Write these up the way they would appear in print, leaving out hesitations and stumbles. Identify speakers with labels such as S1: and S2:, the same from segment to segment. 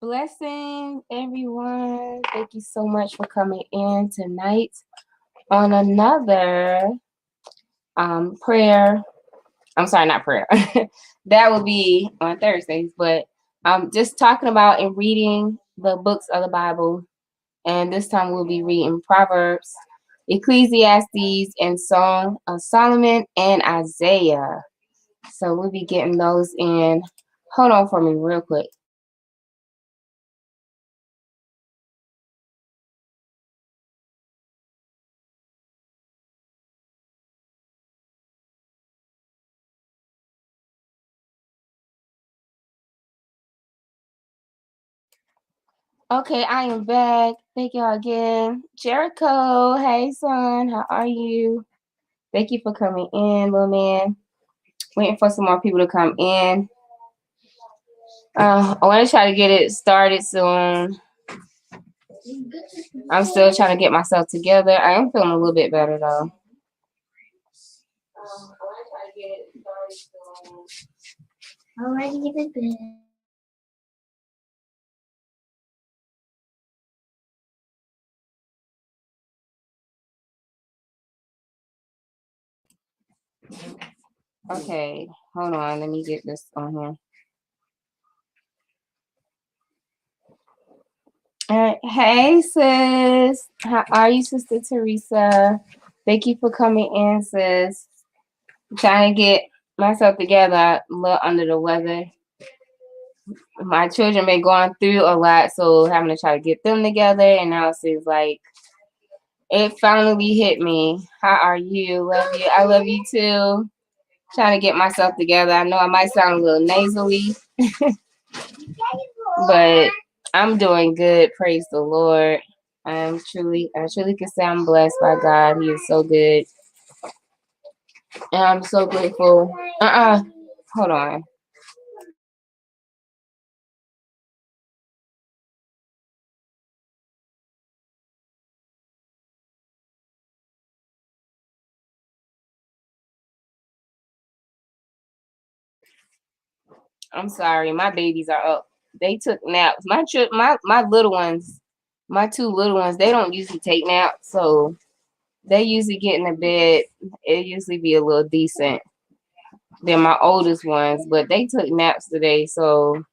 S1: Blessings, everyone. Thank you so much for coming in tonight on another prayer. I'm sorry, not prayer. That will be on Thursdays, but I'm just talking about and reading the books of the Bible. And this time we'll be reading Proverbs, Ecclesiastes, and Song of Solomon and Isaiah. So we'll be getting those in. Hold on for me real quick. Okay, I am back. Thank y'all again. Jericho, hey son, how are you? Thank you for coming in, little man. Waiting for some more people to come in. I want to try to get it started soon. I'm still trying to get myself together. I am feeling a little bit better though. I want to try to get it started soon. Already get it. Okay, hold on. Let me get this on here. All right. Hey, sis. How are you, Sister Teresa? Thank you for coming in, sis. I'm trying to get myself together. I'm a little under the weather. My children been going through a lot, so having to try to get them together. And now it seems like it finally hit me. How are you? Love you. I love you too. Trying to get myself together. I know I might sound a little nasally, but I'm doing good. Praise the Lord. I truly can say I'm blessed by God. He is so good. And I'm so grateful. Hold on. I'm sorry. My babies are up. They took naps. My little ones, my two little ones, they don't usually take naps, so they usually get in the bed. It usually be a little decent. They're my oldest ones, but they took naps today, so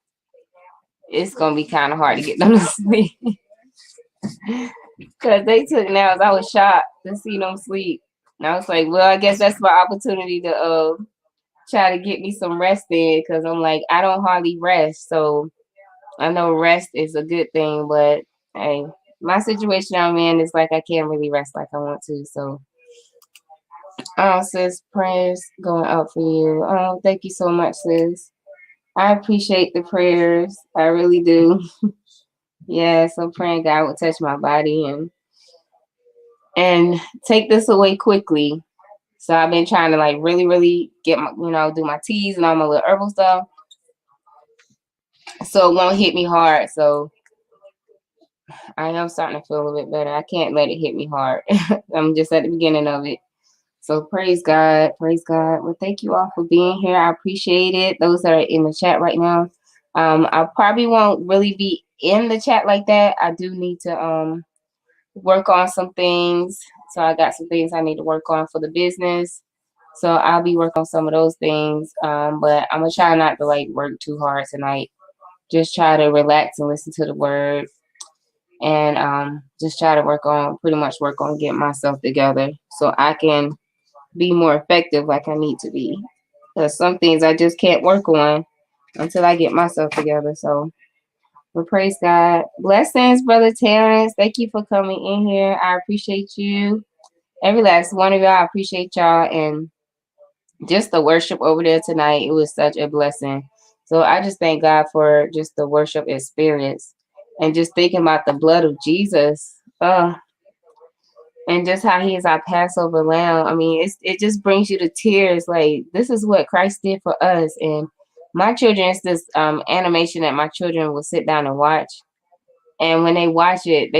S1: it's gonna be kind of hard to get them to sleep. Because they took naps. I was shocked to see them sleep. And I was like, well, I guess that's my opportunity to try to get me some rest in, because I'm like, I don't hardly rest. So I know rest is a good thing, but hey, my situation I'm in is like I can't really rest like I want to. So sis, prayers going out for you. Oh, thank you so much, sis. I appreciate the prayers. I really do. Yeah, so praying God will touch my body and take this away quickly. So I've been trying to like really get my, do my teas and all my little herbal stuff, so it won't hit me hard. So I am starting to feel a little bit better. I can't let it hit me hard. I'm just at the beginning of it. So praise God. Praise God. Well, thank you all for being here. I appreciate it. Those that are in the chat right now. I probably won't really be in the chat like that. I do need to work on some things. So I got some things I need to work on for the business. So I'll be working on some of those things. But I'm gonna try not to like work too hard tonight. Just try to relax and listen to the word, and just try to pretty much work on getting myself together so I can be more effective like I need to be. Because some things I just can't work on until I get myself together. So, well, praise God. Blessings, Brother Terrence. Thank you for coming in here. I appreciate you. Every last one of y'all, I appreciate y'all. And just the worship over there tonight, it was such a blessing. So I just thank God for just the worship experience and just thinking about the blood of Jesus. And just how he is our Passover lamb. I mean, it just brings you to tears. Like, this is what Christ did for us. And my children, it's this animation that my children will sit down and watch. And when they watch it,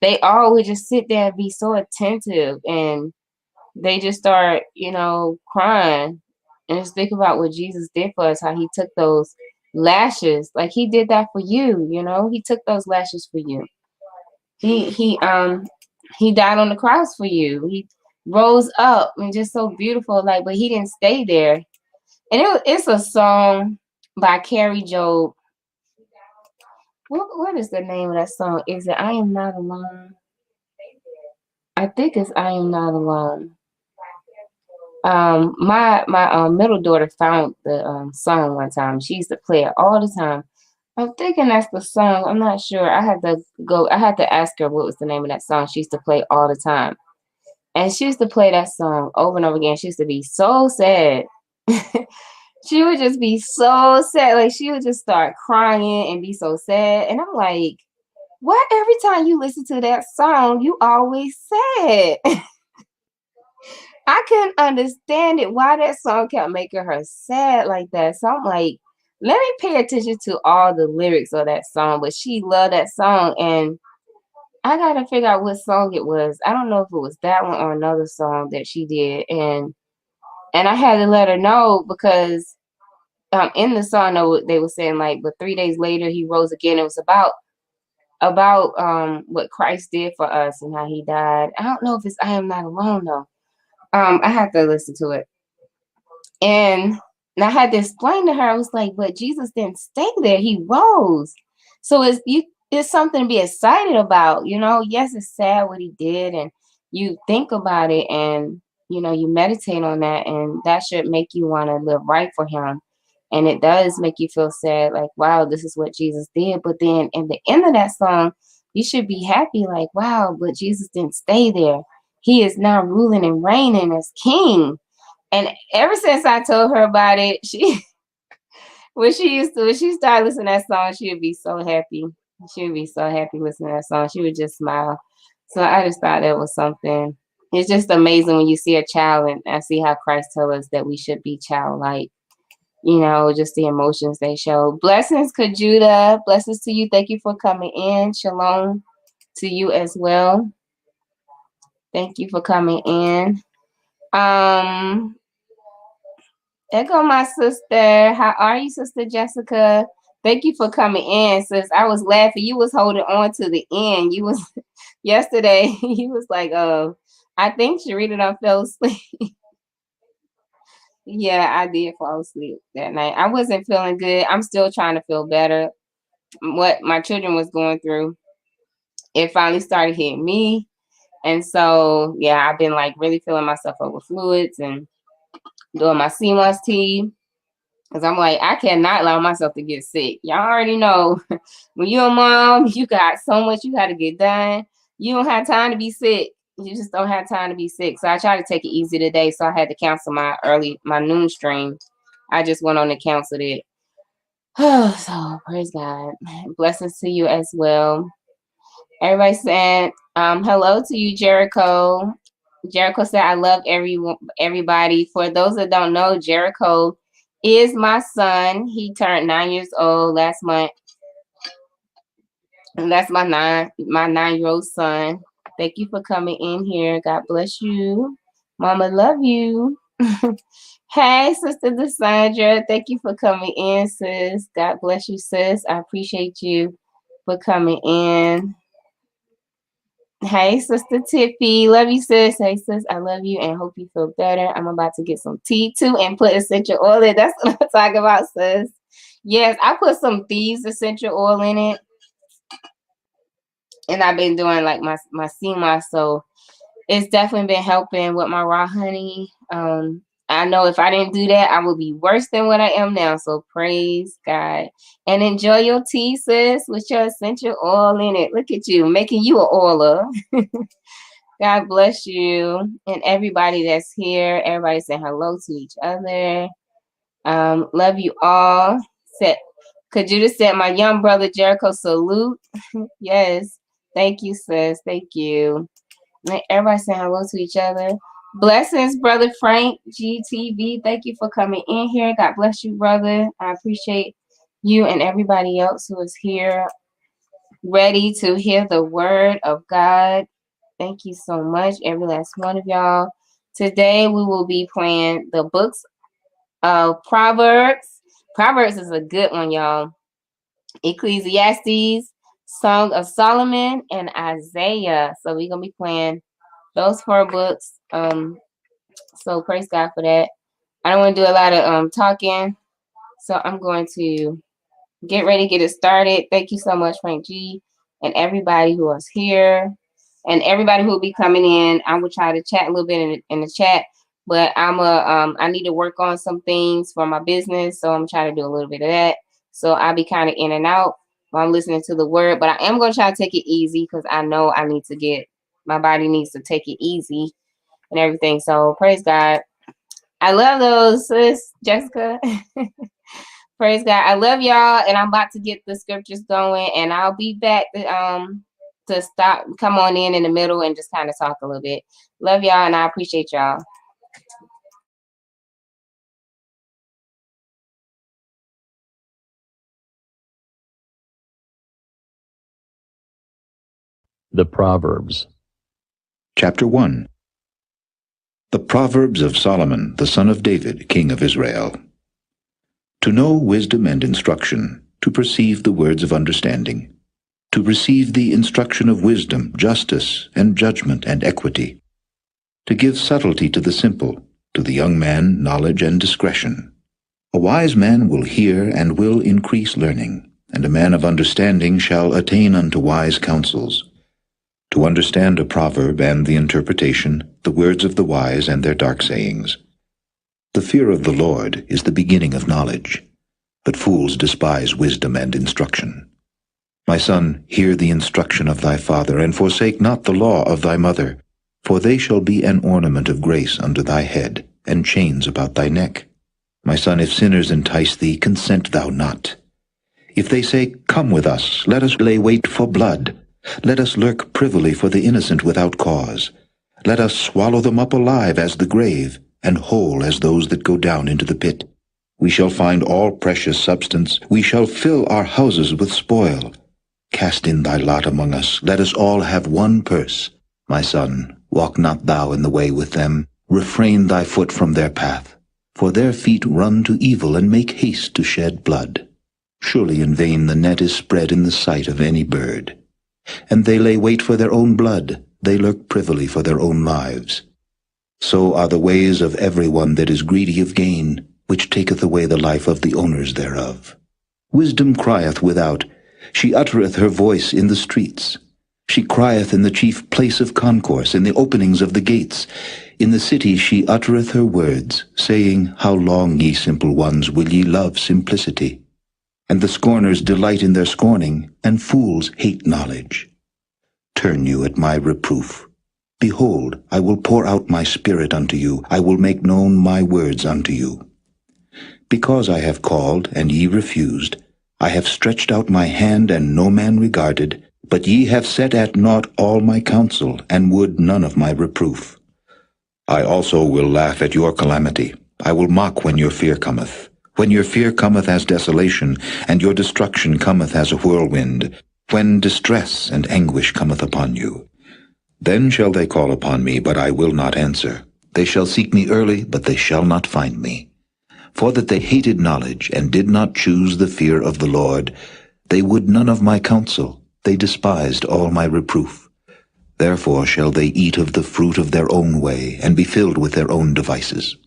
S1: they all would just sit there and be so attentive. And they just start, crying. And just think about what Jesus did for us, how he took those lashes. Like he did that for you, you know. He took those lashes for you. He died on the cross for you. He rose up and just so beautiful, like, but he didn't stay there. And it's a song by Carrie Job. What is the name of that song? Is it I Am Not Alone? I think it's I Am Not Alone. My middle daughter found the song one time. She used to play it all the time. I'm thinking that's the song. I'm not sure. I had to ask her what was the name of that song she used to play all the time. And she used to play that song over and over again. She used to be so sad. She would just be so sad. Like she would just start crying and be so sad. And I'm like, why every time you listen to that song, you always sad? I couldn't understand it, why that song kept making her sad like that. So I'm like, let me pay attention to all the lyrics of that song. But she loved that song, and I gotta figure out what song it was. I don't know if it was that one or another song that she did, and I had to let her know because in the song they were saying like, but 3 days later he rose again. It was about what Christ did for us and how he died. I don't know if it's I Am Not Alone though. I have to listen to it. And I had to explain to her, I was like, but Jesus didn't stay there. He rose. So it's something to be excited about, you know. Yes, it's sad what he did, and you think about it and you meditate on that, and that should make you want to live right for him. And it does make you feel sad, like, wow, this is what Jesus did. But then in the end of that song, you should be happy, like, wow, but Jesus didn't stay there. He is now ruling and reigning as king. And ever since I told her about it, when she started listening to that song, she would be so happy. She would be so happy listening to that song. She would just smile. So I just thought that was something. It's just amazing when you see a child, and I see how Christ tells us that we should be childlike. Just the emotions they show. Blessings, Kajuda. Blessings to you. Thank you for coming in. Shalom to you as well. Thank you for coming in. There go my sister. How are you, Sister Jessica? Thank you for coming in, sis. I was laughing. You was holding on to the end. You was yesterday. You was like, I think Sharita done fell asleep. Yeah, I did fall asleep that night. I wasn't feeling good. I'm still trying to feel better. What my children was going through, it finally started hitting me. And so, yeah, I've been like really filling myself up with fluids and doing my CMOS tea. Because I'm like, I cannot allow myself to get sick. Y'all already know when you're a mom, you got so much you got to get done. You don't have time to be sick. You just don't have time to be sick. So I tried to take it easy today. So I had to cancel my noon stream. I just went on and canceled it. So praise God. Blessings to you as well. Everybody saying hello to you, Jericho. Jericho said, I love everybody. For those that don't know, Jericho is my son. He turned 9 years old last month. And that's my 9-year-old son. Thank you for coming in here. God bless you. Mama, love you. Hey, Sister Desandra. Thank you for coming in, sis. God bless you, sis. I appreciate you for coming in. Hey, Sister Tiffy. Love you, sis. Hey, sis. I love you and hope you feel better. I'm about to get some tea too and put essential oil in. That's what I'm talking about, sis. Yes, I put some Thieves essential oil in it. And I've been doing like my CMOS. So it's definitely been helping with my raw honey. I know if I didn't do that, I would be worse than what I am now. So praise God. And enjoy your tea, sis, with your essential oil in it. Look at you, making you an oiler. God bless you. And everybody that's here, everybody saying hello to each other. Love you all. Could you just say my young brother Jericho salute? Yes. Thank you, sis. Thank you. Everybody saying hello to each other. Blessings, Brother Frank, GTV. Thank you for coming in here. God bless you, brother. I appreciate you and everybody else who is here ready to hear the word of God. Thank you so much, every last one of y'all. Today we will be playing the books of Proverbs. Proverbs is a good one, y'all. Ecclesiastes, Song of Solomon, and Isaiah. So we're gonna be playing those 4 books. So praise God for that. I don't want to do a lot of talking, so I'm going to get ready, get it started. Thank you so much, Frank G, and everybody who was here, and everybody who will be coming in. I will try to chat a little bit in the chat, but I need to work on some things for my business, so I'm trying to do a little bit of that. So I'll be kind of in and out while I'm listening to the word, but I am going to try to take it easy because I know I need to my body needs to take it easy and everything. So praise God. I love those, sis Jessica. Praise God. I love y'all, and I'm about to get the scriptures going, and I'll be back to come on in the middle and just kind of talk a little bit. Love y'all, and I appreciate y'all.
S2: The Proverbs.
S3: Chapter 1. The Proverbs of Solomon, the son of David, king of Israel. To know wisdom and instruction, to perceive the words of understanding, to receive the instruction of wisdom, justice, and judgment and equity, to give subtlety to the simple, to the young man knowledge and discretion. A wise man will hear and will increase learning, and a man of understanding shall attain unto wise counsels. To understand a proverb and the interpretation, the words of the wise and their dark sayings. The fear of the Lord is the beginning of knowledge, but fools despise wisdom and instruction. My son, hear the instruction of thy father, and forsake not the law of thy mother, for they shall be an ornament of grace unto thy head, and chains about thy neck. My son, if sinners entice thee, consent thou not. If they say, Come with us, let us lay wait for blood. Let us lurk privily for the innocent without cause. Let us swallow them up alive as the grave, and whole as those that go down into the pit. We shall find all precious substance. We shall fill our houses with spoil. Cast in thy lot among us. Let us all have one purse. My son, walk not thou in the way with them. Refrain thy foot from their path. For their feet run to evil and make haste to shed blood. Surely in vain the net is spread in the sight of any bird. And they lay wait for their own blood, they lurk privily for their own lives. So are the ways of every one that is greedy of gain, which taketh away the life of the owners thereof. Wisdom crieth without, she uttereth her voice in the streets. She crieth in the chief place of concourse, in the openings of the gates. In the city she uttereth her words, saying, How long, ye simple ones, will ye love simplicity? And the scorners delight in their scorning, and fools hate knowledge. Turn you at my reproof. Behold, I will pour out my spirit unto you, I will make known my words unto you. Because I have called, and ye refused, I have stretched out my hand, and no man regarded, but ye have set at naught all my counsel, and would none of my reproof. I also will laugh at your calamity, I will mock when your fear cometh. When your fear cometh as desolation, and your destruction cometh as a whirlwind, when distress and anguish cometh upon you. Then shall they call upon me, but I will not answer. They shall seek me early, but they shall not find me. For that they hated knowledge, and did not choose the fear of the Lord, they would none of my counsel, they despised all my reproof. Therefore shall they eat of the fruit of their own way, and be filled with their own devices.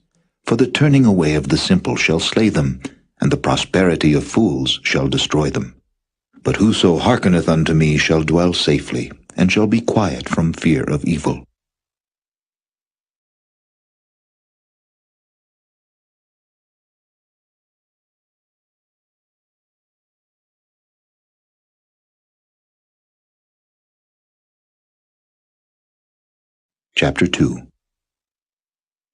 S3: For the turning away of the simple shall slay them, and the prosperity of fools shall destroy them. But whoso hearkeneth unto me shall dwell safely, and shall be quiet from fear of evil. Chapter 2.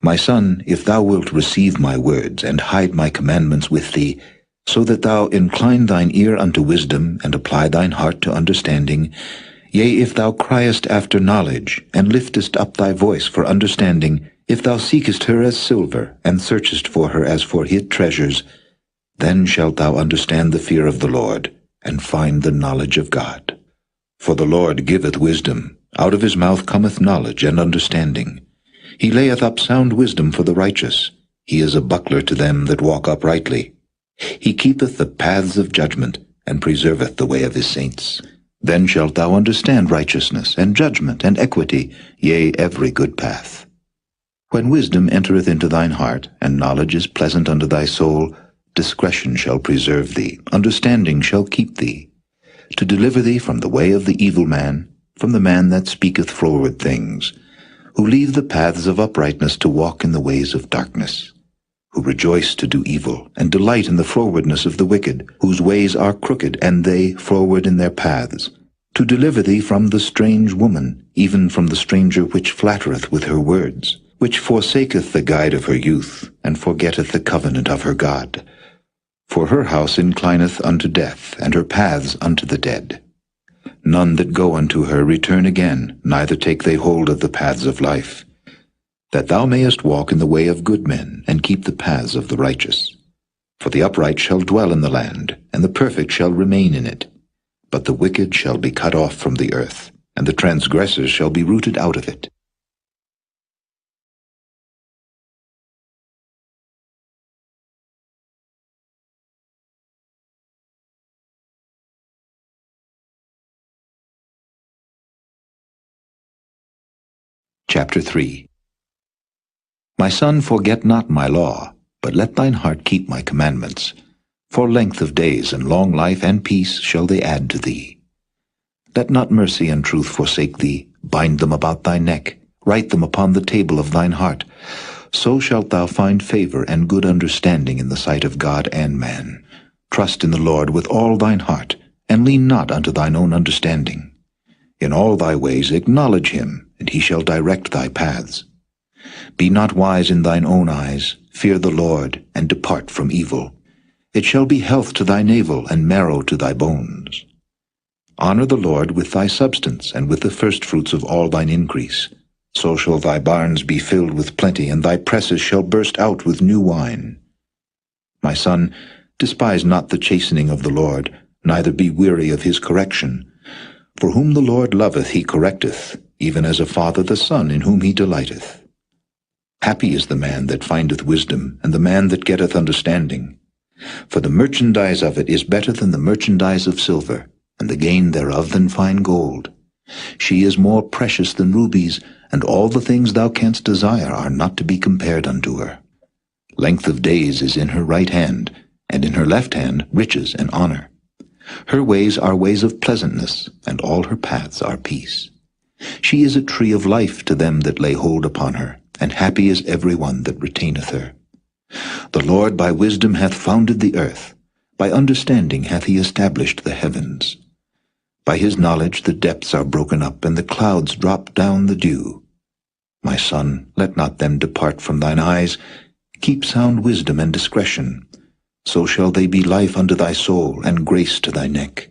S3: My son, if thou wilt receive my words, and hide my commandments with thee, so that thou incline thine ear unto wisdom, and apply thine heart to understanding, yea, if thou criest after knowledge, and liftest up thy voice for understanding, if thou seekest her as silver, and searchest for her as for hid treasures, then shalt thou understand the fear of the Lord, and find the knowledge of God. For the Lord giveth wisdom, out of his mouth cometh knowledge and understanding. He layeth up sound wisdom for the righteous. He is a buckler to them that walk uprightly. He keepeth the paths of judgment, and preserveth the way of his saints. Then shalt thou understand righteousness, and judgment, and equity, yea, every good path. When wisdom entereth into thine heart, and knowledge is pleasant unto thy soul, discretion shall preserve thee, understanding shall keep thee, to deliver thee from the way of the evil man, from the man that speaketh froward things, who leave the paths of uprightness to walk in the ways of darkness, who rejoice to do evil, and delight in the frowardness of the wicked, whose ways are crooked, and they froward in their paths, to deliver thee from the strange woman, even from the stranger which flattereth with her words, which forsaketh the guide of her youth, and forgetteth the covenant of her God. For her house inclineth unto death, and her paths unto the dead. None that go unto her return again, neither take they hold of the paths of life, that thou mayest walk in the way of good men, and keep the paths of the righteous. For the upright shall dwell in the land, and the perfect shall remain in it. But the wicked shall be cut off from the earth, and the transgressors shall be rooted out of it. Chapter 3. My son, forget not my law, but let thine heart keep my commandments. For length of days and long life and peace shall they add to thee. Let not mercy and truth forsake thee. Bind them about thy neck. Write them upon the table of thine heart. So shalt thou find favor and good understanding in the sight of God and man. Trust in the Lord with all thine heart, and lean not unto thine own understanding. In all thy ways acknowledge him, and he shall direct thy paths. Be not wise in thine own eyes. Fear the Lord, and depart from evil. It shall be health to thy navel, and marrow to thy bones. Honor the Lord with thy substance, and with the firstfruits of all thine increase. So shall thy barns be filled with plenty, and thy presses shall burst out with new wine. My son, despise not the chastening of the Lord, neither be weary of his correction. For whom the Lord loveth he correcteth, even as a father the son in whom he delighteth. Happy is the man that findeth wisdom, and the man that getteth understanding. For the merchandise of it is better than the merchandise of silver, and the gain thereof than fine gold. She is more precious than rubies, and all the things thou canst desire are not to be compared unto her. Length of days is in her right hand, and in her left hand riches and honor. Her ways are ways of pleasantness, and all her paths are peace. She is a tree of life to them that lay hold upon her, and happy is every one that retaineth her. The Lord by wisdom hath founded the earth, by understanding hath he established the heavens. By his knowledge the depths are broken up, and the clouds drop down the dew. My son, let not them depart from thine eyes. Keep sound wisdom and discretion. So shall they be life unto thy soul, and grace to thy neck.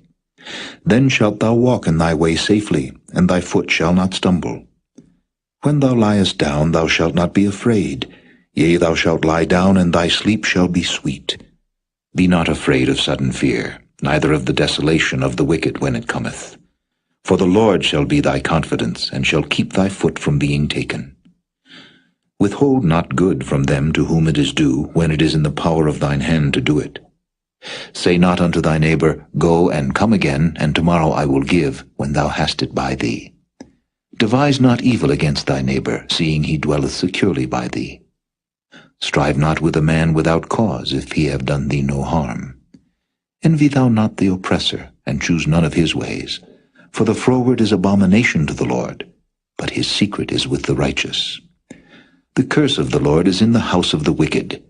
S3: Then shalt thou walk in thy way safely, and thy foot shall not stumble. When thou liest down, thou shalt not be afraid. Yea, thou shalt lie down, and thy sleep shall be sweet. Be not afraid of sudden fear, neither of the desolation of the wicked when it cometh. For the Lord shall be thy confidence, and shall keep thy foot from being taken. Withhold not good from them to whom it is due, when it is in the power of thine hand to do it. Say not unto thy neighbor, Go and come again, and tomorrow I will give, when thou hast it by thee. Devise not evil against thy neighbor, seeing he dwelleth securely by thee. Strive not with a man without cause, if he have done thee no harm. Envy thou not the oppressor, and choose none of his ways. For the froward is abomination to the Lord, but his secret is with the righteous. The curse of the Lord is in the house of the wicked,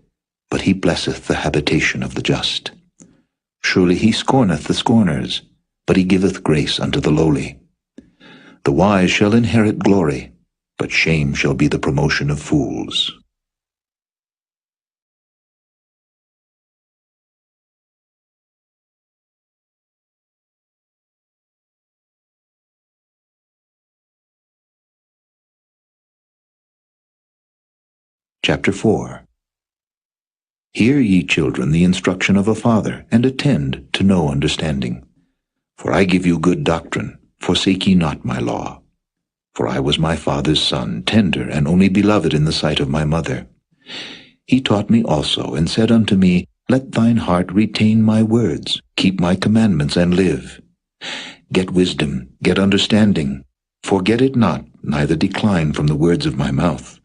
S3: but he blesseth the habitation of the just. Surely he scorneth the scorners, but he giveth grace unto the lowly. The wise shall inherit glory, but shame shall be the promotion of fools. Chapter 4. Hear, ye children, the instruction of a father, and attend to know understanding. For I give you good doctrine, forsake ye not my law. For I was my father's son, tender and only beloved in the sight of my mother. He taught me also, and said unto me, Let thine heart retain my words, keep my commandments, and live. Get wisdom, get understanding. Forget it not, neither decline from the words of my mouth.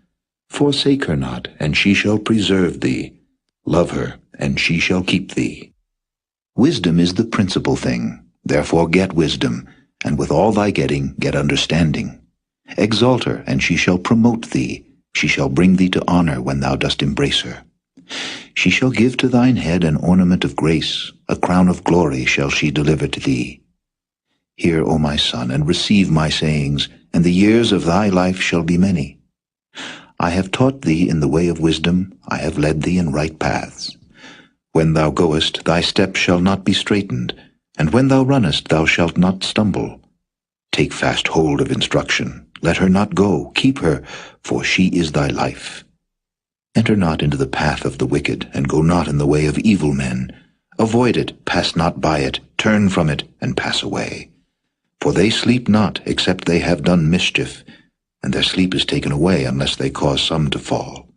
S3: Forsake her not, and she shall preserve thee. Love her, and she shall keep thee. Wisdom is the principal thing. Therefore get wisdom, and with all thy getting get understanding. Exalt her, and she shall promote thee. She shall bring thee to honor when thou dost embrace her. She shall give to thine head an ornament of grace, a crown of glory shall she deliver to thee. Hear, O my son, and receive my sayings, and the years of thy life shall be many. I have taught thee in the way of wisdom, I have led thee in right paths. When thou goest, thy steps shall not be straitened, and when thou runnest, thou shalt not stumble. Take fast hold of instruction, let her not go, keep her, for she is thy life. Enter not into the path of the wicked, and go not in the way of evil men. Avoid it, pass not by it, turn from it, and pass away. For they sleep not, except they have done mischief, and their sleep is taken away unless they cause some to fall.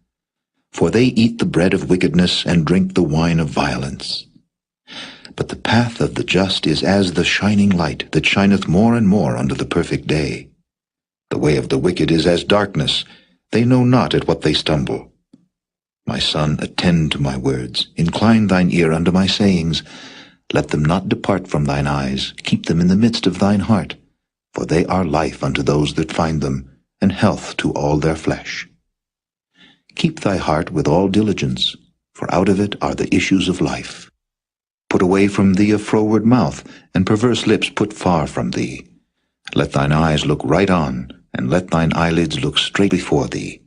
S3: For they eat the bread of wickedness, and drink the wine of violence. But the path of the just is as the shining light, that shineth more and more unto the perfect day. The way of the wicked is as darkness, they know not at what they stumble. My son, attend to my words, incline thine ear unto my sayings. Let them not depart from thine eyes, keep them in the midst of thine heart, for they are life unto those that find them, and health to all their flesh. Keep thy heart with all diligence, for out of it are the issues of life. Put away from thee a froward mouth, and perverse lips put far from thee. Let thine eyes look right on, and let thine eyelids look straight before thee.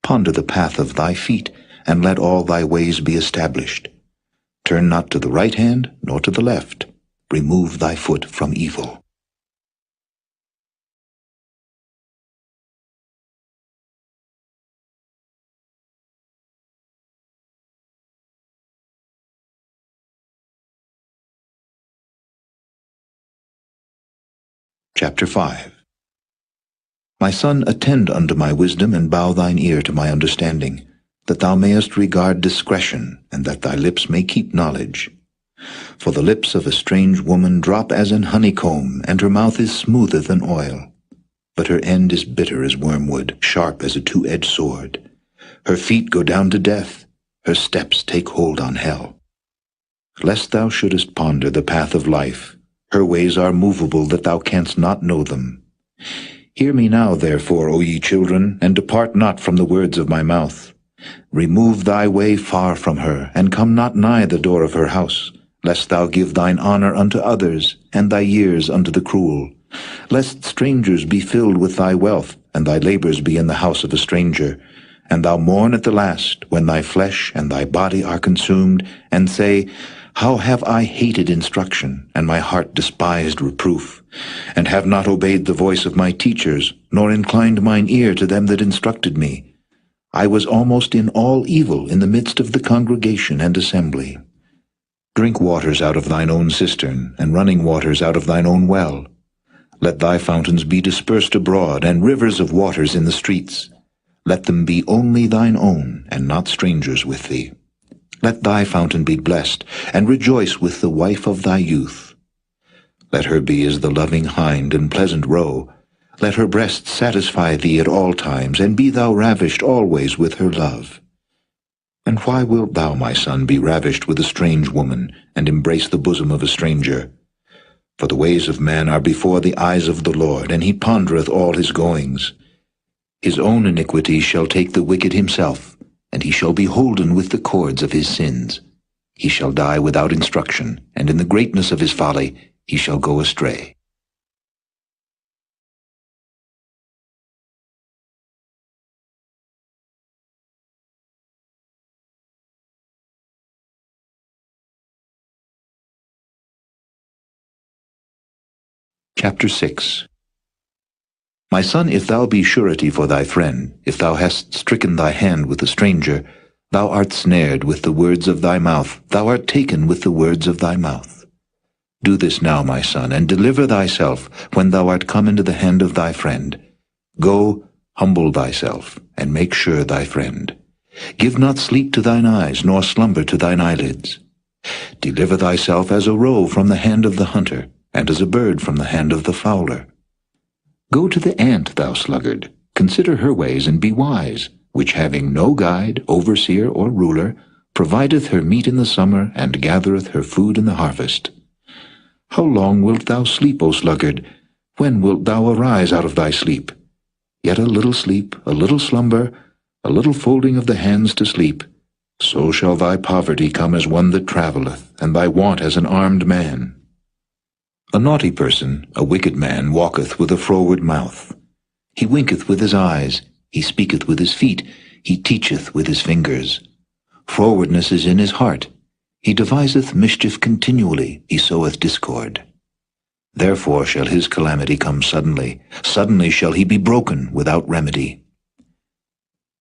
S3: Ponder the path of thy feet, and let all thy ways be established. Turn not to the right hand, nor to the left. Remove thy foot from evil. Chapter 5. My son, attend unto my wisdom, and bow thine ear to my understanding, that thou mayest regard discretion, and that thy lips may keep knowledge. For the lips of a strange woman drop as an honeycomb, and her mouth is smoother than oil. But her end is bitter as wormwood, sharp as a two-edged sword. Her feet go down to death, her steps take hold on hell. Lest thou shouldest ponder the path of life, her ways are movable that thou canst not know them. Hear me now, therefore, O ye children, and depart not from the words of my mouth. Remove thy way far from her, and come not nigh the door of her house, lest thou give thine honor unto others, and thy years unto the cruel. Lest strangers be filled with thy wealth, and thy labors be in the house of a stranger, and thou mourn at the last, when thy flesh and thy body are consumed, and say, How have I hated instruction, and my heart despised reproof, and have not obeyed the voice of my teachers, nor inclined mine ear to them that instructed me. I was almost in all evil in the midst of the congregation and assembly. Drink waters out of thine own cistern, and running waters out of thine own well. Let thy fountains be dispersed abroad, and rivers of waters in the streets. Let them be only thine own, and not strangers with thee. Let thy fountain be blessed, and rejoice with the wife of thy youth. Let her be as the loving hind and pleasant roe. Let her breast satisfy thee at all times, and be thou ravished always with her love. And why wilt thou, my son, be ravished with a strange woman, and embrace the bosom of a stranger? For the ways of man are before the eyes of the Lord, and he pondereth all his goings. His own iniquity shall take the wicked himself, and he shall be holden with the cords of his sins. He shall die without instruction, and in the greatness of his folly he shall go astray. Chapter 6. My son, if thou be surety for thy friend, if thou hast stricken thy hand with a stranger, thou art snared with the words of thy mouth, thou art taken with the words of thy mouth. Do this now, my son, and deliver thyself when thou art come into the hand of thy friend. Go, humble thyself, and make sure thy friend. Give not sleep to thine eyes, nor slumber to thine eyelids. Deliver thyself as a roe from the hand of the hunter, and as a bird from the hand of the fowler. Go to the ant, thou sluggard, consider her ways, and be wise, which having no guide, overseer, or ruler, provideth her meat in the summer, and gathereth her food in the harvest. How long wilt thou sleep, O sluggard? When wilt thou arise out of thy sleep? Yet a little sleep, a little slumber, a little folding of the hands to sleep, so shall thy poverty come as one that travelleth, and thy want as an armed man. A naughty person, a wicked man, walketh with a froward mouth. He winketh with his eyes, he speaketh with his feet, he teacheth with his fingers. Frowardness is in his heart. He deviseth mischief continually, he soweth discord. Therefore shall his calamity come suddenly, suddenly shall he be broken without remedy.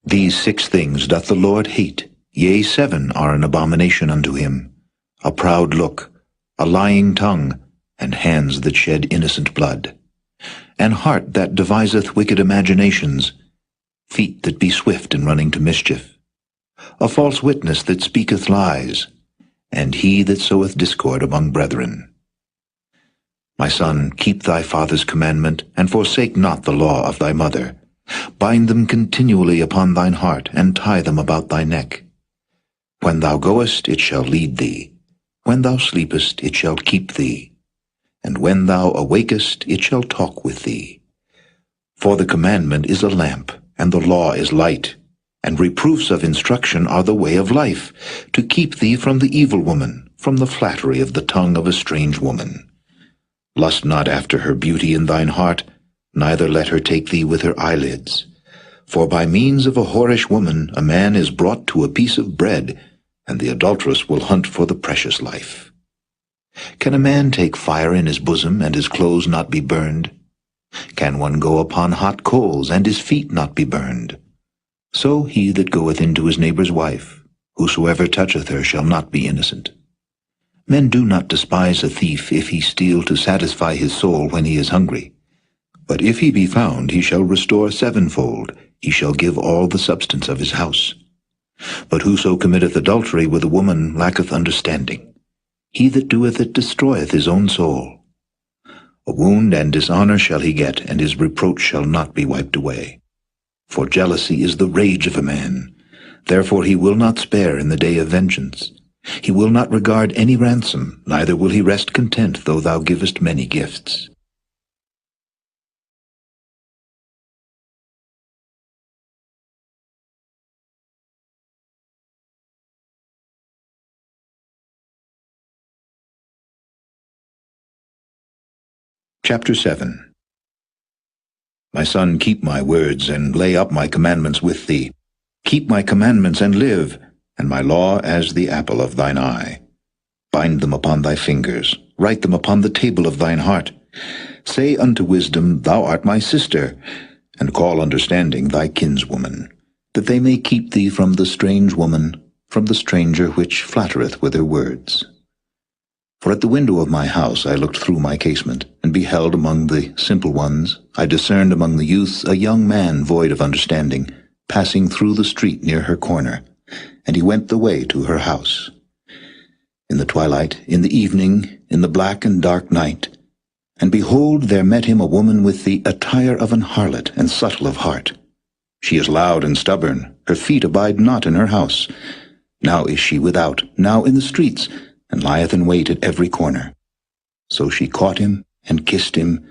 S3: These 6 things doth the Lord hate, yea, 7 are an abomination unto him: a proud look, a lying tongue, and hands that shed innocent blood, an heart that deviseth wicked imaginations, feet that be swift in running to mischief, a false witness that speaketh lies, and he that soweth discord among brethren. My son, keep thy father's commandment, and forsake not the law of thy mother. Bind them continually upon thine heart, and tie them about thy neck. When thou goest, it shall lead thee. When thou sleepest, it shall keep thee. And when thou awakest, it shall talk with thee. For the commandment is a lamp, and the law is light, and reproofs of instruction are the way of life, to keep thee from the evil woman, from the flattery of the tongue of a strange woman. Lust not after her beauty in thine heart, neither let her take thee with her eyelids. For by means of a whorish woman a man is brought to a piece of bread, and the adulteress will hunt for the precious life. Can a man take fire in his bosom, and his clothes not be burned? Can one go upon hot coals, and his feet not be burned? So he that goeth into his neighbour's wife, whosoever toucheth her shall not be innocent. Men do not despise a thief if he steal to satisfy his soul when he is hungry. But if he be found, he shall restore 7-fold, he shall give all the substance of his house. But whoso committeth adultery with a woman lacketh understanding. He that doeth it destroyeth his own soul. A wound and dishonour shall he get, and his reproach shall not be wiped away. For jealousy is the rage of a man. Therefore he will not spare in the day of vengeance. He will not regard any ransom, neither will he rest content though thou givest many gifts. Chapter 7. My son, keep my words, and lay up my commandments with thee. Keep my commandments and live, and my law as the apple of thine eye. Bind them upon thy fingers, write them upon the table of thine heart. Say unto wisdom, Thou art my sister, and call understanding thy kinswoman, that they may keep thee from the strange woman, from the stranger which flattereth with her words. For at the window of my house I looked through my casement, and beheld among the simple ones, I discerned among the youths a young man void of understanding, passing through the street near her corner, and he went the way to her house. In the twilight, in the evening, in the black and dark night, and behold, there met him a woman with the attire of an harlot and subtle of heart. She is loud and stubborn, her feet abide not in her house. Now is she without, now in the streets, and lieth in wait at every corner. So she caught him, and kissed him,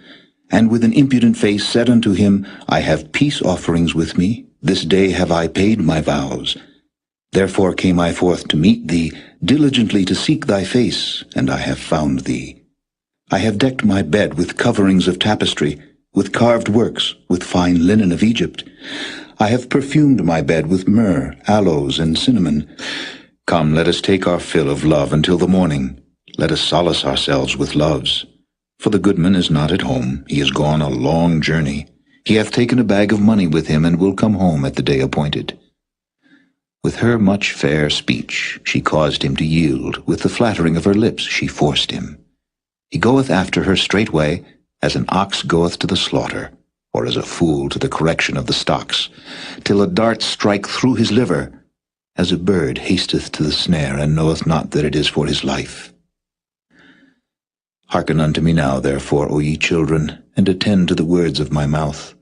S3: and with an impudent face said unto him, I have peace offerings with me, this day have I paid my vows. Therefore came I forth to meet thee, diligently to seek thy face, and I have found thee. I have decked my bed with coverings of tapestry, with carved works, with fine linen of Egypt. I have perfumed my bed with myrrh, aloes, and cinnamon. Come, let us take our fill of love until the morning. Let us solace ourselves with loves. For the goodman is not at home, he is gone a long journey. He hath taken a bag of money with him, and will come home at the day appointed. With her much fair speech she caused him to yield, with the flattering of her lips she forced him. He goeth after her straightway, as an ox goeth to the slaughter, or as a fool to the correction of the stocks, till a dart strike through his liver, as a bird hasteth to the snare, and knoweth not that it is for his life. Hearken unto me now, therefore, O ye children, and attend to the words of my mouth.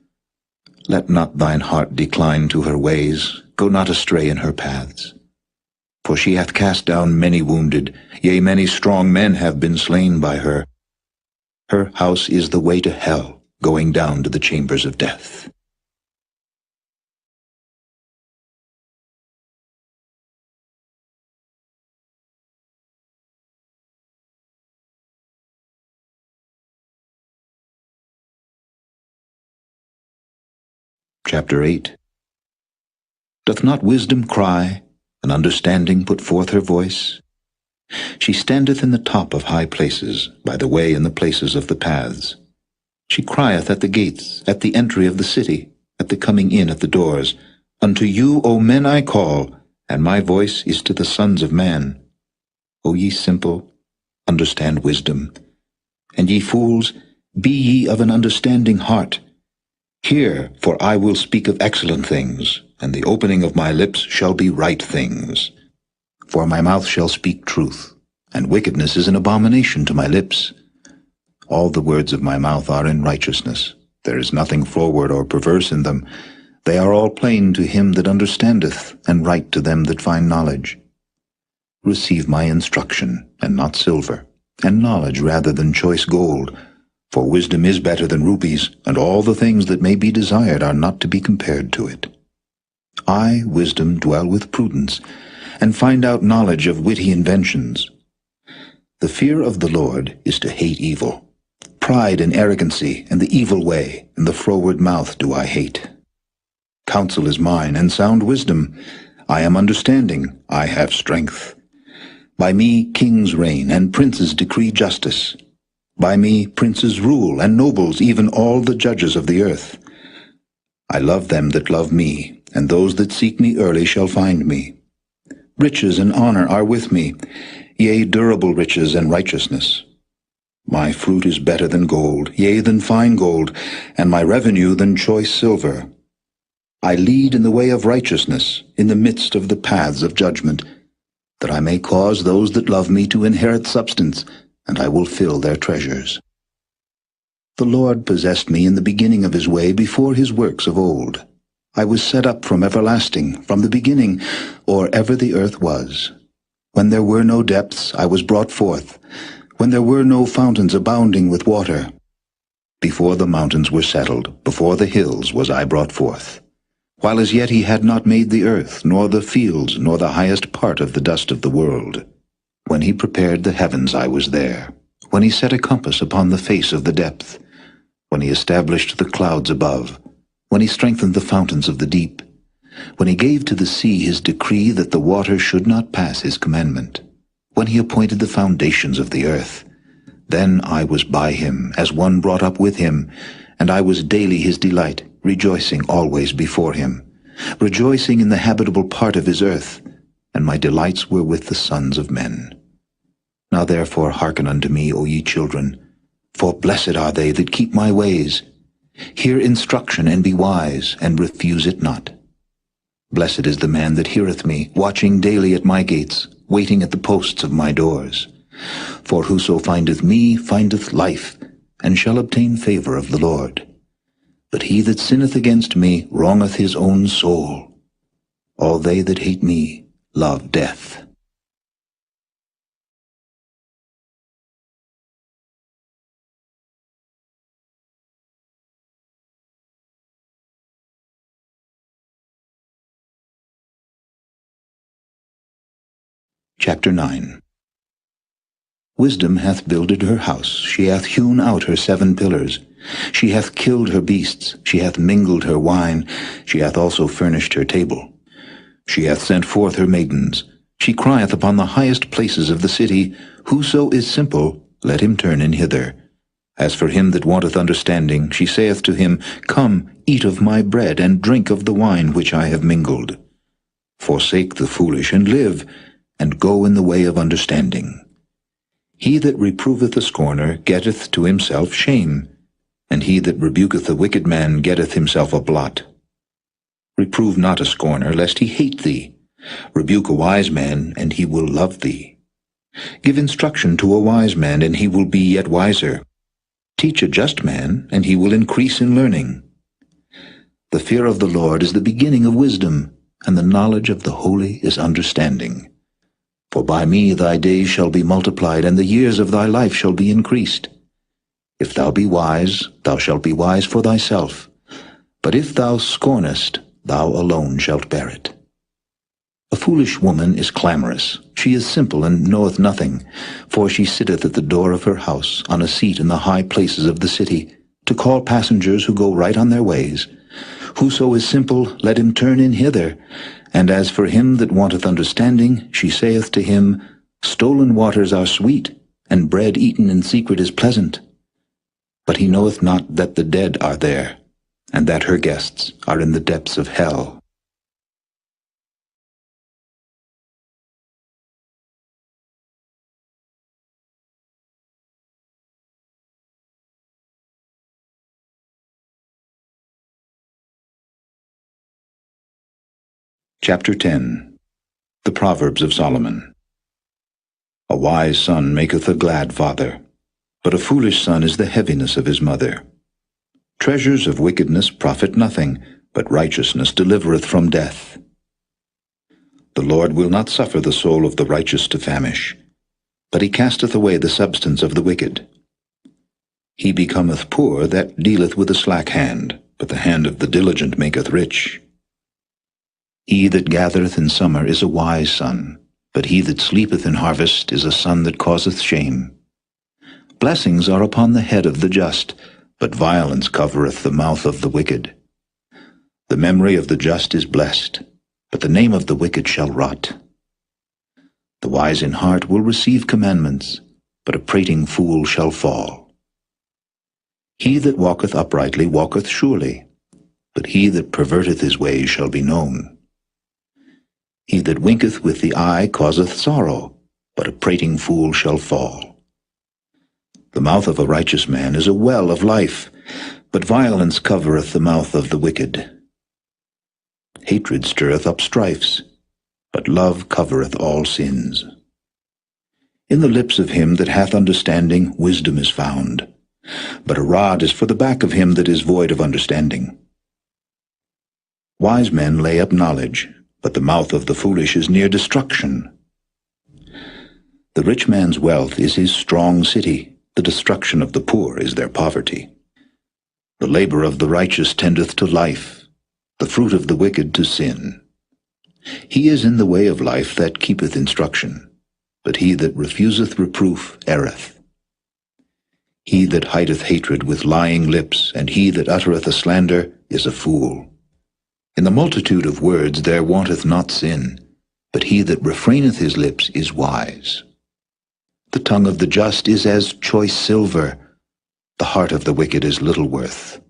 S3: Let not thine heart decline to her ways, go not astray in her paths. For she hath cast down many wounded, yea, many strong men have been slain by her. Her house is the way to hell, going down to the chambers of death. Chapter 8. Doth not wisdom cry, and understanding put forth her voice? She standeth in the top of high places, by the way in the places of the paths. She crieth at the gates, at the entry of the city, at the coming in at the doors. Unto you, O men, I call, and my voice is to the sons of man. O ye simple, understand wisdom. And ye fools, be ye of an understanding heart. Hear, for I will speak of excellent things, and the opening of my lips shall be right things. For my mouth shall speak truth, and wickedness is an abomination to my lips. All the words of my mouth are in righteousness. There is nothing froward or perverse in them. They are all plain to him that understandeth, and right to them that find knowledge. Receive my instruction, and not silver, and knowledge rather than choice gold. For wisdom is better than rubies, and all the things that may be desired are not to be compared to it. I, wisdom, dwell with prudence, and find out knowledge of witty inventions. The fear of the Lord is to hate evil. Pride and arrogancy, and the evil way, and the froward mouth do I hate. Counsel is mine, and sound wisdom. I am understanding, I have strength. By me kings reign, and princes decree justice. By me princes rule, and nobles, even all the judges of the earth. I love them that love me, and those that seek me early shall find me. Riches and honor are with me, yea, durable riches and righteousness. My fruit is better than gold, yea, than fine gold, and my revenue than choice silver. I lead in the way of righteousness, in the midst of the paths of judgment, that I may cause those that love me to inherit substance, and I will fill their treasures. The Lord possessed me in the beginning of his way, before his works of old. I was set up from everlasting, from the beginning, or ever the earth was. When there were no depths, I was brought forth, when there were no fountains abounding with water. Before the mountains were settled, before the hills was I brought forth. While as yet he had not made the earth, nor the fields, nor the highest part of the dust of the world. When he prepared the heavens, I was there. When he set a compass upon the face of the depth. When he established the clouds above. When he strengthened the fountains of the deep. When he gave to the sea his decree that the waters should not pass his commandment. When he appointed the foundations of the earth. Then I was by him, as one brought up with him, and I was daily his delight, rejoicing always before him, rejoicing in the habitable part of his earth, and my delights were with the sons of men. Now therefore hearken unto me, O ye children, for blessed are they that keep my ways. Hear instruction, and be wise, and refuse it not. Blessed is the man that heareth me, watching daily at my gates, waiting at the posts of my doors. For whoso findeth me findeth life, and shall obtain favor of the Lord. But he that sinneth against me wrongeth his own soul. All they that hate me love death. Chapter 9. Wisdom hath builded her house, she hath hewn out her 7 pillars. She hath killed her beasts, she hath mingled her wine, she hath also furnished her table. She hath sent forth her maidens, she crieth upon the highest places of the city, Whoso is simple, let him turn in hither. As for him that wanteth understanding, she saith to him, Come, eat of my bread, and drink of the wine which I have mingled. Forsake the foolish, and live, and go in the way of understanding. He that reproveth a scorner getteth to himself shame, and he that rebuketh a wicked man getteth himself a blot. Reprove not a scorner, lest he hate thee. Rebuke a wise man, and he will love thee. Give instruction to a wise man, and he will be yet wiser. Teach a just man, and he will increase in learning. The fear of the Lord is the beginning of wisdom, and the knowledge of the holy is understanding. For by me thy days shall be multiplied, and the years of thy life shall be increased. If thou be wise, thou shalt be wise for thyself. But if thou scornest, thou alone shalt bear it. A foolish woman is clamorous. She is simple and knoweth nothing. For she sitteth at the door of her house, on a seat in the high places of the city, to call passengers who go right on their ways. Whoso is simple, let him turn in hither. And as for him that wanteth understanding, she saith to him, Stolen waters are sweet, and bread eaten in secret is pleasant. But he knoweth not that the dead are there, and that her guests are in the depths of hell. Chapter 10. The Proverbs of Solomon. A wise son maketh a glad father, but a foolish son is the heaviness of his mother. Treasures of wickedness profit nothing, but righteousness delivereth from death. The Lord will not suffer the soul of the righteous to famish, but he casteth away the substance of the wicked. He becometh poor that dealeth with a slack hand, but the hand of the diligent maketh rich. He that gathereth in summer is a wise son, but he that sleepeth in harvest is a son that causeth shame. Blessings are upon the head of the just, but violence covereth the mouth of the wicked. The memory of the just is blessed, but the name of the wicked shall rot. The wise in heart will receive commandments, but a prating fool shall fall. He that walketh uprightly walketh surely, but he that perverteth his ways shall be known. He that winketh with the eye causeth sorrow, but a prating fool shall fall. The mouth of a righteous man is a well of life, but violence covereth the mouth of the wicked. Hatred stirreth up strifes, but love covereth all sins. In the lips of him that hath understanding wisdom is found, but a rod is for the back of him that is void of understanding. Wise men lay up knowledge, but the mouth of the foolish is near destruction. The rich man's wealth is his strong city, the destruction of the poor is their poverty. The labor of the righteous tendeth to life, the fruit of the wicked to sin. He is in the way of life that keepeth instruction, but he that refuseth reproof erreth. He that hideth hatred with lying lips, and he that uttereth a slander, is a fool. In the multitude of words there wanteth not sin, but he that refraineth his lips is wise. The tongue of the just is as choice silver, the heart of the wicked is little worth.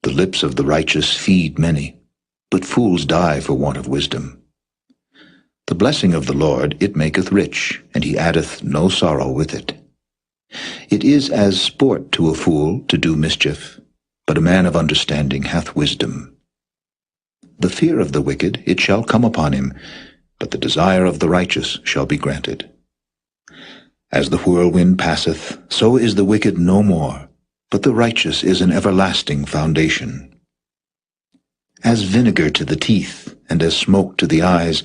S3: The lips of the righteous feed many, but fools die for want of wisdom. The blessing of the Lord it maketh rich, and he addeth no sorrow with it. It is as sport to a fool to do mischief, but a man of understanding hath wisdom. The fear of the wicked it shall come upon him, but the desire of the righteous shall be granted. As the whirlwind passeth, so is the wicked no more, but the righteous is an everlasting foundation. As vinegar to the teeth, and as smoke to the eyes,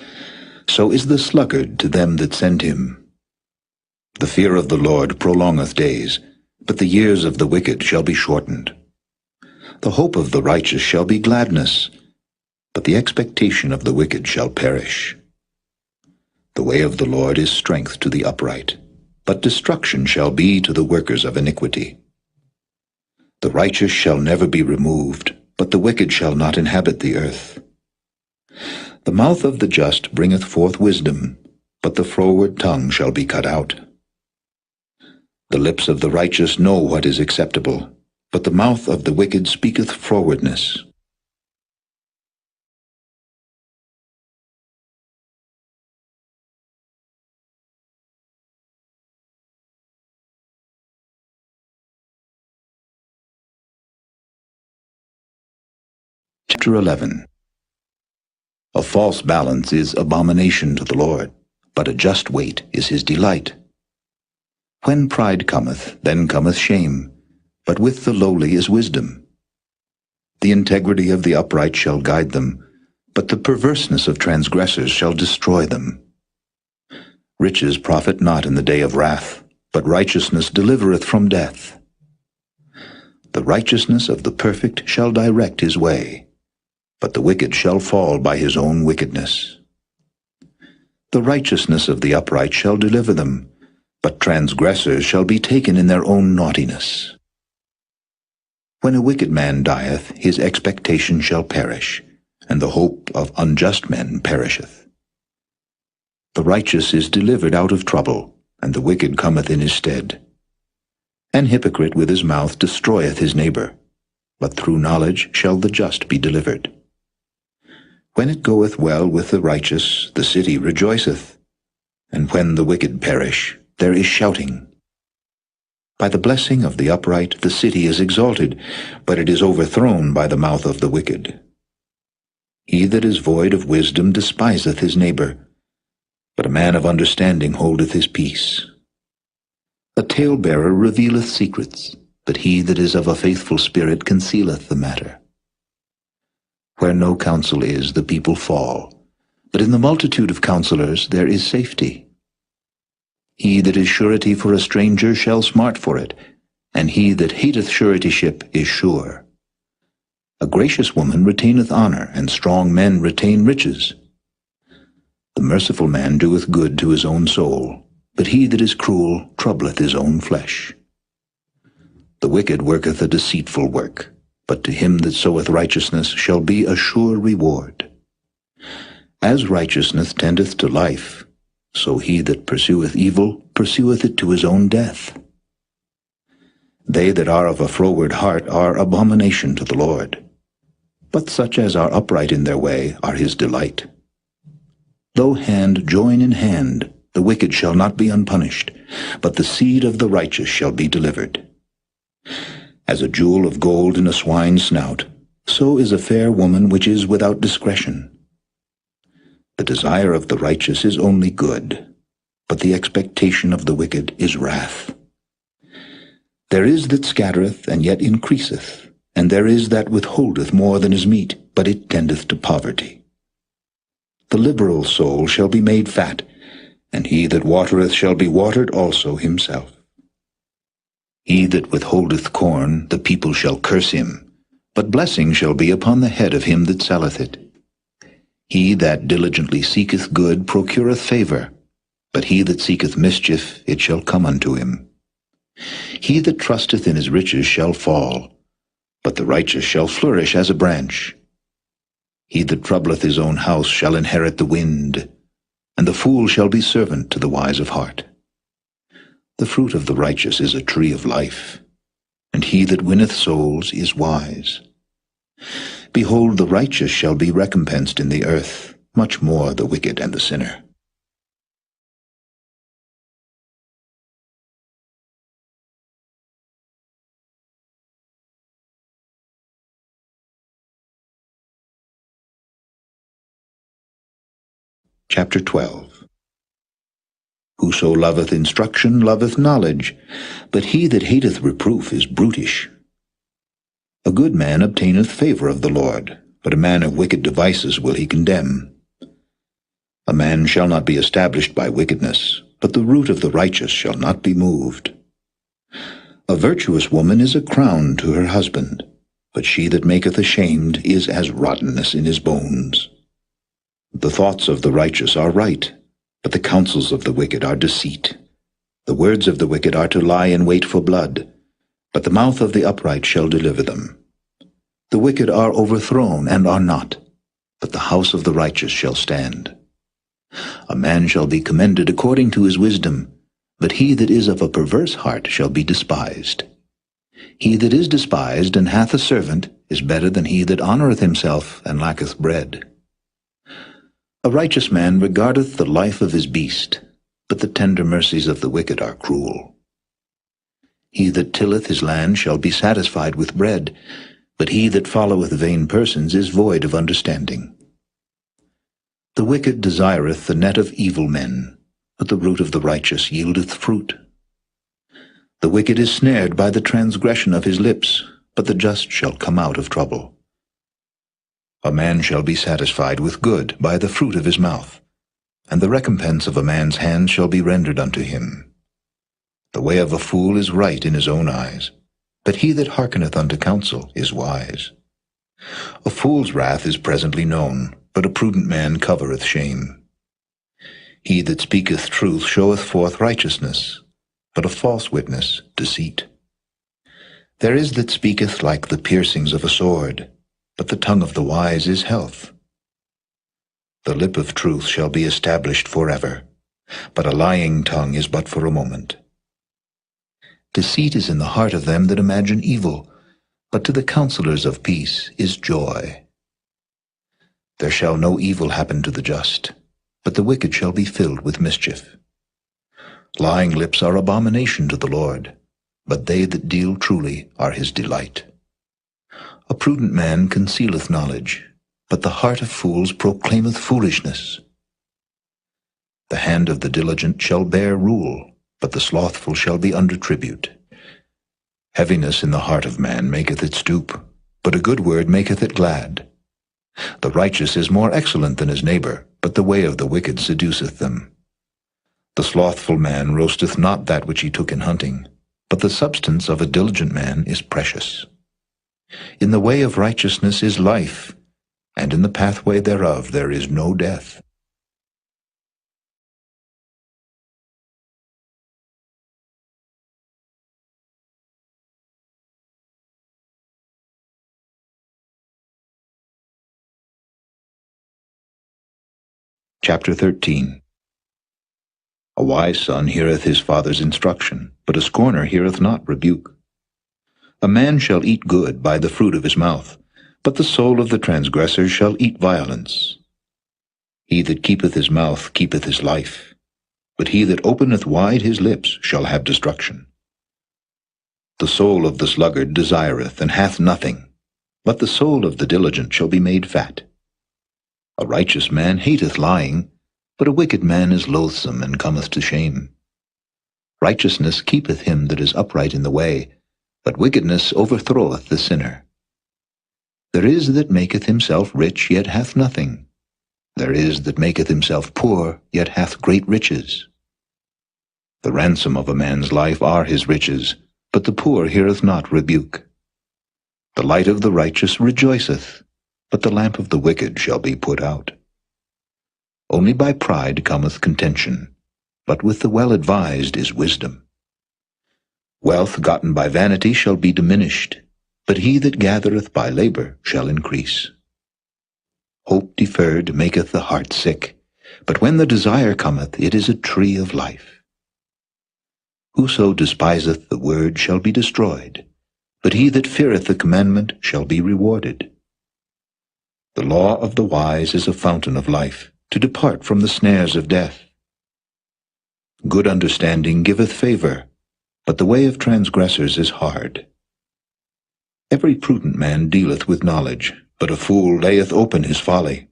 S3: so is the sluggard to them that send him. The fear of the Lord prolongeth days, but the years of the wicked shall be shortened. The hope of the righteous shall be gladness, but the expectation of the wicked shall perish. The way of the Lord is strength to the upright, but destruction shall be to the workers of iniquity. The righteous shall never be removed, but the wicked shall not inhabit the earth. The mouth of the just bringeth forth wisdom, but the froward tongue shall be cut out. The lips of the righteous know what is acceptable, but the mouth of the wicked speaketh frowardness. Chapter 11. A false balance is abomination to the Lord, but a just weight is his delight. When pride cometh, then cometh shame, but with the lowly is wisdom. The integrity of the upright shall guide them, but the perverseness of transgressors shall destroy them. Riches profit not in the day of wrath, but righteousness delivereth from death. The righteousness of the perfect shall direct his way, but the wicked shall fall by his own wickedness. The righteousness of the upright shall deliver them, but transgressors shall be taken in their own naughtiness. When a wicked man dieth, his expectation shall perish, and the hope of unjust men perisheth. The righteous is delivered out of trouble, and the wicked cometh in his stead. An hypocrite with his mouth destroyeth his neighbor, but through knowledge shall the just be delivered. When it goeth well with the righteous, the city rejoiceth, and when the wicked perish, there is shouting. By the blessing of the upright the city is exalted, but it is overthrown by the mouth of the wicked. He that is void of wisdom despiseth his neighbor, but a man of understanding holdeth his peace. A talebearer revealeth secrets, but he that is of a faithful spirit concealeth the matter. Where no counsel is, the people fall, but in the multitude of counselors there is safety. He that is surety for a stranger shall smart for it, and he that hateth suretyship is sure. A gracious woman retaineth honor, and strong men retain riches. The merciful man doeth good to his own soul, but he that is cruel troubleth his own flesh. The wicked worketh a deceitful work, but to him that soweth righteousness shall be a sure reward. As righteousness tendeth to life, so he that pursueth evil pursueth it to his own death. They that are of a froward heart are abomination to the Lord, but such as are upright in their way are his delight. Though hand join in hand, the wicked shall not be unpunished, but the seed of the righteous shall be delivered. As a jewel of gold in a swine's snout, so is a fair woman which is without discretion. The desire of the righteous is only good, but the expectation of the wicked is wrath. There is that scattereth, and yet increaseth, and there is that withholdeth more than is meet, but it tendeth to poverty. The liberal soul shall be made fat, and he that watereth shall be watered also himself. He that withholdeth corn, the people shall curse him, but blessing shall be upon the head of him that selleth it. He that diligently seeketh good procureth favor, but he that seeketh mischief, it shall come unto him. He that trusteth in his riches shall fall, but the righteous shall flourish as a branch. He that troubleth his own house shall inherit the wind, and the fool shall be servant to the wise of heart. The fruit of the righteous is a tree of life, and he that winneth souls is wise. Behold, the righteous shall be recompensed in the earth, much more the wicked and the sinner. Chapter 12. Whoso loveth instruction loveth knowledge, but he that hateth reproof is brutish. A good man obtaineth favor of the Lord, but a man of wicked devices will he condemn. A man shall not be established by wickedness, but the root of the righteous shall not be moved. A virtuous woman is a crown to her husband, but she that maketh ashamed is as rottenness in his bones. The thoughts of the righteous are right, but the counsels of the wicked are deceit. The words of the wicked are to lie in wait for blood, but the mouth of the upright shall deliver them. The wicked are overthrown and are not, but the house of the righteous shall stand. A man shall be commended according to his wisdom, but he that is of a perverse heart shall be despised. He that is despised and hath a servant is better than he that honoureth himself and lacketh bread. A righteous man regardeth the life of his beast, but the tender mercies of the wicked are cruel. He that tilleth his land shall be satisfied with bread, but he that followeth vain persons is void of understanding. The wicked desireth the net of evil men, but the root of the righteous yieldeth fruit. The wicked is snared by the transgression of his lips, but the just shall come out of trouble. A man shall be satisfied with good by the fruit of his mouth, and the recompense of a man's hand shall be rendered unto him. The way of a fool is right in his own eyes, but he that hearkeneth unto counsel is wise. A fool's wrath is presently known, but a prudent man covereth shame. He that speaketh truth showeth forth righteousness, but a false witness deceit. There is that speaketh like the piercings of a sword, but the tongue of the wise is health. The lip of truth shall be established forever, but a lying tongue is but for a moment. Deceit is in the heart of them that imagine evil, but to the counselors of peace is joy. There shall no evil happen to the just, but the wicked shall be filled with mischief. Lying lips are abomination to the Lord, but they that deal truly are his delight. A prudent man concealeth knowledge, but the heart of fools proclaimeth foolishness. The hand of the diligent shall bear rule, but the slothful shall be under tribute. Heaviness in the heart of man maketh it stoop, but a good word maketh it glad. The righteous is more excellent than his neighbor, but the way of the wicked seduceth them. The slothful man roasteth not that which he took in hunting, but the substance of a diligent man is precious. In the way of righteousness is life, and in the pathway thereof there is no death. Chapter 13. A wise son heareth his father's instruction, but a scorner heareth not rebuke. A man shall eat good by the fruit of his mouth, but the soul of the transgressor shall eat violence. He that keepeth his mouth keepeth his life, but he that openeth wide his lips shall have destruction. The soul of the sluggard desireth and hath nothing, but the soul of the diligent shall be made fat. A righteous man hateth lying, but a wicked man is loathsome and cometh to shame. Righteousness keepeth him that is upright in the way, but wickedness overthroweth the sinner. There is that maketh himself rich, yet hath nothing. There is that maketh himself poor, yet hath great riches. The ransom of a man's life are his riches, but the poor heareth not rebuke. The light of the righteous rejoiceth, but the lamp of the wicked shall be put out. Only by pride cometh contention, but with the well-advised is wisdom. Wealth gotten by vanity shall be diminished, but he that gathereth by labor shall increase. Hope deferred maketh the heart sick, but when the desire cometh, it is a tree of life. Whoso despiseth the word shall be destroyed, but he that feareth the commandment shall be rewarded. The law of the wise is a fountain of life, to depart from the snares of death. Good understanding giveth favor, but the way of transgressors is hard. Every prudent man dealeth with knowledge, but a fool layeth open his folly.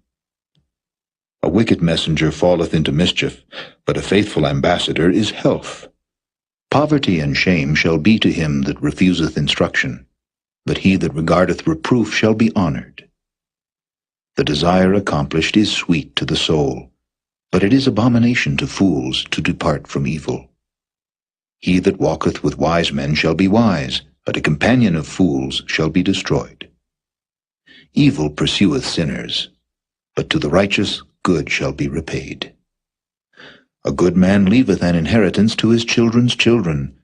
S3: A wicked messenger falleth into mischief, but a faithful ambassador is health. Poverty and shame shall be to him that refuseth instruction, but he that regardeth reproof shall be honored. The desire accomplished is sweet to the soul, but it is abomination to fools to depart from evil. He that walketh with wise men shall be wise, but a companion of fools shall be destroyed. Evil pursueth sinners, but to the righteous good shall be repaid. A good man leaveth an inheritance to his children's children,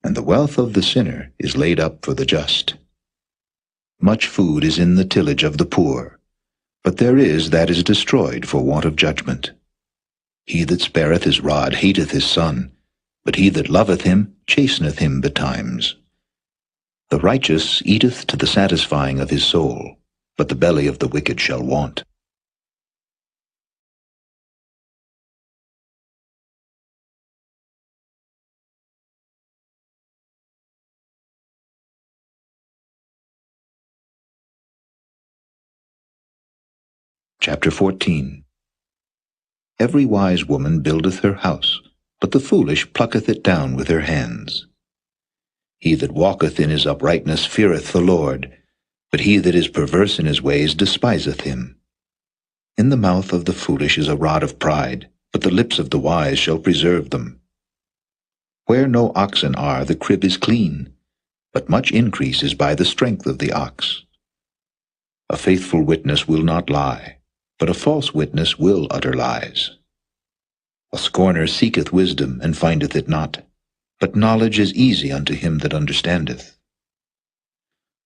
S3: and the wealth of the sinner is laid up for the just. Much food is in the tillage of the poor, but there is that is destroyed for want of judgment. He that spareth his rod hateth his son, but he that loveth him chasteneth him betimes. The righteous eateth to the satisfying of his soul, but the belly of the wicked shall want. Chapter 14. Every wise woman buildeth her house, but the foolish plucketh it down with her hands. He that walketh in his uprightness feareth the Lord, but he that is perverse in his ways despiseth him. In the mouth of the foolish is a rod of pride, but the lips of the wise shall preserve them. Where no oxen are, the crib is clean, but much increase is by the strength of the ox. A faithful witness will not lie, but a false witness will utter lies. A scorner seeketh wisdom, and findeth it not, but knowledge is easy unto him that understandeth.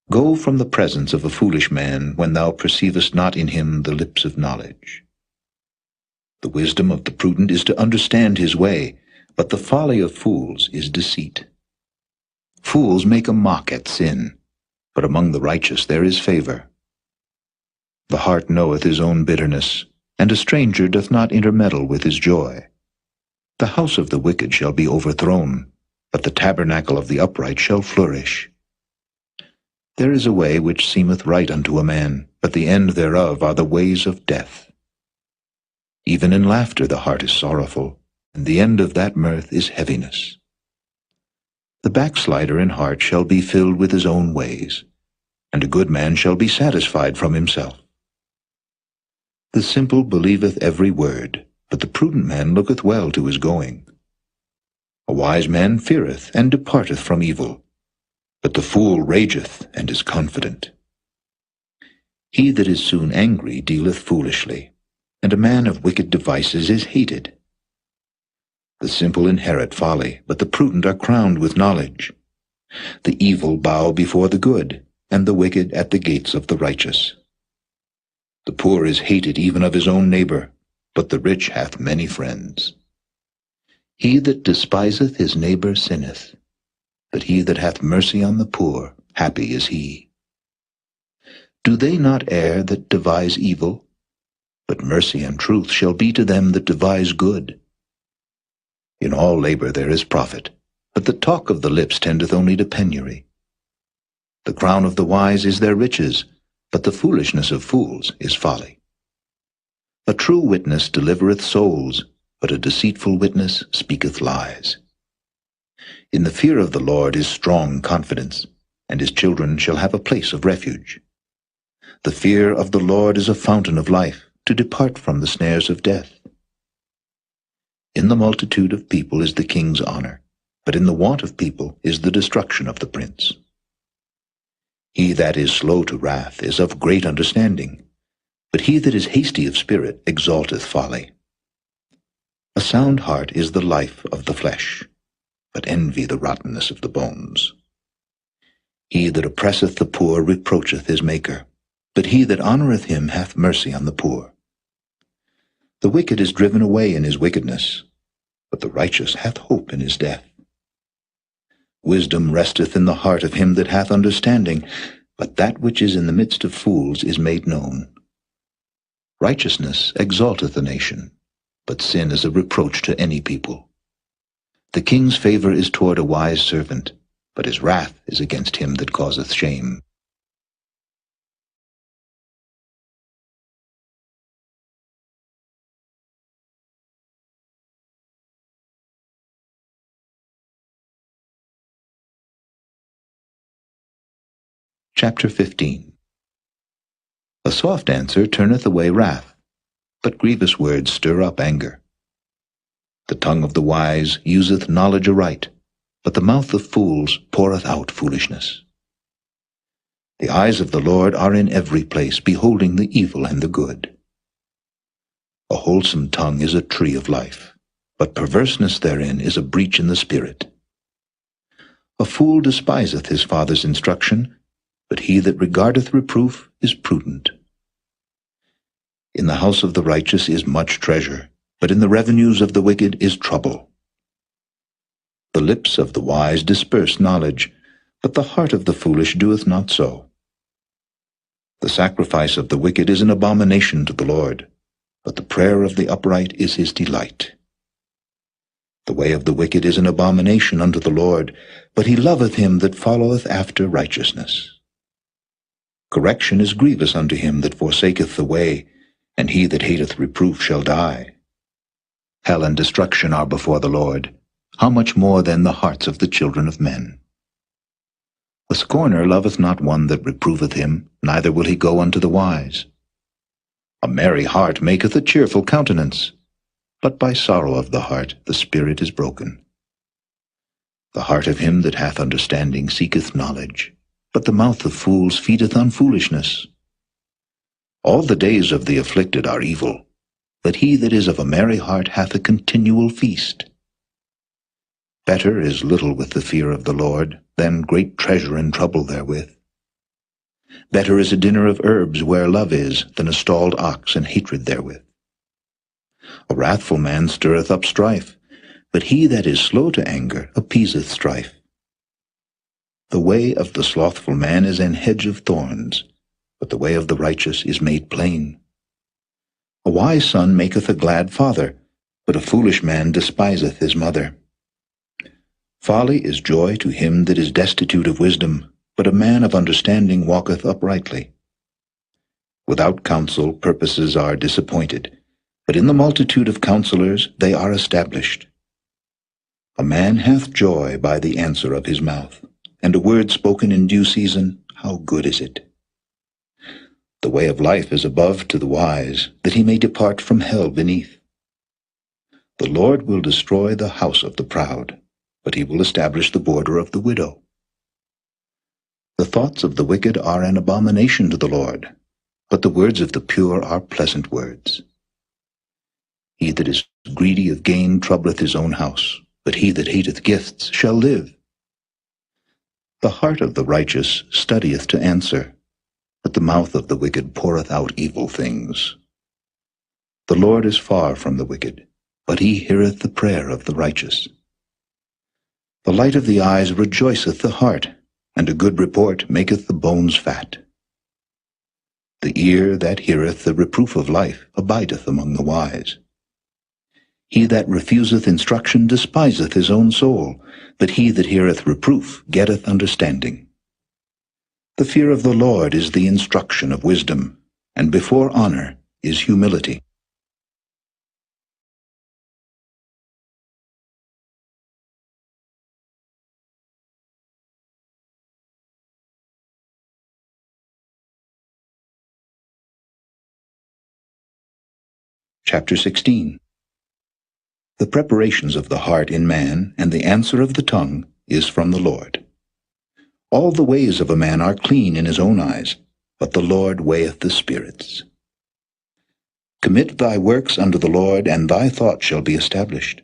S3: Go from the presence of a foolish man, when thou perceivest not in him the lips of knowledge. The wisdom of the prudent is to understand his way, but the folly of fools is deceit. Fools make a mock at sin, but among the righteous there is favor. The heart knoweth his own bitterness, and a stranger doth not intermeddle with his joy. The house of the wicked shall be overthrown, but the tabernacle of the upright shall flourish. There is a way which seemeth right unto a man, but the end thereof are the ways of death. Even in laughter the heart is sorrowful, and the end of that mirth is heaviness. The backslider in heart shall be filled with his own ways, and a good man shall be satisfied from himself. The simple believeth every word, but the prudent man looketh well to his going. A wise man feareth and departeth from evil, but the fool rageth and is confident. He that is soon angry dealeth foolishly, and a man of wicked devices is hated. The simple inherit folly, but the prudent are crowned with knowledge. The evil bow before the good, and the wicked at the gates of the righteous. The poor is hated even of his own neighbor, but the rich hath many friends. He that despiseth his neighbor sinneth, but he that hath mercy on the poor, happy is he. Do they not err that devise evil? But mercy and truth shall be to them that devise good. In all labor there is profit, but the talk of the lips tendeth only to penury. The crown of the wise is their riches, but the foolishness of fools is folly. A true witness delivereth souls, but a deceitful witness speaketh lies. In the fear of the Lord is strong confidence, and his children shall have a place of refuge. The fear of the Lord is a fountain of life, to depart from the snares of death. In the multitude of people is the king's honor, but in the want of people is the destruction of the prince. He that is slow to wrath is of great understanding, but he that is hasty of spirit exalteth folly. A sound heart is the life of the flesh, but envy the rottenness of the bones. He that oppresseth the poor reproacheth his Maker, but he that honoureth him hath mercy on the poor. The wicked is driven away in his wickedness, but the righteous hath hope in his death. Wisdom resteth in the heart of him that hath understanding, but that which is in the midst of fools is made known. Righteousness exalteth a nation, but sin is a reproach to any people. The king's favor is toward a wise servant, but his wrath is against him that causeth shame. Chapter 15. A soft answer turneth away wrath, but grievous words stir up anger. The tongue of the wise useth knowledge aright, but the mouth of fools poureth out foolishness. The eyes of the Lord are in every place, beholding the evil and the good. A wholesome tongue is a tree of life, but perverseness therein is a breach in the spirit. A fool despiseth his father's instruction, but he that regardeth reproof is prudent. In the house of the righteous is much treasure, but in the revenues of the wicked is trouble. The lips of the wise disperse knowledge, but the heart of the foolish doeth not so. The sacrifice of the wicked is an abomination to the Lord, but the prayer of the upright is his delight. The way of the wicked is an abomination unto the Lord, but he loveth him that followeth after righteousness. Correction is grievous unto him that forsaketh the way, and he that hateth reproof shall die. Hell and destruction are before the Lord. How much more then the hearts of the children of men? A scorner loveth not one that reproveth him, neither will he go unto the wise. A merry heart maketh a cheerful countenance, but by sorrow of the heart the spirit is broken. The heart of him that hath understanding seeketh knowledge, but the mouth of fools feedeth on foolishness. All the days of the afflicted are evil, but he that is of a merry heart hath a continual feast. Better is little with the fear of the Lord than great treasure and trouble therewith. Better is a dinner of herbs where love is than a stalled ox and hatred therewith. A wrathful man stirreth up strife, but he that is slow to anger appeaseth strife. The way of the slothful man is an hedge of thorns, but the way of the righteous is made plain. A wise son maketh a glad father, but a foolish man despiseth his mother. Folly is joy to him that is destitute of wisdom, but a man of understanding walketh uprightly. Without counsel purposes are disappointed, but in the multitude of counselors they are established. A man hath joy by the answer of his mouth, and a word spoken in due season, how good is it! The way of life is above to the wise, that he may depart from hell beneath. The Lord will destroy the house of the proud, but he will establish the border of the widow. The thoughts of the wicked are an abomination to the Lord, but the words of the pure are pleasant words. He that is greedy of gain troubleth his own house, but he that hateth gifts shall live. The heart of the righteous studieth to answer, but the mouth of the wicked poureth out evil things. The Lord is far from the wicked, but he heareth the prayer of the righteous. The light of the eyes rejoiceth the heart, and a good report maketh the bones fat. The ear that heareth the reproof of life abideth among the wise. He that refuseth instruction despiseth his own soul, but he that heareth reproof getteth understanding. The fear of the Lord is the instruction of wisdom, and before honor is humility. Chapter 16. The preparations of the heart in man, and the answer of the tongue, is from the Lord. All the ways of a man are clean in his own eyes, but the Lord weigheth the spirits. Commit thy works unto the Lord, and thy thought shall be established.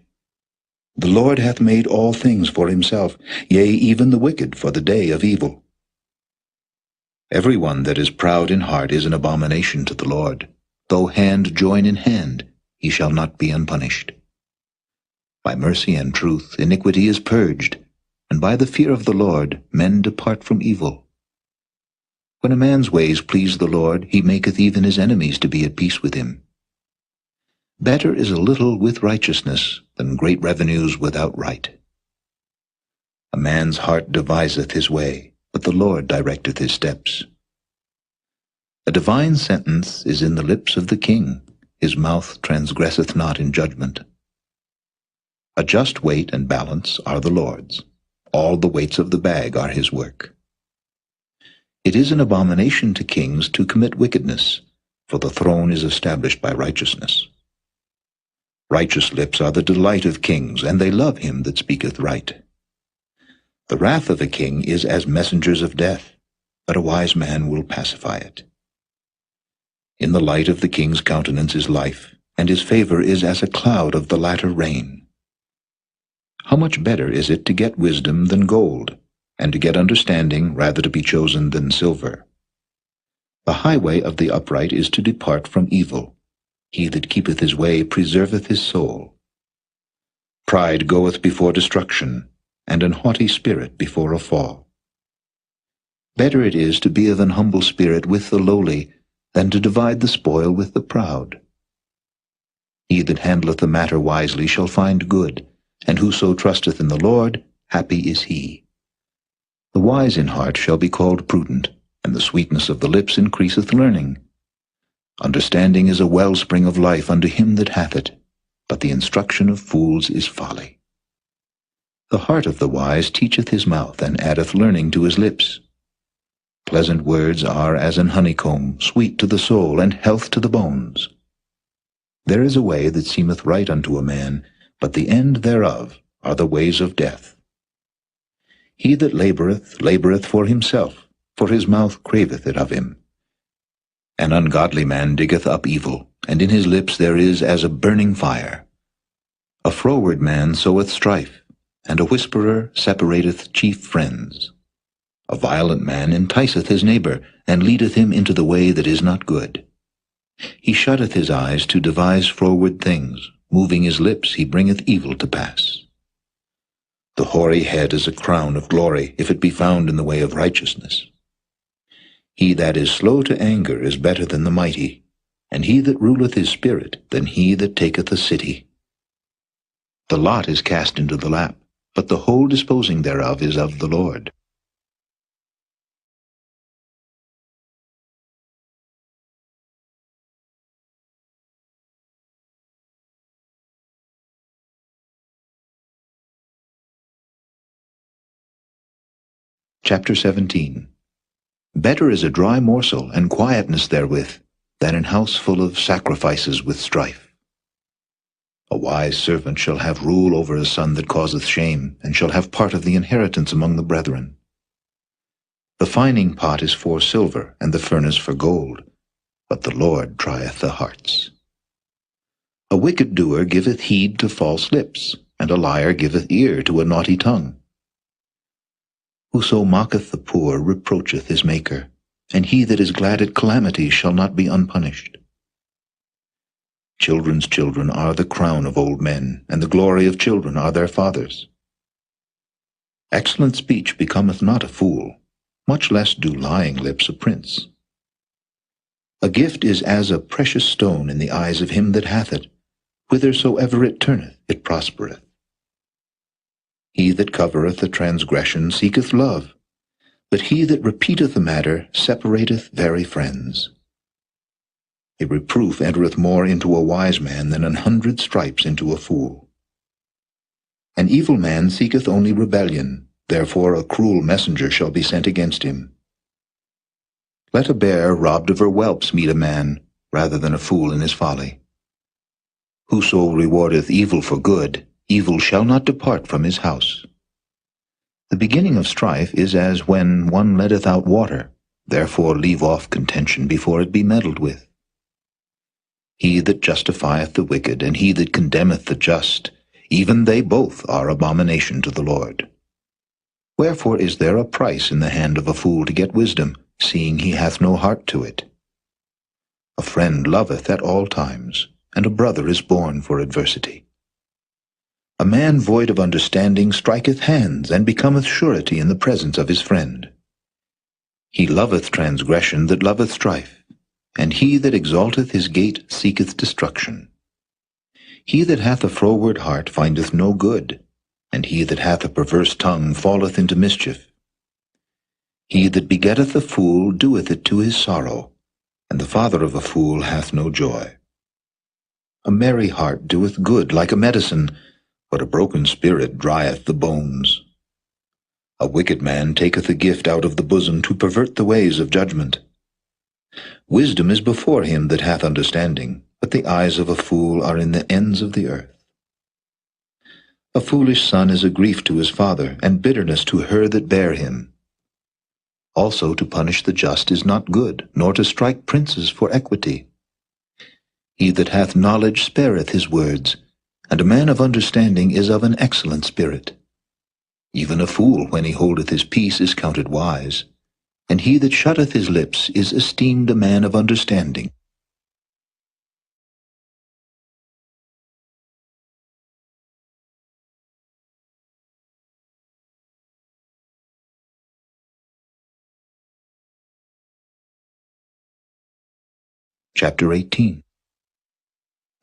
S3: The Lord hath made all things for himself, yea, even the wicked for the day of evil. Every one that is proud in heart is an abomination to the Lord. Though hand join in hand, he shall not be unpunished. By mercy and truth iniquity is purged, and by the fear of the Lord men depart from evil. When a man's ways please the Lord, he maketh even his enemies to be at peace with him. Better is a little with righteousness than great revenues without right. A man's heart deviseth his way, but the Lord directeth his steps. A divine sentence is in the lips of the king, his mouth transgresseth not in judgment. A just weight and balance are the Lord's, all the weights of the bag are his work. It is an abomination to kings to commit wickedness, for the throne is established by righteousness. Righteous lips are the delight of kings, and they love him that speaketh right. The wrath of a king is as messengers of death, but a wise man will pacify it. In the light of the king's countenance is life, and his favor is as a cloud of the latter rain. How much better is it to get wisdom than gold, and to get understanding rather to be chosen than silver? The highway of the upright is to depart from evil. He that keepeth his way preserveth his soul. Pride goeth before destruction, and an haughty spirit before a fall. Better it is to be of an humble spirit with the lowly, than to divide the spoil with the proud. He that handleth the matter wisely shall find good, and whoso trusteth in the Lord, happy is he. The wise in heart shall be called prudent, and the sweetness of the lips increaseth learning. Understanding is a wellspring of life unto him that hath it, but the instruction of fools is folly. The heart of the wise teacheth his mouth, and addeth learning to his lips. Pleasant words are as an honeycomb, sweet to the soul, and health to the bones. There is a way that seemeth right unto a man, but the end thereof are the ways of death. He that laboureth, laboureth for himself, for his mouth craveth it of him. An ungodly man diggeth up evil, and in his lips there is as a burning fire. A froward man soweth strife, and a whisperer separateth chief friends. A violent man enticeth his neighbour, and leadeth him into the way that is not good. He shutteth his eyes to devise froward things, moving his lips he bringeth evil to pass. The hoary head is a crown of glory, if it be found in the way of righteousness. He that is slow to anger is better than the mighty, and he that ruleth his spirit than he that taketh a city. The lot is cast into the lap, but the whole disposing thereof is of the Lord. Chapter 17. Better is a dry morsel, and quietness therewith, than an house full of sacrifices with strife. A wise servant shall have rule over a son that causeth shame, and shall have part of the inheritance among the brethren. The fining pot is for silver, and the furnace for gold, but the Lord trieth the hearts. A wicked doer giveth heed to false lips, and a liar giveth ear to a naughty tongue. Whoso mocketh the poor reproacheth his Maker, and he that is glad at calamity shall not be unpunished. Children's children are the crown of old men, and the glory of children are their fathers. Excellent speech becometh not a fool, much less do lying lips a prince. A gift is as a precious stone in the eyes of him that hath it, whithersoever it turneth, it prospereth. He that covereth a transgression seeketh love, but he that repeateth a matter separateth very friends. A reproof entereth more into a wise man than 100 stripes into a fool. An evil man seeketh only rebellion, therefore a cruel messenger shall be sent against him. Let a bear robbed of her whelps meet a man, rather than a fool in his folly. Whoso rewardeth evil for good, evil shall not depart from his house. The beginning of strife is as when one letteth out water, therefore leave off contention before it be meddled with. He that justifieth the wicked, and he that condemneth the just, even they both are abomination to the Lord. Wherefore is there a price in the hand of a fool to get wisdom, seeing he hath no heart to it? A friend loveth at all times, and a brother is born for adversity. A man void of understanding striketh hands, and becometh surety in the presence of his friend. He loveth transgression that loveth strife, and he that exalteth his gate seeketh destruction. He that hath a froward heart findeth no good, and he that hath a perverse tongue falleth into mischief. He that begetteth a fool doeth it to his sorrow, and the father of a fool hath no joy. A merry heart doeth good like a medicine, but a broken spirit drieth the bones. A wicked man taketh a gift out of the bosom to pervert the ways of judgment. Wisdom is before him that hath understanding, but the eyes of a fool are in the ends of the earth. A foolish son is a grief to his father, and bitterness to her that bare him. Also to punish the just is not good, nor to strike princes for equity. He that hath knowledge spareth his words, and a man of understanding is of an excellent spirit. Even a fool, when he holdeth his peace, is counted wise, and he that shutteth his lips is esteemed a man of understanding. Chapter 18.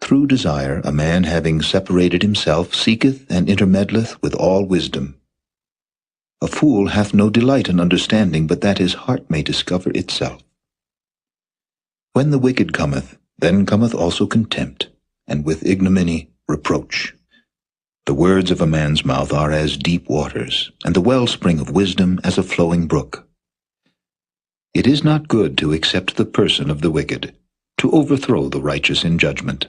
S3: Through desire a man having separated himself seeketh and intermeddleth with all wisdom. A fool hath no delight in understanding, but that his heart may discover itself. When the wicked cometh, then cometh also contempt, and with ignominy reproach. The words of a man's mouth are as deep waters, and the wellspring of wisdom as a flowing brook. It is not good to accept the person of the wicked, to overthrow the righteous in judgment.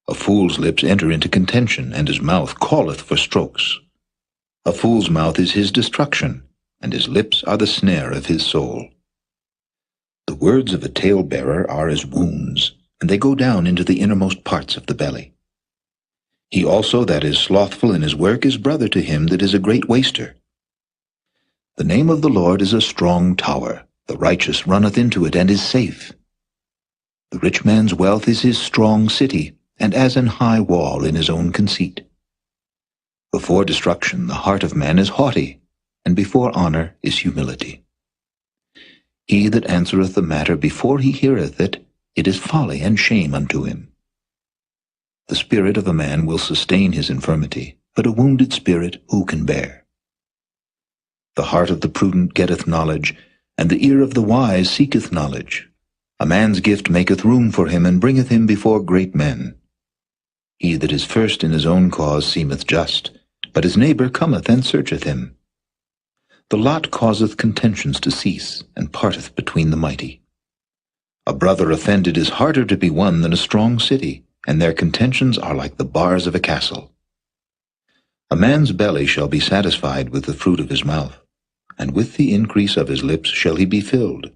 S3: A fool's lips enter into contention, and his mouth calleth for strokes. A fool's mouth is his destruction, and his lips are the snare of his soul. The words of a talebearer are as wounds, and they go down into the innermost parts of the belly. He also that is slothful in his work is brother to him that is a great waster. The name of the Lord is a strong tower. The righteous runneth into it and is safe. The rich man's wealth is his strong city, and as an high wall in his own conceit. Before destruction the heart of man is haughty, and before honor is humility. He that answereth the matter before he heareth it, it is folly and shame unto him. The spirit of a man will sustain his infirmity, but a wounded spirit who can bear? The heart of the prudent getteth knowledge, and the ear of the wise seeketh knowledge. A man's gift maketh room for him, and bringeth him before great men. He that is first in his own cause seemeth just, but his neighbor cometh and searcheth him. The lot causeth contentions to cease, and parteth between the mighty. A brother offended is harder to be won than a strong city, and their contentions are like the bars of a castle. A man's belly shall be satisfied with the fruit of his mouth, and with the increase of his lips shall he be filled.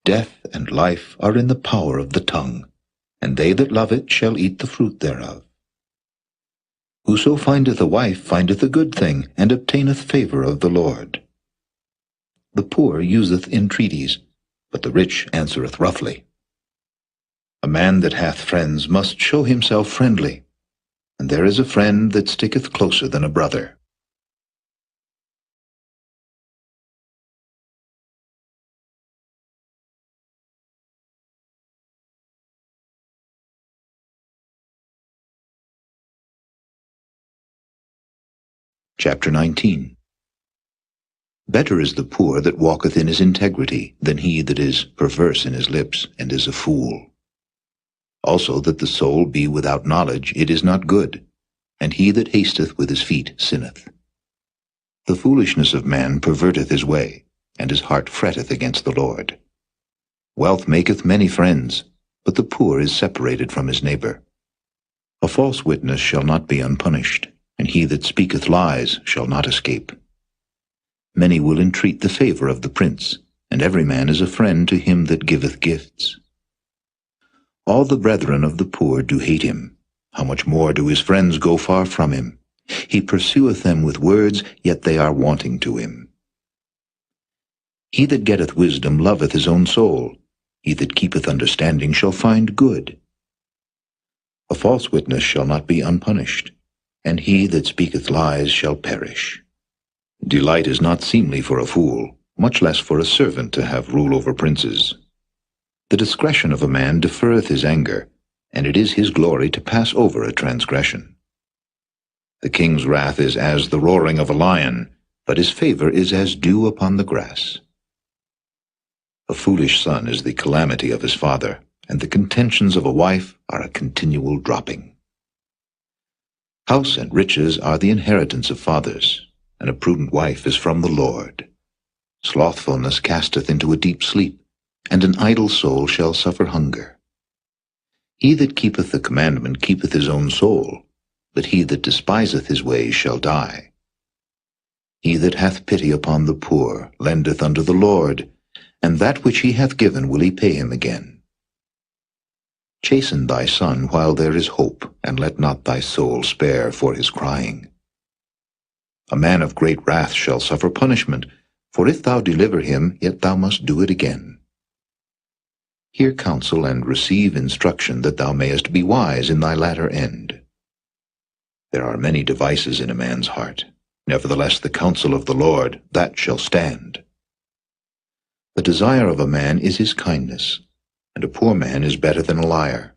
S3: Death and life are in the power of the tongue, and they that love it shall eat the fruit thereof. Whoso findeth a wife findeth a good thing, and obtaineth favor of the Lord. The poor useth entreaties, but the rich answereth roughly. A man that hath friends must show himself friendly, and there is a friend that sticketh closer than a brother. Chapter 19. Better is the poor that walketh in his integrity than he that is perverse in his lips and is a fool. Also that the soul be without knowledge, it is not good, and he that hasteth with his feet sinneth. The foolishness of man perverteth his way, and his heart fretteth against the Lord. Wealth maketh many friends, but the poor is separated from his neighbor. A false witness shall not be unpunished, and he that speaketh lies shall not escape. Many will entreat the favor of the prince, and every man is a friend to him that giveth gifts. All the brethren of the poor do hate him. How much more do his friends go far from him? He pursueth them with words, yet they are wanting to him. He that getteth wisdom loveth his own soul. He that keepeth understanding shall find good. A false witness shall not be unpunished, and he that speaketh lies shall perish. Delight is not seemly for a fool, much less for a servant to have rule over princes. The discretion of a man deferreth his anger, and it is his glory to pass over a transgression. The king's wrath is as the roaring of a lion, but his favor is as dew upon the grass. A foolish son is the calamity of his father, and the contentions of a wife are a continual dropping. House and riches are the inheritance of fathers, and a prudent wife is from the Lord. Slothfulness casteth into a deep sleep, and an idle soul shall suffer hunger. He that keepeth the commandment keepeth his own soul, but he that despiseth his ways shall die. He that hath pity upon the poor lendeth unto the Lord, and that which he hath given will he pay him again. Chasten thy son while there is hope, and let not thy soul spare for his crying. A man of great wrath shall suffer punishment, for if thou deliver him, yet thou must do it again. Hear counsel and receive instruction, that thou mayest be wise in thy latter end. There are many devices in a man's heart. Nevertheless the counsel of the Lord, that shall stand. The desire of a man is his kindness, and a poor man is better than a liar.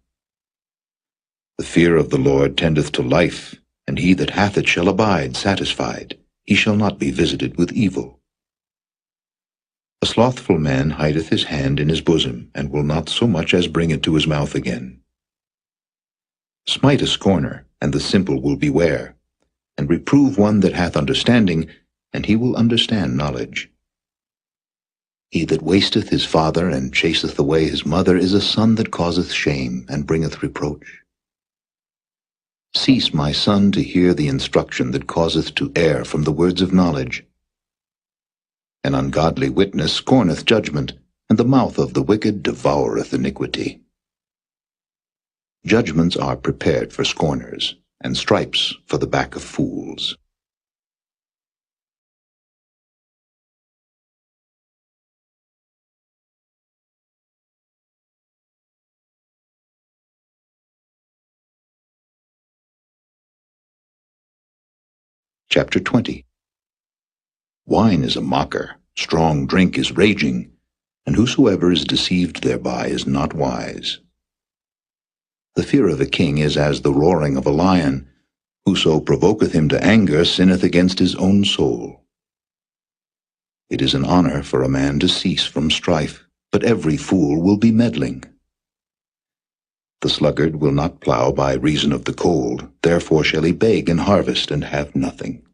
S3: The fear of the Lord tendeth to life, and he that hath it shall abide satisfied. He shall not be visited with evil. A slothful man hideth his hand in his bosom, and will not so much as bring it to his mouth again. Smite a scorner, and the simple will beware, and reprove one that hath understanding, and he will understand knowledge. He that wasteth his father, and chaseth away his mother, is a son that causeth shame, and bringeth reproach. Cease, my son, to hear the instruction that causeth to err from the words of knowledge. An ungodly witness scorneth judgment, and the mouth of the wicked devoureth iniquity. Judgments are prepared for scorners, and stripes for the back of fools. Chapter 20. Wine is a mocker, strong drink is raging, and whosoever is deceived thereby is not wise. The fear of a king is as the roaring of a lion. Whoso provoketh him to anger sinneth against his own soul. It is an honor for a man to cease from strife, but every fool will be meddling. The sluggard will not plow by reason of the cold, therefore shall he beg and harvest and have nothing.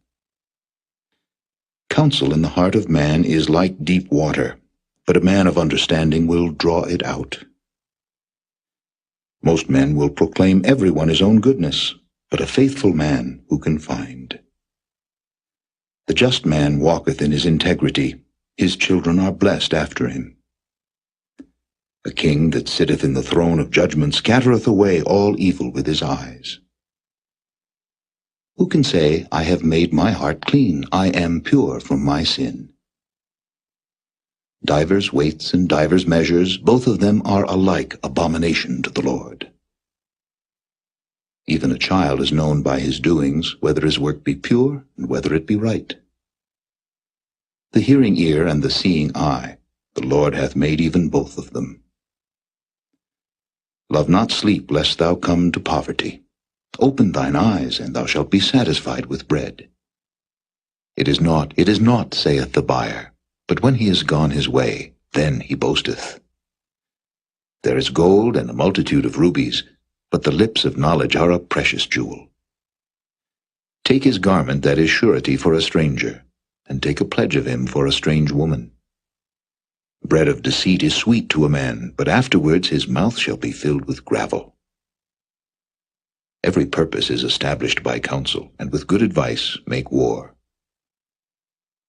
S3: Counsel in the heart of man is like deep water, but a man of understanding will draw it out. Most men will proclaim every one his own goodness, but a faithful man who can find? The just man walketh in his integrity, his children are blessed after him. A king that sitteth in the throne of judgment scattereth away all evil with his eyes. Who can say, I have made my heart clean, I am pure from my sin? Divers weights and divers measures, both of them are alike abomination to the Lord. Even a child is known by his doings, whether his work be pure and whether it be right. The hearing ear and the seeing eye, the Lord hath made even both of them. Love not sleep, lest thou come to poverty. Open thine eyes, and thou shalt be satisfied with bread. It is naught, saith the buyer, but when he is gone his way, then he boasteth. There is gold and a multitude of rubies, but the lips of knowledge are a precious jewel. Take his garment that is surety for a stranger, and take a pledge of him for a strange woman. Bread of deceit is sweet to a man, but afterwards his mouth shall be filled with gravel. Every purpose is established by counsel, and with good advice make war.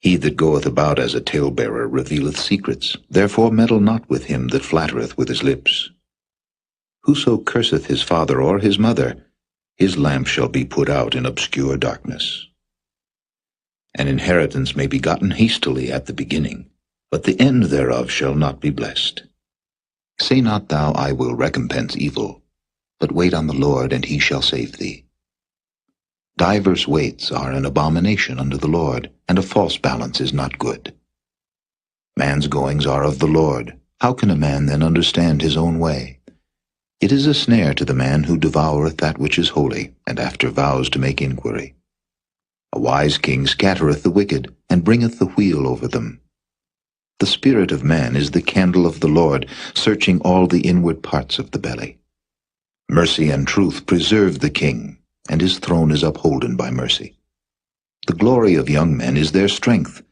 S3: He that goeth about as a talebearer revealeth secrets, therefore meddle not with him that flattereth with his lips. Whoso curseth his father or his mother, his lamp shall be put out in obscure darkness. An inheritance may be gotten hastily at the beginning, but the end thereof shall not be blessed. Say not thou, I will recompense evil, but wait on the Lord, and he shall save thee. Divers weights are an abomination unto the Lord, and a false balance is not good. Man's goings are of the Lord. How can a man then understand his own way? It is a snare to the man who devoureth that which is holy, and after vows to make inquiry. A wise king scattereth the wicked, and bringeth the wheel over them. The spirit of man is the candle of the Lord, searching all the inward parts of the belly. Mercy and truth preserve the king, and his throne is upholden by mercy. The glory of young men is their strength,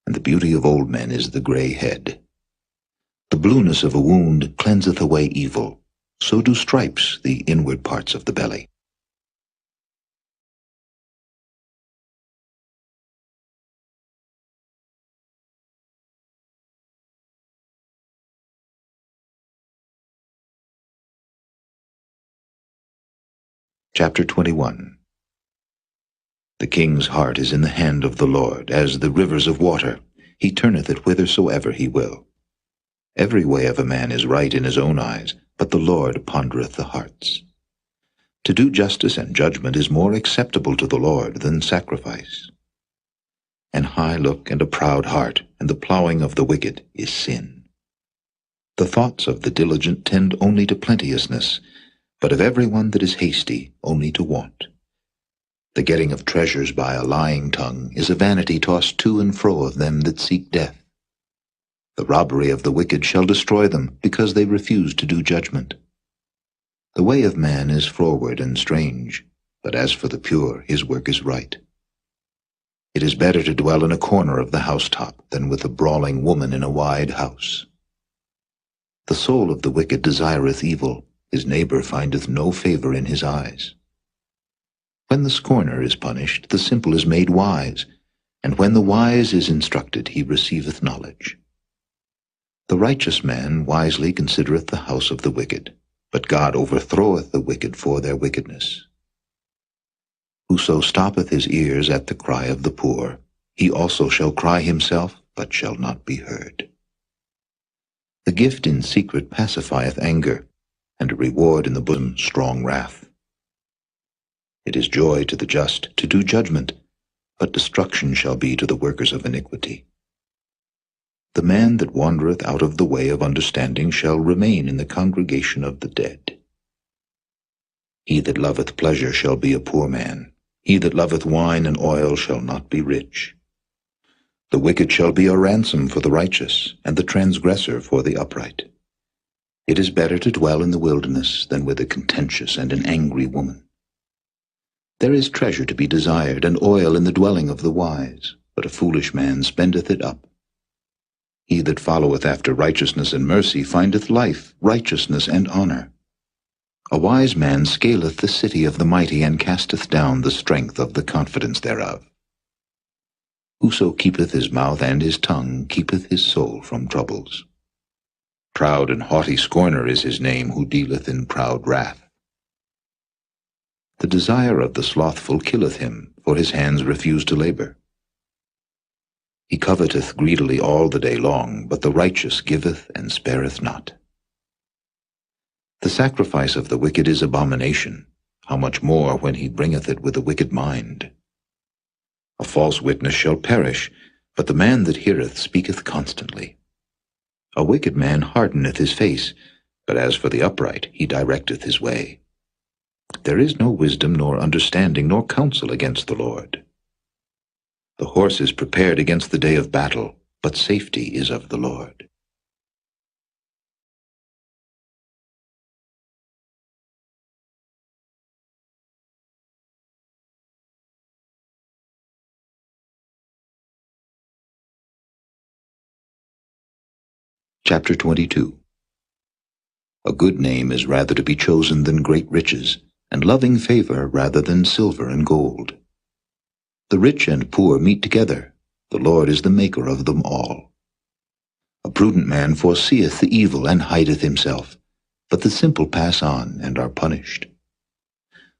S3: and the beauty of old men is the gray head. The blueness of a wound cleanseth away evil, so do stripes the inward parts of the belly. Chapter 21. The king's heart is in the hand of the Lord, as the rivers of water. He turneth it whithersoever he will. Every way of a man is right in his own eyes, but the Lord pondereth the hearts. To do justice and judgment is more acceptable to the Lord than sacrifice. An high look and a proud heart, and the plowing of the wicked is sin. The thoughts of the diligent tend only to plenteousness, but of every one that is hasty only to want. The getting of treasures by a lying tongue is a vanity tossed to and fro of them that seek death. The robbery of the wicked shall destroy them, because they refuse to do judgment. The way of man is froward and strange, but as for the pure, his work is right. It is better to dwell in a corner of the housetop than with a brawling woman in a wide house. The soul of the wicked desireth evil, his neighbor findeth no favor in his eyes. When the scorner is punished, the simple is made wise, and when the wise is instructed, he receiveth knowledge. The righteous man wisely considereth the house of the wicked, but God overthroweth the wicked for their wickedness. Whoso stoppeth his ears at the cry of the poor, he also shall cry himself, but shall not be heard. The gift in secret pacifieth anger, and a reward in the bosom strong wrath. It is joy to the just to do judgment, but destruction shall be to the workers of iniquity. The man that wandereth out of the way of understanding shall remain in the congregation of the dead. He that loveth pleasure shall be a poor man. He that loveth wine and oil shall not be rich. The wicked shall be a ransom for the righteous, and the transgressor for the upright. It is better to dwell in the wilderness than with a contentious and an angry woman. There is treasure to be desired, and oil in the dwelling of the wise, but a foolish man spendeth it up. He that followeth after righteousness and mercy findeth life, righteousness, and honor. A wise man scaleth the city of the mighty, and casteth down the strength of the confidence thereof. Whoso keepeth his mouth and his tongue keepeth his soul from troubles. Proud and haughty scorner is his name, who dealeth in proud wrath. The desire of the slothful killeth him, for his hands refuse to labor. He coveteth greedily all the day long, but the righteous giveth and spareth not. The sacrifice of the wicked is abomination, how much more when he bringeth it with a wicked mind. A false witness shall perish, but the man that heareth speaketh constantly. A wicked man hardeneth his face, but as for the upright, he directeth his way. There is no wisdom nor understanding nor counsel against the Lord. The horse is prepared against the day of battle, but safety is of the Lord. Chapter 22. A good name is rather to be chosen than great riches, and loving favor rather than silver and gold. The rich and poor meet together. The Lord is the maker of them all. A prudent man foreseeth the evil and hideth himself, but the simple pass on and are punished.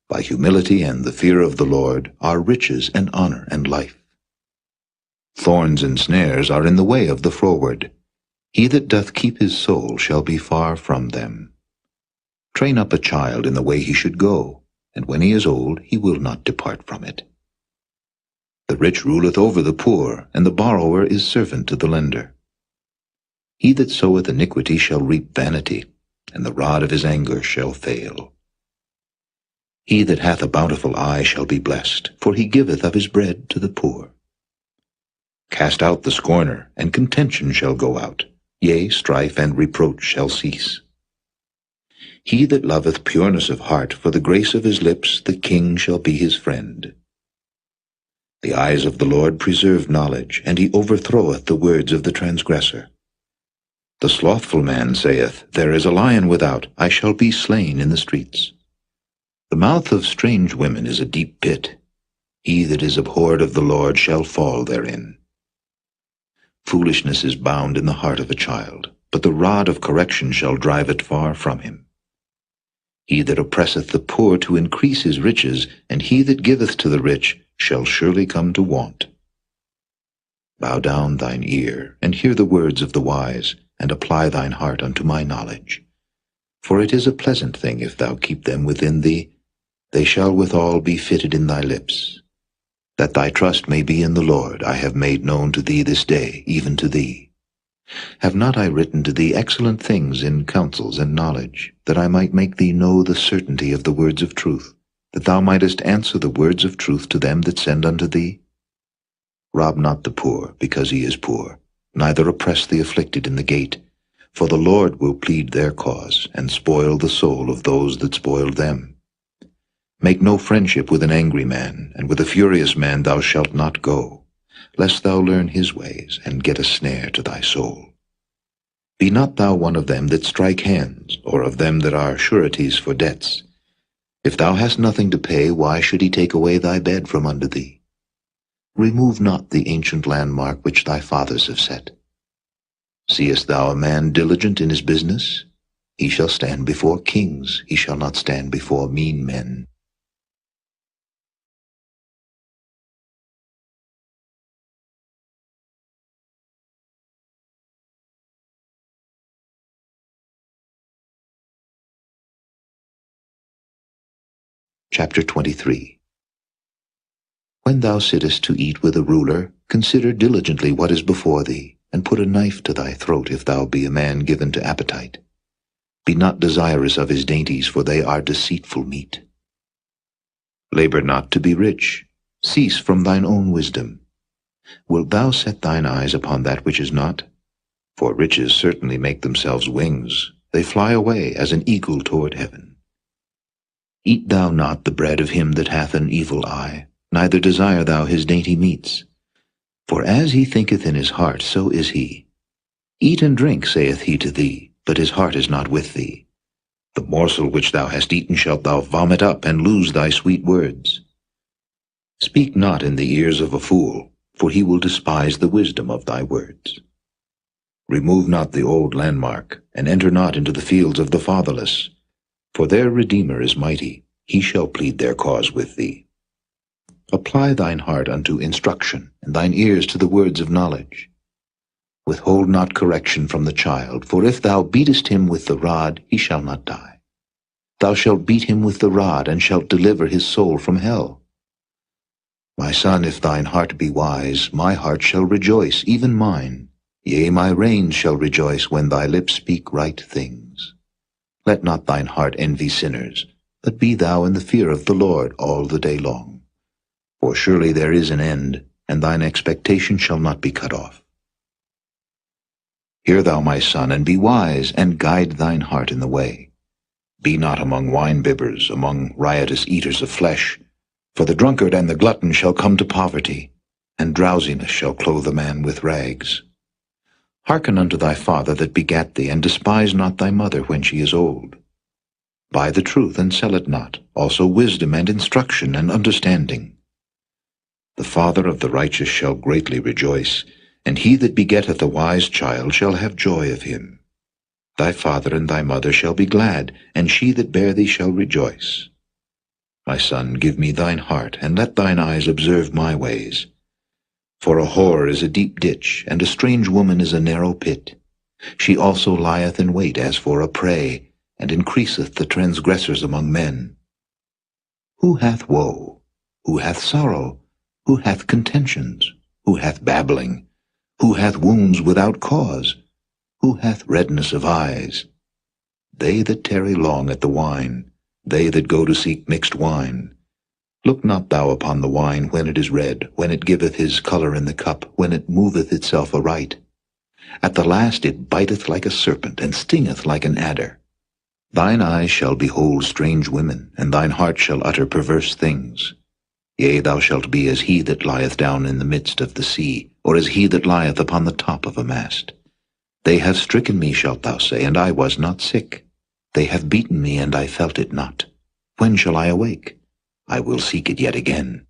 S3: By humility and the fear of the Lord are riches and honor and life. Thorns and snares are in the way of the froward. He that doth keep his soul shall be far from them. Train up a child in the way he should go, and when he is old he will not depart from it. The rich ruleth over the poor, and the borrower is servant to the lender. He that soweth iniquity shall reap vanity, and the rod of his anger shall fail. He that hath a bountiful eye shall be blessed, for he giveth of his bread to the poor. Cast out the scorner, and contention shall go out. Yea, strife and reproach shall cease. He that loveth pureness of heart, for the grace of his lips, the king shall be his friend. The eyes of the Lord preserve knowledge, and he overthroweth the words of the transgressor. The slothful man saith, There is a lion without, I shall be slain in the streets. The mouth of strange women is a deep pit. He that is abhorred of the Lord shall fall therein. Foolishness is bound in the heart of a child, but the rod of correction shall drive it far from him. He that oppresseth the poor to increase his riches, and he that giveth to the rich shall surely come to want. Bow down thine ear, and hear the words of the wise, and apply thine heart unto my knowledge. For it is a pleasant thing if thou keep them within thee. They shall withal be fitted in thy lips. That thy trust may be in the Lord, I have made known to thee this day, even to thee. Have not I written to thee excellent things in counsels and knowledge, that I might make thee know the certainty of the words of truth, that thou mightest answer the words of truth to them that send unto thee? Rob not the poor, because he is poor, neither oppress the afflicted in the gate, For the Lord will plead their cause, and spoil the soul of those that spoiled them. Make no friendship with an angry man, and with a furious man thou shalt not go, lest thou learn his ways, and get a snare to thy soul. Be not thou one of them that strike hands, or of them that are sureties for debts. If thou hast nothing to pay, why should he take away thy bed from under thee? Remove not the ancient landmark which thy fathers have set. Seest thou a man diligent in his business? He shall stand before kings, he shall not stand before mean men. Chapter 23. When thou sittest to eat with a ruler, consider diligently what is before thee, and put a knife to thy throat if thou be a man given to appetite. Be not desirous of his dainties, for they are deceitful meat. Labor not to be rich. Cease from thine own wisdom. Wilt thou set thine eyes upon that which is not? For riches certainly make themselves wings. They fly away as an eagle toward heaven. Eat thou not the bread of him that hath an evil eye, neither desire thou his dainty meats. For as he thinketh in his heart, so is he. Eat and drink, saith he to thee, but his heart is not with thee. The morsel which thou hast eaten shalt thou vomit up, and lose thy sweet words. Speak not in the ears of a fool, for he will despise the wisdom of thy words. Remove not the old landmark, and enter not into the fields of the fatherless. For their Redeemer is mighty, he shall plead their cause with thee. Apply thine heart unto instruction, and thine ears to the words of knowledge. Withhold not correction from the child, for if thou beatest him with the rod, he shall not die. Thou shalt beat him with the rod, and shalt deliver his soul from hell. My son, if thine heart be wise, my heart shall rejoice, even mine. Yea, my reins shall rejoice when thy lips speak right things. Let not thine heart envy sinners, but be thou in the fear of the Lord all the day long. For surely there is an end, and thine expectation shall not be cut off. Hear thou, my son, and be wise, and guide thine heart in the way. Be not among wine-bibbers, among riotous eaters of flesh, for the drunkard and the glutton shall come to poverty, and drowsiness shall clothe a man with rags. Hearken unto thy father that begat thee, and despise not thy mother when she is old. Buy the truth, and sell it not, also wisdom and instruction and understanding. The father of the righteous shall greatly rejoice, and he that begetteth a wise child shall have joy of him. Thy father and thy mother shall be glad, and she that bare thee shall rejoice. My son, give me thine heart, and let thine eyes observe my ways. For a whore is a deep ditch, and a strange woman is a narrow pit. She also lieth in wait as for a prey, and increaseth the transgressors among men. Who hath woe? Who hath sorrow? Who hath contentions? Who hath babbling? Who hath wounds without cause? Who hath redness of eyes? They that tarry long at the wine, they that go to seek mixed wine. Look not thou upon the wine when it is red, when it giveth his colour in the cup, when it moveth itself aright. At the last it biteth like a serpent, and stingeth like an adder. Thine eyes shall behold strange women, and thine heart shall utter perverse things. Yea, thou shalt be as he that lieth down in the midst of the sea, or as he that lieth upon the top of a mast. They have stricken me, shalt thou say, and I was not sick. They have beaten me, and I felt it not. When shall I awake? I will seek it yet again.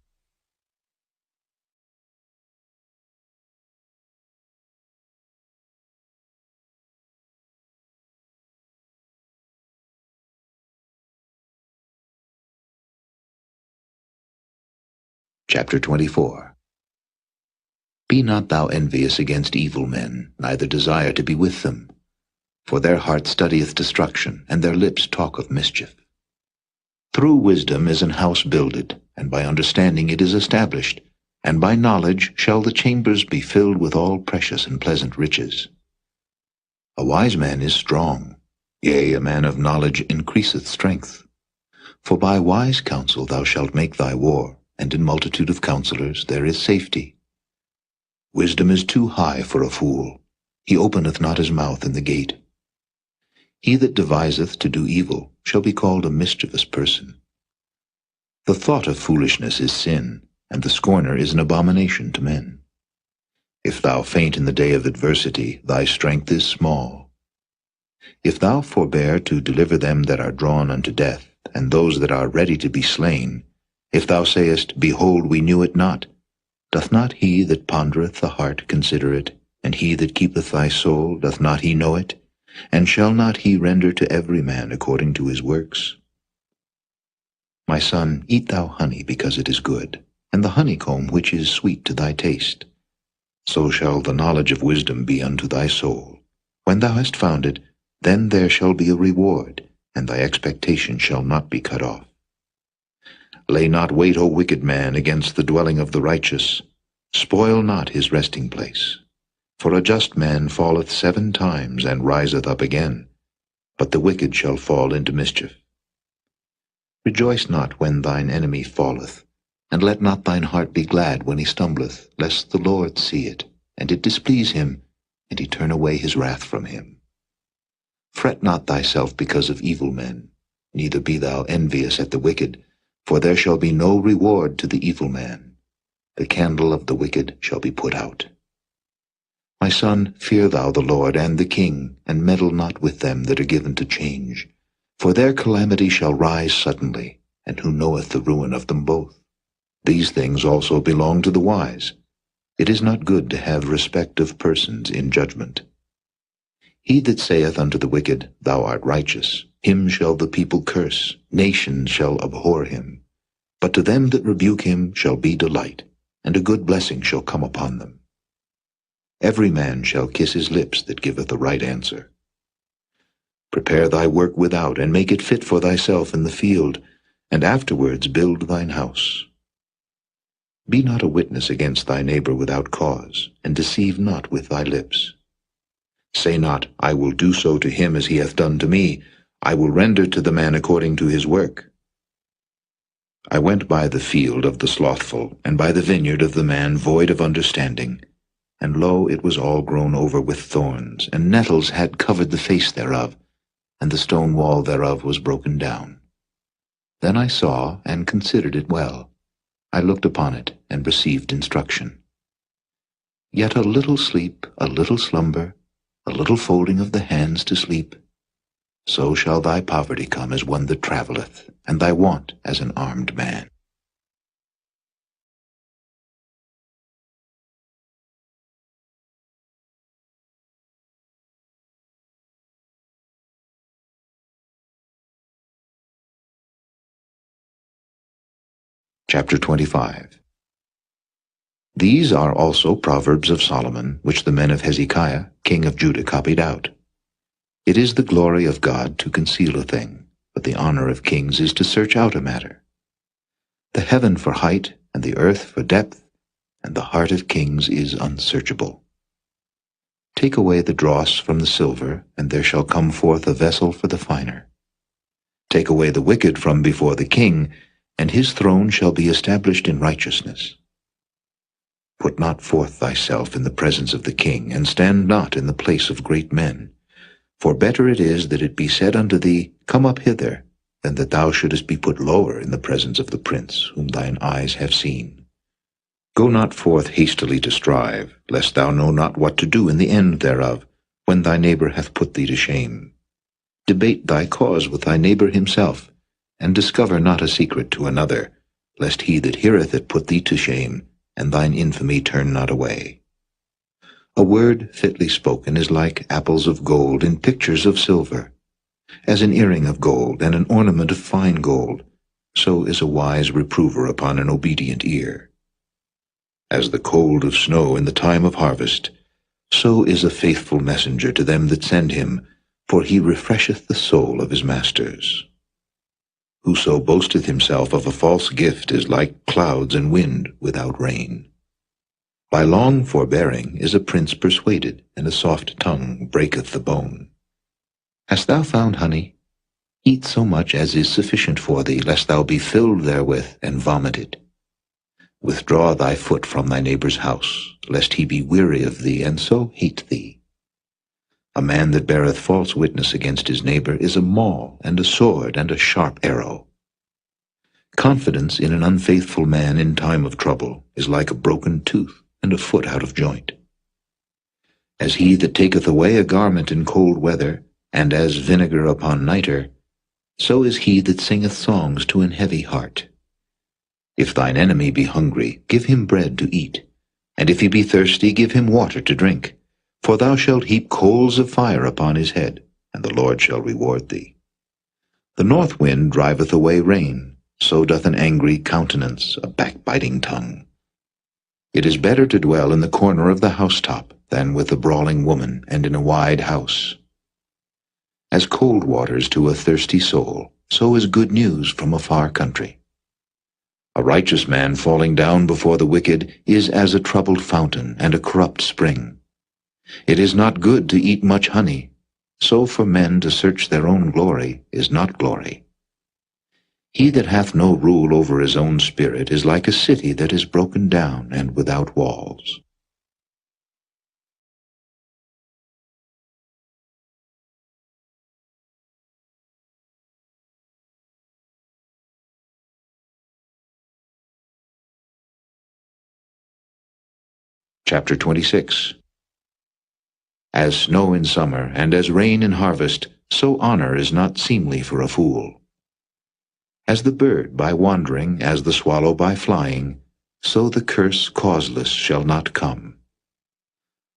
S3: Chapter 24. Be not thou envious against evil men, neither desire to be with them. For their heart studieth destruction, and their lips talk of mischief. Through wisdom is an house builded, and by understanding it is established, and by knowledge shall the chambers be filled with all precious and pleasant riches. A wise man is strong, yea, a man of knowledge increaseth strength. For by wise counsel thou shalt make thy war, and in multitude of counselors there is safety. Wisdom is too high for a fool. He openeth not his mouth in the gate. He that deviseth to do evil shall be called a mischievous person. The thought of foolishness is sin, and the scorner is an abomination to men. If thou faint in the day of adversity, thy strength is small. If thou forbear to deliver them that are drawn unto death, and those that are ready to be slain, if thou sayest, Behold, we knew it not, doth not he that pondereth the heart consider it? And he that keepeth thy soul, doth not he know it? And shall not he render to every man according to his works? My son, eat thou honey, because it is good, and the honeycomb which is sweet to thy taste. So shall the knowledge of wisdom be unto thy soul. When thou hast found it, then there shall be a reward, and thy expectation shall not be cut off. Lay not wait, O wicked man, against the dwelling of the righteous. Spoil not his resting place. For a just man falleth 7 times, and riseth up again, but the wicked shall fall into mischief. Rejoice not when thine enemy falleth, and let not thine heart be glad when he stumbleth, lest the Lord see it, and it displease him, and he turn away his wrath from him. Fret not thyself because of evil men, neither be thou envious at the wicked, for there shall be no reward to the evil man. The candle of the wicked shall be put out. My son, fear thou the Lord and the king, and meddle not with them that are given to change. For their calamity shall rise suddenly, and who knoweth the ruin of them both? These things also belong to the wise. It is not good to have respect of persons in judgment. He that saith unto the wicked, Thou art righteous, him shall the people curse, nations shall abhor him. But to them that rebuke him shall be delight, and a good blessing shall come upon them. Every man shall kiss his lips that giveth a right answer. Prepare thy work without, and make it fit for thyself in the field, and afterwards build thine house. Be not a witness against thy neighbor without cause, and deceive not with thy lips. Say not, I will do so to him as he hath done to me. I will render to the man according to his work. I went by the field of the slothful, and by the vineyard of the man void of understanding. And lo, it was all grown over with thorns, and nettles had covered the face thereof, and the stone wall thereof was broken down. Then I saw, and considered it well. I looked upon it, and received instruction. Yet a little sleep, a little slumber, a little folding of the hands to sleep. So shall thy poverty come as one that travelleth, and thy want as an armed man. Chapter 25. These are also Proverbs of Solomon, which the men of Hezekiah, king of Judah, copied out. It is the glory of God to conceal a thing, but the honor of kings is to search out a matter. The heaven for height, and the earth for depth, and the heart of kings is unsearchable. Take away the dross from the silver, and there shall come forth a vessel for the finer. Take away the wicked from before the king, and his throne shall be established in righteousness. Put not forth thyself in the presence of the king, and stand not in the place of great men. For better it is that it be said unto thee, Come up hither, than that thou shouldest be put lower in the presence of the prince, whom thine eyes have seen. Go not forth hastily to strive, lest thou know not what to do in the end thereof, when thy neighbor hath put thee to shame. Debate thy cause with thy neighbor himself, and discover not a secret to another, lest he that heareth it put thee to shame, and thine infamy turn not away. A word fitly spoken is like apples of gold in pictures of silver. As an earring of gold and an ornament of fine gold, so is a wise reprover upon an obedient ear. As the cold of snow in the time of harvest, so is a faithful messenger to them that send him, for he refresheth the soul of his masters. Whoso boasteth himself of a false gift is like clouds and wind without rain. By long forbearing is a prince persuaded, and a soft tongue breaketh the bone. Hast thou found honey? Eat so much as is sufficient for thee, lest thou be filled therewith and vomit it. Withdraw thy foot from thy neighbor's house, lest he be weary of thee, and so hate thee. A man that beareth false witness against his neighbor is a maul, and a sword, and a sharp arrow. Confidence in an unfaithful man in time of trouble is like a broken tooth and a foot out of joint. As he that taketh away a garment in cold weather, and as vinegar upon nitre, so is he that singeth songs to an heavy heart. If thine enemy be hungry, give him bread to eat, and if he be thirsty, give him water to drink. For thou shalt heap coals of fire upon his head, and the Lord shall reward thee. The north wind driveth away rain, so doth an angry countenance a backbiting tongue. It is better to dwell in the corner of the housetop than with a brawling woman and in a wide house. As cold waters to a thirsty soul, so is good news from a far country. A righteous man falling down before the wicked is as a troubled fountain and a corrupt spring. It is not good to eat much honey, so for men to search their own glory is not glory. He that hath no rule over his own spirit is like a city that is broken down and without walls. Chapter 26. As snow in summer, and as rain in harvest, so honor is not seemly for a fool. As the bird by wandering, as the swallow by flying, so the curse causeless shall not come.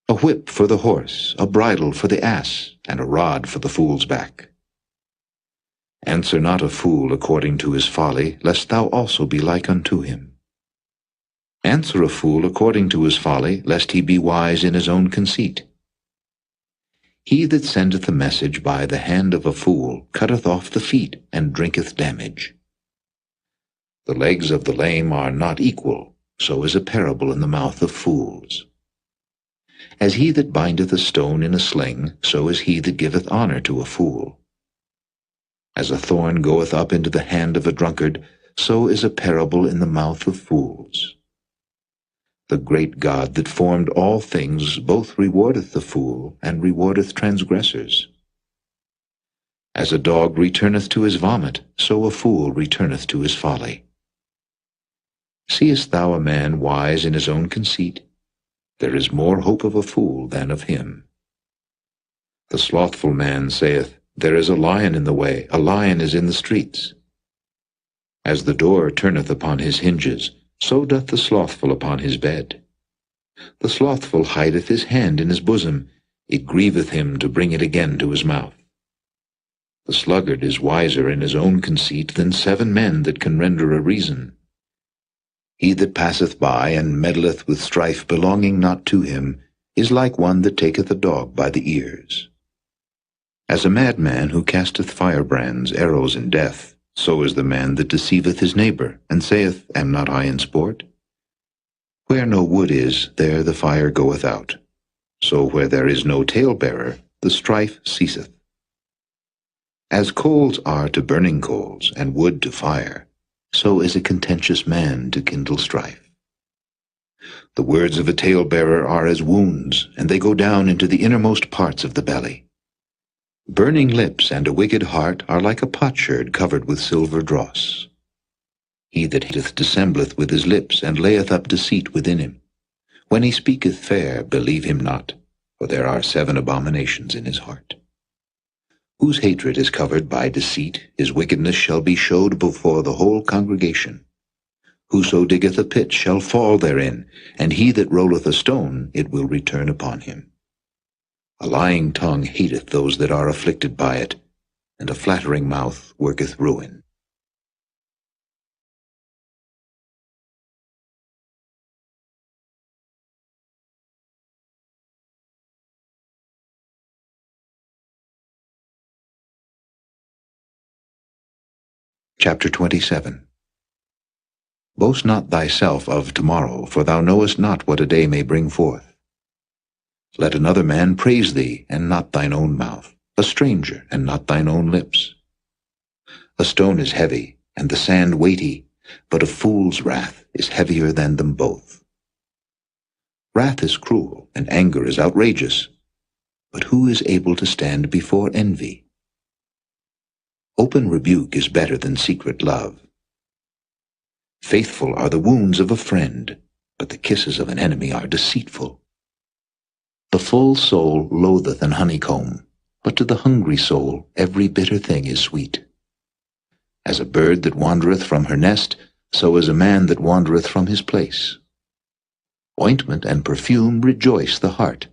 S3: A whip for the horse, a bridle for the ass, and a rod for the fool's back. Answer not a fool according to his folly, lest thou also be like unto him. Answer a fool according to his folly, lest he be wise in his own conceit. He that sendeth a message by the hand of a fool cutteth off the feet, and drinketh damage. The legs of the lame are not equal, so is a parable in the mouth of fools. As he that bindeth a stone in a sling, so is he that giveth honor to a fool. As a thorn goeth up into the hand of a drunkard, so is a parable in the mouth of fools. The great God that formed all things both rewardeth the fool, and rewardeth transgressors. As a dog returneth to his vomit, so a fool returneth to his folly. Seest thou a man wise in his own conceit? There is more hope of a fool than of him. The slothful man saith, There is a lion in the way, a lion is in the streets. As the door turneth upon his hinges, so doth the slothful upon his bed. The slothful hideth his hand in his bosom, it grieveth him to bring it again to his mouth. The sluggard is wiser in his own conceit than 7 men that can render a reason. He that passeth by and meddleth with strife belonging not to him is like one that taketh a dog by the ears. As a madman who casteth firebrands, arrows, and death, so is the man that deceiveth his neighbor, and saith, Am not I in sport? Where no wood is, there the fire goeth out. So where there is no talebearer, the strife ceaseth. As coals are to burning coals, and wood to fire, so is a contentious man to kindle strife. The words of a talebearer are as wounds, and they go down into the innermost parts of the belly. Burning lips and a wicked heart are like a potsherd covered with silver dross. He that hateth dissembleth with his lips, and layeth up deceit within him. When he speaketh fair, believe him not, for there are 7 abominations in his heart. Whose hatred is covered by deceit, his wickedness shall be showed before the whole congregation. Whoso diggeth a pit shall fall therein, and he that rolleth a stone, it will return upon him. A lying tongue hateth those that are afflicted by it, and a flattering mouth worketh ruin. Chapter 27. Boast not thyself of tomorrow, for thou knowest not what a day may bring forth. Let another man praise thee, and not thine own mouth, a stranger, and not thine own lips. A stone is heavy, and the sand weighty, but a fool's wrath is heavier than them both. Wrath is cruel, and anger is outrageous, but who is able to stand before envy? Open rebuke is better than secret love. Faithful are the wounds of a friend, but the kisses of an enemy are deceitful. The full soul loatheth an honeycomb, but to the hungry soul every bitter thing is sweet. As a bird that wandereth from her nest, so is a man that wandereth from his place. Ointment and perfume rejoice the heart,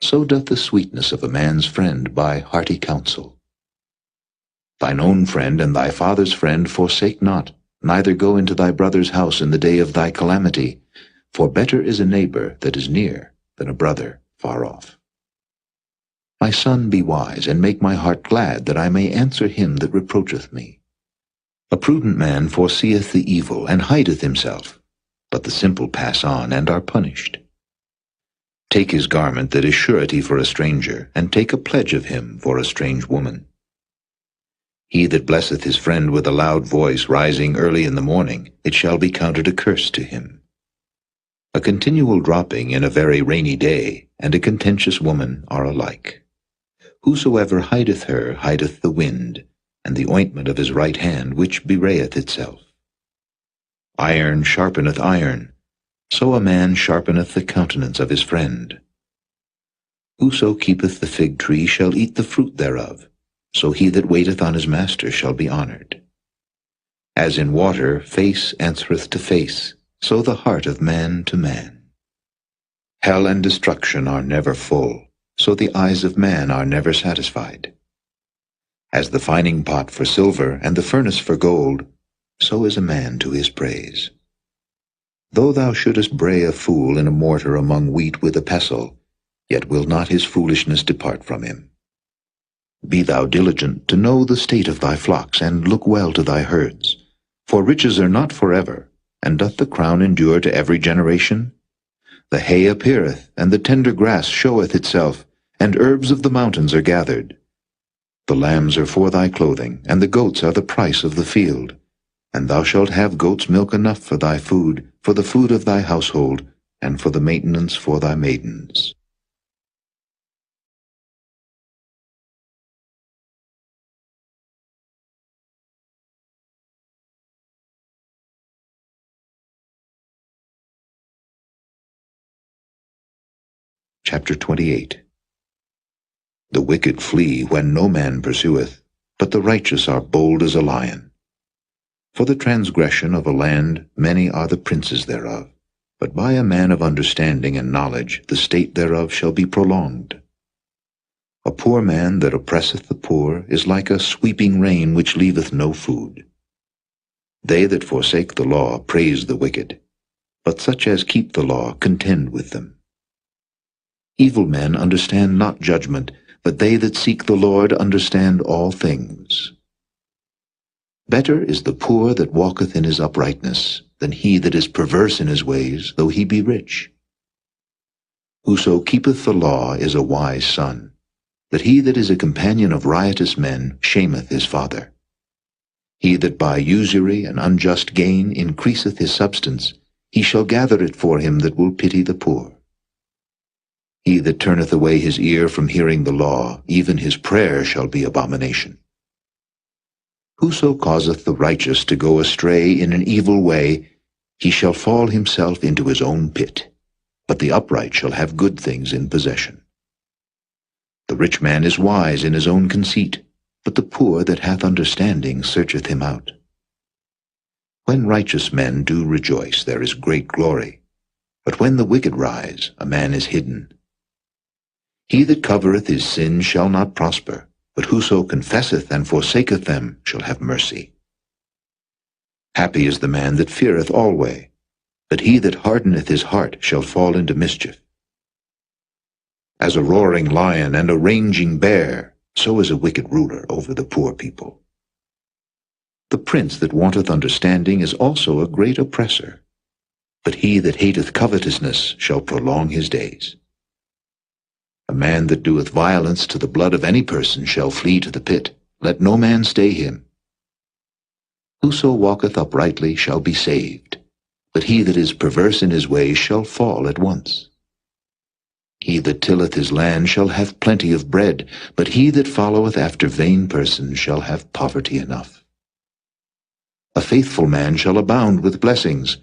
S3: so doth the sweetness of a man's friend by hearty counsel. Thine own friend and thy father's friend forsake not, neither go into thy brother's house in the day of thy calamity, for better is a neighbor that is near than a brother far off. My son, be wise, and make my heart glad, that I may answer him that reproacheth me. A prudent man foreseeth the evil, and hideth himself, but the simple pass on, and are punished. Take his garment that is surety for a stranger, and take a pledge of him for a strange woman. He that blesseth his friend with a loud voice, rising early in the morning, it shall be counted a curse to him. A continual dropping in a very rainy day, and a contentious woman are alike. Whosoever hideth her hideth the wind, and the ointment of his right hand, which bewrayeth itself. Iron sharpeneth iron, so a man sharpeneth the countenance of his friend. Whoso keepeth the fig tree shall eat the fruit thereof, so he that waiteth on his master shall be honored. As in water face answereth to face, so the heart of man to man. Hell and destruction are never full, so the eyes of man are never satisfied. As the fining pot for silver and the furnace for gold, so is a man to his praise. Though thou shouldest bray a fool in a mortar among wheat with a pestle, yet will not his foolishness depart from him. Be thou diligent to know the state of thy flocks, and look well to thy herds. For riches are not forever, and doth the crown endure to every generation? The hay appeareth, and the tender grass showeth itself, and herbs of the mountains are gathered. The lambs are for thy clothing, and the goats are the price of the field. And thou shalt have goats' milk enough for thy food, for the food of thy household, and for the maintenance for thy maidens. Chapter 28. The wicked flee when no man pursueth, but the righteous are bold as a lion. For the transgression of a land many are the princes thereof, but by a man of understanding and knowledge the state thereof shall be prolonged. A poor man that oppresseth the poor is like a sweeping rain which leaveth no food. They that forsake the law praise the wicked, but such as keep the law contend with them. Evil men understand not judgment, but they that seek the Lord understand all things. Better is the poor that walketh in his uprightness, than he that is perverse in his ways, though he be rich. Whoso keepeth the law is a wise son, but he that is a companion of riotous men shameth his father. He that by usury and unjust gain increaseth his substance, he shall gather it for him that will pity the poor. He that turneth away his ear from hearing the law, even his prayer shall be abomination. Whoso causeth the righteous to go astray in an evil way, he shall fall himself into his own pit, but the upright shall have good things in possession. The rich man is wise in his own conceit, but the poor that hath understanding searcheth him out. When righteous men do rejoice, there is great glory, but when the wicked rise, a man is hidden. He that covereth his sins shall not prosper, but whoso confesseth and forsaketh them shall have mercy. Happy is the man that feareth alway, but he that hardeneth his heart shall fall into mischief. As a roaring lion and a raging bear, so is a wicked ruler over the poor people. The prince that wanteth understanding is also a great oppressor, but he that hateth covetousness shall prolong his days. A man that doeth violence to the blood of any person shall flee to the pit. Let no man stay him. Whoso walketh uprightly shall be saved, but he that is perverse in his ways shall fall at once. He that tilleth his land shall have plenty of bread, but he that followeth after vain persons shall have poverty enough. A faithful man shall abound with blessings,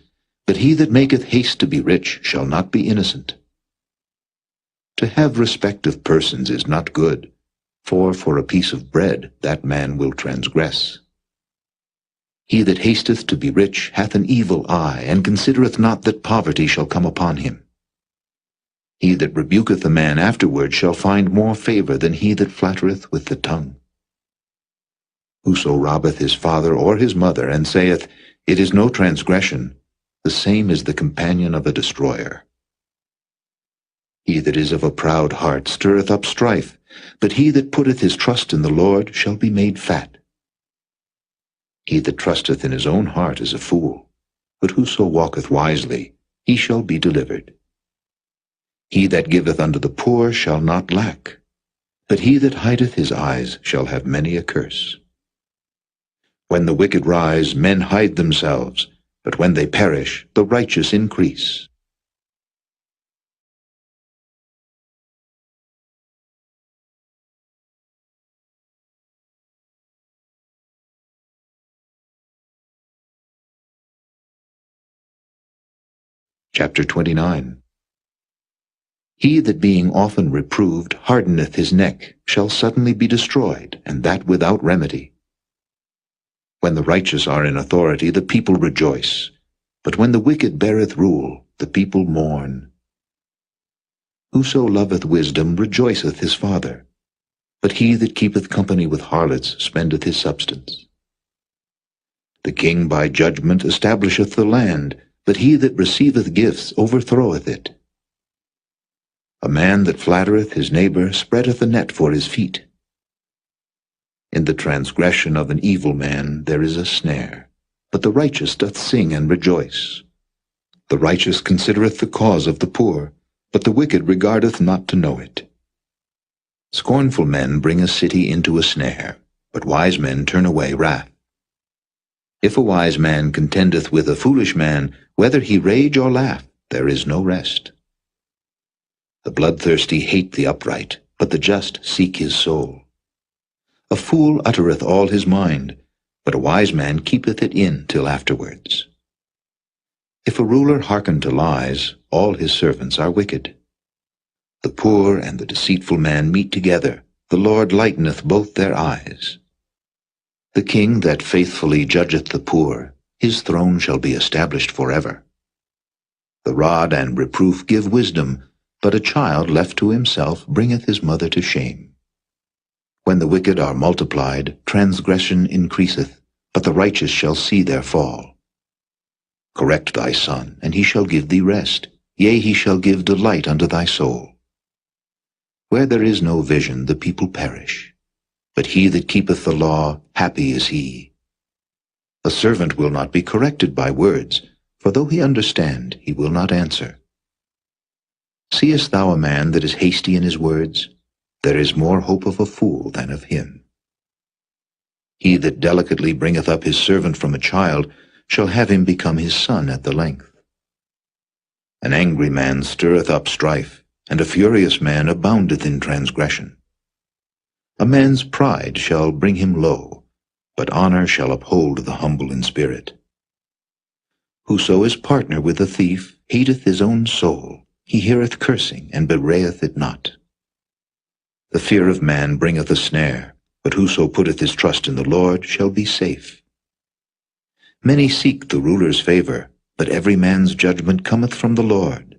S3: but he that maketh haste to be rich shall not be innocent. To have respect of persons is not good, for a piece of bread that man will transgress. He that hasteth to be rich hath an evil eye, and considereth not that poverty shall come upon him. He that rebuketh a man afterward shall find more favor than he that flattereth with the tongue. Whoso robbeth his father or his mother, and saith, It is no transgression, the same is the companion of a destroyer. He that is of a proud heart stirreth up strife, but he that putteth his trust in the Lord shall be made fat. He that trusteth in his own heart is a fool, but whoso walketh wisely, he shall be delivered. He that giveth unto the poor shall not lack, but he that hideth his eyes shall have many a curse. When the wicked rise, men hide themselves, but when they perish, the righteous increase. Chapter 29. He that being often reproved hardeneth his neck shall suddenly be destroyed, and that without remedy. When the righteous are in authority, the people rejoice, but when the wicked beareth rule, the people mourn. Whoso loveth wisdom rejoiceth his father, but he that keepeth company with harlots spendeth his substance. The king by judgment establisheth the land, but he that receiveth gifts overthroweth it. A man that flattereth his neighbor spreadeth a net for his feet. In the transgression of an evil man there is a snare, but the righteous doth sing and rejoice. The righteous considereth the cause of the poor, but the wicked regardeth not to know it. Scornful men bring a city into a snare, but wise men turn away wrath. If a wise man contendeth with a foolish man, whether he rage or laugh, there is no rest. The bloodthirsty hate the upright, but the just seek his soul. A fool uttereth all his mind, but a wise man keepeth it in till afterwards. If a ruler hearken to lies, all his servants are wicked. The poor and the deceitful man meet together, the Lord lighteneth both their eyes. The king that faithfully judgeth the poor, his throne shall be established forever. The rod and reproof give wisdom, but a child left to himself bringeth his mother to shame. When the wicked are multiplied, transgression increaseth, but the righteous shall see their fall. Correct thy son, and he shall give thee rest, yea, he shall give delight unto thy soul. Where there is no vision, the people perish. But he that keepeth the law, happy is he. A servant will not be corrected by words, for though he understand, he will not answer. Seest thou a man that is hasty in his words? There is more hope of a fool than of him. He that delicately bringeth up his servant from a child shall have him become his son at the length. An angry man stirreth up strife, and a furious man aboundeth in transgression. A man's pride shall bring him low, but honor shall uphold the humble in spirit. Whoso is partner with a thief hateth his own soul. He heareth cursing, and bewrayeth it not. The fear of man bringeth a snare, but whoso putteth his trust in the Lord shall be safe. Many seek the ruler's favor, but every man's judgment cometh from the Lord.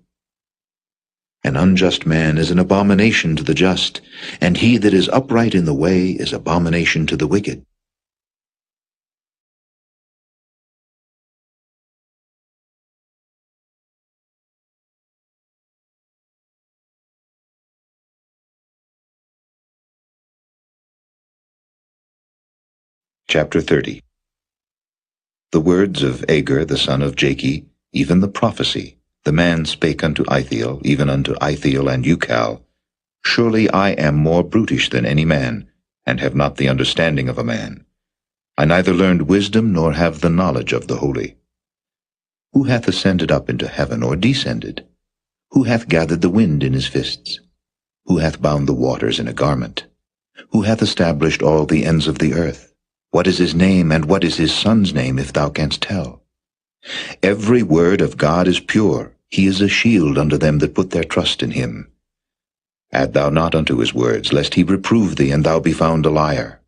S3: An unjust man is an abomination to the just, and he that is upright in the way is abomination to the wicked. Chapter 30. The words of Agur the son of Jakeh, even the prophecy, the man spake unto Ithiel, even unto Ithiel and Ucal, Surely I am more brutish than any man, and have not the understanding of a man. I neither learned wisdom, nor have the knowledge of the holy. Who hath ascended up into heaven, or descended? Who hath gathered the wind in his fists? Who hath bound the waters in a garment? Who hath established all the ends of the earth? What is his name, and what is his son's name, if thou canst tell? Every word of God is pure. He is a shield unto them that put their trust in him. Add thou not unto his words, lest he reprove thee, and thou be found a liar.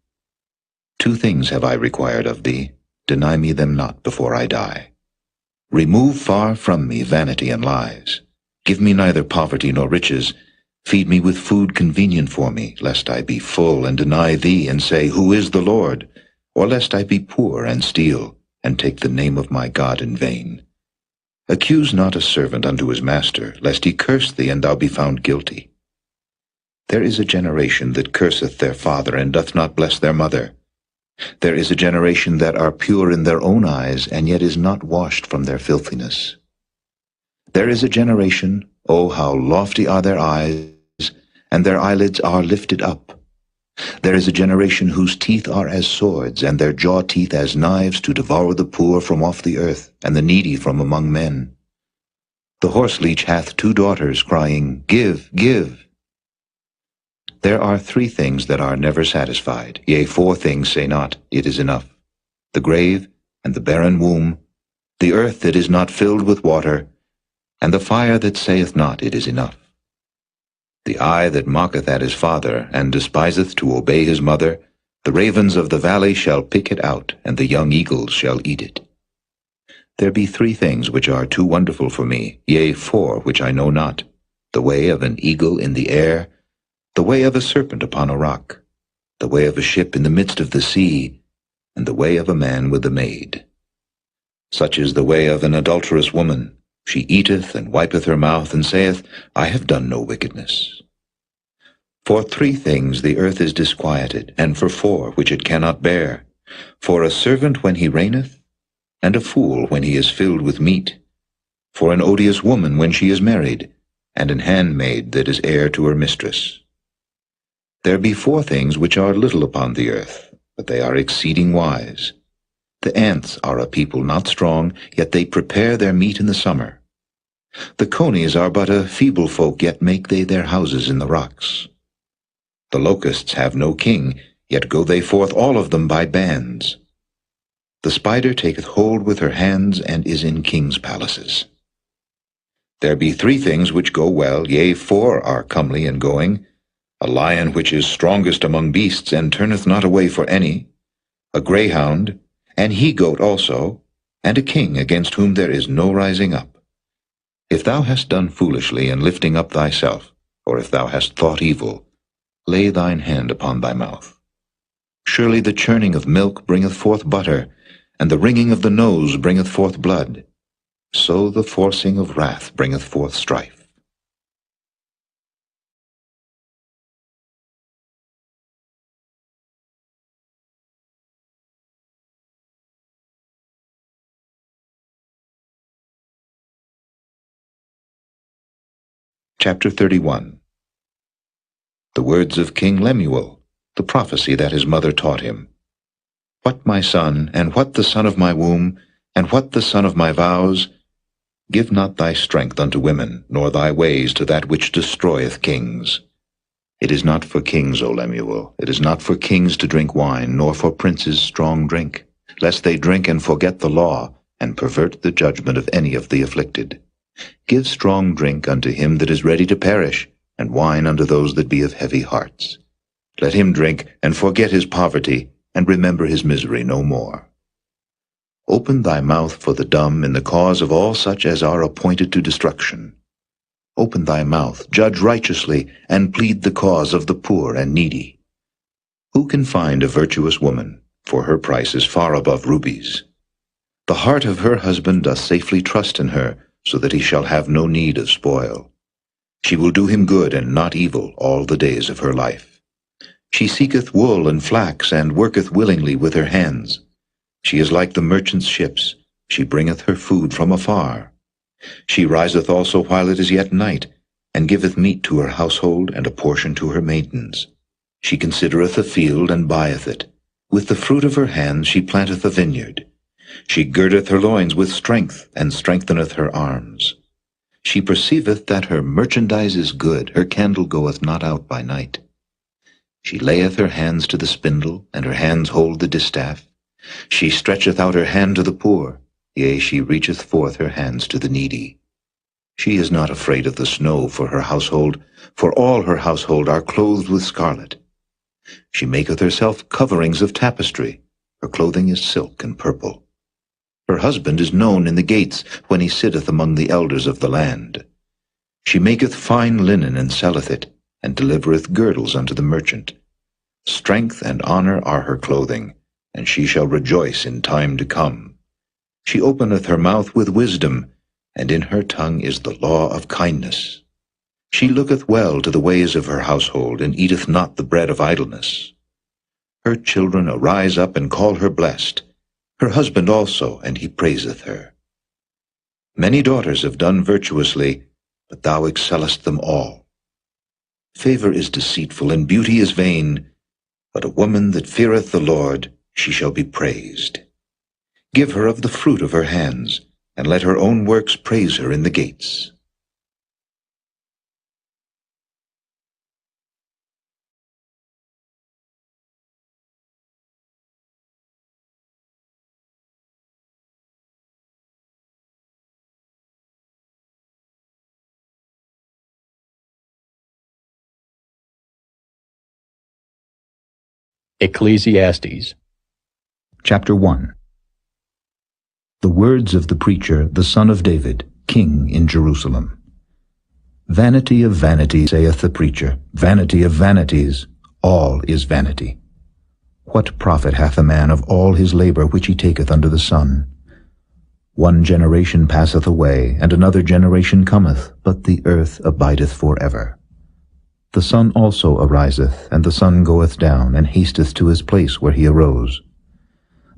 S3: 2 things have I required of thee. Deny me them not before I die. Remove far from me vanity and lies. Give me neither poverty nor riches. Feed me with food convenient for me, lest I be full and deny thee, and say, Who is the Lord? Or lest I be poor and steal, and take the name of my God in vain. Accuse not a servant unto his master, lest he curse thee, and thou be found guilty. There is a generation that curseth their father, and doth not bless their mother. There is a generation that are pure in their own eyes, and yet is not washed from their filthiness. There is a generation, O how lofty are their eyes, and their eyelids are lifted up. There is a generation whose teeth are as swords, and their jaw teeth as knives, to devour the poor from off the earth, and the needy from among men. The horseleech hath 2 daughters, crying, Give, give. There are 3 things that are never satisfied, yea, 4 things say not, It is enough: the grave, and the barren womb, the earth that is not filled with water, and the fire that saith not, It is enough. The eye that mocketh at his father, and despiseth to obey his mother, the ravens of the valley shall pick it out, and the young eagles shall eat it. There be 3 things which are too wonderful for me, yea, 4 which I know not: the way of an eagle in the air, the way of a serpent upon a rock, the way of a ship in the midst of the sea, and the way of a man with a maid. Such is the way of an adulterous woman. She eateth and wipeth her mouth, and saith, I have done no wickedness. For 3 things the earth is disquieted, and for 4 which it cannot bear: for a servant when he reigneth, and a fool when he is filled with meat; for an odious woman when she is married, and an handmaid that is heir to her mistress. There be 4 things which are little upon the earth, but they are exceeding wise. The ants are a people not strong, yet they prepare their meat in the summer. The conies are but a feeble folk, yet make they their houses in the rocks. The locusts have no king, yet go they forth all of them by bands. The spider taketh hold with her hands, and is in kings' palaces. There be 3 things which go well, yea, 4 are comely in going: a lion which is strongest among beasts, and turneth not away for any; a greyhound, an he-goat also, and a king against whom there is no rising up. If thou hast done foolishly in lifting up thyself, or if thou hast thought evil, lay thine hand upon thy mouth. Surely the churning of milk bringeth forth butter, and the wringing of the nose bringeth forth blood. So the forcing of wrath bringeth forth strife. Chapter 31. The words of King Lemuel, the prophecy that his mother taught him. What, my son, and what the son of my womb, and what the son of my vows? Give not thy strength unto women, nor thy ways to that which destroyeth kings. It is not for kings, O Lemuel, it is not for kings to drink wine, nor for princes strong drink, lest they drink and forget the law, and pervert the judgment of any of the afflicted. Give strong drink unto him that is ready to perish, and wine unto those that be of heavy hearts. Let him drink, and forget his poverty, and remember his misery no more. Open thy mouth for the dumb in the cause of all such as are appointed to destruction. Open thy mouth, judge righteously, and plead the cause of the poor and needy. Who can find a virtuous woman? For her price is far above rubies. The heart of her husband doth safely trust in her, so that he shall have no need of spoil. She will do him good and not evil all the days of her life. She seeketh wool and flax, and worketh willingly with her hands. She is like the merchant's ships. She bringeth her food from afar. She riseth also while it is yet night, and giveth meat to her household, and a portion to her maidens. She considereth a field, and buyeth it. With the fruit of her hands she planteth a vineyard. She girdeth her loins with strength, and strengtheneth her arms. She perceiveth that her merchandise is good, her candle goeth not out by night. She layeth her hands to the spindle, and her hands hold the distaff. She stretcheth out her hand to the poor, yea, she reacheth forth her hands to the needy. She is not afraid of the snow for her household, for all her household are clothed with scarlet. She maketh herself coverings of tapestry, her clothing is silk and purple. Her husband is known in the gates, when he sitteth among the elders of the land. She maketh fine linen and selleth it, and delivereth girdles unto the merchant. Strength and honor are her clothing, and she shall rejoice in time to come. She openeth her mouth with wisdom, and in her tongue is the law of kindness. She looketh well to the ways of her household, and eateth not the bread of idleness. Her children arise up and call her blessed, her husband also, and he praiseth her. Many daughters have done virtuously, but thou excellest them all. Favor is deceitful, and beauty is vain, but a woman that feareth the Lord, she shall be praised. Give her of the fruit of her hands, and let her own works praise her in the gates.
S2: Ecclesiastes.
S3: Chapter 1. The words of the preacher, the son of David, king in Jerusalem. Vanity of vanities, saith the preacher, vanity of vanities, all is vanity. What profit hath a man of all his labor which he taketh under the sun? One generation passeth away, and another generation cometh, but the earth abideth for ever. The sun also ariseth, and the sun goeth down, and hasteth to his place where he arose.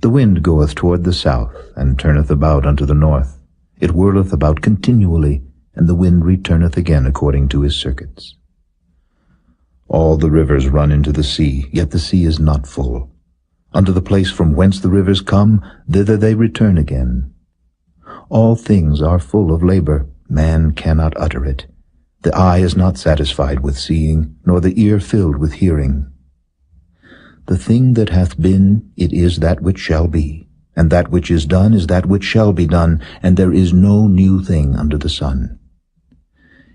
S3: The wind goeth toward the south, and turneth about unto the north. It whirleth about continually, and the wind returneth again according to his circuits. All the rivers run into the sea, yet the sea is not full. Unto the place from whence the rivers come, thither they return again. All things are full of labor, man cannot utter it. The eye is not satisfied with seeing, nor the ear filled with hearing. The thing that hath been, it is that which shall be, and that which is done is that which shall be done, and there is no new thing under the sun.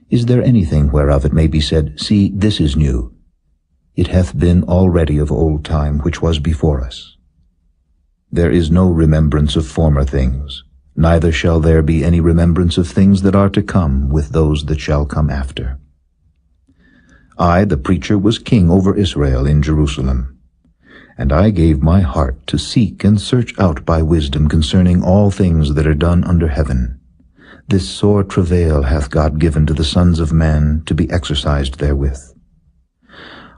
S3: Is there anything whereof it may be said, See, this is new? It hath been already of old time, which was before us. There is no remembrance of former things, neither shall there be any remembrance of things that are to come with those that shall come after. I, the preacher, was king over Israel in Jerusalem. And I gave my heart to seek and search out by wisdom concerning all things that are done under heaven. This sore travail hath God given to the sons of men to be exercised therewith.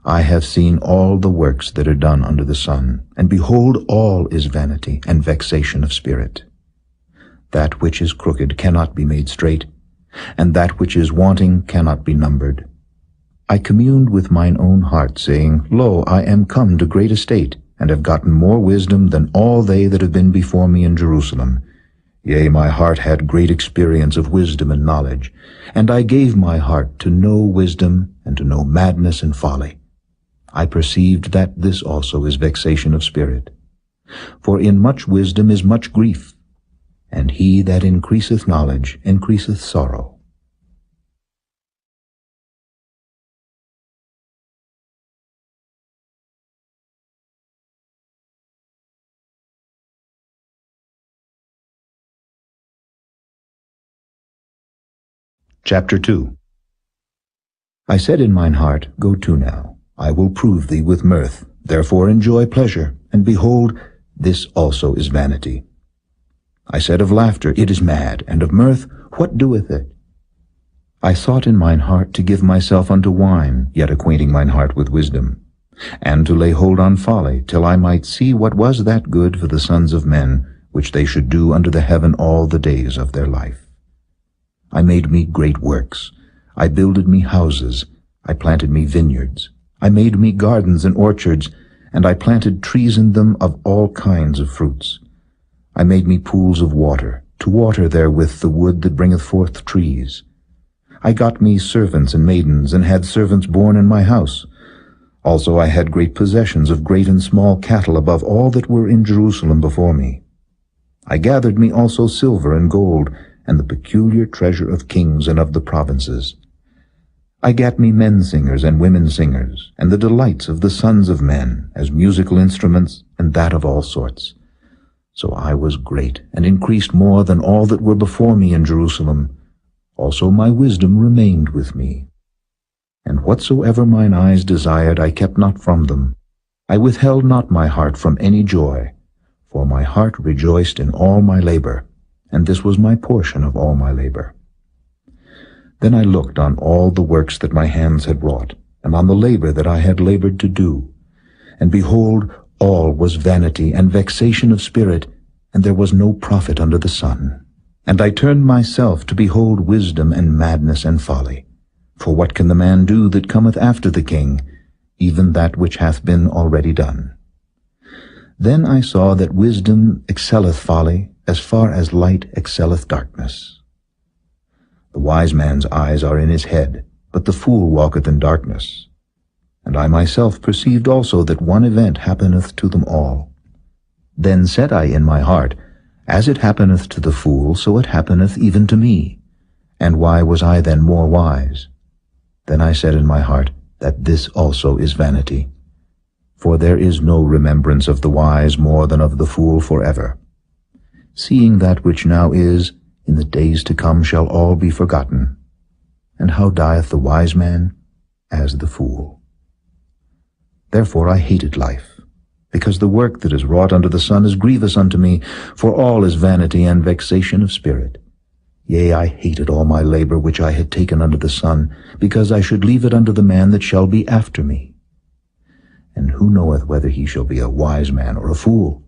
S3: I have seen all the works that are done under the sun, and behold, all is vanity and vexation of spirit. That which is crooked cannot be made straight, and that which is wanting cannot be numbered. I communed with mine own heart, saying, Lo, I am come to great estate, and have gotten more wisdom than all they that have been before me in Jerusalem. Yea, my heart had great experience of wisdom and knowledge, and I gave my heart to know wisdom and to know madness and folly. I perceived that this also is vexation of spirit. For in much wisdom is much grief, and he that increaseth knowledge increaseth sorrow. Chapter 2. I said in mine heart, Go to now, I will prove thee with mirth, therefore enjoy pleasure, and behold, this also is vanity. I said of laughter, It is mad, and of mirth, what doeth it? I sought in mine heart to give myself unto wine, yet acquainting mine heart with wisdom, and to lay hold on folly, till I might see what was that good for the sons of men, which they should do under the heaven all the days of their life. I made me great works. I builded me houses. I planted me vineyards. I made me gardens and orchards, and I planted trees in them of all kinds of fruits. I made me pools of water, to water therewith the wood that bringeth forth trees. I got me servants and maidens, and had servants born in my house. Also I had great possessions of great and small cattle above all that were in Jerusalem before me. I gathered me also silver and gold, and the peculiar treasure of kings and of the provinces. I gat me men singers and women singers, and the delights of the sons of men, as musical instruments, and that of all sorts. So I was great, and increased more than all that were before me in Jerusalem. Also my wisdom remained with me. And whatsoever mine eyes desired I kept not from them. I withheld not my heart from any joy, for my heart rejoiced in all my labor, and this was my portion of all my labor. Then I looked on all the works that my hands had wrought, and on the labor that I had labored to do. And behold, all was vanity and vexation of spirit, and there was no profit under the sun. And I turned myself to behold wisdom and madness and folly. For what can the man do that cometh after the king, even that which hath been already done? Then I saw that wisdom excelleth folly, as far as light excelleth darkness. The wise man's eyes are in his head, but the fool walketh in darkness. And I myself perceived also that one event happeneth to them all. Then said I in my heart, As it happeneth to the fool, so it happeneth even to me. And why was I then more wise? Then I said in my heart, that this also is vanity. For there is no remembrance of the wise more than of the fool forever. Seeing that which now is, in the days to come shall all be forgotten. And how dieth the wise man? As the fool. Therefore I hated life, because the work that is wrought under the sun is grievous unto me, for all is vanity and vexation of spirit. Yea, I hated all my labor which I had taken under the sun, because I should leave it unto the man that shall be after me. And who knoweth whether he shall be a wise man or a fool?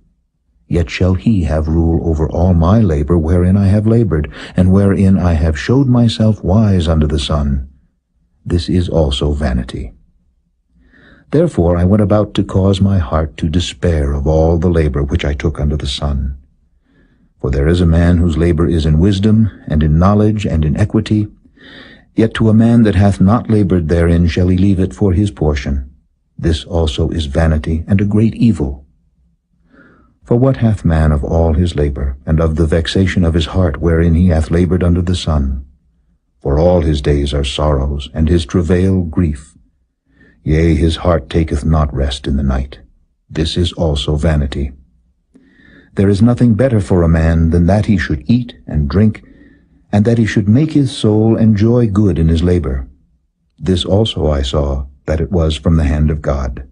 S3: Yet shall he have rule over all my labor wherein I have labored, and wherein I have showed myself wise under the sun. This is also vanity. Therefore I went about to cause my heart to despair of all the labor which I took under the sun. For there is a man whose labor is in wisdom, and in knowledge, and in equity. Yet to a man that hath not labored therein shall he leave it for his portion. This also is vanity, and a great evil. For what hath man of all his labor, and of the vexation of his heart wherein he hath labored under the sun? For all his days are sorrows, and his travail grief. Yea, his heart taketh not rest in the night. This is also vanity. There is nothing better for a man than that he should eat and drink, and that he should make his soul enjoy good in his labor. This also I saw, that it was from the hand of God.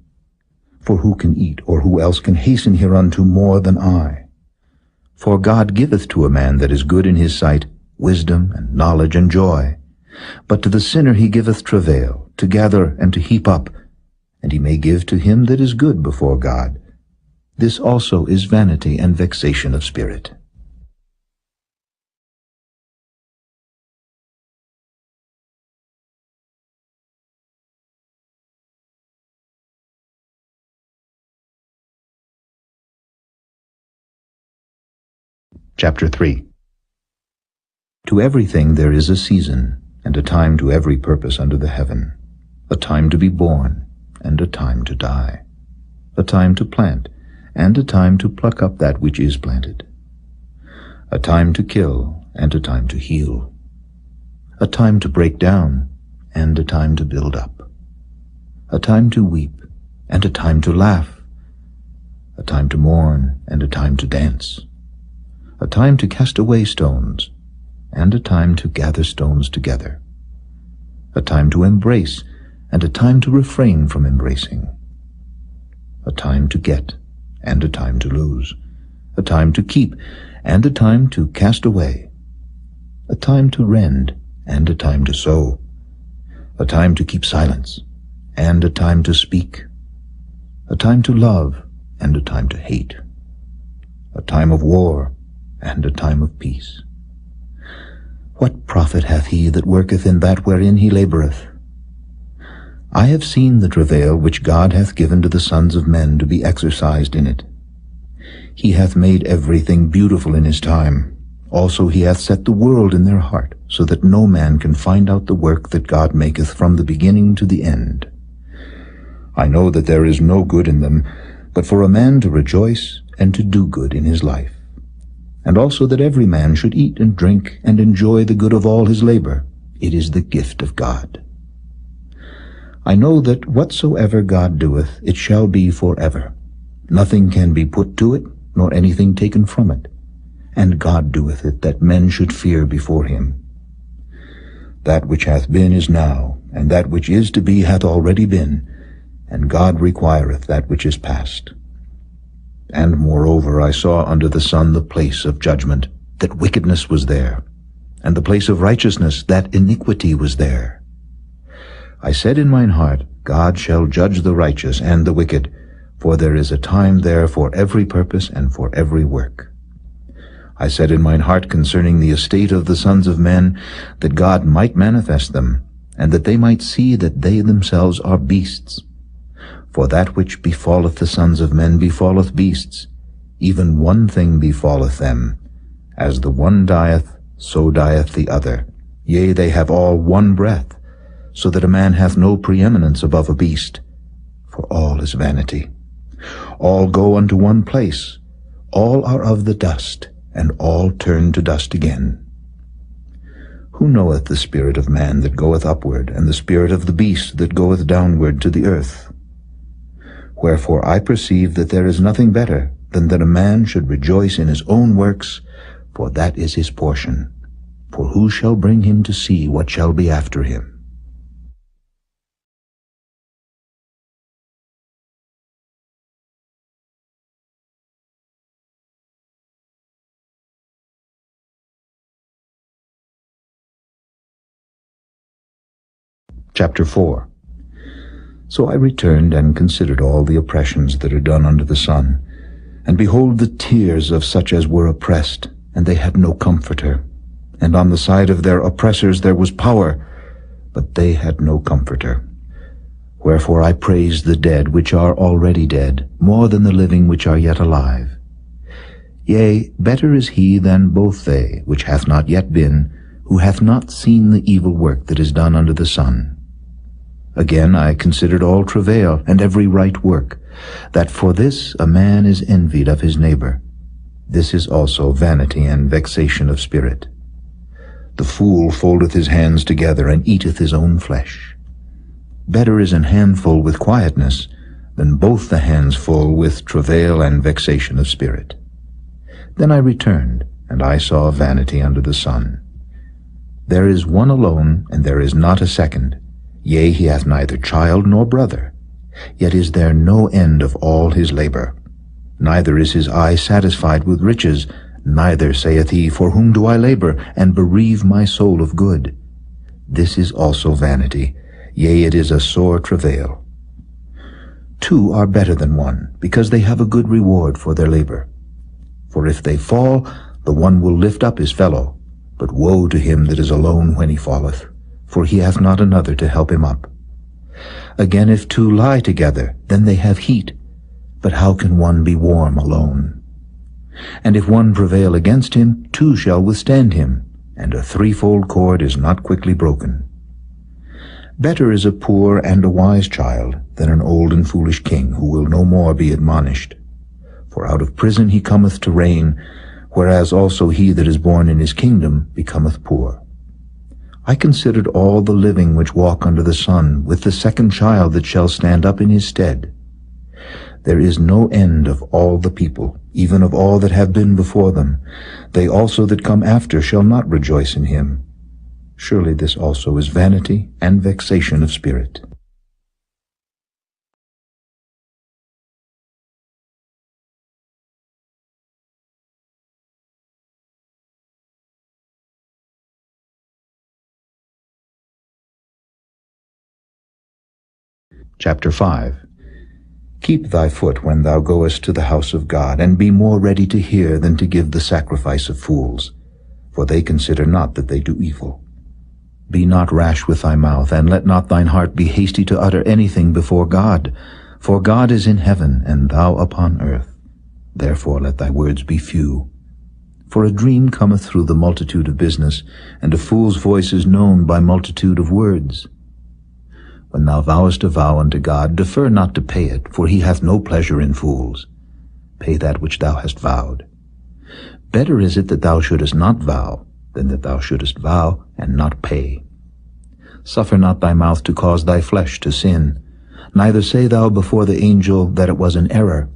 S3: For who can eat, or who else can hasten hereunto more than I? For God giveth to a man that is good in his sight wisdom and knowledge and joy. But to the sinner he giveth travail, to gather and to heap up, and he may give to him that is good before God. This also is vanity and vexation of spirit. Chapter 3. To everything there is a season, and a time to every purpose under the heaven, a time to be born, and a time to die, a time to plant, and a time to pluck up that which is planted, a time to kill, and a time to heal, a time to break down, and a time to build up, a time to weep, and a time to laugh, a time to mourn, and a time to dance, a time to cast away stones, and a time to gather stones together, a time to embrace, and a time to refrain from embracing, a time to get, and a time to lose, a time to keep, and a time to cast away, a time to rend, and a time to sow, a time to keep silence, and a time to speak, a time to love, and a time to hate, a time of war, and a time of peace. What profit hath he that worketh in that wherein he laboureth? I have seen the travail which God hath given to the sons of men to be exercised in it. He hath made everything beautiful in his time. Also he hath set the world in their heart, so that no man can find out the work that God maketh from the beginning to the end. I know that there is no good in them, but for a man to rejoice and to do good in his life. And also that every man should eat and drink and enjoy the good of all his labor. It is the gift of God. I know that whatsoever God doeth, it shall be forever. Nothing can be put to it, nor anything taken from it. And God doeth it, that men should fear before him. That which hath been is now, and that which is to be hath already been, and God requireth that which is past. And moreover I saw under the sun the place of judgment, that wickedness was there, and the place of righteousness, that iniquity was there. I said in mine heart, God shall judge the righteous and the wicked, for there is a time there for every purpose and for every work. I said in mine heart concerning the estate of the sons of men, that God might manifest them, and that they might see that they themselves are beasts. For that which befalleth the sons of men befalleth beasts, even one thing befalleth them. As the one dieth, so dieth the other. Yea, they have all one breath, so that a man hath no preeminence above a beast. For all is vanity. All go unto one place. All are of the dust, and all turn to dust again. Who knoweth the spirit of man that goeth upward, and the spirit of the beast that goeth downward to the earth? Wherefore I perceive that there is nothing better than that a man should rejoice in his own works, for that is his portion. For who shall bring him to see what shall be after him? Chapter 4. So I returned and considered all the oppressions that are done under the sun. And behold, the tears of such as were oppressed, and they had no comforter. And on the side of their oppressors there was power, but they had no comforter. Wherefore I praise the dead which are already dead, more than the living which are yet alive. Yea, better is he than both they, which hath not yet been, who hath not seen the evil work that is done under the sun. Again I considered all travail and every right work, that for this a man is envied of his neighbor. This is also vanity and vexation of spirit. The fool foldeth his hands together, and eateth his own flesh. Better is an handful with quietness, than both the hands full with travail and vexation of spirit. Then I returned, and I saw vanity under the sun. There is one alone, and there is not a second. Yea, he hath neither child nor brother. Yet is there no end of all his labor. Neither is his eye satisfied with riches, neither saith he, For whom do I labor, and bereave my soul of good? This is also vanity, yea, it is a sore travail. Two are better than one, because they have a good reward for their labor. For if they fall, the one will lift up his fellow. But woe to him that is alone when he falleth, for he hath not another to help him up. Again, if two lie together, then they have heat. But how can one be warm alone? And if one prevail against him, two shall withstand him, and a threefold cord is not quickly broken. Better is a poor and a wise child than an old and foolish king, who will no more be admonished. For out of prison he cometh to reign, whereas also he that is born in his kingdom becometh poor. I considered all the living which walk under the sun, with the second child that shall stand up in his stead. There is no end of all the people, even of all that have been before them. They also that come after shall not rejoice in him. Surely this also is vanity and vexation of spirit. Chapter 5. Keep thy foot when thou goest to the house of God, and be more ready to hear than to give the sacrifice of fools, for they consider not that they do evil. Be not rash with thy mouth, and let not thine heart be hasty to utter anything before God, for God is in heaven, and thou upon earth. Therefore let thy words be few. For a dream cometh through the multitude of business, and a fool's voice is known by multitude of words. When thou vowest a vow unto God, defer not to pay it, for he hath no pleasure in fools. Pay that which thou hast vowed. Better is it that thou shouldest not vow, than that thou shouldest vow and not pay. Suffer not thy mouth to cause thy flesh to sin, neither say thou before the angel that it was an error.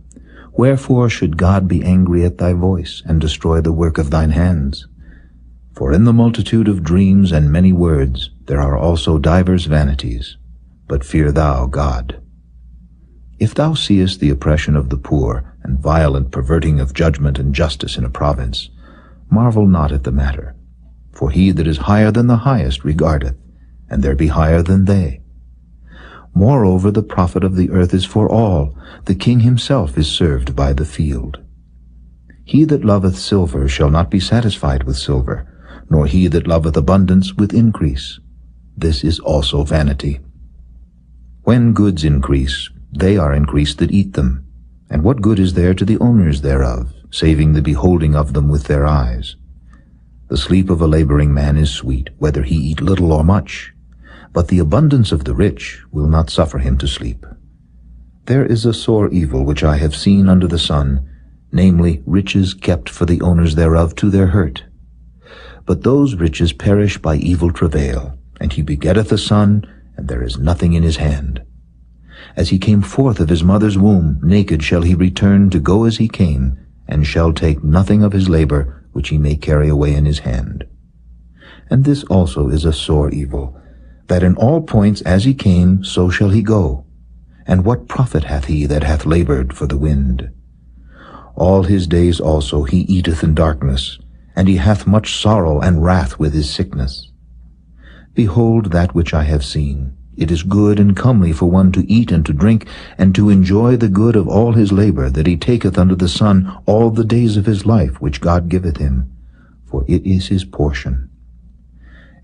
S3: Wherefore should God be angry at thy voice, and destroy the work of thine hands? For in the multitude of dreams and many words there are also divers vanities. But fear thou God. If thou seest the oppression of the poor, and violent perverting of judgment and justice in a province, marvel not at the matter. For he that is higher than the highest regardeth, and there be higher than they. Moreover, the profit of the earth is for all. The king himself is served by the field. He that loveth silver shall not be satisfied with silver, nor he that loveth abundance with increase. This is also vanity. When goods increase, they are increased that eat them. And what good is there to the owners thereof, saving the beholding of them with their eyes? The sleep of a laboring man is sweet, whether he eat little or much. But the abundance of the rich will not suffer him to sleep. There is a sore evil which I have seen under the sun, namely, riches kept for the owners thereof to their hurt. But those riches perish by evil travail, and he begetteth a son, and there is nothing in his hand. As he came forth of his mother's womb, naked shall he return to go as he came, and shall take nothing of his labor which he may carry away in his hand. And this also is a sore evil, that in all points as he came, so shall he go. And what profit hath he that hath labored for the wind? All his days also he eateth in darkness, and he hath much sorrow and wrath with his sickness. Behold that which I have seen. It is good and comely for one to eat and to drink, and to enjoy the good of all his labor that he taketh under the sun all the days of his life which God giveth him, for it is his portion.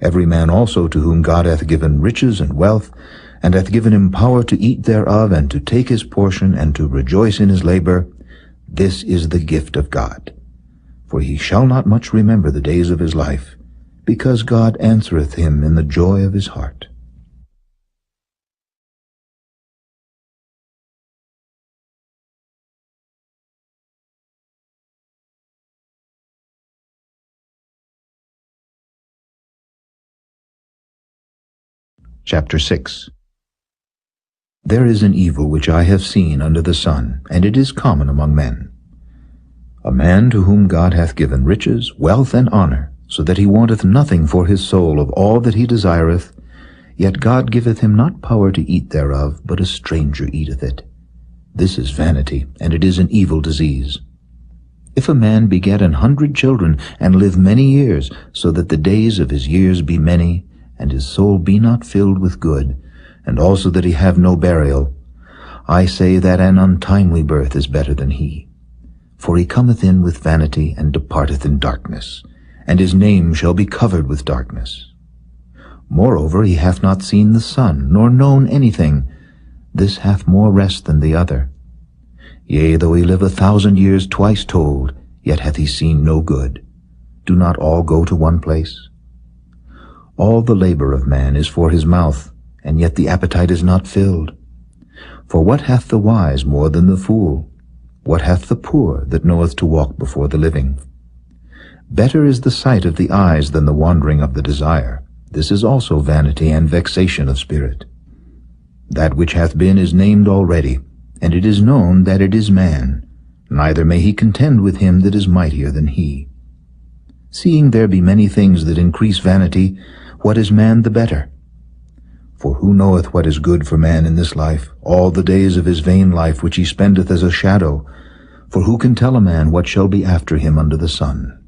S3: Every man also to whom God hath given riches and wealth, and hath given him power to eat thereof, and to take his portion, and to rejoice in his labor, this is the gift of God. For he shall not much remember the days of his life, because God answereth him in the joy of his heart. Chapter 6. There is an evil which I have seen under the sun, and it is common among men. A man to whom God hath given riches, wealth, and honor, so that he wanteth nothing for his soul of all that he desireth, yet God giveth him not power to eat thereof, but a stranger eateth it. This is vanity, and it is an evil disease. If a man beget 100 children, and live many years, so that the days of his years be many, and his soul be not filled with good, and also that he have no burial, I say that an untimely birth is better than he. For he cometh in with vanity, and departeth in darkness, and his name shall be covered with darkness. Moreover, he hath not seen the sun, nor known anything. This hath more rest than the other. Yea, though he live 1,000 years twice told, yet hath he seen no good. Do not all go to one place? All the labor of man is for his mouth, and yet the appetite is not filled. For what hath the wise more than the fool? What hath the poor that knoweth to walk before the living? Better is the sight of the eyes than the wandering of the desire. This is also vanity and vexation of spirit. That which hath been is named already, and it is known that it is man, neither may he contend with him that is mightier than he. Seeing there be many things that increase vanity, what is man the better? For who knoweth what is good for man in this life, all the days of his vain life which he spendeth as a shadow? For who can tell a man what shall be after him under the sun?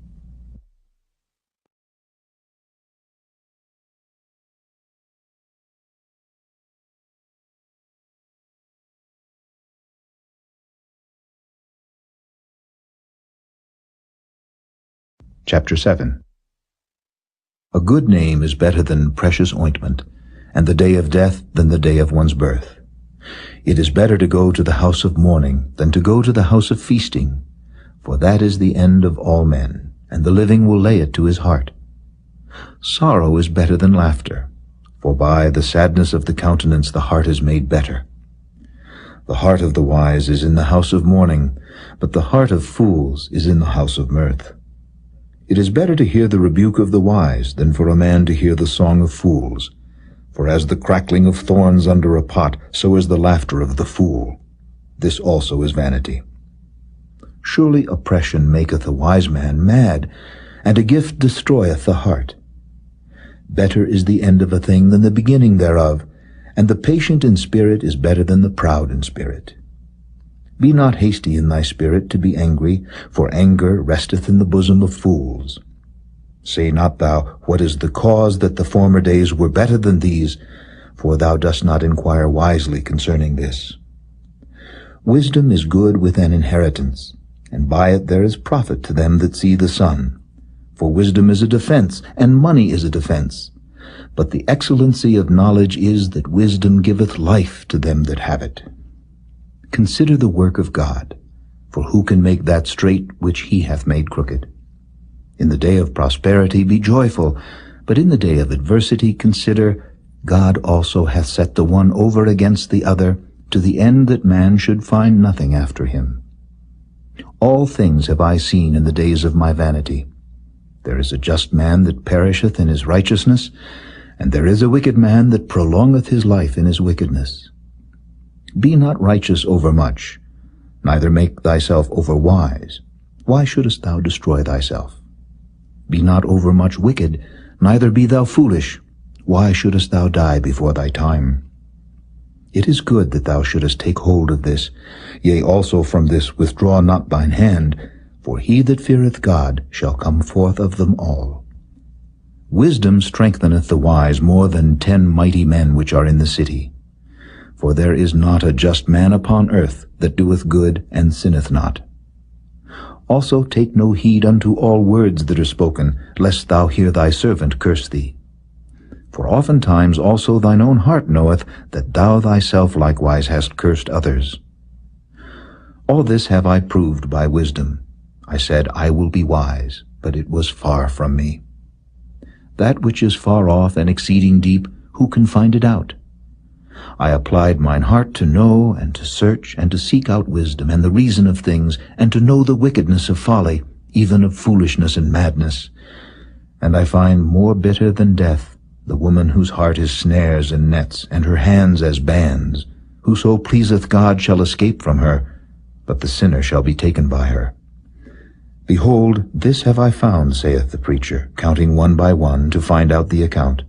S3: Chapter 7. A good name is better than precious ointment, and the day of death than the day of one's birth. It is better to go to the house of mourning than to go to the house of feasting, for that is the end of all men, and the living will lay it to his heart. Sorrow is better than laughter, for by the sadness of the countenance the heart is made better. The heart of the wise is in the house of mourning, but the heart of fools is in the house of mirth. It is better to hear the rebuke of the wise than for a man to hear the song of fools. For as the crackling of thorns under a pot, so is the laughter of the fool. This also is vanity. Surely oppression maketh a wise man mad, and a gift destroyeth the heart. Better is the end of a thing than the beginning thereof, and the patient in spirit is better than the proud in spirit. Be not hasty in thy spirit to be angry, for anger resteth in the bosom of fools. Say not thou, what is the cause that the former days were better than these? For thou dost not inquire wisely concerning this. Wisdom is good with an inheritance, and by it there is profit to them that see the sun. For wisdom is a defense, and money is a defense. But the excellency of knowledge is that wisdom giveth life to them that have it. Consider the work of God, for who can make that straight which he hath made crooked? In the day of prosperity be joyful, but in the day of adversity consider, God also hath set the one over against the other, to the end that man should find nothing after him. All things have I seen in the days of my vanity. There is a just man that perisheth in his righteousness, and there is a wicked man that prolongeth his life in his wickedness. Be not righteous overmuch, neither make thyself overwise. Why shouldest thou destroy thyself? Be not overmuch wicked, neither be thou foolish. Why shouldest thou die before thy time? It is good that thou shouldest take hold of this, yea, also from this withdraw not thine hand, for he that feareth God shall come forth of them all. Wisdom strengtheneth the wise more than 10 mighty men which are in the city. For there is not a just man upon earth that doeth good and sinneth not. Also take no heed unto all words that are spoken, lest thou hear thy servant curse thee. For oftentimes also thine own heart knoweth that thou thyself likewise hast cursed others. All this have I proved by wisdom. I said, I will be wise, but it was far from me. That which is far off and exceeding deep, who can find it out? I applied mine heart to know and to search and to seek out wisdom and the reason of things, and to know the wickedness of folly, even of foolishness and madness. And I find more bitter than death the woman whose heart is snares and nets, and her hands as bands. Whoso pleaseth God shall escape from her, but the sinner shall be taken by her. Behold, this have I found, saith the preacher, counting one by one to find out the account.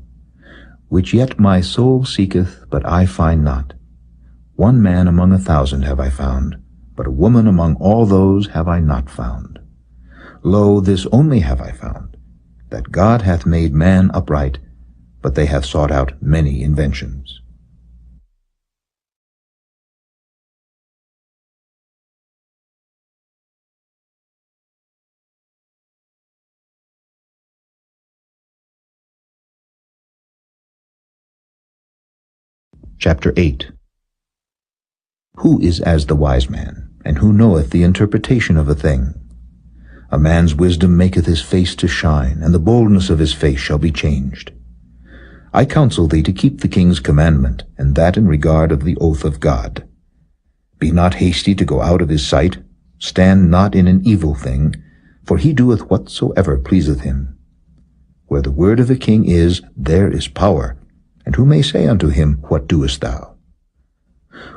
S3: Which yet my soul seeketh, but I find not. One man among 1,000 have I found, but a woman among all those have I not found. Lo, this only have I found, that God hath made man upright, but they have sought out many inventions. Chapter 8. Who is as the wise man, and who knoweth the interpretation of a thing? A man's wisdom maketh his face to shine, and the boldness of his face shall be changed. I counsel thee to keep the king's commandment, and that in regard of the oath of God. Be not hasty to go out of his sight, stand not in an evil thing, for he doeth whatsoever pleaseth him. Where the word of a king is, there is power, and who may say unto him, What doest thou?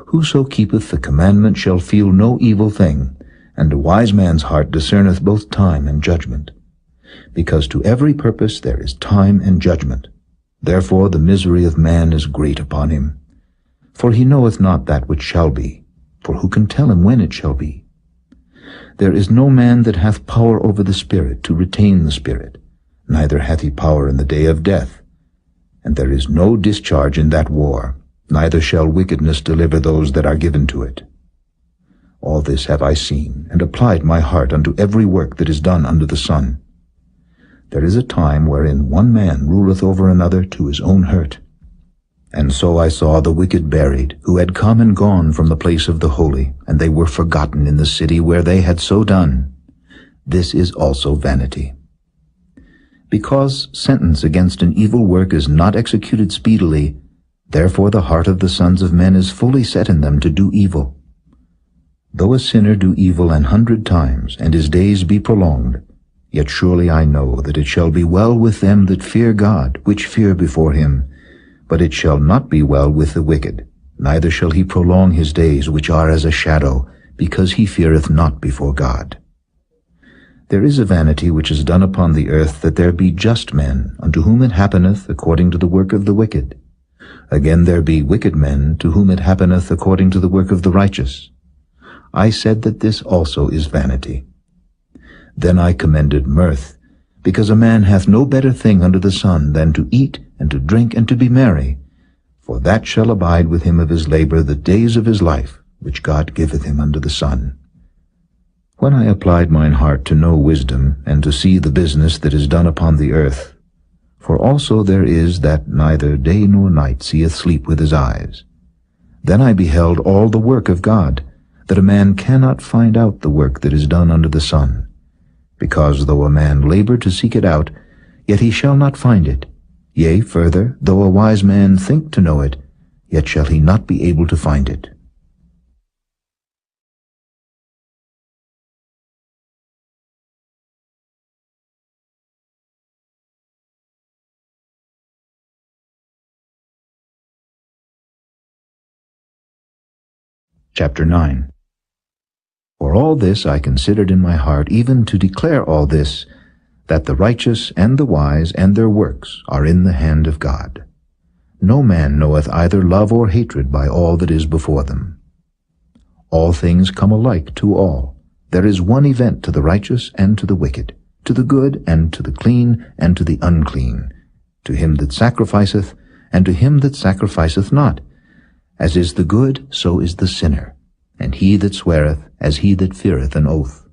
S3: Whoso keepeth the commandment shall feel no evil thing, and a wise man's heart discerneth both time and judgment. Because to every purpose there is time and judgment. Therefore the misery of man is great upon him. For he knoweth not that which shall be, for who can tell him when it shall be? There is no man that hath power over the Spirit to retain the Spirit, neither hath he power in the day of death. And there is no discharge in that war, neither shall wickedness deliver those that are given to it. All this have I seen, and applied my heart unto every work that is done under the sun. There is a time wherein one man ruleth over another to his own hurt. And so I saw the wicked buried, who had come and gone from the place of the holy, and they were forgotten in the city where they had so done. This is also vanity. Because sentence against an evil work is not executed speedily, therefore the heart of the sons of men is fully set in them to do evil. Though a sinner do evil 100 times, and his days be prolonged, yet surely I know that it shall be well with them that fear God, which fear before him. But it shall not be well with the wicked, neither shall he prolong his days, which are as a shadow, because he feareth not before God. There is a vanity which is done upon the earth, that there be just men, unto whom it happeneth according to the work of the wicked. Again there be wicked men, to whom it happeneth according to the work of the righteous. I said that this also is vanity. Then I commended mirth, because a man hath no better thing under the sun than to eat, and to drink, and to be merry, for that shall abide with him of his labor the days of his life, which God giveth him under the sun. When I applied mine heart to know wisdom, and to see the business that is done upon the earth, for also there is that neither day nor night seeth sleep with his eyes, then I beheld all the work of God, that a man cannot find out the work that is done under the sun. Because though a man labor to seek it out, yet he shall not find it. Yea, further, though a wise man think to know it, yet shall he not be able to find it. Chapter 9. For all this I considered in my heart, even to declare all this, that the righteous and the wise and their works are in the hand of God. No man knoweth either love or hatred by all that is before them. All things come alike to all. There is one event to the righteous and to the wicked, to the good and to the clean and to the unclean, to him that sacrificeth and to him that sacrificeth not. As is the good, so is the sinner, and he that sweareth, as he that feareth an oath.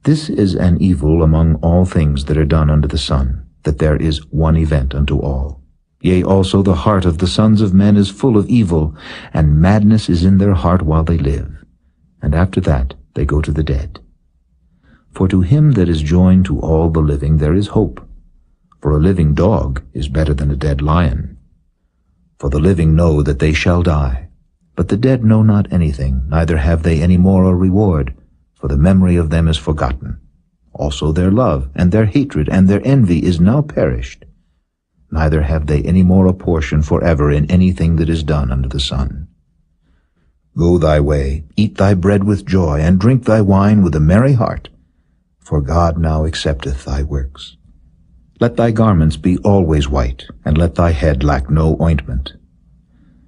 S3: This is an evil among all things that are done under the sun, that there is one event unto all. Yea, also the heart of the sons of men is full of evil, and madness is in their heart while they live, and after that they go to the dead. For to him that is joined to all the living there is hope. For a living dog is better than a dead lion. For the living know that they shall die, but the dead know not anything, neither have they any more a reward, for the memory of them is forgotten. Also their love, and their hatred, and their envy is now perished. Neither have they any more a portion forever in anything that is done under the sun. Go thy way, eat thy bread with joy, and drink thy wine with a merry heart, for God now accepteth thy works. Let thy garments be always white, and let thy head lack no ointment.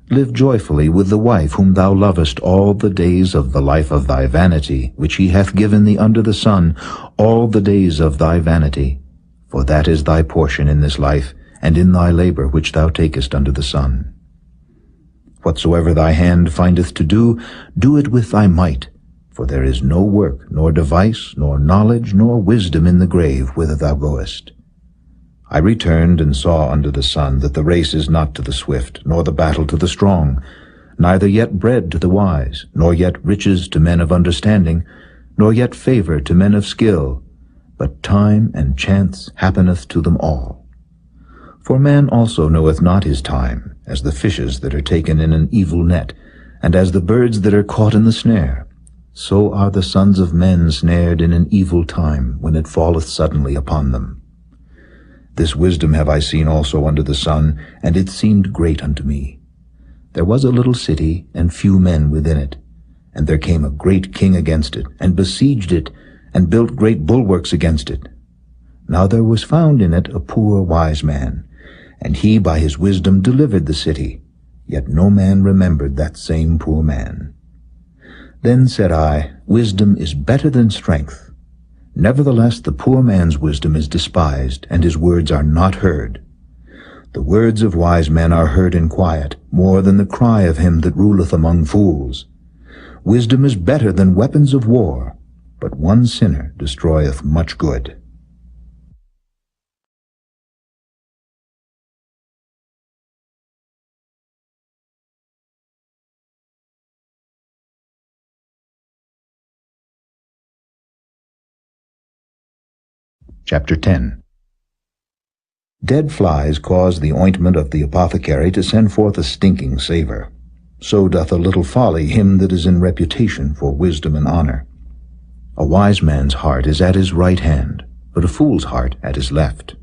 S3: Live joyfully with the wife whom thou lovest all the days of the life of thy vanity, which he hath given thee under the sun, all the days of thy vanity. For that is thy portion in this life, and in thy labor which thou takest under the sun. Whatsoever thy hand findeth to do, do it with thy might, for there is no work, nor device, nor knowledge, nor wisdom in the grave whither thou goest. I returned and saw under the sun that the race is not to the swift, nor the battle to the strong, neither yet bread to the wise, nor yet riches to men of understanding, nor yet favor to men of skill, but time and chance happeneth to them all. For man also knoweth not his time, as the fishes that are taken in an evil net, and as the birds that are caught in the snare. So are the sons of men snared in an evil time, when it falleth suddenly upon them. This wisdom have I seen also under the sun, and it seemed great unto me. There was a little city, and few men within it. And there came a great king against it, and besieged it, and built great bulwarks against it. Now there was found in it a poor wise man, and he by his wisdom delivered the city, yet no man remembered that same poor man. Then said I, Wisdom is better than strength. Nevertheless the poor man's wisdom is despised, and his words are not heard. The words of wise men are heard in quiet, more than the cry of him that ruleth among fools. Wisdom is better than weapons of war, but one sinner destroyeth much good. Chapter 10. Dead flies cause the ointment of the apothecary to send forth a stinking savour. So doth a little folly him that is in reputation for wisdom and honour. A wise man's heart is at his right hand, but a fool's heart at his left.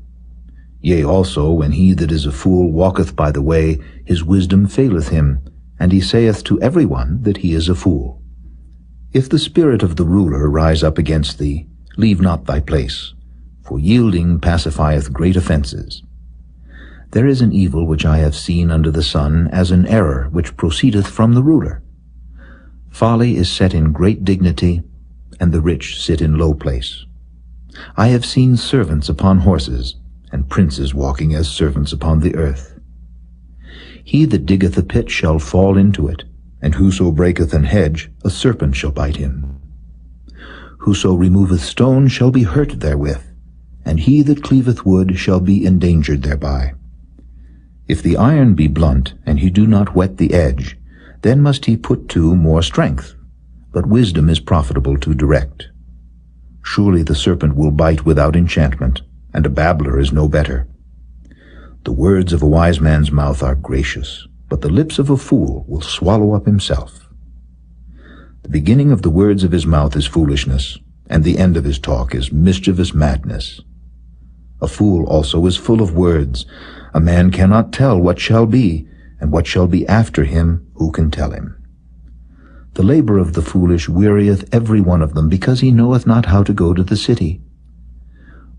S3: Yea, also, when he that is a fool walketh by the way, his wisdom faileth him, and he saith to every one that he is a fool. If the spirit of the ruler rise up against thee, leave not thy place, for yielding pacifieth great offences. There is an evil which I have seen under the sun, as an error which proceedeth from the ruler. Folly is set in great dignity, and the rich sit in low place. I have seen servants upon horses, and princes walking as servants upon the earth. He that diggeth a pit shall fall into it, and whoso breaketh an hedge, a serpent shall bite him. Whoso removeth stone shall be hurt therewith, and he that cleaveth wood shall be endangered thereby. If the iron be blunt, and he do not whet the edge, then must he put to more strength, but wisdom is profitable to direct. Surely the serpent will bite without enchantment, and a babbler is no better. The words of a wise man's mouth are gracious, but the lips of a fool will swallow up himself. The beginning of the words of his mouth is foolishness, and the end of his talk is mischievous madness. A fool also is full of words. A man cannot tell what shall be, and what shall be after him, who can tell him? The labor of the foolish wearieth every one of them, because he knoweth not how to go to the city.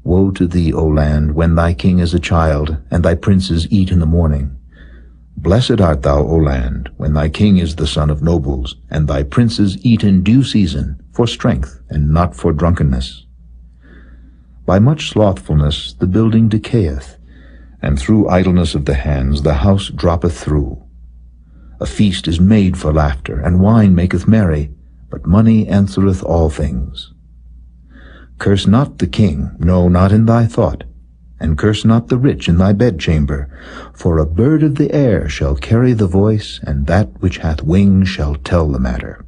S3: Woe to thee, O land, when thy king is a child, and thy princes eat in the morning. Blessed art thou, O land, when thy king is the son of nobles, and thy princes eat in due season, for strength, and not for drunkenness. By much slothfulness the building decayeth, and through idleness of the hands the house droppeth through. A feast is made for laughter, and wine maketh merry, but money answereth all things. Curse not the king, no, not in thy thought, and curse not the rich in thy bedchamber, for a bird of the air shall carry the voice, and that which hath wings shall tell the matter.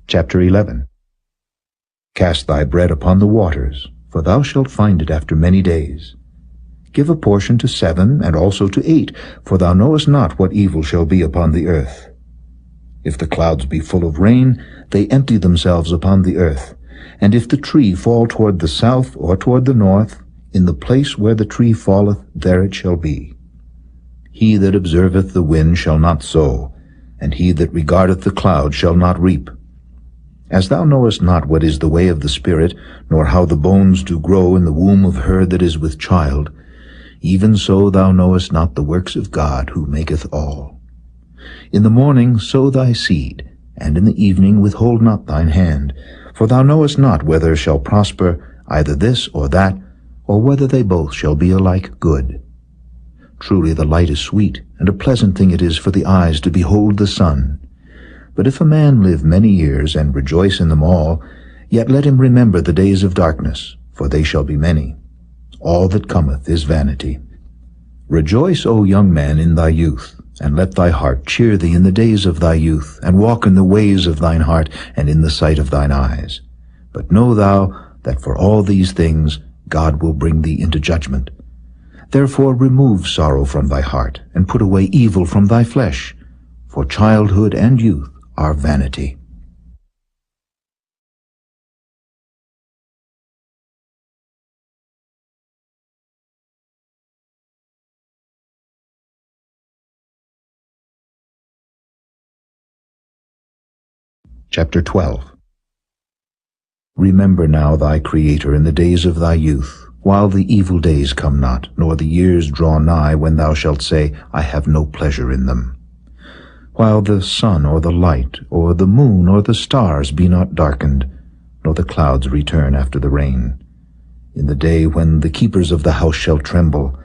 S3: Chapter 11. Cast thy bread upon the waters, for thou shalt find it after many days. Give a portion to 7, and also to 8, for thou knowest not what evil shall be upon the earth. If the clouds be full of rain, they empty themselves upon the earth. And if the tree fall toward the south or toward the north, in the place where the tree falleth, there it shall be. He that observeth the wind shall not sow, and he that regardeth the cloud shall not reap. As thou knowest not what is the way of the Spirit, nor how the bones do grow in the womb of her that is with child, even so thou knowest not the works of God, who maketh all. In the morning sow thy seed, and in the evening withhold not thine hand, for thou knowest not whether shall prosper either this or that, or whether they both shall be alike good. Truly the light is sweet, and a pleasant thing it is for the eyes to behold the sun. But if a man live many years, and rejoice in them all, yet let him remember the days of darkness, for they shall be many. All that cometh is vanity. Rejoice, O young man, in thy youth, and let thy heart cheer thee in the days of thy youth, and walk in the ways of thine heart, and in the sight of thine eyes. But know thou that for all these things God will bring thee into judgment. Therefore remove sorrow from thy heart, and put away evil from thy flesh, for childhood and youth are vanity. Chapter 12. Remember now thy Creator in the days of thy youth, while the evil days come not, nor the years draw nigh, when thou shalt say, I have no pleasure in them. While the sun or the light, or the moon or the stars be not darkened, nor the clouds return after the rain. In the day when the keepers of the house shall tremble,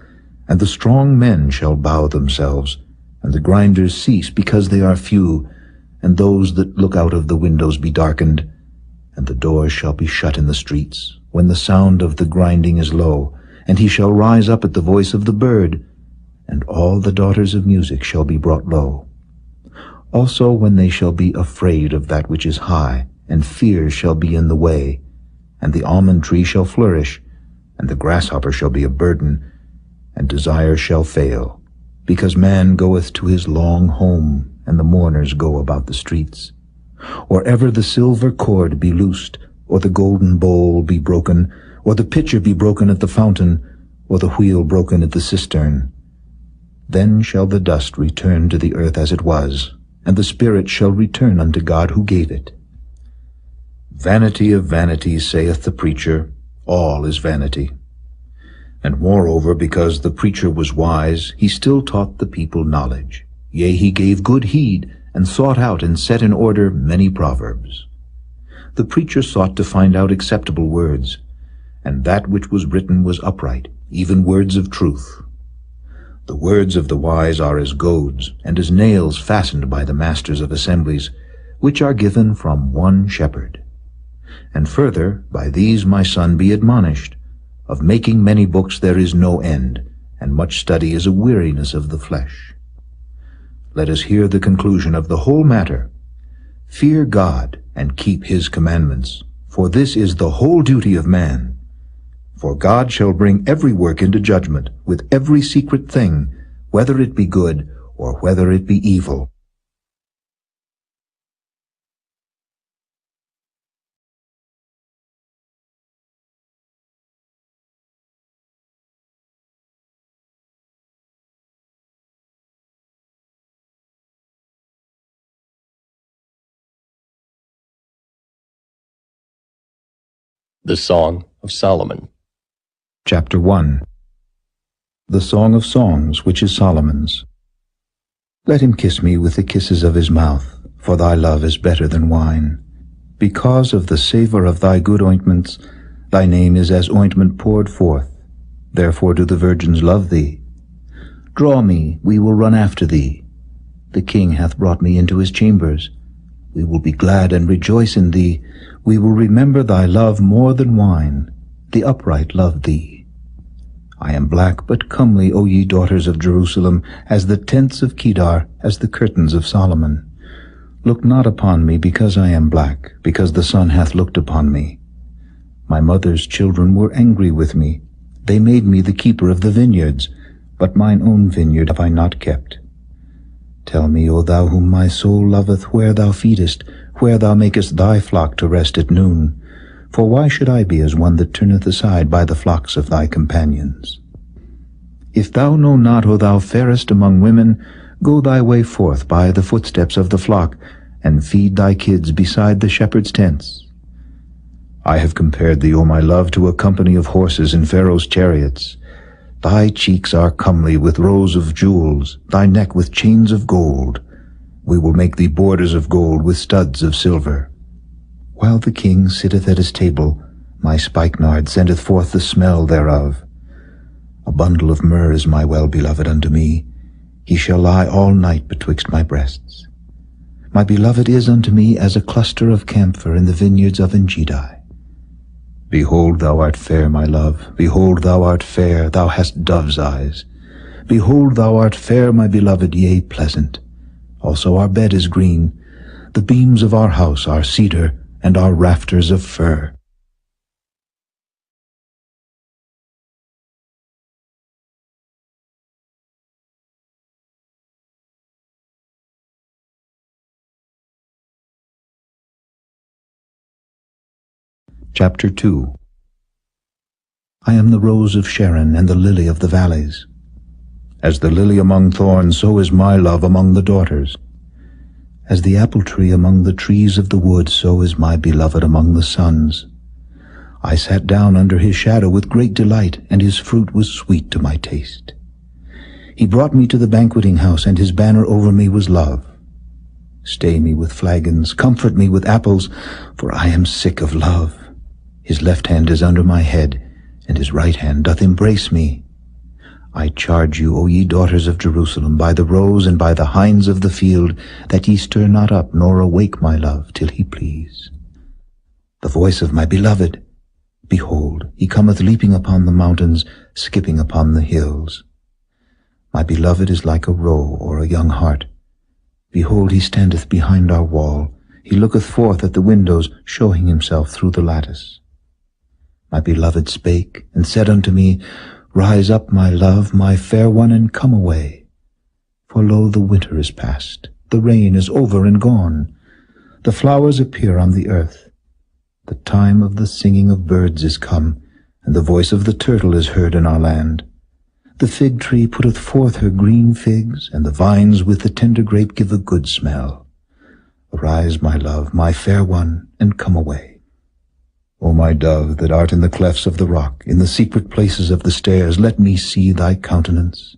S3: and the strong men shall bow themselves, and the grinders cease because they are few, and those that look out of the windows be darkened, and the doors shall be shut in the streets, when the sound of the grinding is low, and he shall rise up at the voice of the bird, and all the daughters of music shall be brought low. Also when they shall be afraid of that which is high, and fear shall be in the way, and the almond tree shall flourish, and the grasshopper shall be a burden, and desire shall fail, because man goeth to his long home, and the mourners go about the streets. Or ever the silver cord be loosed, or the golden bowl be broken, or the pitcher be broken at the fountain, or the wheel broken at the cistern. Then shall the dust return to the earth as it was, and the spirit shall return unto God who gave it. Vanity of vanities, saith the preacher, all is vanity. And moreover, because the preacher was wise, he still taught the people knowledge. Yea, he gave good heed, and sought out and set in order many proverbs. The preacher sought to find out acceptable words, and that which was written was upright, even words of truth. The words of the wise are as goads, and as nails fastened by the masters of assemblies, which are given from one shepherd. And further, by these, my son, be admonished. Of making many books there is no end, and much study is a weariness of the flesh. Let us hear the conclusion of the whole matter. Fear God, and keep his commandments, for this is the whole duty of man. For God shall bring every work into judgment, with every secret thing, whether it be good, or whether it be evil.
S2: The Song of Solomon.
S3: Chapter 1. The Song of Songs, which is Solomon's. Let him kiss me with the kisses of his mouth, for thy love is better than wine. Because of the savor of thy good ointments, thy name is as ointment poured forth. Therefore do the virgins love thee. Draw me, we will run after thee. The king hath brought me into his chambers. We will be glad and rejoice in thee. We will remember thy love more than wine. The upright love thee. I am black but comely, O ye daughters of Jerusalem, as the tents of Kedar, as the curtains of Solomon. Look not upon me because I am black, because the sun hath looked upon me. My mother's children were angry with me. They made me the keeper of the vineyards, but mine own vineyard have I not kept. Tell me, O thou whom my soul loveth, where thou feedest, where thou makest thy flock to rest at noon. For why should I be as one that turneth aside by the flocks of thy companions? If thou know not, O thou fairest among women, go thy way forth by the footsteps of the flock, and feed thy kids beside the shepherd's tents. I have compared thee, O my love, to a company of horses in Pharaoh's chariots. Thy cheeks are comely with rows of jewels, thy neck with chains of gold. We will make thee borders of gold with studs of silver. While the king sitteth at his table, my spikenard sendeth forth the smell thereof. A bundle of myrrh is my well-beloved unto me. He shall lie all night betwixt my breasts. My beloved is unto me as a cluster of camphor in the vineyards of Engedi. Behold, thou art fair, my love. Behold, thou art fair, thou hast dove's eyes. Behold, thou art fair, my beloved, yea, pleasant. Also our bed is green. The beams of our house are cedar, and our rafters of fir. Chapter 2. I am the rose of Sharon and the lily of the valleys. As the lily among thorns, so is my love among the daughters. As the apple tree among the trees of the wood, so is my beloved among the sons. I sat down under his shadow with great delight, and his fruit was sweet to my taste. He brought me to the banqueting house, and his banner over me was love. Stay me with flagons, comfort me with apples, for I am sick of love. His left hand is under my head, and his right hand doth embrace me. I charge you, O ye daughters of Jerusalem, by the roes and by the hinds of the field, that ye stir not up, nor awake my love, till he please. The voice of my beloved, Behold, he cometh leaping upon the mountains, skipping upon the hills. My beloved is like a roe or a young hart. Behold, he standeth behind our wall. He looketh forth at the windows, showing himself through the lattice. My beloved spake, and said unto me, Rise up, my love, my fair one, and come away. For lo, the winter is past, the rain is over and gone. The flowers appear on the earth. The time of the singing of birds is come, and the voice of the turtle is heard in our land. The fig tree putteth forth her green figs, and the vines with the tender grape give a good smell. Arise, my love, my fair one, and come away. O my dove, that art in the clefts of the rock, in the secret places of the stairs, let me see thy countenance.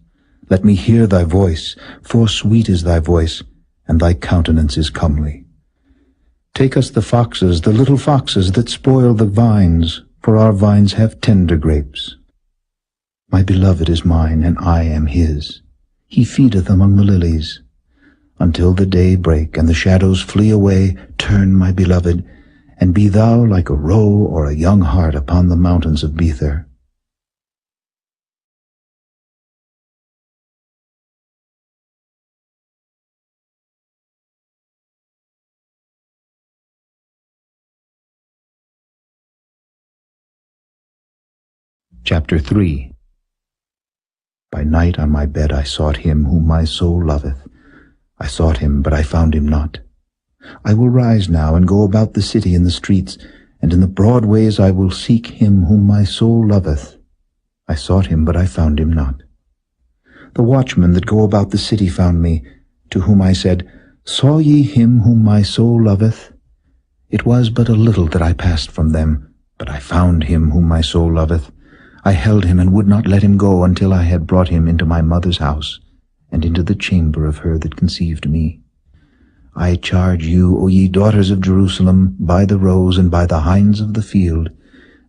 S3: Let me hear thy voice, for sweet is thy voice, and thy countenance is comely. Take us the foxes, the little foxes that spoil the vines, for our vines have tender grapes. My beloved is mine, and I am his. He feedeth among the lilies. Until the day break, and the shadows flee away, turn, my beloved, and be thou like a roe or a young hart upon the mountains of Bether. Chapter 3. By night on my bed I sought him whom my soul loveth. I sought him, but I found him not. I will rise now and go about the city in the streets, and in the broad ways I will seek him whom my soul loveth. I sought him, but I found him not. The watchmen that go about the city found me, to whom I said, Saw ye him whom my soul loveth? It was but a little that I passed from them, but I found him whom my soul loveth. I held him and would not let him go until I had brought him into my mother's house, and into the chamber of her that conceived me. I charge you, O ye daughters of Jerusalem, by the roes and by the hinds of the field,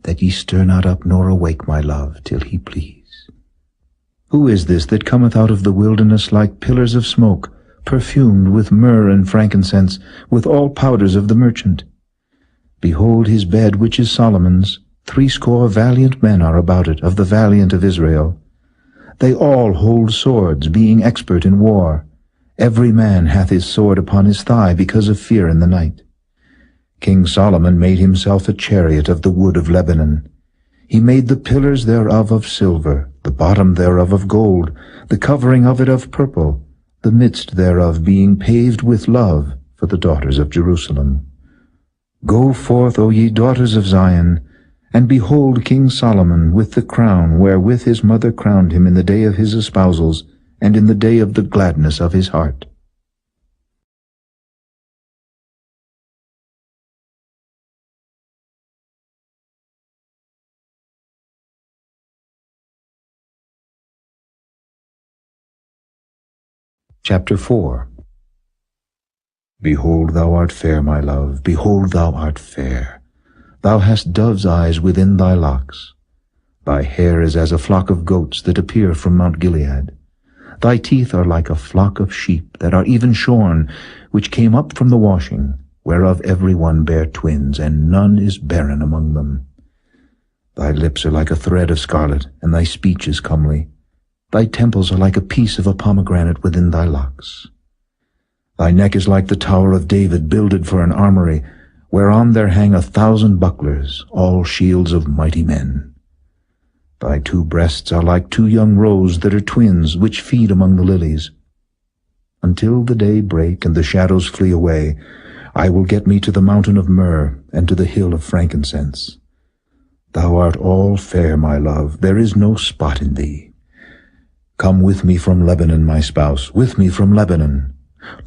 S3: that ye stir not up nor awake my love, till he please. Who is this that cometh out of the wilderness like pillars of smoke, perfumed with myrrh and frankincense, with all powders of the merchant? Behold his bed, which is Solomon's. 80 valiant men are about it, of the valiant of Israel. They all hold swords, being expert in war. Every man hath his sword upon his thigh, because of fear in the night. King Solomon made himself a chariot of the wood of Lebanon. He made the pillars thereof of silver, the bottom thereof of gold, the covering of it of purple, the midst thereof being paved with love for the daughters of Jerusalem. Go forth, O ye daughters of Zion, and behold King Solomon with the crown wherewith his mother crowned him in the day of his espousals, and in the day of the gladness of his heart. Chapter 4. Behold, thou art fair, my love, behold, thou art fair. Thou hast dove's eyes within thy locks. Thy hair is as a flock of goats that appear from Mount Gilead. Thy teeth are like a flock of sheep that are even shorn, which came up from the washing, whereof every one bare twins, and none is barren among them. Thy lips are like a thread of scarlet, and thy speech is comely. Thy temples are like a piece of a pomegranate within thy locks. Thy neck is like the tower of David, builded for an armory, whereon there hang 1,000 bucklers, all shields of mighty men. Thy 2 breasts are like 2 young roes that are twins, which feed among the lilies. Until the day break and the shadows flee away, I will get me to the mountain of myrrh, and to the hill of frankincense. Thou art all fair, my love, there is no spot in thee. Come with me from Lebanon, my spouse, with me from Lebanon.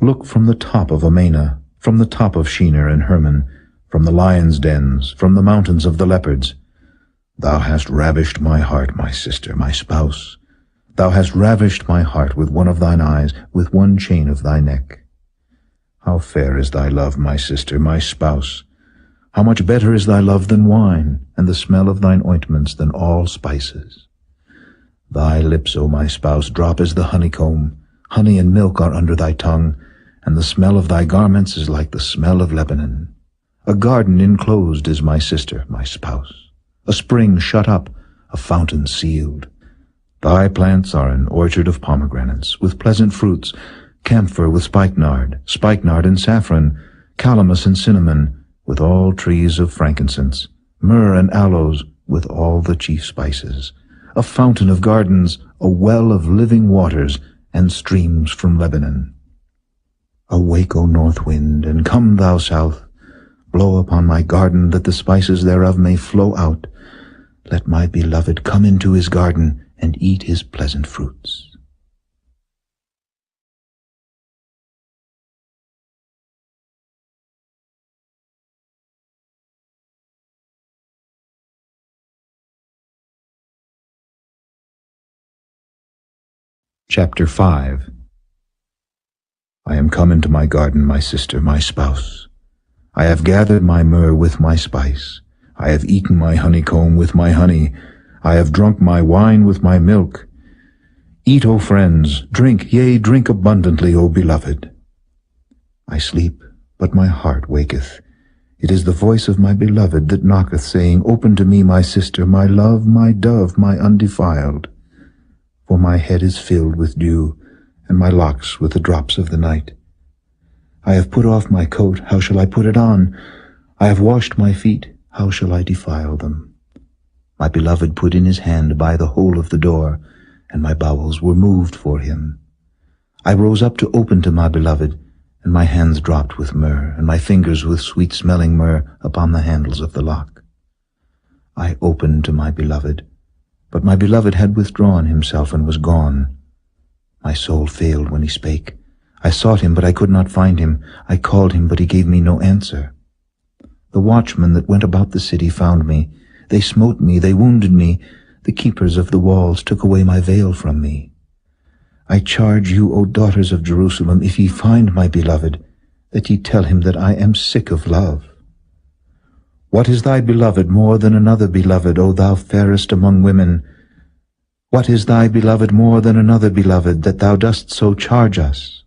S3: Look from the top of Amana, from the top of Shinar and Hermon, from the lions' dens, from the mountains of the leopards. Thou hast ravished my heart, my sister, my spouse. Thou hast ravished my heart with one of thine eyes, with one chain of thy neck. How fair is thy love, my sister, my spouse! How much better is thy love than wine, and the smell of thine ointments than all spices. Thy lips, O my spouse, drop as the honeycomb. Honey and milk are under thy tongue, and the smell of thy garments is like the smell of Lebanon. A garden enclosed is my sister, my spouse. a spring shut up, a fountain sealed. Thy plants are an orchard of pomegranates, with pleasant fruits, camphor with spikenard and saffron, calamus and cinnamon, with all trees of frankincense, myrrh and aloes, with all the chief spices, a fountain of gardens, a well of living waters, and streams from Lebanon. Awake, O north wind, and come, thou south. Blow upon my garden, that the spices thereof may flow out. Let my beloved come into his garden, and eat his pleasant fruits. Chapter 5. I am come into my garden, my sister, my spouse. I have gathered my myrrh with my spice. I have eaten my honeycomb with my honey. I have drunk my wine with my milk. Eat, O friends, drink, yea, drink abundantly, O beloved. I sleep, but my heart waketh. It is the voice of my beloved that knocketh, saying, Open to me, my sister, my love, my dove, my undefiled. For my head is filled with dew, and my locks with the drops of the night. I have put off my coat, how shall I put it on? I have washed my feet, how shall I defile them? My beloved put in his hand by the hole of the door, and my bowels were moved for him. I rose up to open to my beloved, and my hands dropped with myrrh, and my fingers with sweet-smelling myrrh upon the handles of the lock. I opened to my beloved, but my beloved had withdrawn himself and was gone. My soul failed when he spake. I sought him, but I could not find him. I called him, but he gave me no answer. The watchmen that went about the city found me. They smote me, they wounded me. The keepers of the walls took away my veil from me. I charge you, O daughters of Jerusalem, if ye find my beloved, that ye tell him that I am sick of love. What is thy beloved more than another beloved, O thou fairest among women? What is thy beloved more than another beloved, that thou dost so charge us?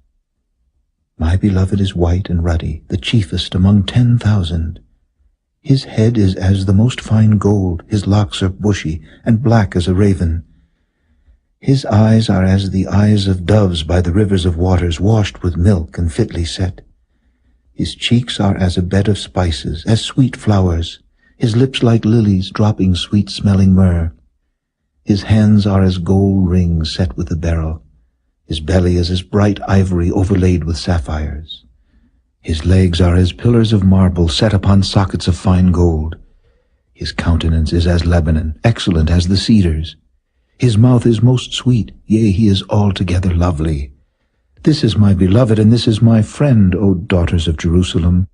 S3: My beloved is white and ruddy, the chiefest among 10,000. His head is as the most fine gold, his locks are bushy, and black as a raven. His eyes are as the eyes of doves by the rivers of waters, washed with milk and fitly set. His cheeks are as a bed of spices, as sweet flowers, his lips like lilies, dropping sweet-smelling myrrh. His hands are as gold rings set with a beryl. His belly is as bright ivory overlaid with sapphires. His legs are as pillars of marble set upon sockets of fine gold. His countenance is as Lebanon, excellent as the cedars. His mouth is most sweet, yea, he is altogether lovely. This is my beloved, and this is my friend, O daughters of Jerusalem.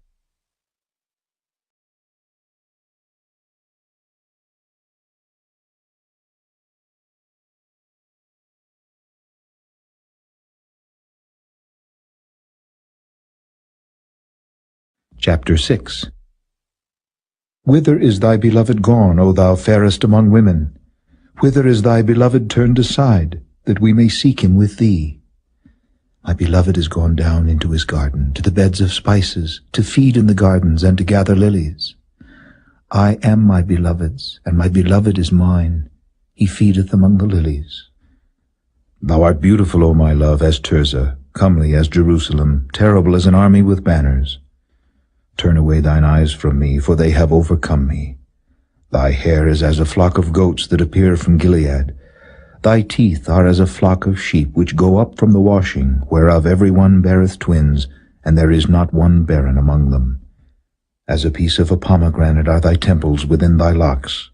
S3: Chapter 6. Whither is thy beloved gone, O thou fairest among women? Whither is thy beloved turned aside, that we may seek him with thee? My beloved is gone down into his garden, to the beds of spices, to feed in the gardens, and to gather lilies. I am my beloved's, and my beloved is mine. He feedeth among the lilies. Thou art beautiful, O my love, as Tirzah, comely as Jerusalem, terrible as an army with banners. Turn away thine eyes from me, for they have overcome me. Thy hair is as a flock of goats that appear from Gilead. Thy teeth are as a flock of sheep which go up from the washing, whereof every one beareth twins, and there is not one barren among them. As a piece of a pomegranate are thy temples within thy locks.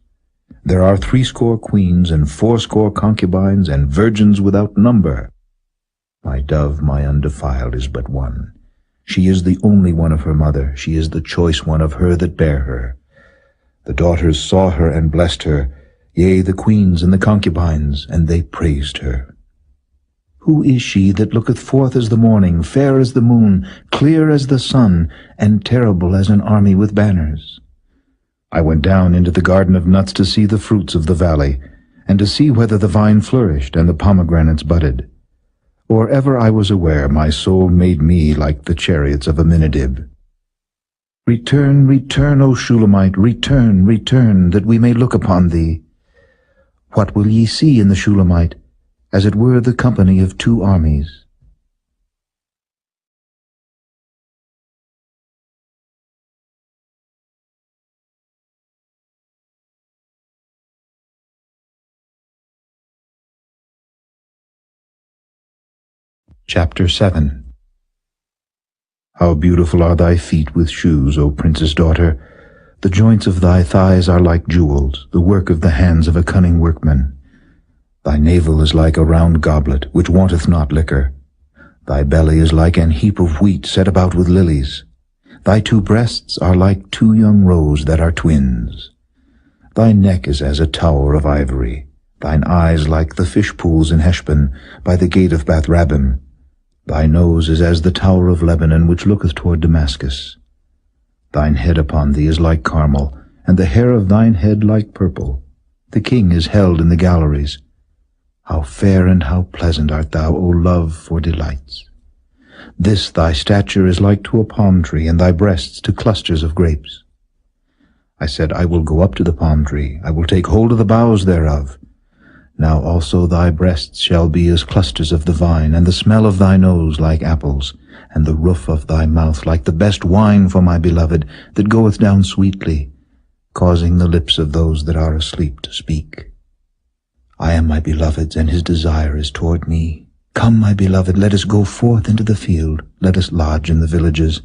S3: There are 80 queens, and 80 concubines, and virgins without number. My dove, my undefiled, is but one. She is the only one of her mother. She is the choice one of her that bare her. The daughters saw her and blessed her, yea, the queens and the concubines, and they praised her. Who is she that looketh forth as the morning, fair as the moon, clear as the sun, and terrible as an army with banners? I went down into the garden of nuts to see the fruits of the valley, and to see whether the vine flourished and the pomegranates budded. Or ever I was aware, my soul made me like the chariots of Aminadab. Return, return, O Shulamite, return, return, that we may look upon thee. What will ye see in the Shulamite? As it were the company of two armies. Chapter 7. How beautiful are thy feet with shoes, O prince's daughter! The joints of thy thighs are like jewels, the work of the hands of a cunning workman. Thy navel is like a round goblet, which wanteth not liquor. Thy belly is like an heap of wheat set about with lilies. Thy two breasts are like two young roes that are twins. Thy neck is as a tower of ivory, thine eyes like the fish pools in Heshbon, by the gate of Bath-rabbim. Thy nose is as the tower of Lebanon, which looketh toward Damascus. Thine head upon thee is like Carmel, and the hair of thine head like purple. The king is held in the galleries. How fair and how pleasant art thou, O love, for delights! This thy stature is like to a palm tree, and thy breasts to clusters of grapes. I said, I will go up to the palm tree, I will take hold of the boughs thereof. Now also thy breasts shall be as clusters of the vine, and the smell of thy nose like apples, and the roof of thy mouth like the best wine for my beloved, that goeth down sweetly, causing the lips of those that are asleep to speak. I am my beloved's, and his desire is toward me. Come, my beloved, let us go forth into the field, let us lodge in the villages.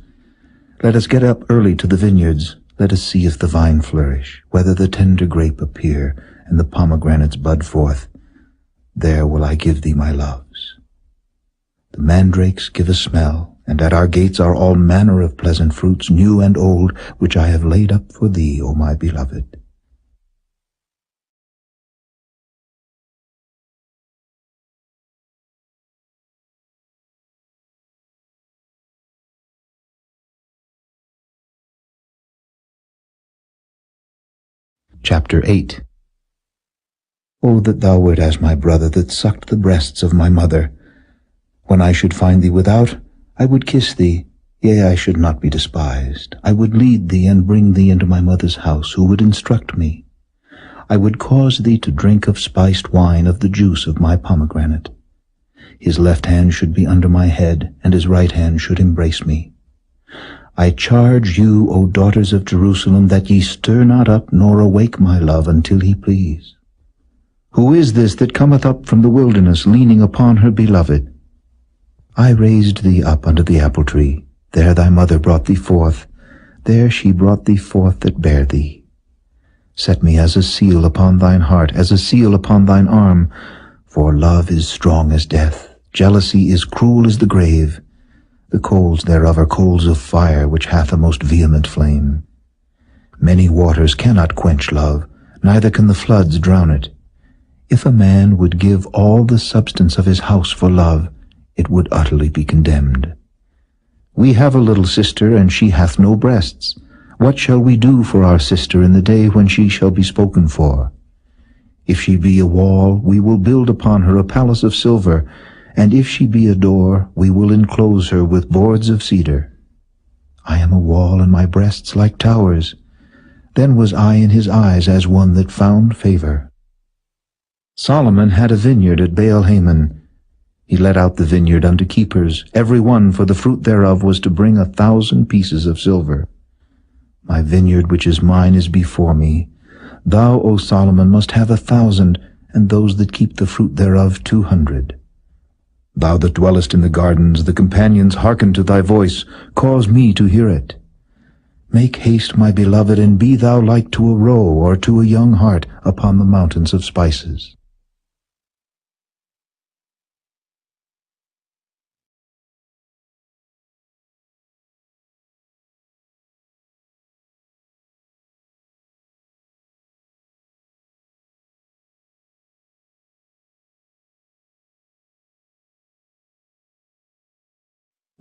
S3: Let us get up early to the vineyards, let us see if the vine flourish, whether the tender grape appear, and the pomegranates bud forth. There will I give thee my loves. The mandrakes give a smell, and at our gates are all manner of pleasant fruits, new and old, which I have laid up for thee, O my beloved. Chapter 8. O that thou wert as my brother that sucked the breasts of my mother! When I should find thee without, I would kiss thee, yea, I should not be despised. I would lead thee and bring thee into my mother's house, who would instruct me. I would cause thee to drink of spiced wine, of the juice of my pomegranate. His left hand should be under my head, and his right hand should embrace me. I charge you, O daughters of Jerusalem, that ye stir not up nor awake my love until he please. Who is this that cometh up from the wilderness, leaning upon her beloved? I raised thee up under the apple tree. There thy mother brought thee forth. There she brought thee forth that bare thee. Set me as a seal upon thine heart, as a seal upon thine arm. For love is strong as death, jealousy is cruel as the grave. The coals thereof are coals of fire, which hath a most vehement flame. Many waters cannot quench love, neither can the floods drown it. If a man would give all the substance of his house for love, it would utterly be condemned. We have a little sister, and she hath no breasts. What shall we do for our sister in the day when she shall be spoken for? If she be a wall, we will build upon her a palace of silver, and if she be a door, we will enclose her with boards of cedar. I am a wall, and my breasts like towers. Then was I in his eyes as one that found favor. Solomon had a vineyard at Baal-Hamon. He let out the vineyard unto keepers. Every one for the fruit thereof was to bring 1,000 pieces of silver. My vineyard which is mine is before me. Thou, O Solomon, must have 1,000, and those that keep the fruit thereof 200. Thou that dwellest in the gardens, the companions hearken to thy voice. Cause me to hear it. Make haste, my beloved, and be thou like to a roe or to a young hart upon the mountains of spices.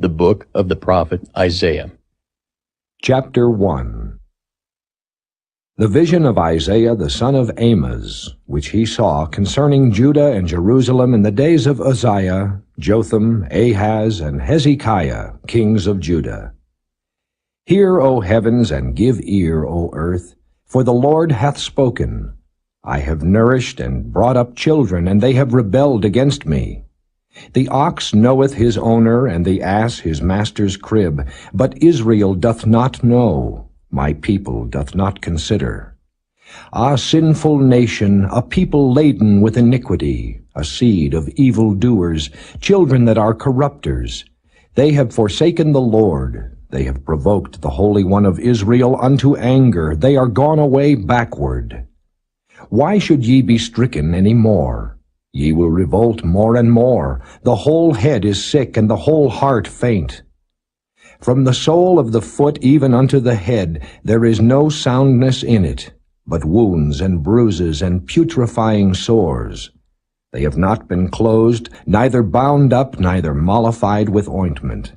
S2: The book of the prophet Isaiah.
S4: Chapter 1. The vision of Isaiah the son of Amoz, which he saw concerning Judah and Jerusalem in the days of Uzziah, Jotham, Ahaz, and Hezekiah, kings of Judah. Hear, O heavens, and give ear, O earth, for the Lord hath spoken. I have nourished and brought up children, and they have rebelled against me. The ox knoweth his owner, and the ass his master's crib, but Israel doth not know, my people doth not consider. Ah, sinful nation, a people laden with iniquity, a seed of evildoers, children that are corrupters. They have forsaken the Lord, they have provoked the Holy One of Israel unto anger, they are gone away backward. Why should ye be stricken any more? Ye will revolt more and more. The whole head is sick, and the whole heart faint. From the sole of the foot even unto the head there is no soundness in it, but wounds and bruises and putrefying sores. They have not been closed, neither bound up, neither mollified with ointment.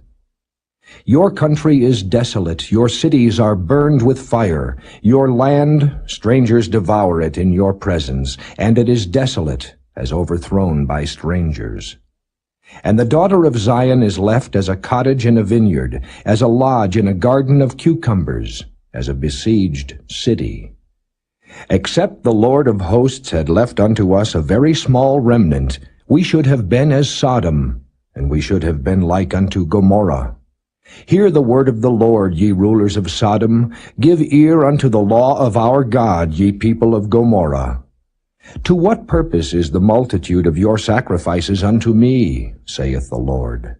S4: Your country is desolate, your cities are burned with fire. Your land, strangers devour it in your presence, and it is desolate, as overthrown by strangers. And the daughter of Zion is left as a cottage in a vineyard, as a lodge in a garden of cucumbers, as a besieged city. Except the Lord of hosts had left unto us a very small remnant, we should have been as Sodom, and we should have been like unto Gomorrah. Hear the word of the Lord, ye rulers of Sodom. Give ear unto the law of our God, ye people of Gomorrah. To what purpose is the multitude of your sacrifices unto me, saith the Lord?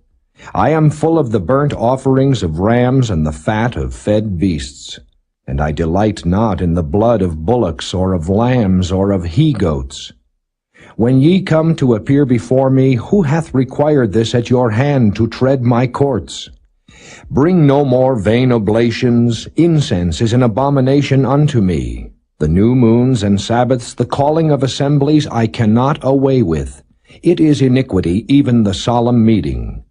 S4: I am full of the burnt offerings of rams and the fat of fed beasts. And I delight not in the blood of bullocks or of lambs or of he-goats. When ye come to appear before me, who hath required this at your hand to tread my courts? Bring no more vain oblations. Incense is an abomination unto me. The new moons and Sabbaths, the calling of assemblies, I cannot away with. It is iniquity, even the solemn meeting.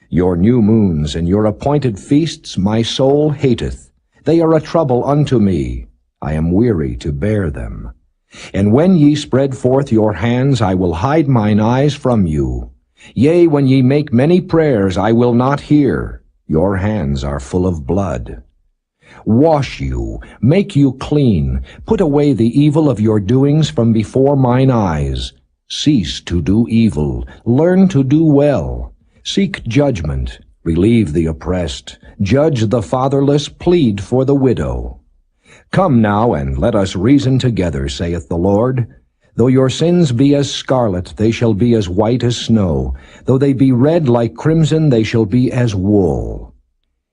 S4: Your new moons and your appointed feasts my soul hateth. They are a trouble unto me. I am weary to bear them. And when ye spread forth your hands, I will hide mine eyes from you. Yea, when ye make many prayers, I will not hear. Your hands are full of blood. Wash you, make you clean, put away the evil of your doings from before mine eyes. Cease to do evil, learn to do well. Seek judgment, relieve the oppressed, judge the fatherless, plead for the widow. Come now, and let us reason together, saith the Lord. Though your sins be as scarlet, they shall be as white as snow. Though they be red like crimson, they shall be as wool.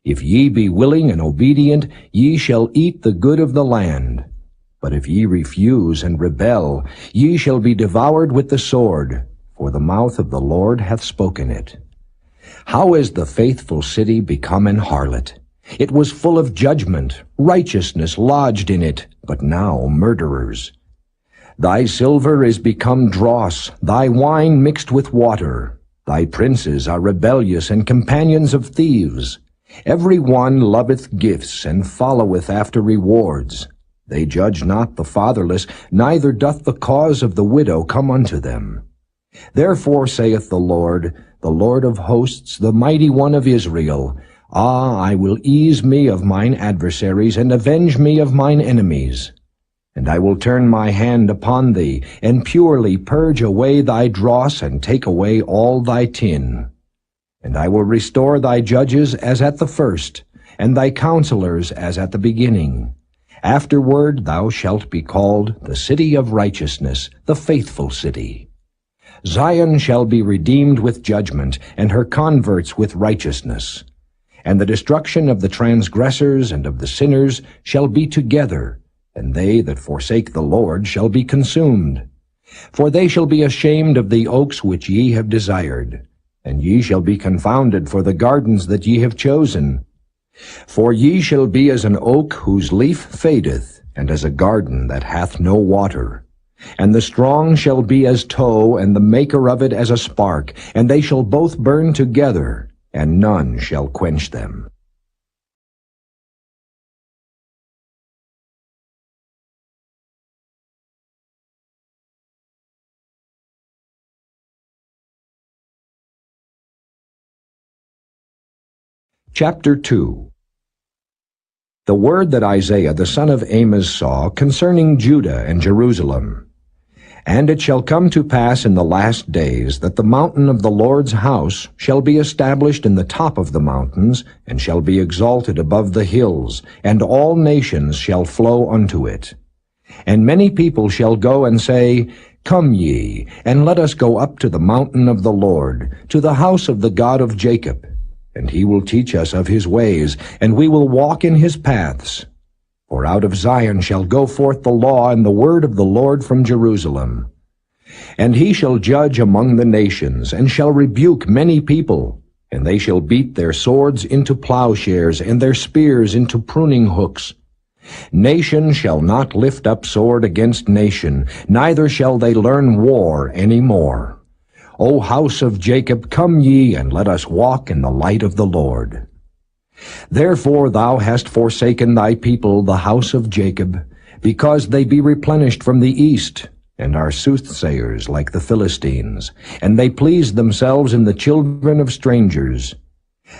S4: If ye be willing and obedient, ye shall eat the good of the land. But if ye refuse and rebel, ye shall be devoured with the sword, for the mouth of the Lord hath spoken it. How is the faithful city become an harlot? It was full of judgment, righteousness lodged in it, but now murderers. Thy silver is become dross, thy wine mixed with water. Thy princes are rebellious and companions of thieves. Every one loveth gifts, and followeth after rewards. They judge not the fatherless, neither doth the cause of the widow come unto them. Therefore saith the Lord of hosts, the mighty one of Israel, Ah, I will ease me of mine adversaries, and avenge me of mine enemies. And I will turn my hand upon thee, and purely purge away thy dross, and take away all thy tin. And I will restore thy judges as at the first, and thy counselors as at the beginning. Afterward thou shalt be called the city of righteousness, the faithful city. Zion shall be redeemed with judgment, and her converts with righteousness. And the destruction of the transgressors and of the sinners shall be together, and they that forsake the Lord shall be consumed. For they shall be ashamed of the oaks which ye have desired, and ye shall be confounded for the gardens that ye have chosen. For ye shall be as an oak whose leaf fadeth, and as a garden that hath no water. And the strong shall be as tow, and the maker of it as a spark, and they shall both burn together, and none shall quench them. Chapter 2. The word that Isaiah the son of Amos saw concerning Judah and Jerusalem. And it shall come to pass in the last days that the mountain of the Lord's house shall be established in the top of the mountains, and shall be exalted above the hills, and all nations shall flow unto it. And many people shall go and say, Come ye, and let us go up to the mountain of the Lord, to the house of the God of Jacob. And he will teach us of his ways, and we will walk in his paths. For out of Zion shall go forth the law and the word of the Lord from Jerusalem. And he shall judge among the nations, and shall rebuke many people. And they shall beat their swords into plowshares, and their spears into pruning hooks. Nation shall not lift up sword against nation, neither shall they learn war any more. O house of Jacob, come ye, and let us walk in the light of the Lord. Therefore thou hast forsaken thy people, the house of Jacob, because they be replenished from the east, and are soothsayers like the Philistines, and they please themselves in the children of strangers.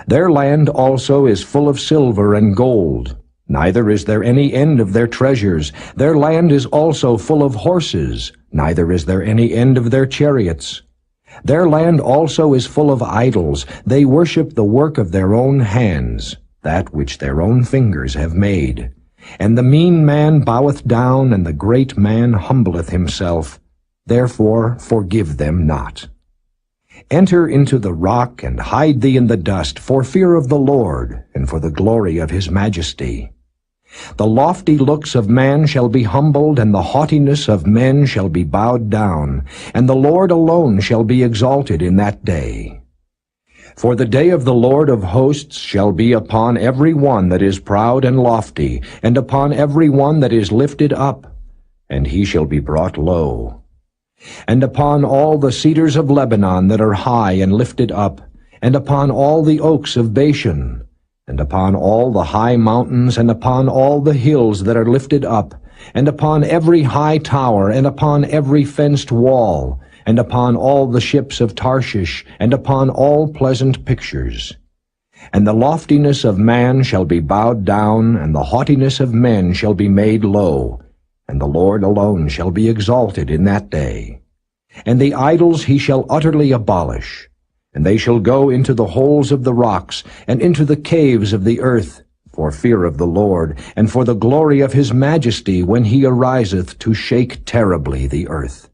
S4: Their land also is full of silver and gold, neither is there any end of their treasures. Their land is also full of horses, neither is there any end of their chariots. Their land also is full of idols. They worship the work of their own hands, that which their own fingers have made. And the mean man boweth down, and the great man humbleth himself. Therefore forgive them not. Enter into the rock, and hide thee in the dust, for fear of the Lord, and for the glory of his majesty. The lofty looks of man shall be humbled, and the haughtiness of men shall be bowed down, and the Lord alone shall be exalted in that day. For the day of the Lord of hosts shall be upon every one that is proud and lofty, and upon every one that is lifted up, and he shall be brought low. And upon all the cedars of Lebanon that are high and lifted up, and upon all the oaks of Bashan, and upon all the high mountains, and upon all the hills that are lifted up, and upon every high tower, and upon every fenced wall, and upon all the ships of Tarshish, and upon all pleasant pictures. And the loftiness of man shall be bowed down, and the haughtiness of men shall be made low, and the Lord alone shall be exalted in that day. And the idols he shall utterly abolish, and they shall go into the holes of the rocks, and into the caves of the earth, for fear of the Lord, and for the glory of his majesty, when he ariseth to shake terribly the earth.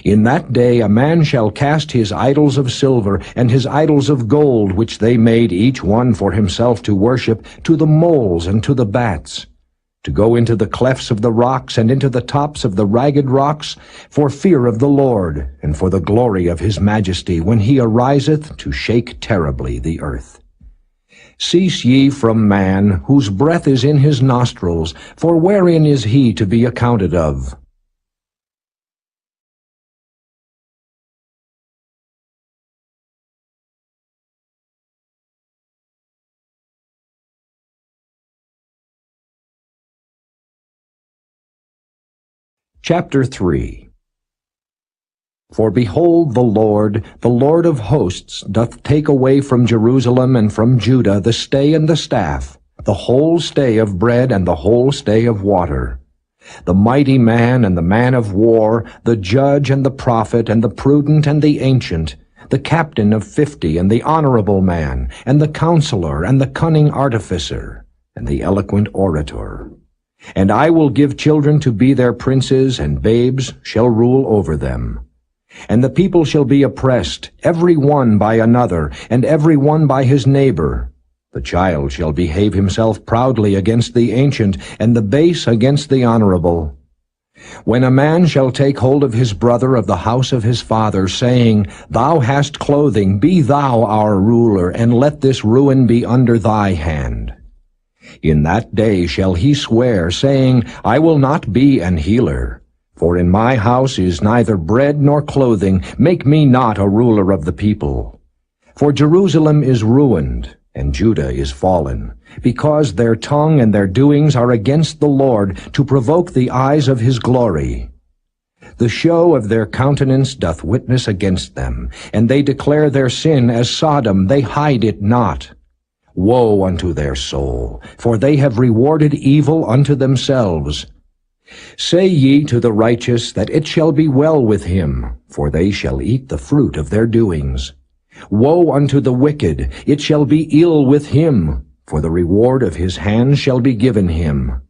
S4: In that day a man shall cast his idols of silver, and his idols of gold, which they made each one for himself to worship, to the moles and to the bats, to go into the clefts of the rocks, and into the tops of the ragged rocks, for fear of the Lord, and for the glory of his majesty, when he ariseth to shake terribly the earth. Cease ye from man, whose breath is in his nostrils, for wherein is he to be accounted of? Chapter 3. For behold, the Lord of hosts, doth take away from Jerusalem and from Judah the stay and the staff, the whole stay of bread and the whole stay of water. The mighty man and the man of war, the judge and the prophet and the prudent and the ancient, the captain of 50 and the honorable man, and the counselor and the cunning artificer, and the eloquent orator. And I will give children to be their princes, and babes shall rule over them. And the people shall be oppressed, every one by another, and every one by his neighbor. The child shall behave himself proudly against the ancient, and the base against the honorable. When a man shall take hold of his brother of the house of his father, saying, Thou hast clothing, be thou our ruler, and let this ruin be under thy hand. In that day shall he swear, saying, I will not be an healer. For in my house is neither bread nor clothing. Make me not a ruler of the people. For Jerusalem is ruined, and Judah is fallen, because their tongue and their doings are against the Lord, to provoke the eyes of his glory. The show of their countenance doth witness against them, and they declare their sin as Sodom, they hide it not. Woe unto their soul, for they have rewarded evil unto themselves. Say ye to the righteous that it shall be well with him, for they shall eat the fruit of their doings. Woe unto the wicked, it shall be ill with him, for the reward of his hands shall be given him.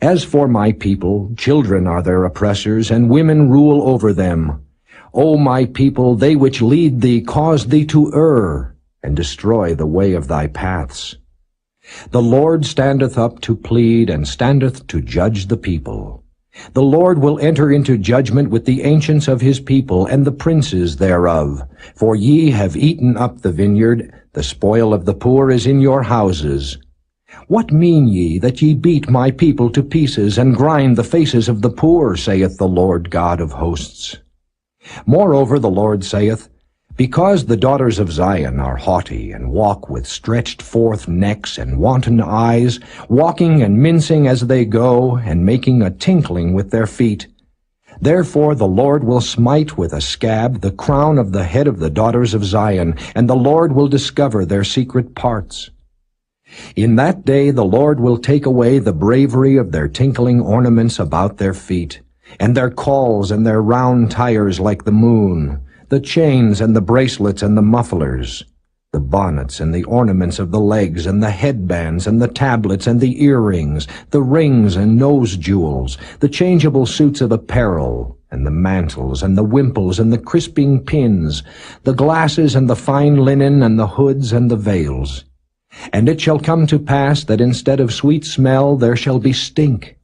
S4: As for my people, children are their oppressors, and women rule over them. O my people, they which lead thee cause thee to err, and destroy the way of thy paths. The Lord standeth up to plead, and standeth to judge the people. The Lord will enter into judgment with the ancients of his people, and the princes thereof. For ye have eaten up the vineyard, the spoil of the poor is in your houses. What mean ye that ye beat my people to pieces, and grind the faces of the poor, saith the Lord God of hosts? Moreover the Lord saith, Because the daughters of Zion are haughty, and walk with stretched forth necks and wanton eyes, walking and mincing as they go, and making a tinkling with their feet, therefore the Lord will smite with a scab the crown of the head of the daughters of Zion, and the Lord will discover their secret parts. In that day the Lord will take away the bravery of their tinkling ornaments about their feet, and their calls and their round tires like the moon, the chains and the bracelets and the mufflers, the bonnets and the ornaments of the legs, and the headbands and the tablets and the earrings, the rings and nose jewels, the changeable suits of apparel, and the mantles and the wimples and the crisping pins, the glasses and the fine linen and the hoods and the veils. And it shall come to pass that instead of sweet smell there shall be stink,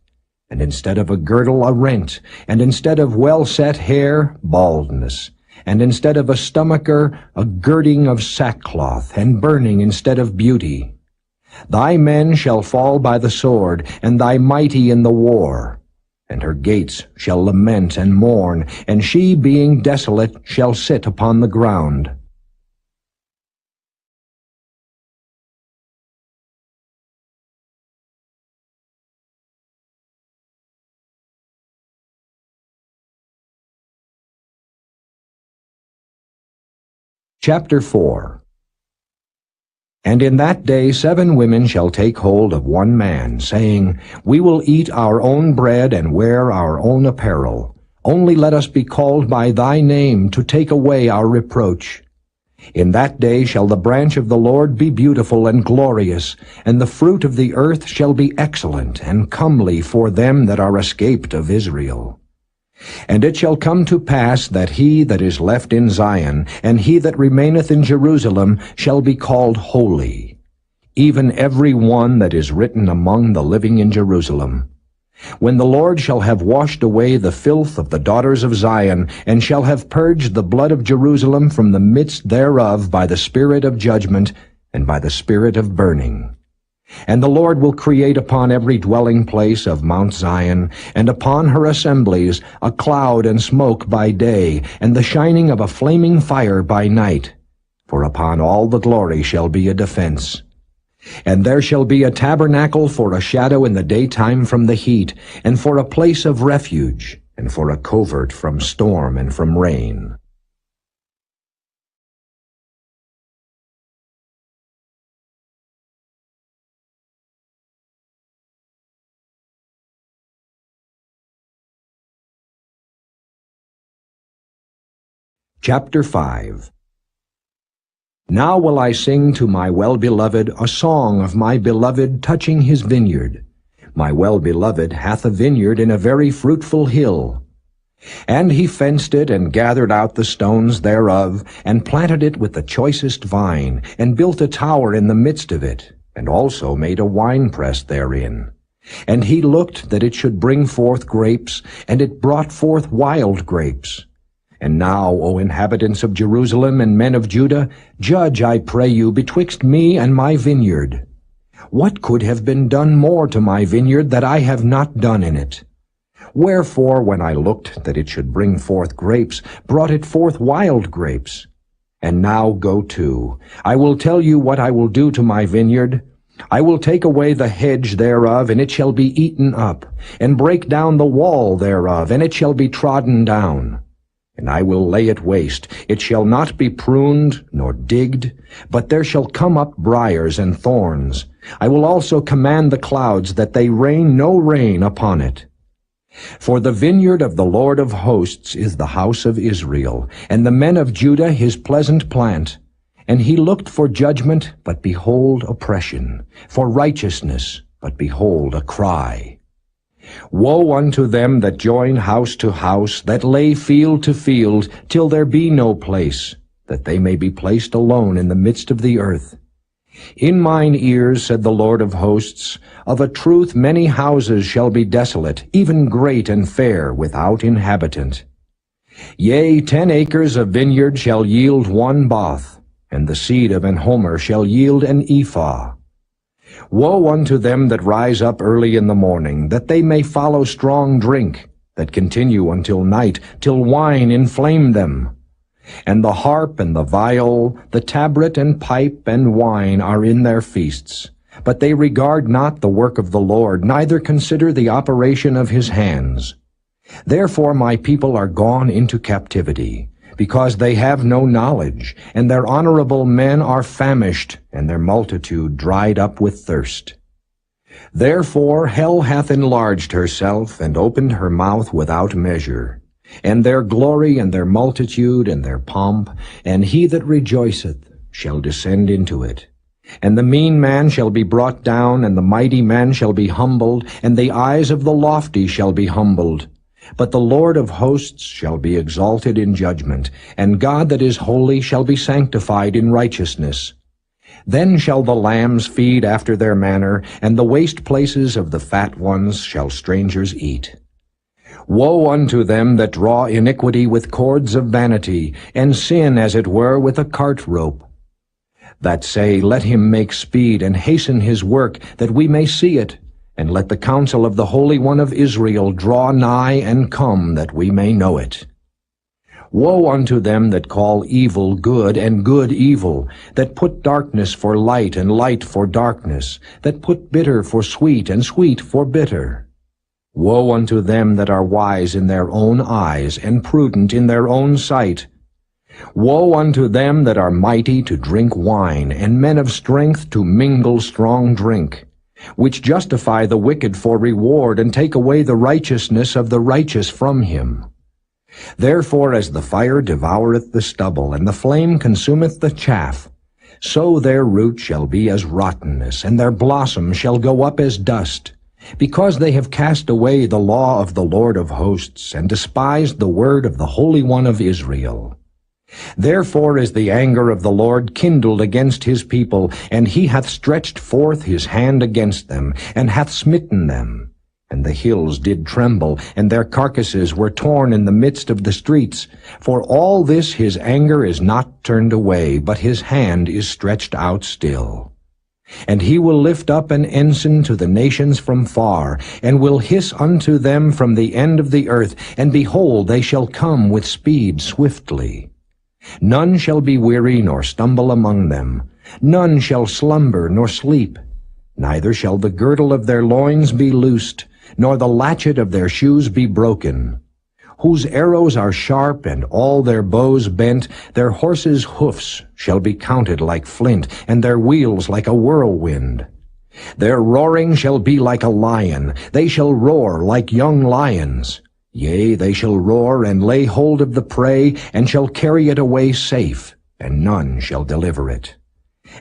S4: and instead of a girdle a rent, and instead of well-set hair baldness, and instead of a stomacher a girding of sackcloth, and burning instead of beauty. Thy men shall fall by the sword, and thy mighty in the war. And her gates shall lament and mourn, and she, being desolate, shall sit upon the ground. Chapter 4. And in that day 7 women shall take hold of one man, saying, We will eat our own bread and wear our own apparel. Only let us be called by thy name, to take away our reproach. In that day shall the branch of the Lord be beautiful and glorious, and the fruit of the earth shall be excellent and comely for them that are escaped of Israel. And it shall come to pass that he that is left in Zion, and he that remaineth in Jerusalem, shall be called holy, even every one that is written among the living in Jerusalem. When the Lord shall have washed away the filth of the daughters of Zion, and shall have purged the blood of Jerusalem from the midst thereof by the spirit of judgment, and by the spirit of burning. And the Lord will create upon every dwelling place of Mount Zion, and upon her assemblies, a cloud and smoke by day, and the shining of a flaming fire by night. For upon all the glory shall be a defense. And there shall be a tabernacle for a shadow in the daytime from the heat, and for a place of refuge, and for a covert from storm and from rain. Chapter 5. Now will I sing to my well-beloved a song of my beloved touching his vineyard. My well-beloved hath a vineyard in a very fruitful hill. And he fenced it, and gathered out the stones thereof, and planted it with the choicest vine, and built a tower in the midst of it, and also made a winepress therein. And he looked that it should bring forth grapes, and it brought forth wild grapes. And now, O inhabitants of Jerusalem and men of Judah, judge, I pray you, betwixt me and my vineyard. What could have been done more to my vineyard that I have not done in it? Wherefore, when I looked that it should bring forth grapes, brought it forth wild grapes? And now go to. I will tell you what I will do to my vineyard. I will take away the hedge thereof, and it shall be eaten up, and break down the wall thereof, and it shall be trodden down. and I will lay it waste. It shall not be pruned nor digged, but there shall come up briars and thorns. I will also command the clouds that they rain no rain upon it. For the vineyard of the Lord of hosts is the house of Israel, and the men of Judah his pleasant plant. And he looked for judgment, but behold oppression, for righteousness, but behold a cry. Woe unto them that join house to house, that lay field to field, till there be no place, that they may be placed alone in the midst of the earth. In mine ears, said the Lord of hosts, of a truth many houses shall be desolate, even great and fair, without inhabitant. Yea, 10 acres of vineyard shall yield 1 bath, and the seed of an homer shall yield an ephah. Woe unto them that rise up early in the morning, that they may follow strong drink, that continue until night, till wine inflame them. And the harp and the viol, the tabret and pipe and wine are in their feasts. But they regard not the work of the Lord, neither consider the operation of his hands. Therefore my people are gone into captivity, because they have no knowledge, and their honorable men are famished, and their multitude dried up with thirst. Therefore hell hath enlarged herself, and opened her mouth without measure. And their glory, and their multitude, and their pomp, and he that rejoiceth shall descend into it. And the mean man shall be brought down, and the mighty man shall be humbled, and the eyes of the lofty shall be humbled. But the Lord of hosts shall be exalted in judgment, and God that is holy shall be sanctified in righteousness. Then shall the lambs feed after their manner, and the waste places of the fat ones shall strangers eat. Woe unto them that draw iniquity with cords of vanity, and sin as it were with a cart rope. That say, let him make speed and hasten his work, that we may see it. And let the counsel of the Holy One of Israel draw nigh and come, that we may know it. Woe unto them that call evil good and good evil, that put darkness for light and light for darkness, that put bitter for sweet and sweet for bitter. Woe unto them that are wise in their own eyes, and prudent in their own sight. Woe unto them that are mighty to drink wine, and men of strength to mingle strong drink, which justify the wicked for reward, and take away the righteousness of the righteous from him. Therefore as the fire devoureth the stubble, and the flame consumeth the chaff, so their root shall be as rottenness, and their blossom shall go up as dust, because they have cast away the law of the Lord of hosts, and despised the word of the Holy One of Israel. Therefore is the anger of the Lord kindled against his people, and he hath stretched forth his hand against them, and hath smitten them. And the hills did tremble, and their carcasses were torn in the midst of the streets. For all this his anger is not turned away, but his hand is stretched out still. And he will lift up an ensign to the nations from far, and will hiss unto them from the end of the earth, and behold, they shall come with speed swiftly. None shall be weary nor stumble among them. None shall slumber nor sleep. Neither shall the girdle of their loins be loosed, nor the latchet of their shoes be broken. Whose arrows are sharp, and all their bows bent, their horses' hoofs shall be counted like flint, and their wheels like a whirlwind. Their roaring shall be like a lion, they shall roar like young lions. Yea, they shall roar and lay hold of the prey, and shall carry it away safe, and none shall deliver it.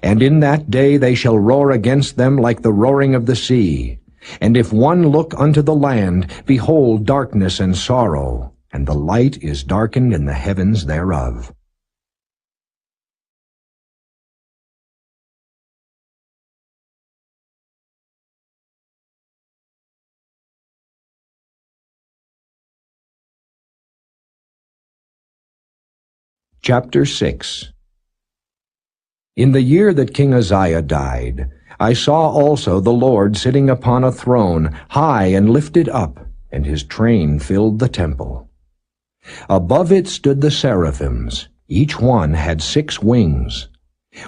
S4: And in that day they shall roar against them like the roaring of the sea. And if one look unto the land, behold darkness and sorrow, and the light is darkened in the heavens thereof. Chapter 6. In the year that King Uzziah died, I saw also the Lord sitting upon a throne, high and lifted up, and his train filled the temple. Above it stood the seraphims. Each one had 6 wings.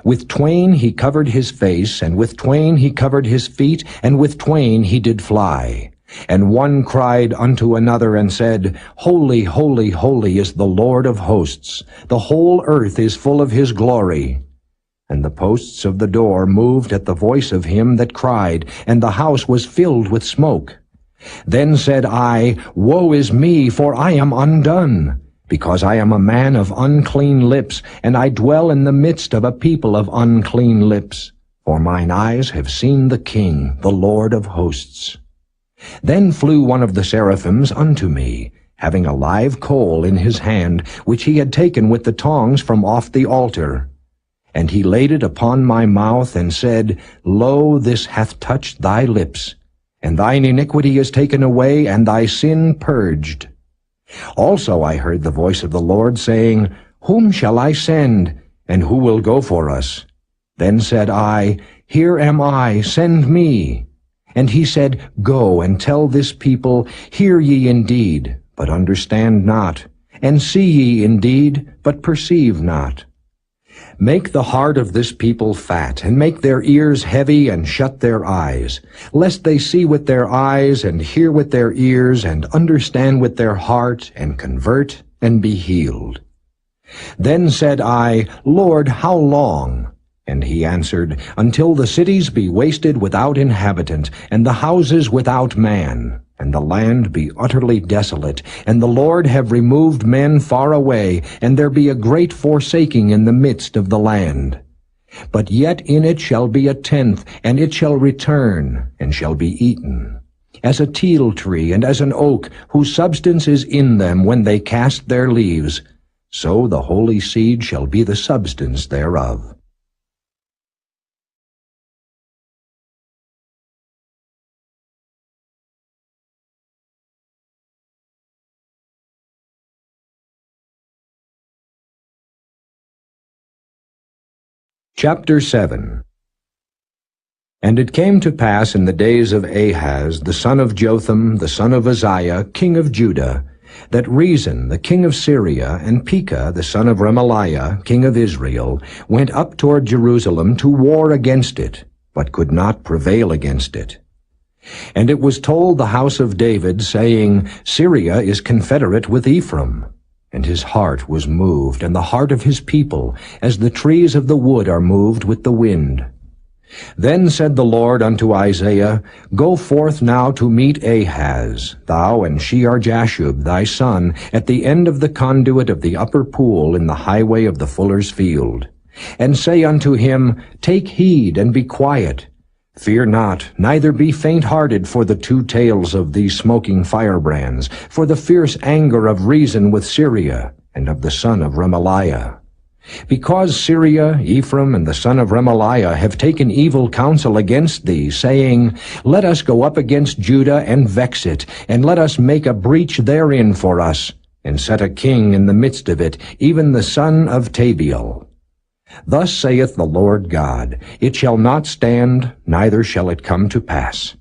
S4: With twain he covered his face, and with twain he covered his feet, and with twain he did fly. And one cried unto another and said, Holy, holy, holy is the Lord of hosts. The whole earth is full of his glory. And the posts of the door moved at the voice of him that cried, and the house was filled with smoke. Then said I, Woe is me, for I am undone, because I am a man of unclean lips, and I dwell in the midst of a people of unclean lips. For mine eyes have seen the King, the Lord of hosts. Then flew one of the seraphims unto me, having a live coal in his hand, which he had taken with the tongs from off the altar. And he laid it upon my mouth, and said, Lo, this hath touched thy lips, and thine iniquity is taken away, and thy sin purged. Also I heard the voice of the Lord, saying, Whom shall I send, and who will go for us? Then said I, Here am I, send me. And he said, Go and tell this people, Hear ye indeed, but understand not, and see ye indeed, but perceive not. Make the heart of this people fat, and make their ears heavy, and shut their eyes, lest they see with their eyes, and hear with their ears, and understand with their heart, and convert, and be healed. Then said I, Lord, how long? And he answered, Until the cities be wasted without inhabitant, and the houses without man, and the land be utterly desolate, and the Lord have removed men far away, and there be a great forsaking in the midst of the land. But yet in it shall be a tenth, and it shall return, and shall be eaten, as a teil tree, and as an oak, whose substance is in them when they cast their leaves. So the holy seed shall be the substance thereof. Chapter 7. And it came to pass in the days of Ahaz, the son of Jotham, the son of Uzziah, king of Judah, that Rezin, the king of Syria, and Pekah, the son of Remaliah, king of Israel, went up toward Jerusalem to war against it, but could not prevail against it. And it was told the house of David, saying, Syria is confederate with Ephraim. And his heart was moved, and the heart of his people, as the trees of the wood are moved with the wind. Then said the Lord unto Isaiah, Go forth now to meet Ahaz, thou and Shear-Jashub thy son, at the end of the conduit of the upper pool in the highway of the fuller's field. And say unto him, Take heed, and be quiet. Fear not, neither be faint-hearted for the two tails of these smoking firebrands, for the fierce anger of Rezin with Syria, and of the son of Remaliah. Because Syria, Ephraim, and the son of Remaliah have taken evil counsel against thee, saying, Let us go up against Judah and vex it, and let us make a breach therein for us, and set a king in the midst of it, even the son of Tabiel. Thus saith the Lord God, It shall not stand, neither shall it come to pass.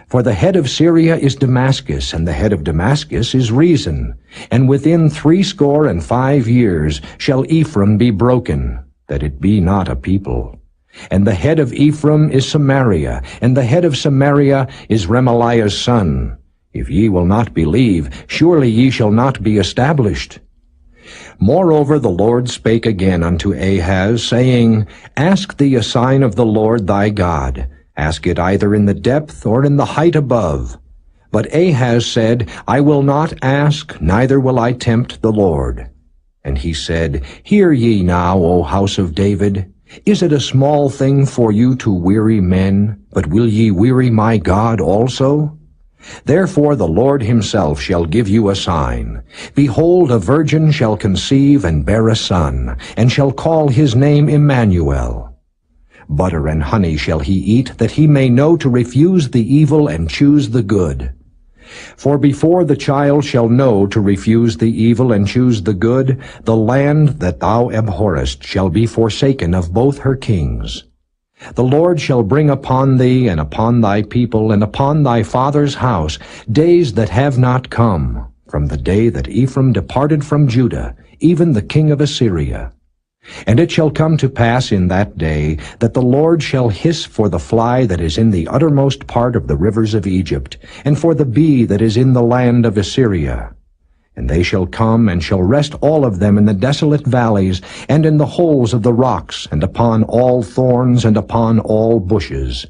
S4: For the head of Syria is Damascus, and the head of Damascus is Rezin, and within 65 years shall Ephraim be broken, that it be not a people. And the head of Ephraim is Samaria, and the head of Samaria is Remaliah's son. If ye will not believe, surely ye shall not be established. Moreover the Lord spake again unto Ahaz, saying, Ask thee a sign of the Lord thy God. Ask it either in the depth or in the height above. But Ahaz said, I will not ask, neither will I tempt the Lord. And he said, Hear ye now, O house of David. Is it a small thing for you to weary men, but will ye weary my God also? Therefore the Lord himself shall give you a sign. Behold, a virgin shall conceive and bear a son, and shall call his name Emmanuel. Butter and honey shall he eat, that he may know to refuse the evil and choose the good. For before the child shall know to refuse the evil and choose the good, the land that thou abhorrest shall be forsaken of both her kings. The Lord shall bring upon thee, and upon thy people, and upon thy father's house, days that have not come, from the day that Ephraim departed from Judah, even the king of Assyria. And it shall come to pass in that day that the Lord shall hiss for the fly that is in the uttermost part of the rivers of Egypt, and for the bee that is in the land of Assyria. And they shall come and shall rest all of them in the desolate valleys, and in the holes of the rocks, and upon all thorns, and upon all bushes.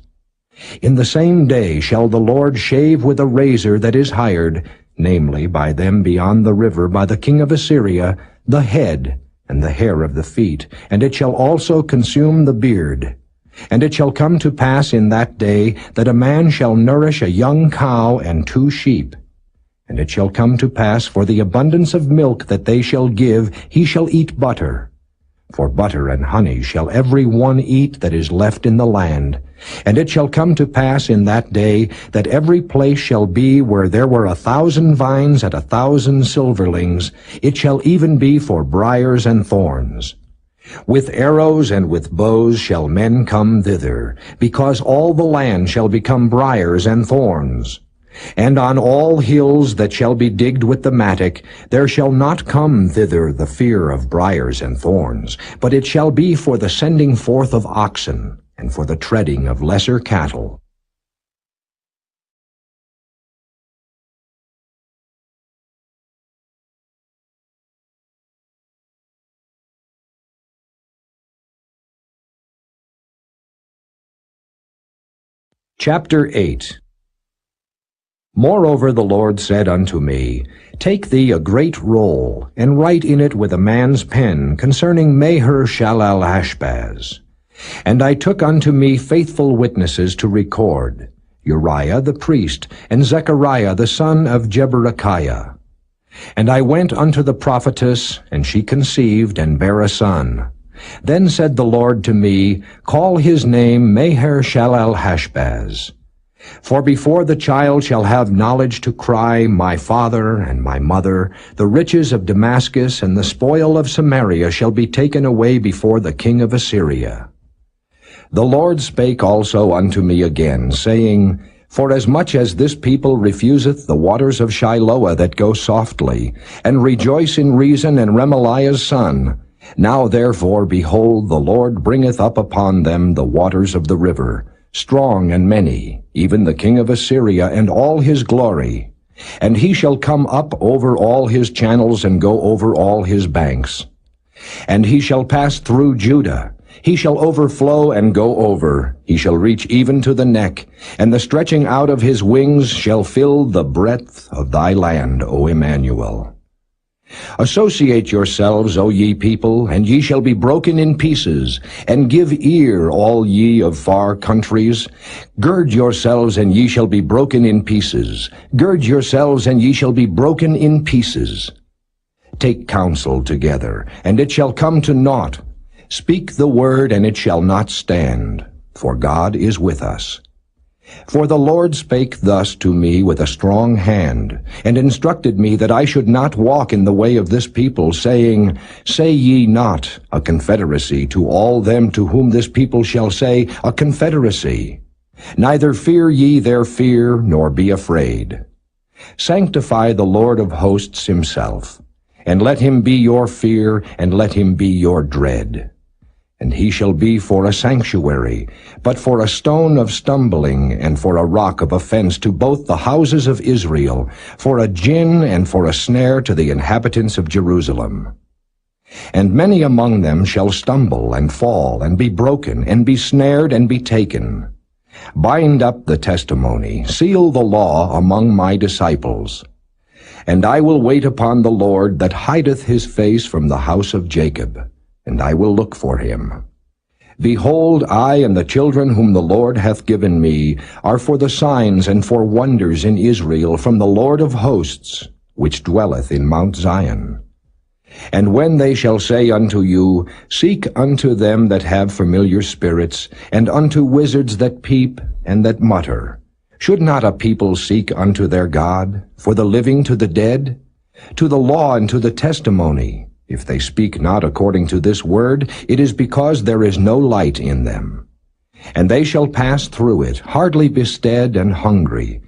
S4: In the same day shall the Lord shave with a razor that is hired, namely by them beyond the river, by the king of Assyria, the head and the hair of the feet, and it shall also consume the beard. And it shall come to pass in that day that a man shall nourish a young cow and 2 sheep. And it shall come to pass for the abundance of milk that they shall give, he shall eat butter. For butter and honey shall every one eat that is left in the land. And it shall come to pass in that day that every place shall be where there were 1,000 vines and 1,000 silverlings, it shall even be for briars and thorns. With arrows and with bows shall men come thither, because all the land shall become briars and thorns. And on all hills that shall be digged with the mattock, there shall not come thither the fear of briars and thorns, but it shall be for the sending forth of oxen, and for the treading of lesser cattle. Chapter 8. Moreover the Lord said unto me, Take thee a great roll, and write in it with a man's pen concerning Maher-shalal-Hashbaz. And I took unto me faithful witnesses to record, Uriah the priest, and Zechariah the son of Jeberechiah. And I went unto the prophetess, and she conceived, and bare a son. Then said the Lord to me, Call his name Maher-shalal-Hashbaz. For before the child shall have knowledge to cry, My father and my mother, the riches of Damascus and the spoil of Samaria shall be taken away before the king of Assyria. The Lord spake also unto me again, saying, Forasmuch as this people refuseth the waters of Shiloah that go softly, and rejoice in Rezin and Remaliah's son, now therefore, behold, the Lord bringeth up upon them the waters of the river, strong and many, even the king of Assyria and all his glory. And he shall come up over all his channels and go over all his banks. And he shall pass through Judah. He shall overflow and go over. He shall reach even to the neck, and the stretching out of his wings shall fill the breadth of thy land, O Emmanuel. Associate yourselves, O ye people, and ye shall be broken in pieces, and give ear, all ye of far countries. Gird yourselves, and ye shall be broken in pieces. Gird yourselves, and ye shall be broken in pieces. Take counsel together, and it shall come to naught. Speak the word, and it shall not stand, for God is with us. For the Lord spake thus to me with a strong hand, and instructed me that I should not walk in the way of this people, saying, Say ye not, a confederacy, to all them to whom this people shall say, a confederacy. Neither fear ye their fear, nor be afraid. Sanctify the Lord of hosts himself, and let him be your fear, and let him be your dread. And he shall be for a sanctuary, but for a stone of stumbling, and for a rock of offense to both the houses of Israel, for a gin and for a snare to the inhabitants of Jerusalem. And many among them shall stumble and fall, and be broken, and be snared, and be taken. Bind up the testimony, seal the law among my disciples. And I will wait upon the Lord that hideth his face from the house of Jacob, and I will look for him. Behold, I and the children whom the Lord hath given me are for the signs and for wonders in Israel from the Lord of hosts, which dwelleth in Mount Zion. And when they shall say unto you, Seek unto them that have familiar spirits, and unto wizards that peep and that mutter, should not a people seek unto their God, for the living to the dead? To the law and to the testimony, if they speak not according to this word, it is because there is no light in them. And they shall pass through it, hardly bestead and hungry,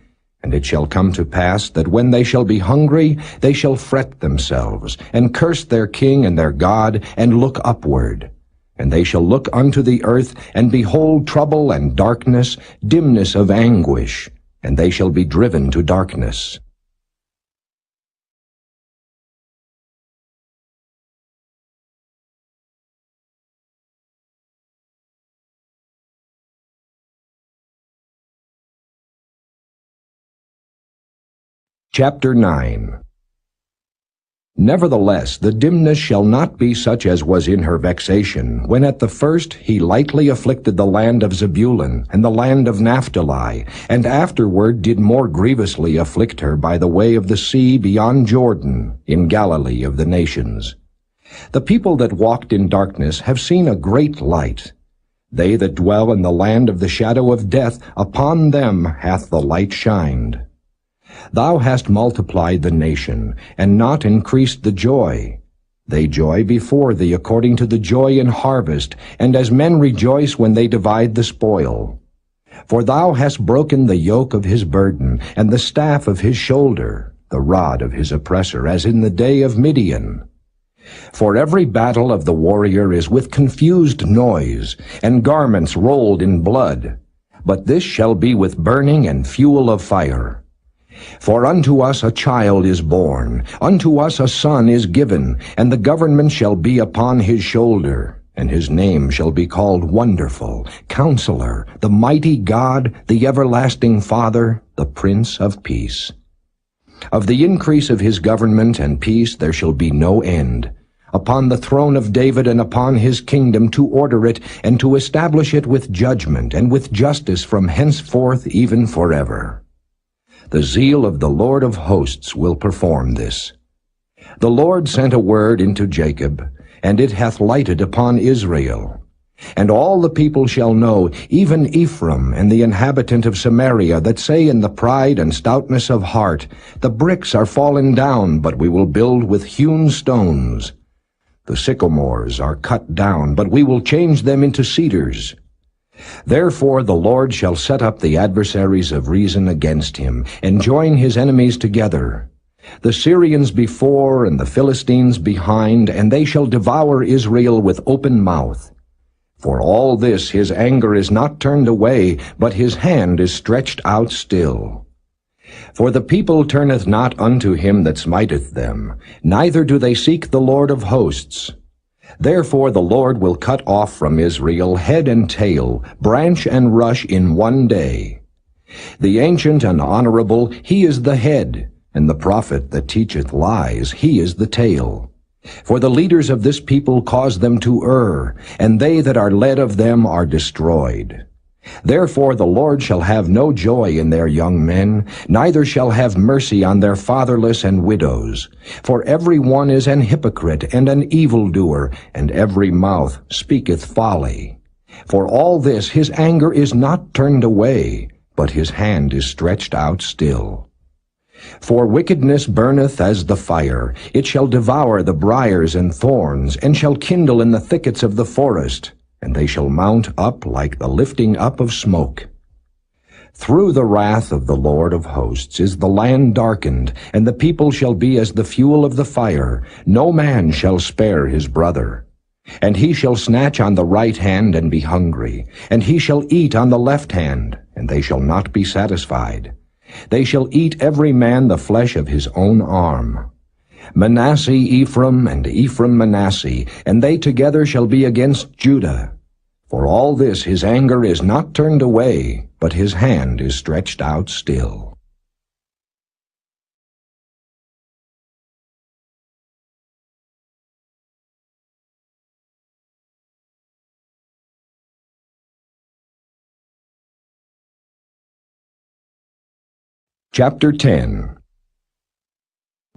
S4: And it shall come to pass that when they shall be hungry, they shall fret themselves, and curse their king and their God, and look upward. And they shall look unto the earth, and behold trouble and darkness, dimness of anguish, and they shall be driven to darkness. Chapter 9. Nevertheless, the dimness shall not be such as was in her vexation, when at the first he lightly afflicted the land of Zebulun and the land of Naphtali, and afterward did more grievously afflict her by the way of the sea beyond Jordan, in Galilee of the nations. The people that walked in darkness have seen a great light. They that dwell in the land of the shadow of death, upon them hath the light shined. Thou hast multiplied the nation, and not increased the joy. They joy before thee according to the joy in harvest, and as men rejoice when they divide the spoil. For thou hast broken the yoke of his burden, and the staff of his shoulder, the rod of his oppressor, as in the day of Midian. For every battle of the warrior is with confused noise, and garments rolled in blood. But this shall be with burning and fuel of fire. For unto us a child is born, unto us a son is given, and the government shall be upon his shoulder, and his name shall be called Wonderful, Counselor, the Mighty God, the Everlasting Father, the Prince of Peace. Of the increase of his government and peace there shall be no end, upon the throne of David and upon his kingdom, to order it and to establish it with judgment and with justice from henceforth even forever. The zeal of the Lord of hosts will perform this. The Lord sent a word into Jacob, and it hath lighted upon Israel. And all the people shall know, even Ephraim and the inhabitant of Samaria, that say in the pride and stoutness of heart, The bricks are fallen down, but we will build with hewn stones. The sycamores are cut down, but we will change them into cedars. Therefore the Lord shall set up the adversaries of reason against him, and join his enemies together, the Syrians before and the Philistines behind, and they shall devour Israel with open mouth. For all this his anger is not turned away, but his hand is stretched out still. For the people turneth not unto him that smiteth them, neither do they seek the Lord of hosts. Therefore the Lord will cut off from Israel head and tail, branch and rush in one day. The ancient and honorable, he is the head, and the prophet that teacheth lies, he is the tail. For the leaders of this people cause them to err, and they that are led of them are destroyed. Therefore the Lord shall have no joy in their young men, neither shall have mercy on their fatherless and widows. For every one is an hypocrite and an evildoer, and every mouth speaketh folly. For all this his anger is not turned away, but his hand is stretched out still. For wickedness burneth as the fire, it shall devour the briars and thorns, and shall kindle in the thickets of the forest, and they shall mount up like the lifting up of smoke. Through the wrath of the Lord of hosts is the land darkened, and the people shall be as the fuel of the fire. No man shall spare his brother. And he shall snatch on the right hand and be hungry, and he shall eat on the left hand, and they shall not be satisfied. They shall eat every man the flesh of his own arm. Manasseh Ephraim, and Ephraim Manasseh, and they together shall be against Judah. For all this his anger is not turned away, but his hand is stretched out still. Chapter 10.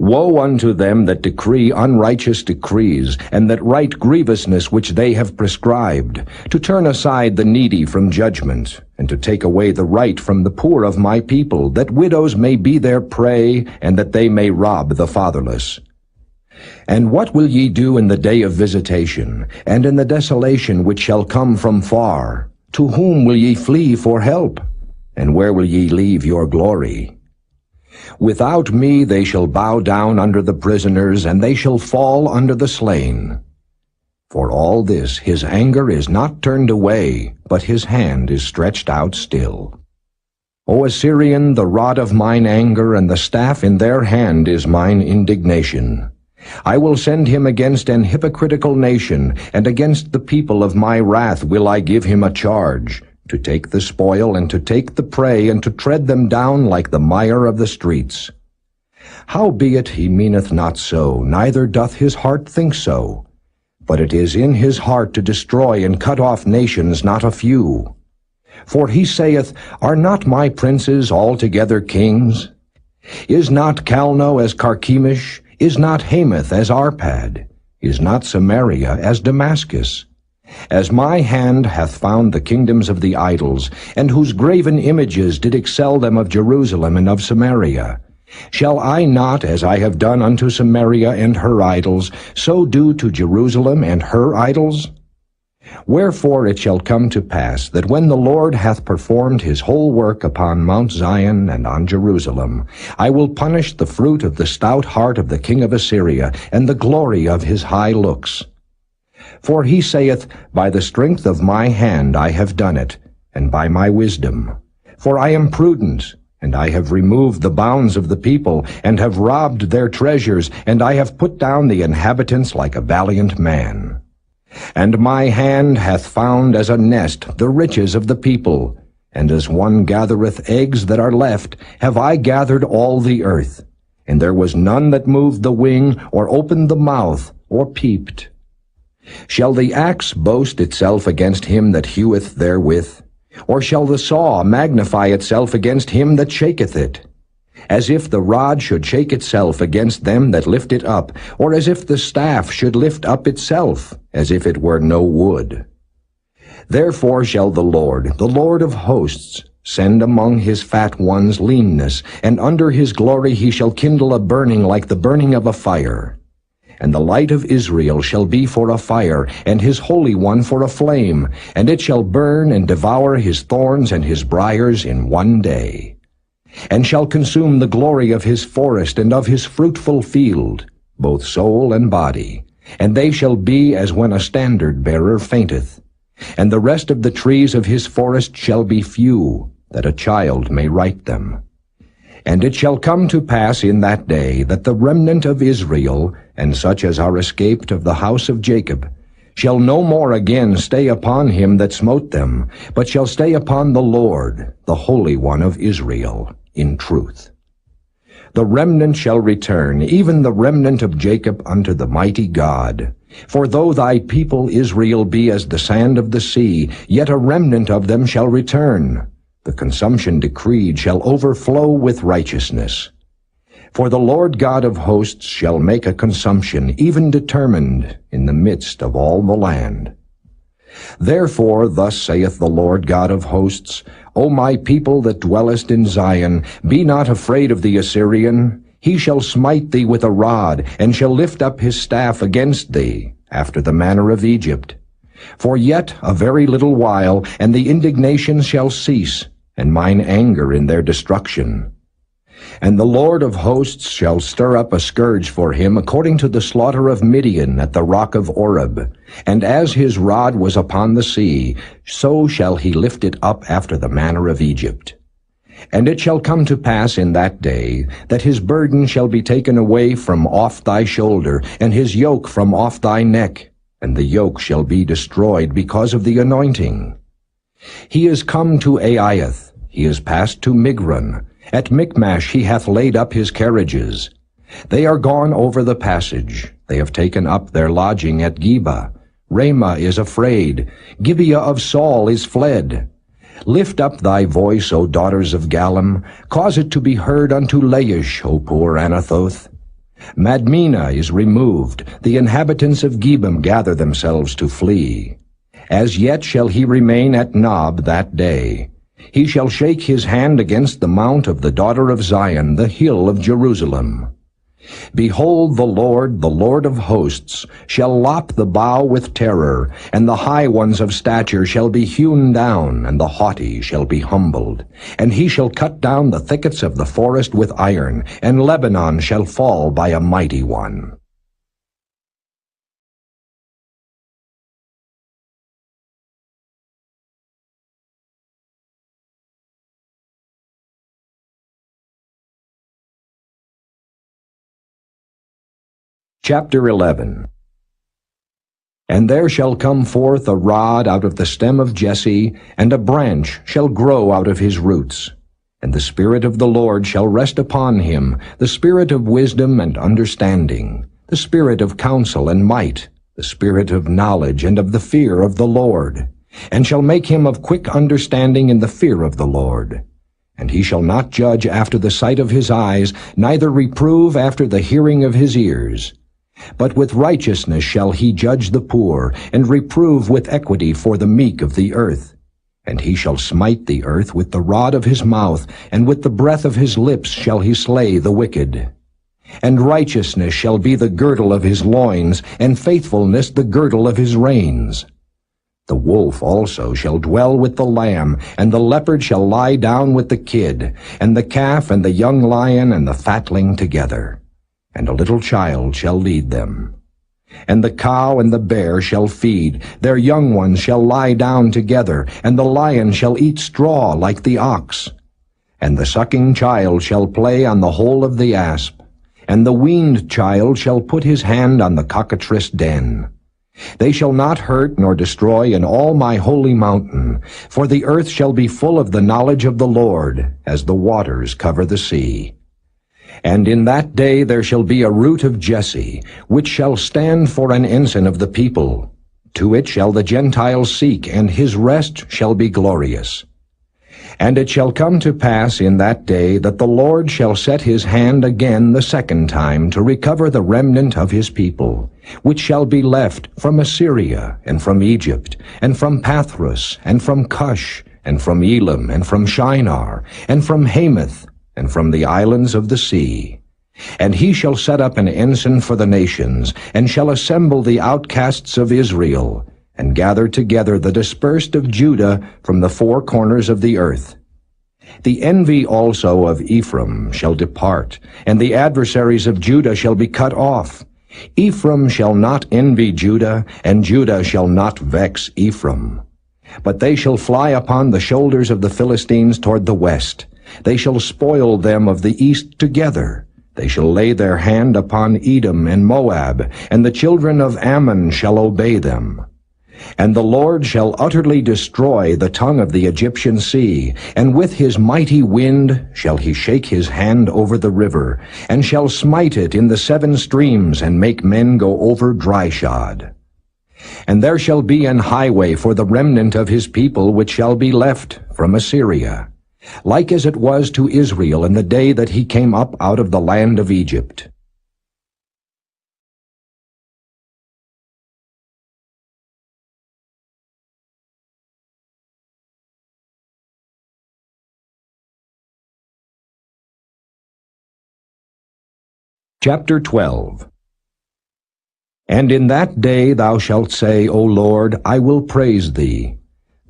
S4: Woe unto them that decree unrighteous decrees, and that write grievousness which they have prescribed, to turn aside the needy from judgment, and to take away the right from the poor of my people, that widows may be their prey, and that they may rob the fatherless. And what will ye do in the day of visitation, and in the desolation which shall come from far? To whom will ye flee for help? And where will ye leave your glory? Without me they shall bow down under the prisoners, and they shall fall under the slain. For all this his anger is not turned away, but his hand is stretched out still. O Assyrian, the rod of mine anger, and the staff in their hand is mine indignation. I will send him against an hypocritical nation, and against the people of my wrath will I give him a charge, to take the spoil, and to take the prey, and to tread them down like the mire of the streets. Howbeit he meaneth not so, neither doth his heart think so. But it is in his heart to destroy and cut off nations, not a few. For he saith, Are not my princes altogether kings? Is not Calno as Carchemish? Is not Hamath as Arpad? Is not Samaria as Damascus? As my hand hath found the kingdoms of the idols, and whose graven images did excel them of Jerusalem and of Samaria, shall I not, as I have done unto Samaria and her idols, so do to Jerusalem and her idols? Wherefore it shall come to pass that when the Lord hath performed his whole work upon Mount Zion and on Jerusalem, I will punish the fruit of the stout heart of the king of Assyria, and the glory of his high looks. For he saith, By the strength of my hand I have done it, and by my wisdom. For I am prudent, and I have removed the bounds of the people, and have robbed their treasures, and I have put down the inhabitants like a valiant man. And my hand hath found as a nest the riches of the people, and as one gathereth eggs that are left, have I gathered all the earth. And there was none that moved the wing, or opened the mouth, or peeped. Shall the axe boast itself against him that heweth therewith? Or shall the saw magnify itself against him that shaketh it? As if the rod should shake itself against them that lift it up, or as if the staff should lift up itself, as if it were no wood. Therefore shall the Lord of hosts, send among his fat ones leanness, and under his glory he shall kindle a burning like the burning of a fire. And the light of Israel shall be for a fire, and his Holy One for a flame, and it shall burn and devour his thorns and his briars in one day, and shall consume the glory of his forest and of his fruitful field, both soul and body. And they shall be as when a standard-bearer fainteth. And the rest of the trees of his forest shall be few, that a child may write them. And it shall come to pass in that day that the remnant of Israel, and such as are escaped of the house of Jacob, shall no more again stay upon him that smote them, but shall stay upon the Lord, the Holy One of Israel, in truth. The remnant shall return, even the remnant of Jacob, unto the mighty God. For though thy people Israel be as the sand of the sea, yet a remnant of them shall return. The consumption decreed shall overflow with righteousness. For the Lord God of hosts shall make a consumption, even determined, in the midst of all the land. Therefore thus saith the Lord God of hosts, O my people that dwellest in Zion, be not afraid of the Assyrian. He shall smite thee with a rod, and shall lift up his staff against thee, after the manner of Egypt. For yet a very little while, and the indignation shall cease, and mine anger in their destruction. And the Lord of hosts shall stir up a scourge for him, according to the slaughter of Midian at the rock of Oreb. And as his rod was upon the sea, so shall he lift it up after the manner of Egypt. And it shall come to pass in that day, that his burden shall be taken away from off thy shoulder, and his yoke from off thy neck, and the yoke shall be destroyed because of the anointing. He is come to Aiath, he is passed to Migron. At Michmash he hath laid up his carriages. They are gone over the passage. They have taken up their lodging at Geba. Ramah is afraid. Gibeah of Saul is fled. Lift up thy voice, O daughters of Gallim. Cause it to be heard unto Laish, O poor Anathoth. Madmenah is removed. The inhabitants of Gebim gather themselves to flee. As yet shall he remain at Nob that day. He shall shake his hand against the mount of the daughter of Zion, the hill of Jerusalem. Behold, the Lord of hosts, shall lop the bough with terror, and the high ones of stature shall be hewn down, and the haughty shall be humbled. And he shall cut down the thickets of the forest with iron, and Lebanon shall fall by a mighty one. Chapter 11. And there shall come forth a rod out of the stem of Jesse, and a branch shall grow out of his roots. And the Spirit of the Lord shall rest upon him, the Spirit of wisdom and understanding, the Spirit of counsel and might, the Spirit of knowledge and of the fear of the Lord, and shall make him of quick understanding in the fear of the Lord. And he shall not judge after the sight of his eyes, neither reprove after the hearing of his ears. But with righteousness shall he judge the poor, and reprove with equity for the meek of the earth. And he shall smite the earth with the rod of his mouth, and with the breath of his lips shall he slay the wicked. And righteousness shall be the girdle of his loins, and faithfulness the girdle of his reins. The wolf also shall dwell with the lamb, and the leopard shall lie down with the kid, and the calf and the young lion and the fatling together. And a little child shall lead them. And the cow and the bear shall feed, their young ones shall lie down together, and the lion shall eat straw like the ox. And the sucking child shall play on the hole of the asp, and the weaned child shall put his hand on the cockatrice den. They shall not hurt nor destroy in all my holy mountain, for the earth shall be full of the knowledge of the Lord, as the waters cover the sea. And in that day there shall be a root of Jesse, which shall stand for an ensign of the people. To it shall the Gentiles seek, and his rest shall be glorious. And it shall come to pass in that day that the Lord shall set his hand again the second time to recover the remnant of his people, which shall be left from Assyria, and from Egypt, and from Pathrus, and from Cush, and from Elam, and from Shinar, and from Hamath, and from the islands of the sea. And he shall set up an ensign for the nations, and shall assemble the outcasts of Israel, and gather together the dispersed of Judah from the four corners of the earth. The envy also of Ephraim shall depart, and the adversaries of Judah shall be cut off. Ephraim shall not envy Judah, and Judah shall not vex Ephraim. But they shall fly upon the shoulders of the Philistines toward the west. They shall spoil them of the east together. They shall lay their hand upon Edom and Moab, and the children of Ammon shall obey them. And the Lord shall utterly destroy the tongue of the Egyptian sea, and with his mighty wind shall he shake his hand over the river, and shall smite it in the seven streams, and make men go over dryshod. And there shall be an highway for the remnant of his people which shall be left from Assyria, like as it was to Israel in the day that he came up out of the land of Egypt. Chapter 12. And in that day thou shalt say, O Lord, I will praise thee.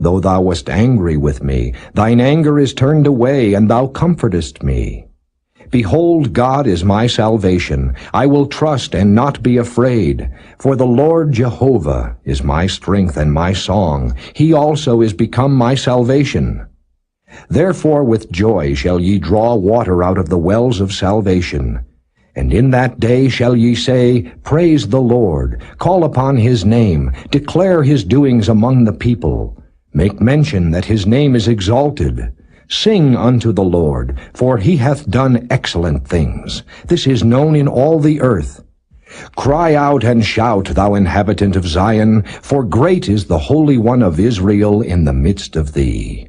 S4: Though thou wast angry with me, thine anger is turned away, and thou comfortest me. Behold, God is my salvation. I will trust and not be afraid. For the Lord Jehovah is my strength and my song. He also is become my salvation. Therefore with joy shall ye draw water out of the wells of salvation. And in that day shall ye say, Praise the Lord, call upon his name, declare his doings among the people. Make mention that his name is exalted. Sing unto the Lord, for he hath done excellent things. This is known in all the earth. Cry out and shout, thou inhabitant of Zion, for great is the Holy One of Israel in the midst of thee.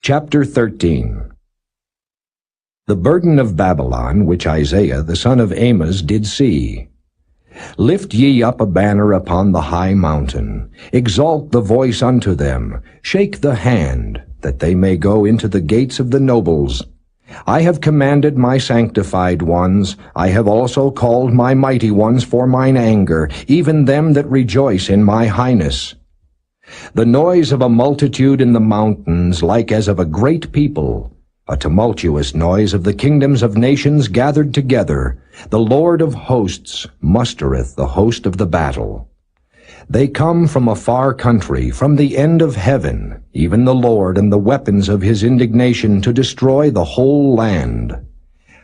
S4: Chapter 13. The burden of Babylon, which Isaiah the son of Amos did see. Lift ye up a banner upon the high mountain. Exalt the voice unto them. Shake the hand, that they may go into the gates of the nobles. I have commanded my sanctified ones. I have also called my mighty ones for mine anger, even them that rejoice in my highness. The noise of a multitude in the mountains, like as of a great people, a tumultuous noise of the kingdoms of nations gathered together. The Lord of hosts mustereth the host of the battle. They come from a far country, from the end of heaven, even the Lord and the weapons of his indignation to destroy the whole land.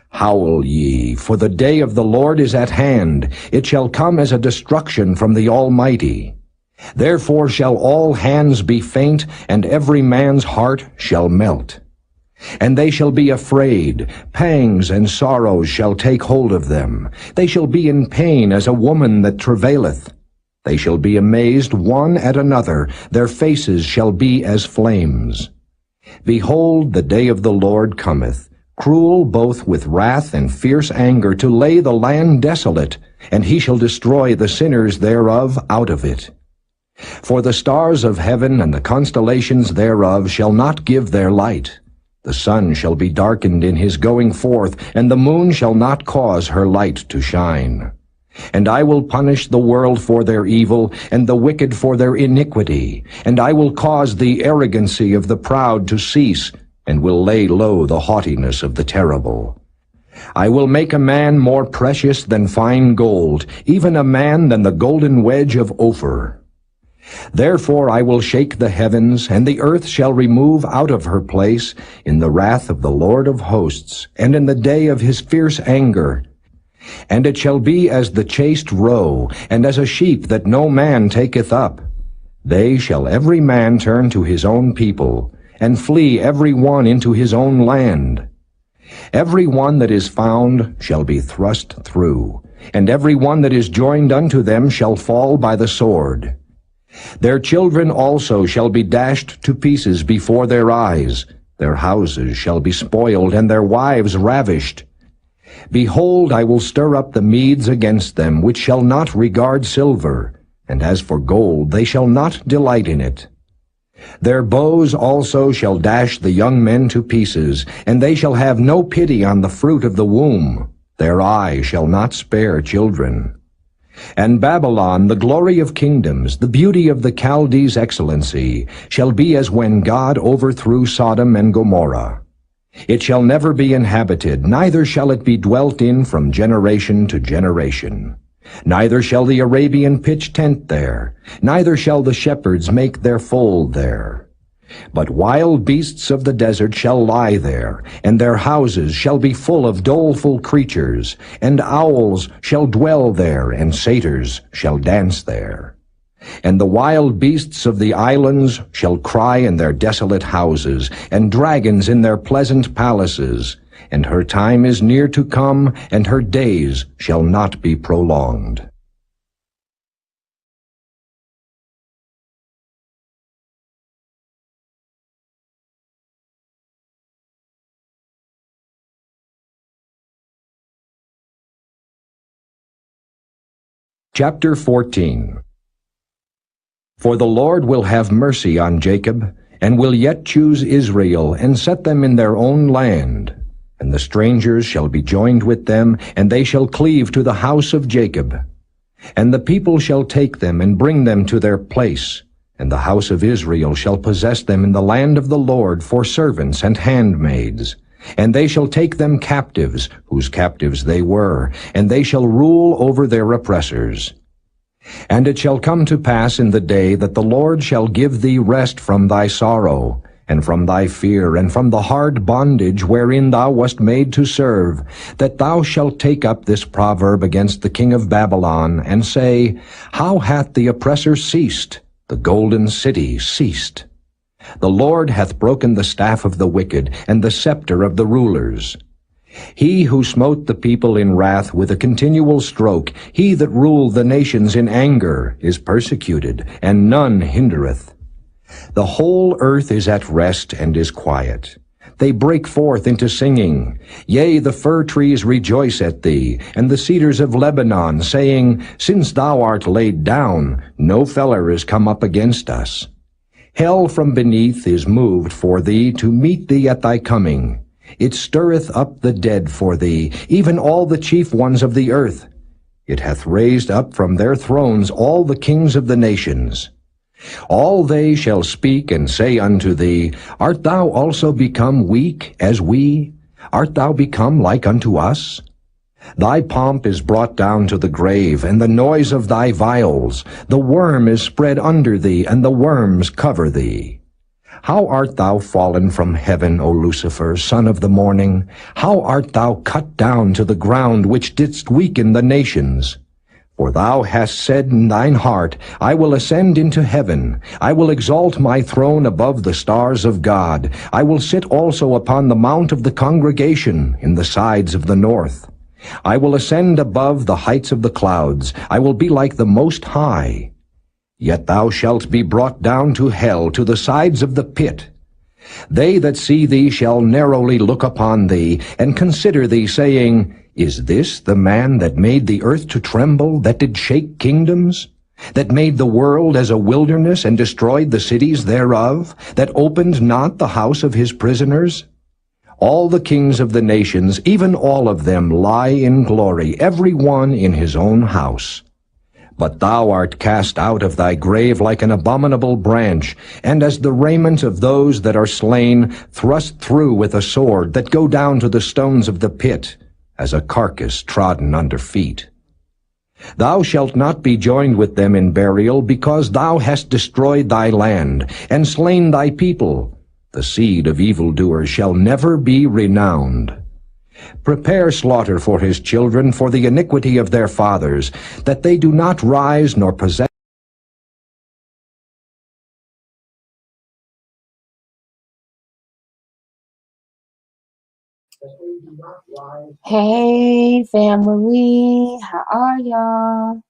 S4: Howl ye, for the day of the Lord is at hand. It shall come as a destruction from the Almighty. Therefore shall all hands be faint, and every man's heart shall melt. And they shall be afraid, pangs and sorrows shall take hold of them. They shall be in pain as a woman that travaileth. They shall be amazed one at another, their faces shall be as flames. Behold, the day of the Lord cometh, cruel both with wrath and fierce anger, to lay the land desolate, and he shall destroy the sinners thereof out of it. For the stars of heaven and the constellations thereof shall not give their light. The sun shall be darkened in his going forth, and the moon shall not cause her light to shine. And I will punish the world for their evil, and the wicked for their iniquity. And I will cause the arrogancy of the proud to cease, and will lay low the haughtiness of the terrible. I will make a man more precious than fine gold, even a man than the golden wedge of Ophir. Therefore I will shake the heavens, and the earth shall remove out of her place in the wrath of the Lord of hosts, and in the day of his fierce anger. And it shall be as the chased roe, and as a sheep that no man taketh up. They shall every man turn to his own people, and flee every one into his own land. Every one that is found shall be thrust through, and every one that is joined unto them shall fall by the sword. Their children also shall be dashed to pieces before their eyes. Their houses shall be spoiled, and their wives ravished. Behold, I will stir up the Medes against them, which shall not regard silver, and as for gold, they shall not delight in it. Their bows also shall dash the young men to pieces, and they shall have no pity on the fruit of the womb. Their eye shall not spare children. And Babylon, the glory of kingdoms, the beauty of the Chaldees' excellency, shall be as when God overthrew Sodom and Gomorrah. It shall never be inhabited, neither shall it be dwelt in from generation to generation. Neither shall the Arabian pitch tent there, neither shall the shepherds make their fold there. But wild beasts of the desert shall lie there, and their houses shall be full of doleful creatures, and owls shall dwell there, and satyrs shall dance there. And the wild beasts of the islands shall cry in their desolate houses, and dragons in their pleasant palaces. And her time is near to come, and her days shall not be prolonged. Chapter 14. For the Lord will have mercy on Jacob, and will yet choose Israel, and set them in their own land. And the strangers shall be joined with them, and they shall cleave to the house of Jacob. And the people shall take them, and bring them to their place. And the house of Israel shall possess them in the land of the Lord for servants and handmaids. And they shall take them captives, whose captives they were, and they shall rule over their oppressors. And it shall come to pass in the day that the Lord shall give thee rest from thy sorrow, and from thy fear, and from the hard bondage wherein thou wast made to serve, that thou shalt take up this proverb against the king of Babylon, and say, How hath the oppressor ceased? The golden city ceased. The Lord hath broken the staff of the wicked, and the scepter of the rulers. He who smote the people in wrath with a continual stroke, he that ruled the nations in anger, is persecuted, and none hindereth. The whole earth is at rest and is quiet. They break forth into singing. Yea, the fir trees rejoice at thee, and the cedars of Lebanon, saying, Since thou art laid down, no feller is come up against us. Hell from beneath is moved for thee to meet thee at thy coming. It stirreth up the dead for thee, even all the chief ones of the earth. It hath raised up from their thrones all the kings of the nations. All they shall speak and say unto thee, Art thou also become weak as we? Art thou become like unto us? Thy pomp is brought down to the grave, and the noise of thy viols. The worm is spread under thee, and the worms cover thee. How art thou fallen from heaven, O Lucifer, son of the morning? How art thou cut down to the ground, which didst weaken the nations? For thou hast said in thine heart, I will ascend into heaven. I will exalt my throne above the stars of God. I will sit also upon the mount of the congregation in the sides of the north. I will ascend above the heights of the clouds. I will be like the Most High. Yet thou shalt be brought down to hell, to the sides of the pit. They that see thee shall narrowly look upon thee, and consider thee, saying, Is this the man that made the earth to tremble, that did shake kingdoms? That made the world as a wilderness, and destroyed the cities thereof? That opened not the house of his prisoners? All the kings of the nations, even all of them, lie in glory, every one in his own house. But thou art cast out of thy grave like an abominable branch, and as the raiment of those that are slain, thrust through with a sword, that go down to the stones of the pit, as a carcass trodden under feet. Thou shalt not be joined with them in burial, because thou hast destroyed thy land, and slain thy people. The seed of evildoers shall never be renowned. Prepare slaughter for his children for the iniquity of their fathers, that they do not rise nor possess.
S1: Hey, family. How are y'all?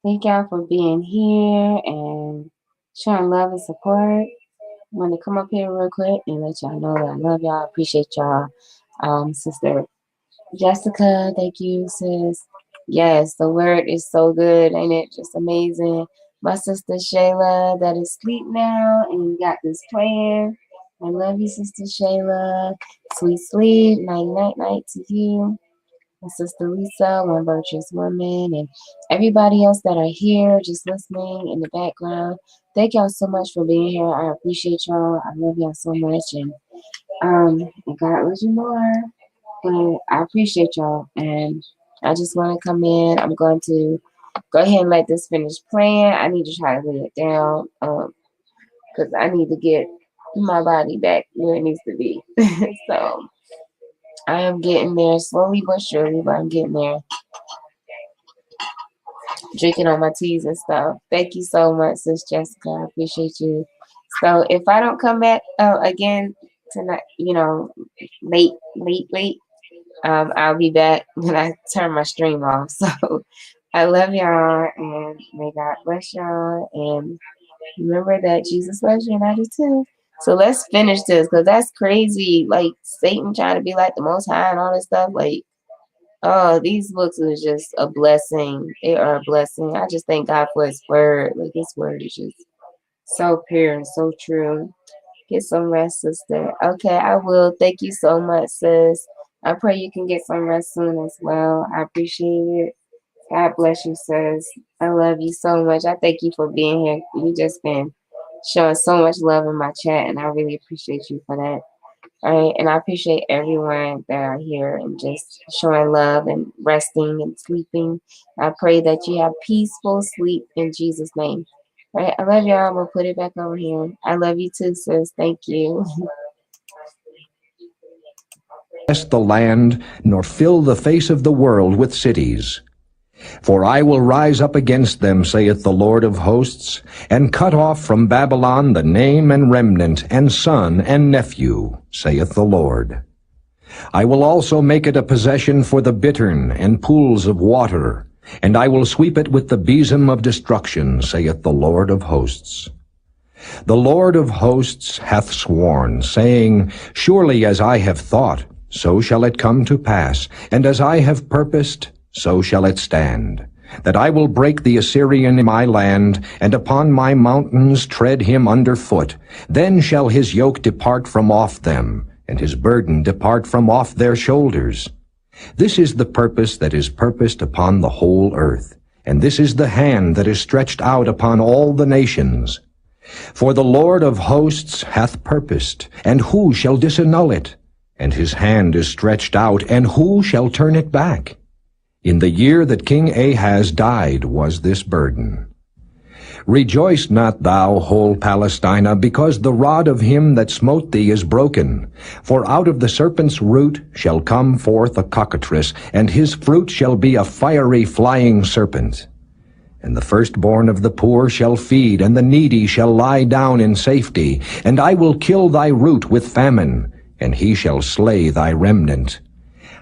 S1: Thank y'all for being here and showing love and support. I want to come up here real quick and let y'all know that I love y'all. Appreciate y'all. Sister Jessica, thank you, sis. Yes, the word is so good, ain't it? Just amazing. My sister Shayla, that is asleep now, and got this playing. I love you, Sister Shayla. Sweet sleep. Night, night, night to you. My sister Lisa, one virtuous woman, and everybody else that are here just listening in the background. Thank y'all so much for being here. I appreciate y'all. I love y'all so much, and God loves you more. But I appreciate y'all, and I just want to come in. I'm going to go ahead and let this finish playing. I need to try to lay it down because I need to get my body back where it needs to be. So I am getting there slowly but surely, but I'm getting there. Drinking on my teas and stuff. Thank you so much, Sis Jessica. I appreciate you. So if I don't come back again tonight, late, I'll be back when I turn my stream off. So I love y'all, and may God bless y'all. And remember that Jesus loves you, and I do too. So let's finish this, because that's crazy. Like Satan trying to be like the Most High and all this stuff. Like, oh, these books are just a blessing. They are a blessing. I just thank God for his word. Like, his word is just so pure and so true. Get some rest, sister. Okay, I will. Thank you so much, sis. I pray you can get some rest soon as well. I appreciate it. God bless you, sis. I love you so much. I thank you for being here. You just been showing so much love in my chat, and I really appreciate you for that. All right, and I appreciate everyone that are here and just showing love and resting and sleeping. I pray that you have peaceful sleep in Jesus' name. All right, I love y'all. I'm going to put it back over here. I love you too, sis. Thank you.
S4: The land, nor fill the face of the world with cities. For I will rise up against them, saith the Lord of hosts, and cut off from Babylon the name and remnant, and son and nephew, saith the Lord. I will also make it a possession for the bittern and pools of water, and I will sweep it with the besom of destruction, saith the Lord of hosts. The Lord of hosts hath sworn, saying, Surely as I have thought, so shall it come to pass, and as I have purposed, so shall it stand, that I will break the Assyrian in my land, and upon my mountains tread him under foot. Then shall his yoke depart from off them, and his burden depart from off their shoulders. This is the purpose that is purposed upon the whole earth, and this is the hand that is stretched out upon all the nations. For the Lord of hosts hath purposed, and who shall disannul it? And his hand is stretched out, and who shall turn it back? In the year that King Ahaz died was this burden. Rejoice not thou, whole Palestina, because the rod of him that smote thee is broken. For out of the serpent's root shall come forth a cockatrice, and his fruit shall be a fiery flying serpent. And the firstborn of the poor shall feed, and the needy shall lie down in safety. And I will kill thy root with famine, and he shall slay thy remnant.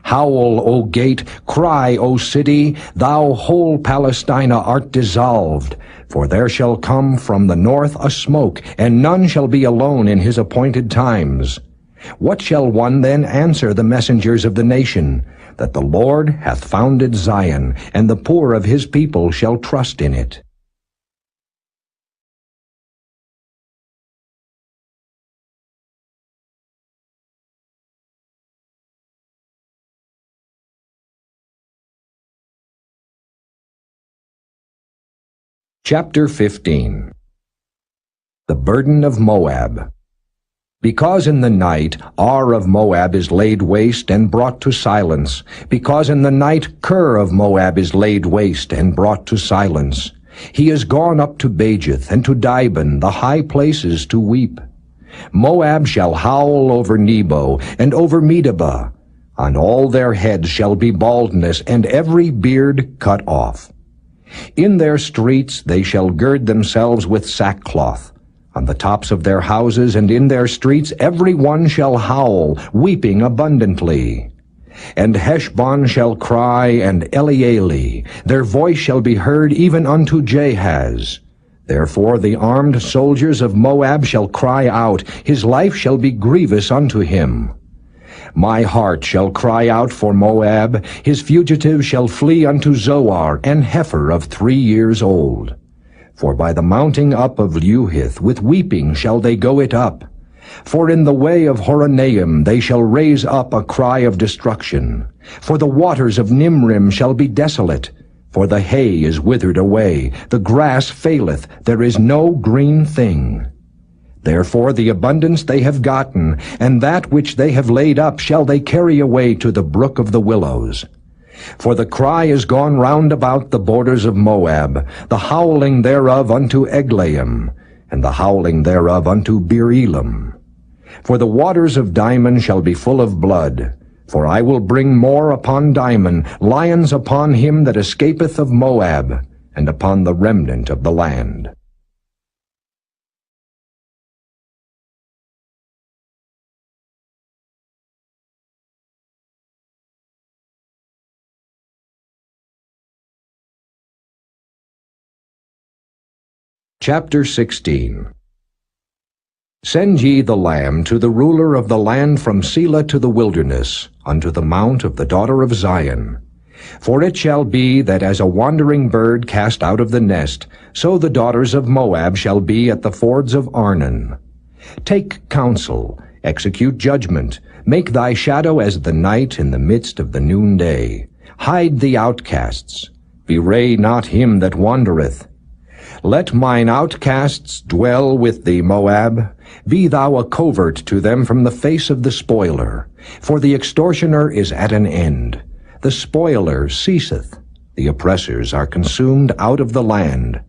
S4: Howl, O gate, cry, O city, thou whole Palestina art dissolved. For there shall come from the north a smoke, and none shall be alone in his appointed times. What shall one then answer the messengers of the nation? That the Lord hath founded Zion, and the poor of his people shall trust in it. Chapter 15. The burden of Moab. Because in the night Ar of Moab is laid waste and brought to silence, because in the night Ker of Moab is laid waste and brought to silence. He is gone up to Bajith and to Dibon, the high places, to weep. Moab shall howl over Nebo and over Medeba. On all their heads shall be baldness, and every beard cut off. In their streets they shall gird themselves with sackcloth. On the tops of their houses and in their streets every one shall howl, weeping abundantly. And Heshbon shall cry, and Elealeh, their voice shall be heard even unto Jahaz. Therefore the armed soldiers of Moab shall cry out, his life shall be grievous unto him. My heart shall cry out for Moab, his fugitives shall flee unto Zoar, an heifer of 3 years old. For by the mounting up of Luhith with weeping shall they go it up. For in the way of Horonaim they shall raise up a cry of destruction. For the waters of Nimrim shall be desolate. For the hay is withered away, the grass faileth, there is no green thing. Therefore the abundance they have gotten, and that which they have laid up shall they carry away to the brook of the willows. For the cry is gone round about the borders of Moab, the howling thereof unto Eglaim, and the howling thereof unto Beer-elim. For the waters of Dimon shall be full of blood. For I will bring more upon Dimon, lions upon him that escapeth of Moab, and upon the remnant of the land. Chapter 16. Send ye the lamb to the ruler of the land from Selah to the wilderness, unto the mount of the daughter of Zion. For it shall be that as a wandering bird cast out of the nest, so the daughters of Moab shall be at the fords of Arnon. Take counsel, execute judgment, make thy shadow as the night in the midst of the noonday. Hide the outcasts, bewray not him that wandereth. Let mine outcasts dwell with thee, Moab. Be thou a covert to them from the face of the spoiler. For the extortioner is at an end. The spoiler ceaseth. The oppressors are consumed out of the land.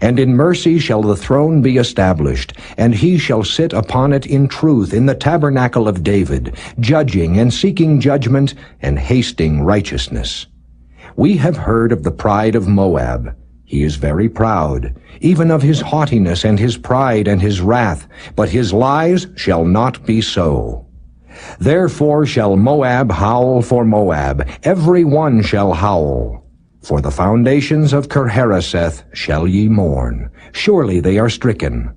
S4: And in mercy shall the throne be established, and he shall sit upon it in truth in the tabernacle of David, judging and seeking judgment and hasting righteousness. We have heard of the pride of Moab. He is very proud, even of his haughtiness and his pride and his wrath, but his lies shall not be so. Therefore shall Moab howl for Moab, every one shall howl. For the foundations of Kirharaseth shall ye mourn. Surely they are stricken.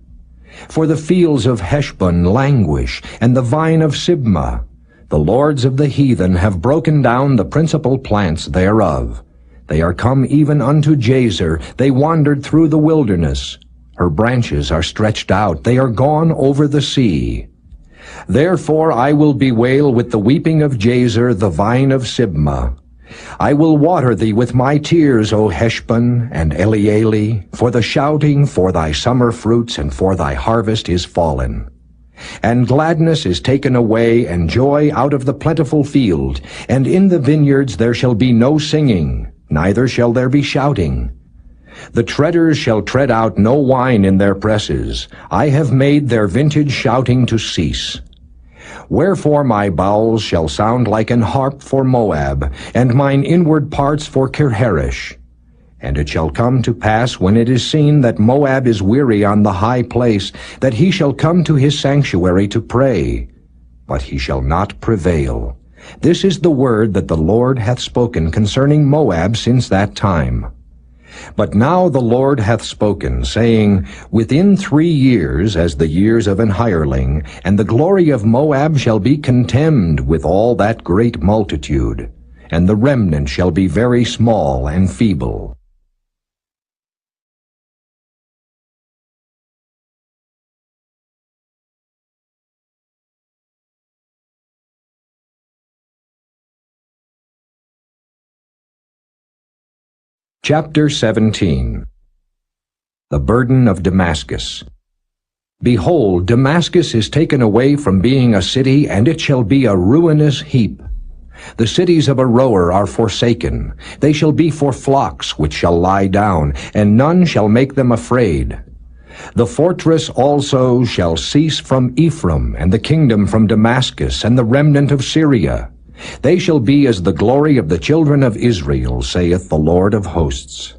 S4: For the fields of Heshbon languish, and the vine of Sibmah. The lords of the heathen have broken down the principal plants thereof. They are come even unto Jazer, they wandered through the wilderness. Her branches are stretched out, they are gone over the sea. Therefore I will bewail with the weeping of Jazer the vine of Sibmah. I will water thee with my tears, O Heshbon and Eleale, for the shouting for thy summer fruits and for thy harvest is fallen. And gladness is taken away, and joy out of the plentiful field, and in the vineyards there shall be no singing, neither shall there be shouting. The treaders shall tread out no wine in their presses. I have made their vintage shouting to cease. Wherefore my bowels shall sound like an harp for Moab, and mine inward parts for Kirherish. And it shall come to pass, when it is seen that Moab is weary on the high place, that he shall come to his sanctuary to pray. But he shall not prevail. This is the word that the Lord hath spoken concerning Moab since that time. But now the Lord hath spoken, saying, Within 3 years, as the years of an hireling, and the glory of Moab shall be contemned with all that great multitude, and the remnant shall be very small and feeble. Chapter 17. The burden of Damascus. Behold, Damascus is taken away from being a city, and it shall be a ruinous heap. The cities of a rower are forsaken. They shall be for flocks which shall lie down, and none shall make them afraid. The fortress also shall cease from Ephraim, and the kingdom from Damascus, and the remnant of Syria. They shall be as the glory of the children of Israel, saith the Lord of hosts.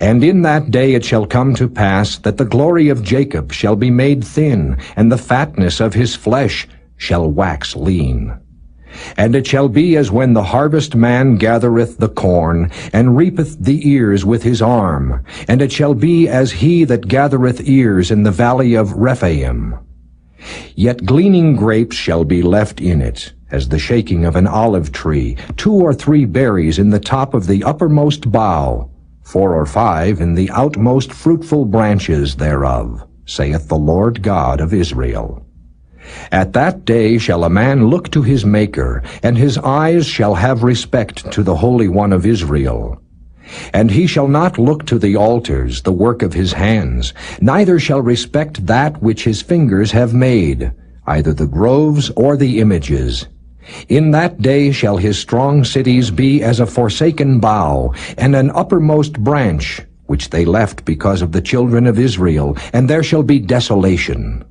S4: And in that day it shall come to pass that the glory of Jacob shall be made thin, and the fatness of his flesh shall wax lean. And it shall be as when the harvestman gathereth the corn, and reapeth the ears with his arm, and it shall be as he that gathereth ears in the valley of Rephaim. Yet gleaning grapes shall be left in it, as the shaking of an olive tree, 2 or 3 berries in the top of the uppermost bough, 4 or 5 in the outmost fruitful branches thereof, saith the Lord God of Israel. At that day shall a man look to his Maker, and his eyes shall have respect to the Holy One of Israel. And he shall not look to the altars, the work of his hands, neither shall respect that which his fingers have made, either the groves or the images. In that day shall his strong cities be as a forsaken bough, and an uppermost branch, which they left because of the children of Israel, and there shall be desolation.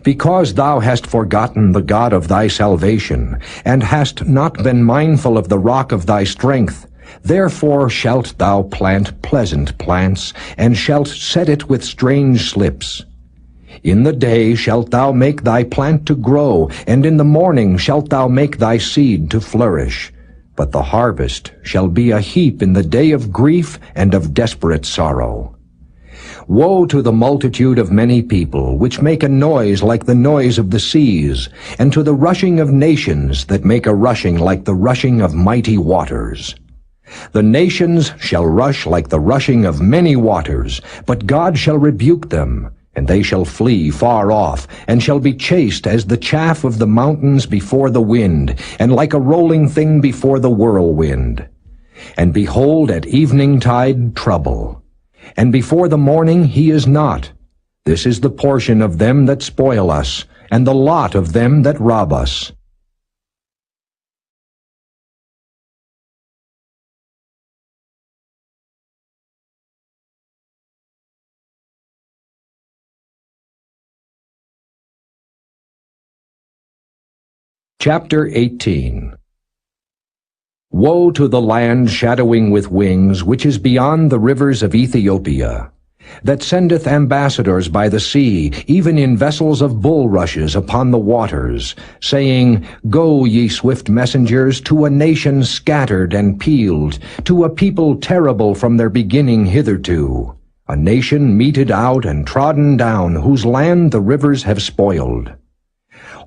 S4: Because thou hast forgotten the God of thy salvation, and hast not been mindful of the rock of thy strength, therefore shalt thou plant pleasant plants, and shalt set it with strange slips. In the day shalt thou make thy plant to grow, and in the morning shalt thou make thy seed to flourish. But the harvest shall be a heap in the day of grief and of desperate sorrow. Woe to the multitude of many people, which make a noise like the noise of the seas, and to the rushing of nations that make a rushing like the rushing of mighty waters. The nations shall rush like the rushing of many waters, but God shall rebuke them, and they shall flee far off, and shall be chased as the chaff of the mountains before the wind, and like a rolling thing before the whirlwind. And behold, at evening tide trouble, and before the morning he is not. This is the portion of them that spoil us, and the lot of them that rob us. Chapter 18. Woe to the land shadowing with wings, which is beyond the rivers of Ethiopia, that sendeth ambassadors by the sea, even in vessels of bulrushes upon the waters, saying, Go, ye swift messengers, to a nation scattered and peeled, to a people terrible from their beginning hitherto. a nation meted out and trodden down, whose land the rivers have spoiled.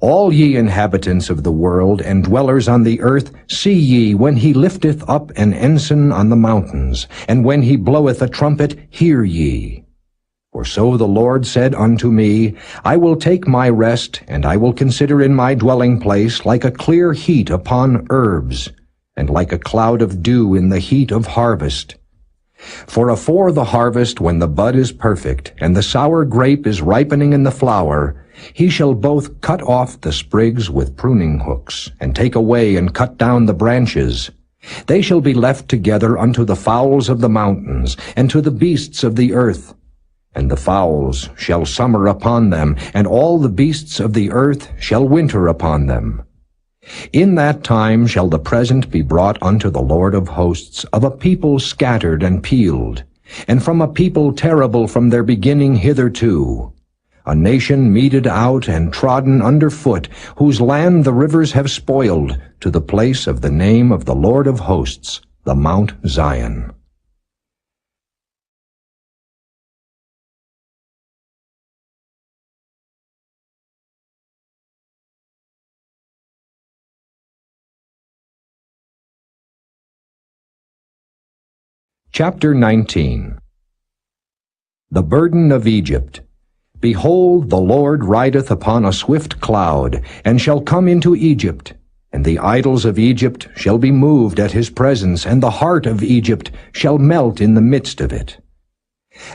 S4: All ye inhabitants of the world, and dwellers on the earth, see ye, when he lifteth up an ensign on the mountains, and when he bloweth a trumpet, hear ye. For so the Lord said unto me, I will take my rest, and I will consider in my dwelling place like a clear heat upon herbs, and like a cloud of dew in the heat of harvest. For afore the harvest, when the bud is perfect, and the sour grape is ripening in the flower, he shall both cut off the sprigs with pruning hooks, and take away and cut down the branches. They shall be left together unto the fowls of the mountains, and to the beasts of the earth. And the fowls shall summer upon them, and all the beasts of the earth shall winter upon them. In that time shall the present be brought unto the Lord of hosts of a people scattered and peeled, and from a people terrible from their beginning hitherto, a nation meted out and trodden under foot, whose land the rivers have spoiled, to the place of the name of the Lord of hosts, the Mount Zion. Chapter 19. The burden of Egypt. Behold, the Lord rideth upon a swift cloud, and shall come into Egypt. And the idols of Egypt shall be moved at his presence, and the heart of Egypt shall melt in the midst of it.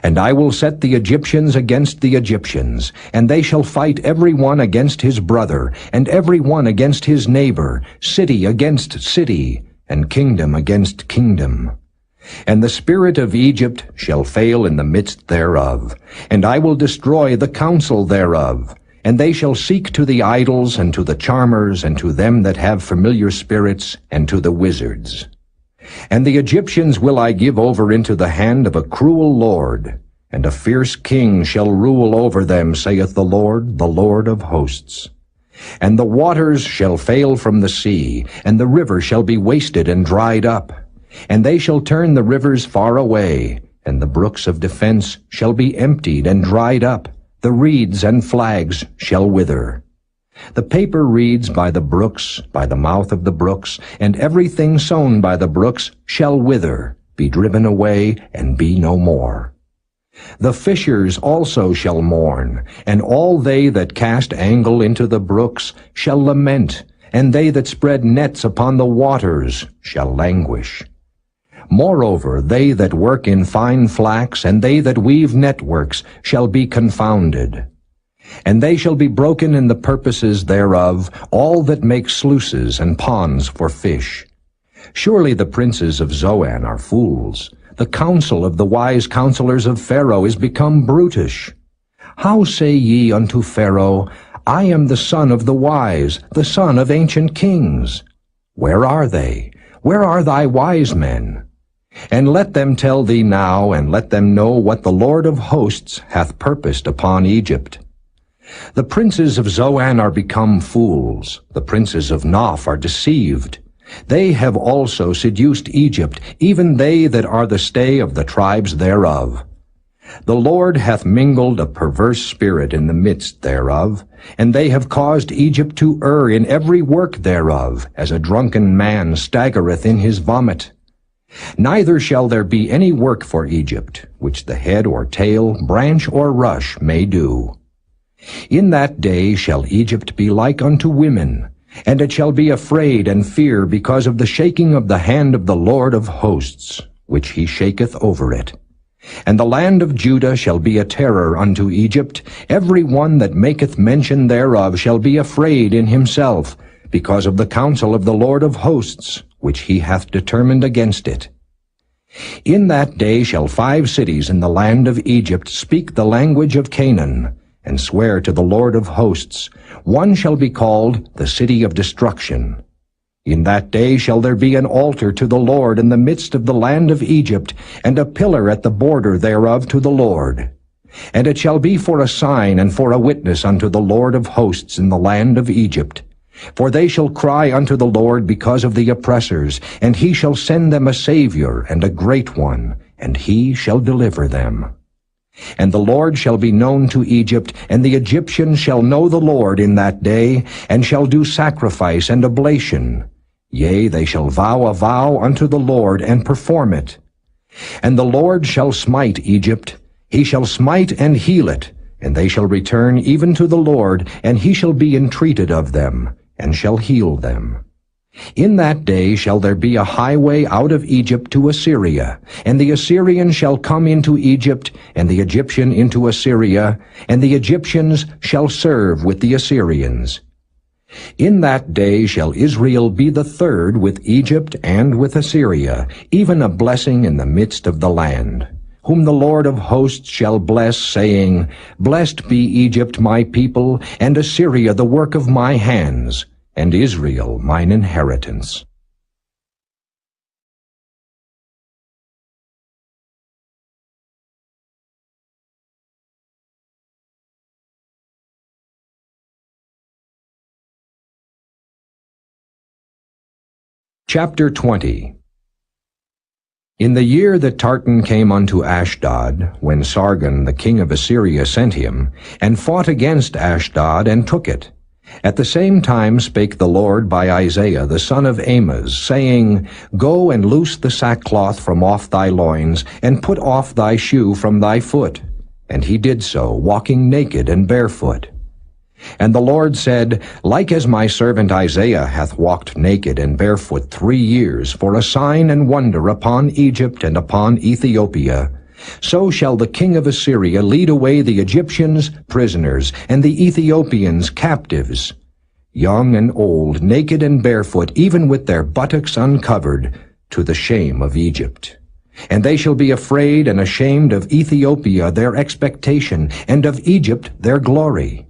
S4: And I will set the Egyptians against the Egyptians, and they shall fight every one against his brother, and every one against his neighbor, city against city, and kingdom against kingdom. And the spirit of Egypt shall fail in the midst thereof, and I will destroy the counsel thereof. And they shall seek to the idols, and to the charmers, and to them that have familiar spirits, and to the wizards. And the Egyptians will I give over into the hand of a cruel lord, and a fierce king shall rule over them, saith the Lord of hosts. And the waters shall fail from the sea, and the river shall be wasted and dried up. And they shall turn the rivers far away, and the brooks of defense shall be emptied and dried up. The reeds and flags shall wither. The paper reeds by the brooks, by the mouth of the brooks, and everything sown by the brooks shall wither, be driven away, and be no more. The fishers also shall mourn, and all they that cast angle into the brooks shall lament, and they that spread nets upon the waters shall languish. Moreover, they that work in fine flax, and they that weave networks, shall be confounded. And they shall be broken in the purposes thereof, all that make sluices and ponds for fish. Surely the princes of Zoan are fools. The counsel of the wise counselors of Pharaoh is become brutish. How say ye unto Pharaoh, I am the son of the wise, the son of ancient kings? Where are they? Where are thy wise men? And let them tell thee now, and let them know what the Lord of hosts hath purposed upon Egypt. The princes of Zoan are become fools. The princes of Noph are deceived. They have also seduced Egypt, even they that are the stay of the tribes thereof. The Lord hath mingled a perverse spirit in the midst thereof, and they have caused Egypt to err in every work thereof, as a drunken man staggereth in his vomit. Neither shall there be any work for Egypt, which the head or tail, branch or rush may do. In that day shall Egypt be like unto women, and it shall be afraid and fear because of the shaking of the hand of the Lord of hosts, which he shaketh over it. And the land of Judah shall be a terror unto Egypt. Every one that maketh mention thereof shall be afraid in himself, because of the counsel of the Lord of hosts, which he hath determined against it. In that day shall 5 cities in the land of Egypt speak the language of Canaan, and swear to the Lord of hosts. One shall be called the city of destruction. In that day shall there be an altar to the Lord in the midst of the land of Egypt, and a pillar at the border thereof to the Lord. And it shall be for a sign and for a witness unto the Lord of hosts in the land of Egypt. For they shall cry unto the Lord because of the oppressors, and he shall send them a Savior and a great one, and he shall deliver them. And the Lord shall be known to Egypt, and the Egyptians shall know the Lord in that day, and shall do sacrifice and oblation. Yea, they shall vow a vow unto the Lord, and perform it. And the Lord shall smite Egypt, he shall smite and heal it, and they shall return even to the Lord, and he shall be entreated of them, and shall heal them. In that day shall there be a highway out of Egypt to Assyria, and the Assyrian shall come into Egypt, and the Egyptian into Assyria, and the Egyptians shall serve with the Assyrians. In that day shall Israel be the third with Egypt and with Assyria, even a blessing in the midst of the land, whom the Lord of hosts shall bless, saying, Blessed be Egypt my people, and Assyria the work of my hands, and Israel mine inheritance. Chapter 20. In the year that Tartan came unto Ashdod, when Sargon the king of Assyria sent him, and fought against Ashdod, and took it, at the same time spake the Lord by Isaiah the son of Amoz, saying, Go and loose the sackcloth from off thy loins, and put off thy shoe from thy foot. And he did so, walking naked and barefoot. And the Lord said, Like as my servant Isaiah hath walked naked and barefoot 3 years, for a sign and wonder upon Egypt and upon Ethiopia, so shall the king of Assyria lead away the Egyptians prisoners, and the Ethiopians captives, young and old, naked and barefoot, even with their buttocks uncovered, to the shame of Egypt. And they shall be afraid and ashamed of Ethiopia their expectation, and of Egypt their glory.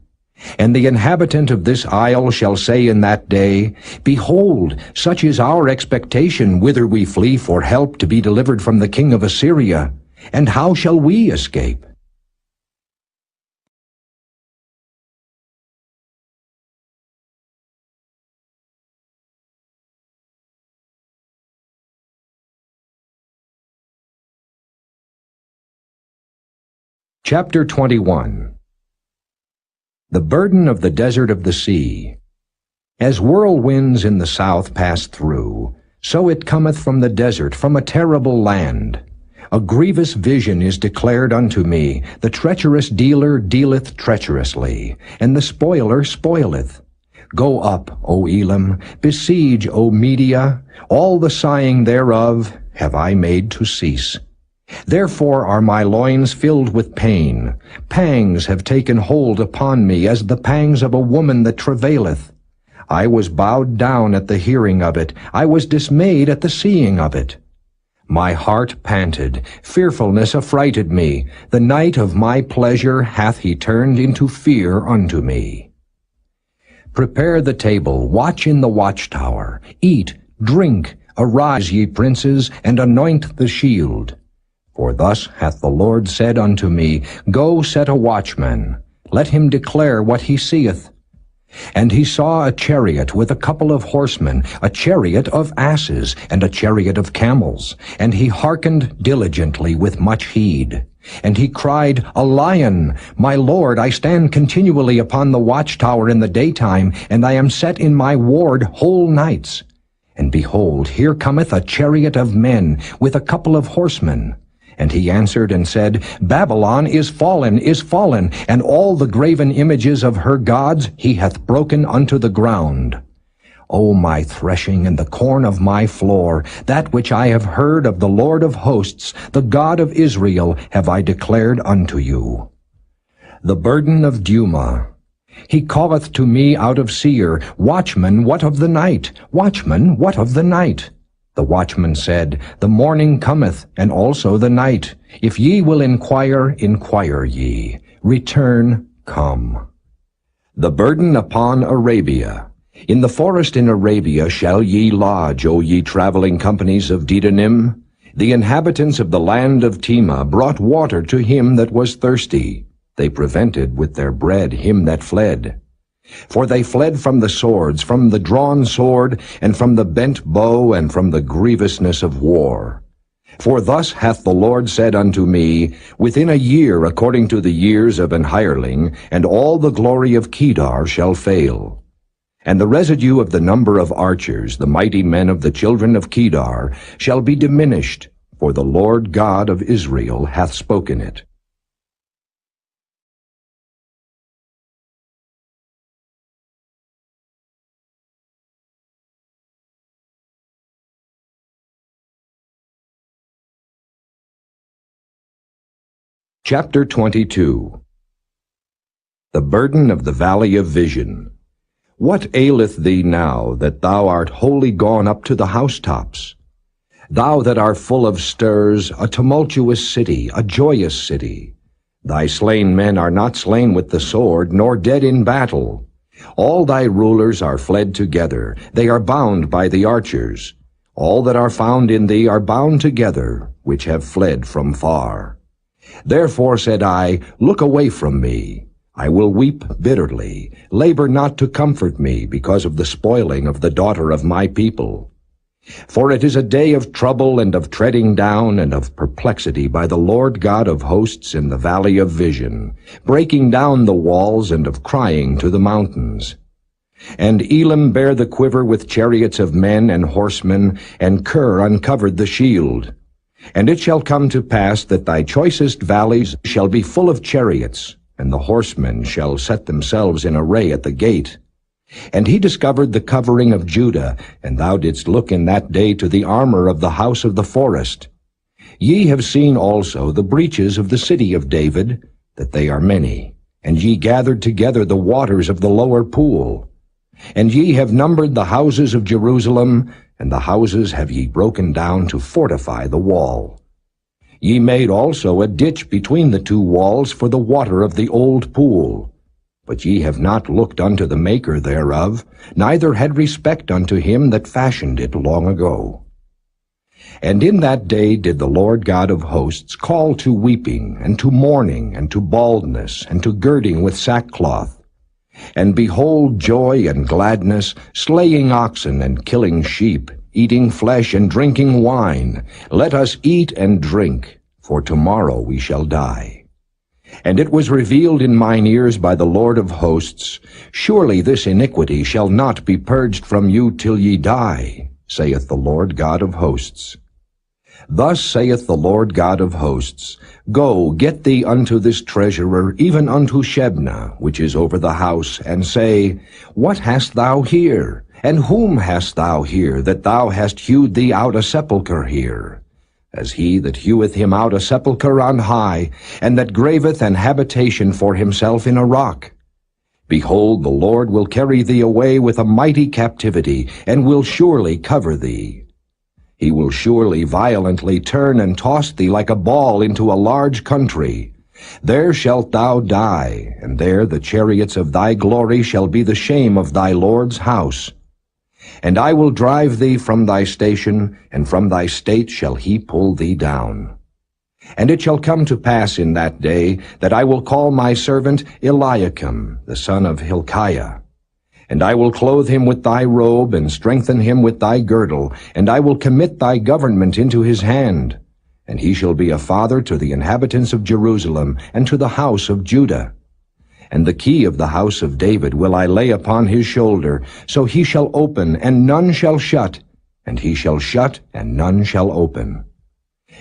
S4: And the inhabitant of this isle shall say in that day, Behold, such is our expectation, whither we flee for help to be delivered from the king of Assyria. And how shall we escape? Chapter 21. The burden of the desert of the sea. As whirlwinds in the south pass through, so it cometh from the desert, from a terrible land. A grievous vision is declared unto me. The treacherous dealer dealeth treacherously, and the spoiler spoileth. Go up, O Elam, besiege, O Media. All the sighing thereof have I made to cease. Therefore are my loins filled with pain. Pangs have taken hold upon me, as the pangs of a woman that travaileth. I was bowed down at the hearing of it. I was dismayed at the seeing of it. My heart panted, fearfulness affrighted me. The night of my pleasure hath he turned into fear unto me. Prepare the table, watch in the watchtower. Eat, drink, arise, ye princes, and anoint the shield. For thus hath the Lord said unto me, Go set a watchman, let him declare what he seeth. And he saw a chariot with a couple of horsemen, a chariot of asses, and a chariot of camels. And he hearkened diligently with much heed. And he cried, A lion! My Lord, I stand continually upon the watchtower in the daytime, and I am set in my ward whole nights. And behold, here cometh a chariot of men, with a couple of horsemen. And he answered and said, Babylon is fallen, and all the graven images of her gods he hath broken unto the ground. O my threshing and the corn of my floor, that which I have heard of the Lord of hosts, the God of Israel, have I declared unto you. The burden of Duma. He calleth to me out of Seir, Watchman, what of the night? Watchman, what of the night? The watchman said, The morning cometh, and also the night. If ye will inquire, inquire ye. Return, come. The burden upon Arabia. In the forest in Arabia shall ye lodge, O ye traveling companies of Dedanim. The inhabitants of the land of Tema brought water to him that was thirsty. They prevented with their bread him that fled. For they fled from the swords, from the drawn sword, and from the bent bow, and from the grievousness of war. For thus hath the Lord said unto me, Within a year according to the years of an hireling, and all the glory of Kedar shall fail. And the residue of the number of archers, the mighty men of the children of Kedar, shall be diminished, for the Lord God of Israel hath spoken it. Chapter 22. The burden of the valley of vision. What aileth thee now, that thou art wholly gone up to the housetops? Thou that art full of stirs, a tumultuous city, a joyous city. Thy slain men are not slain with the sword, nor dead in battle. All thy rulers are fled together, they are bound by the archers. All that are found in thee are bound together, which have fled from far. Therefore said I, Look away from me. I will weep bitterly. Labor not to comfort me because of the spoiling of the daughter of my people. For it is a day of trouble and of treading down and of perplexity by the Lord God of hosts in the valley of vision, breaking down the walls and of crying to the mountains. And Elam bare the quiver with chariots of men and horsemen, and Kir uncovered the shield. And it shall come to pass that thy choicest valleys shall be full of chariots, and the horsemen shall set themselves in array at the gate. And he discovered the covering of Judah, and thou didst look in that day to the armor of the house of the forest. Ye have seen also the breaches of the city of David, that they are many, and ye gathered together the waters of the lower pool. And ye have numbered the houses of Jerusalem, and the houses have ye broken down to fortify the wall. Ye made also a ditch between the two walls for the water of the old pool. But ye have not looked unto the maker thereof, neither had respect unto him that fashioned it long ago. And in that day did the Lord God of hosts call to weeping, and to mourning, and to baldness, and to girding with sackcloth. And behold joy and gladness, slaying oxen and killing sheep, eating flesh and drinking wine. Let us eat and drink, for tomorrow we shall die. And it was revealed in mine ears by the Lord of hosts, Surely this iniquity shall not be purged from you till ye die, saith the Lord God of hosts. Thus saith the Lord God of hosts, Go, get thee unto this treasurer, even unto Shebna, which is over the house, and say, What hast thou here? And whom hast thou here, that thou hast hewed thee out a sepulchre here? As he that heweth him out a sepulchre on high, and that graveth an habitation for himself in a rock. Behold, the Lord will carry thee away with a mighty captivity, and will surely cover thee. He will surely violently turn and toss thee like a ball into a large country. There shalt thou die, and there the chariots of thy glory shall be the shame of thy Lord's house. And I will drive thee from thy station, and from thy state shall he pull thee down. And it shall come to pass in that day that I will call my servant Eliakim, the son of Hilkiah. And I will clothe him with thy robe, and strengthen him with thy girdle, and I will commit thy government into his hand. And he shall be a father to the inhabitants of Jerusalem, and to the house of Judah. And the key of the house of David will I lay upon his shoulder, so he shall open, and none shall shut, and he shall shut, and none shall open.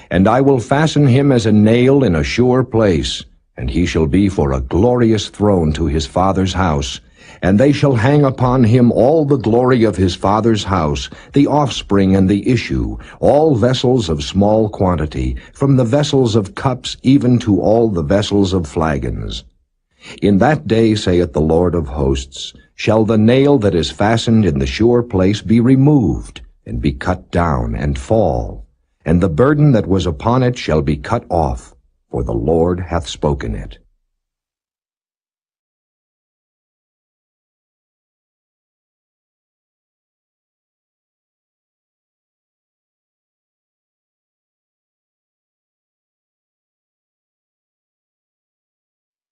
S4: And I will fasten him as a nail in a sure place, and he shall be for a glorious throne to his father's house. And they shall hang upon him all the glory of his father's house, the offspring and the issue, all vessels of small quantity, from the vessels of cups even to all the vessels of flagons. In that day, saith the Lord of hosts, shall the nail that is fastened in the sure place be removed, and be cut down, and fall, and the burden that was upon it shall be cut off, for the Lord hath spoken it.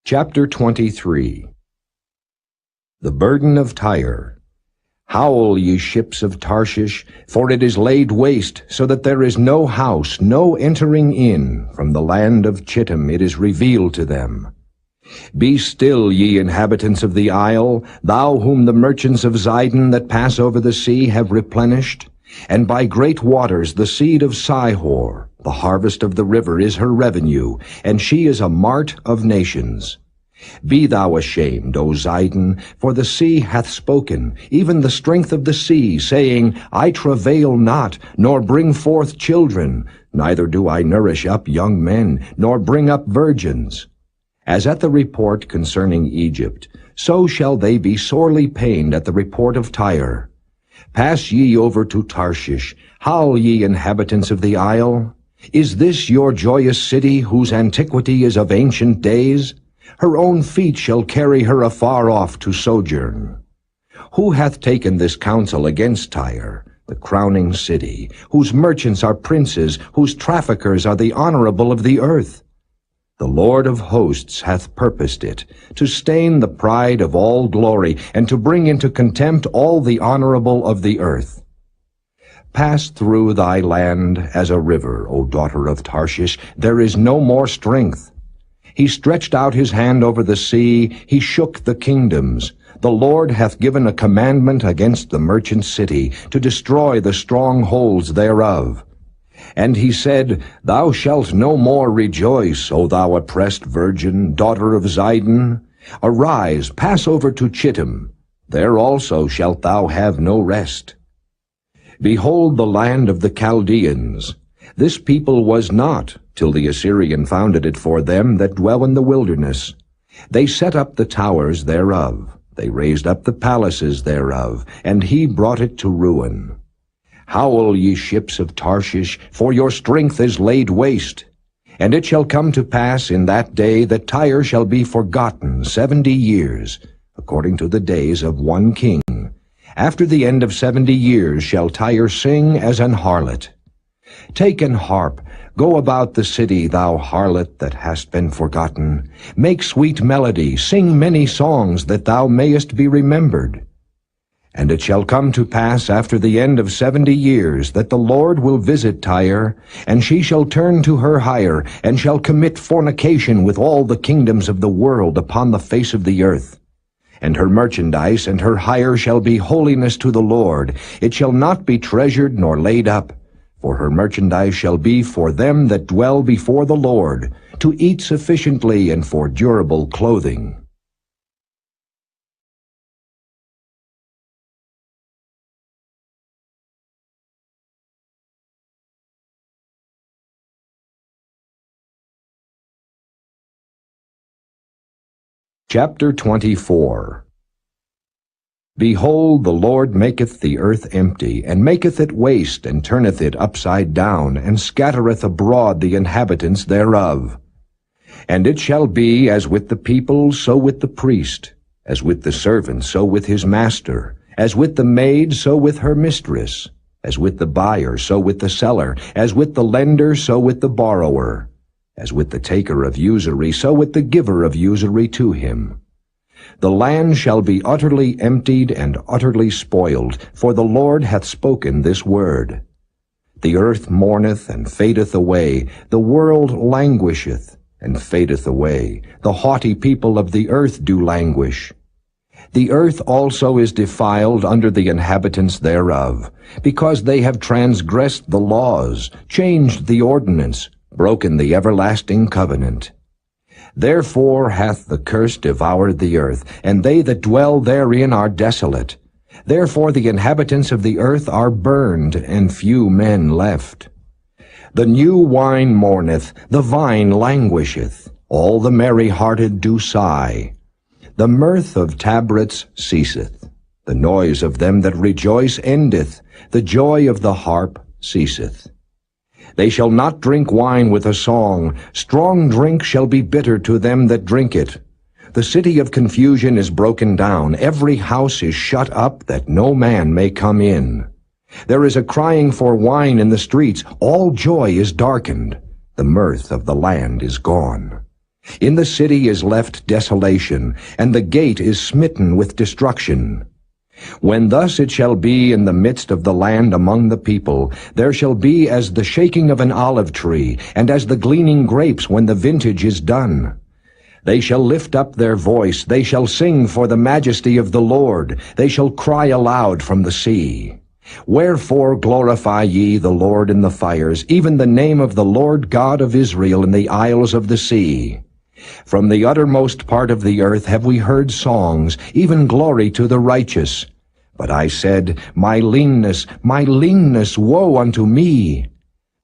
S4: Chapter 23. The burden of Tyre. Howl, ye ships of Tarshish, for it is laid waste, so that there is no house, no entering in. From the land of Chittim it is revealed to them. Be still, ye inhabitants of the isle, thou whom the merchants of Zidon that pass over the sea have replenished. And by great waters the seed of Sihor, the harvest of the river, is her revenue, and she is a mart of nations. Be thou ashamed, O Zidon, for the sea hath spoken, even the strength of the sea, saying, I travail not, nor bring forth children, neither do I nourish up young men, nor bring up virgins. As at the report concerning Egypt, so shall they be sorely pained at the report of Tyre. Pass ye over to Tarshish, howl ye inhabitants of the isle. Is this your joyous city, whose antiquity is of ancient days? Her own feet shall carry her afar off to sojourn. Who hath taken this counsel against Tyre, the crowning city, whose merchants are princes, whose traffickers are the honorable of the earth? The Lord of hosts hath purposed it, to stain the pride of all glory, and to bring into contempt all the honorable of the earth. Pass through thy land as a river, O daughter of Tarshish, there is no more strength. He stretched out his hand over the sea, he shook the kingdoms. The Lord hath given a commandment against the merchant city, to destroy the strongholds thereof. And he said, Thou shalt no more rejoice, O thou oppressed virgin, daughter of Zidon. Arise, pass over to Chittim. There also shalt thou have no rest. Behold the land of the Chaldeans. This people was not, till the Assyrian founded it for them that dwell in the wilderness. They set up the towers thereof. They raised up the palaces thereof, and he brought it to ruin. Howl, ye ships of Tarshish, for your strength is laid waste. And it shall come to pass in that day that Tyre shall be forgotten 70 years, according to the days of one king. After the end of 70 years shall Tyre sing as an harlot. Take an harp, go about the city, thou harlot that hast been forgotten. Make sweet melody, sing many songs, that thou mayest be remembered. And it shall come to pass after the end of 70 years that the Lord will visit Tyre, and she shall turn to her hire, and shall commit fornication with all the kingdoms of the world upon the face of the earth. And her merchandise and her hire shall be holiness to the Lord. It shall not be treasured nor laid up, for her merchandise shall be for them that dwell before the Lord, to eat sufficiently and for durable clothing. Chapter 24. Behold, the Lord maketh the earth empty, and maketh it waste, and turneth it upside down, and scattereth abroad the inhabitants thereof. And it shall be as with the people, so with the priest, as with the servant, so with his master, as with the maid, so with her mistress, as with the buyer, so with the seller, as with the lender, so with the borrower, as with the taker of usury, so with the giver of usury to him. The land shall be utterly emptied and utterly spoiled, for the Lord hath spoken this word. The earth mourneth and fadeth away, the world languisheth and fadeth away. The haughty people of the earth do languish. The earth also is defiled under the inhabitants thereof, because they have transgressed the laws, changed the ordinance, broken the everlasting covenant. Therefore hath the curse devoured the earth, and they that dwell therein are desolate. Therefore the inhabitants of the earth are burned, and few men left. The new wine mourneth, the vine languisheth, all the merry-hearted do sigh. The mirth of tabrets ceaseth, the noise of them that rejoice endeth, the joy of the harp ceaseth. They shall not drink wine with a song. Strong drink shall be bitter to them that drink it. The city of confusion is broken down. Every house is shut up, that no man may come in. There is a crying for wine in the streets. All joy is darkened. The mirth of the land is gone. In the city is left desolation, and the gate is smitten with destruction. When thus it shall be in the midst of the land among the people, there shall be as the shaking of an olive tree, and as the gleaning grapes when the vintage is done. They shall lift up their voice, they shall sing for the majesty of the Lord, they shall cry aloud from the sea. Wherefore glorify ye the Lord in the fires, even the name of the Lord God of Israel in the isles of the sea. From the uttermost part of the earth have we heard songs, even glory to the righteous. But I said, my leanness, woe unto me!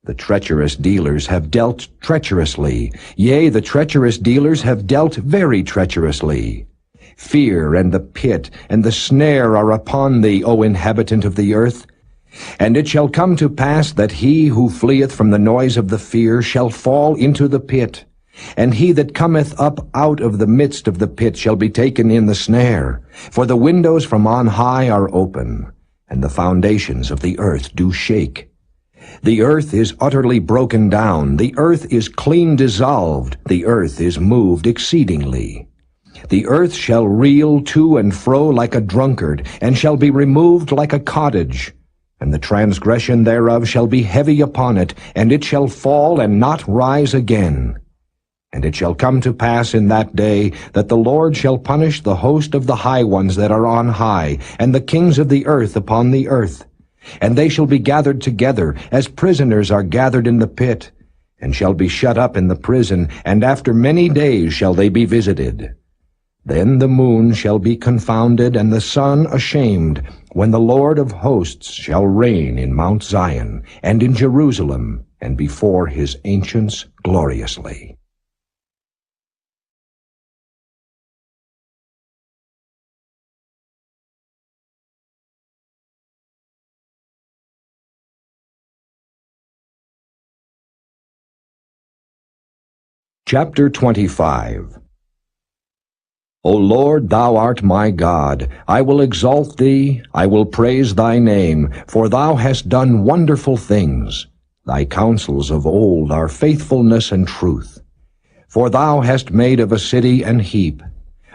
S4: The treacherous dealers have dealt treacherously. Yea, the treacherous dealers have dealt very treacherously. Fear and the pit and the snare are upon thee, O inhabitant of the earth. And it shall come to pass that he who fleeth from the noise of the fear shall fall into the pit. And he that cometh up out of the midst of the pit shall be taken in the snare. For the windows from on high are open, and the foundations of the earth do shake. The earth is utterly broken down, the earth is clean dissolved, the earth is moved exceedingly. The earth shall reel to and fro like a drunkard, and shall be removed like a cottage. And the transgression thereof shall be heavy upon it, and it shall fall and not rise again. And it shall come to pass in that day that the Lord shall punish the host of the high ones that are on high, and the kings of the earth upon the earth. And they shall be gathered together, as prisoners are gathered in the pit, and shall be shut up in the prison, and after many days shall they be visited. Then the moon shall be confounded, and the sun ashamed, when the Lord of hosts shall reign in Mount Zion, and in Jerusalem, and before his ancients gloriously. Chapter 25. O Lord, thou art my God. I will exalt thee, I will praise thy name, for thou hast done wonderful things. Thy counsels of old are faithfulness and truth. For thou hast made of a city an heap,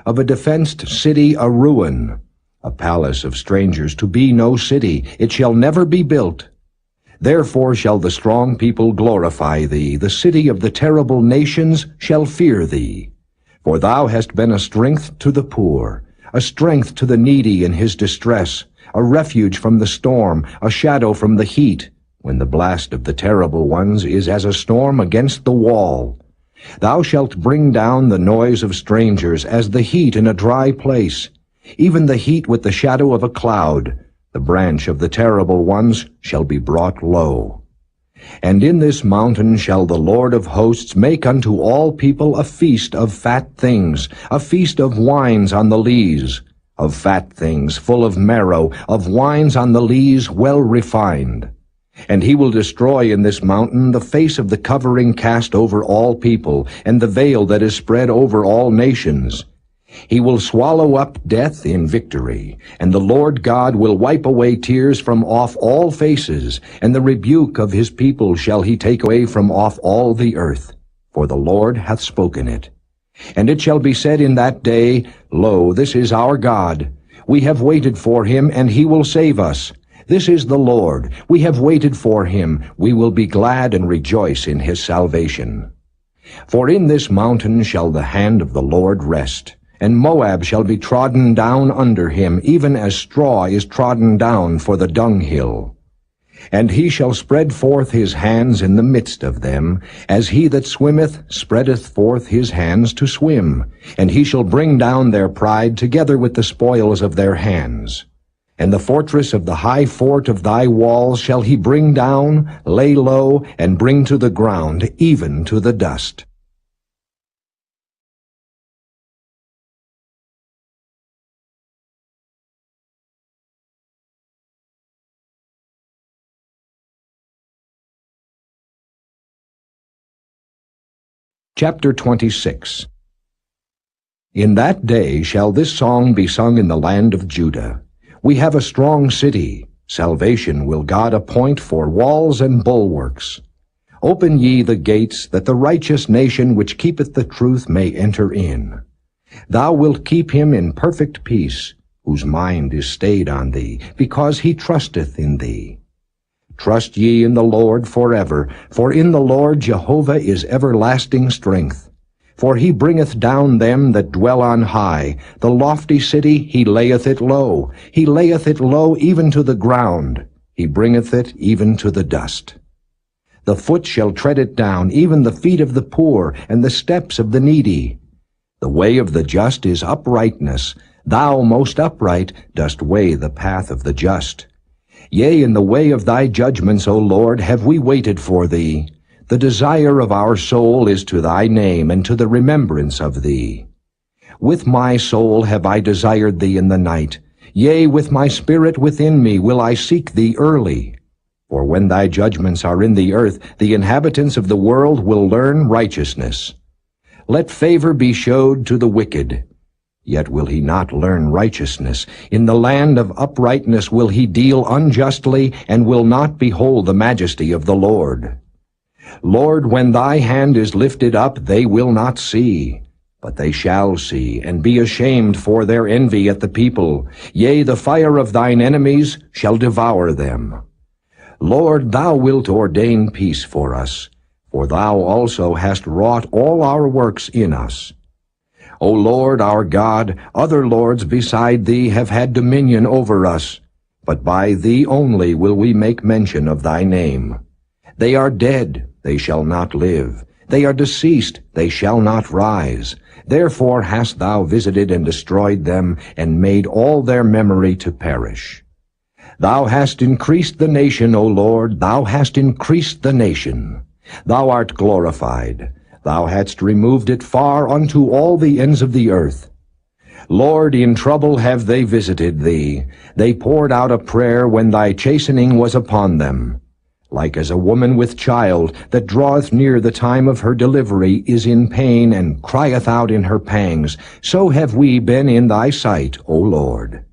S4: of a defenced city a ruin, a palace of strangers to be no city, it shall never be built. Therefore shall the strong people glorify thee, the city of the terrible nations shall fear thee. For thou hast been a strength to the poor, a strength to the needy in his distress, a refuge from the storm, a shadow from the heat, when the blast of the terrible ones is as a storm against the wall. Thou shalt bring down the noise of strangers as the heat in a dry place, even the heat with the shadow of a cloud. The branch of the terrible ones shall be brought low. And in this mountain shall the Lord of hosts make unto all people a feast of fat things, a feast of wines on the lees, of fat things full of marrow, of wines on the lees well refined. And he will destroy in this mountain the face of the covering cast over all people, and the veil that is spread over all nations. He will swallow up death in victory, and the Lord God will wipe away tears from off all faces, and the rebuke of his people shall he take away from off all the earth. For the Lord hath spoken it. And it shall be said in that day, Lo, this is our God. We have waited for him, and he will save us. This is the Lord. We have waited for him. We will be glad and rejoice in his salvation. For in this mountain shall the hand of the Lord rest. And Moab shall be trodden down under him, even as straw is trodden down for the dunghill. And he shall spread forth his hands in the midst of them, as he that swimmeth spreadeth forth his hands to swim. And he shall bring down their pride together with the spoils of their hands. And the fortress of the high fort of thy walls shall he bring down, lay low, and bring to the ground, even to the dust. Chapter 26. In that day shall this song be sung in the land of Judah. We have a strong city. Salvation will God appoint for walls and bulwarks. Open ye the gates, that the righteous nation which keepeth the truth may enter in. Thou wilt keep him in perfect peace, whose mind is stayed on thee, because he trusteth in thee. Trust ye in the Lord forever, for in the Lord Jehovah is everlasting strength. For he bringeth down them that dwell on high, the lofty city he layeth it low. He layeth it low even to the ground, he bringeth it even to the dust. The foot shall tread it down, even the feet of the poor, and the steps of the needy. The way of the just is uprightness. Thou, most upright, dost weigh the path of the just. Yea, in the way of thy judgments, O Lord, have we waited for thee. The desire of our soul is to thy name, and to the remembrance of thee. With my soul have I desired thee in the night. Yea, with my spirit within me will I seek thee early. For when thy judgments are in the earth, the inhabitants of the world will learn righteousness. Let favor be showed to the wicked, yet will he not learn righteousness. In the land of uprightness will he deal unjustly, and will not behold the majesty of the Lord. Lord, when thy hand is lifted up, they will not see. But they shall see, and be ashamed for their envy at the people. Yea, the fire of thine enemies shall devour them. Lord, thou wilt ordain peace for us, for thou also hast wrought all our works in us. O Lord our God, other lords beside thee have had dominion over us, but by thee only will we make mention of thy name. They are dead, they shall not live. They are deceased, they shall not rise. Therefore hast thou visited and destroyed them, and made all their memory to perish. Thou hast increased the nation, O Lord, thou hast increased the nation. Thou art glorified. Thou hadst removed it far unto all the ends of the earth. Lord, in trouble have they visited thee. They poured out a prayer when thy chastening was upon them. Like as a woman with child, that draweth near the time of her delivery, is in pain, and crieth out in her pangs, so have we been in thy sight, O Lord.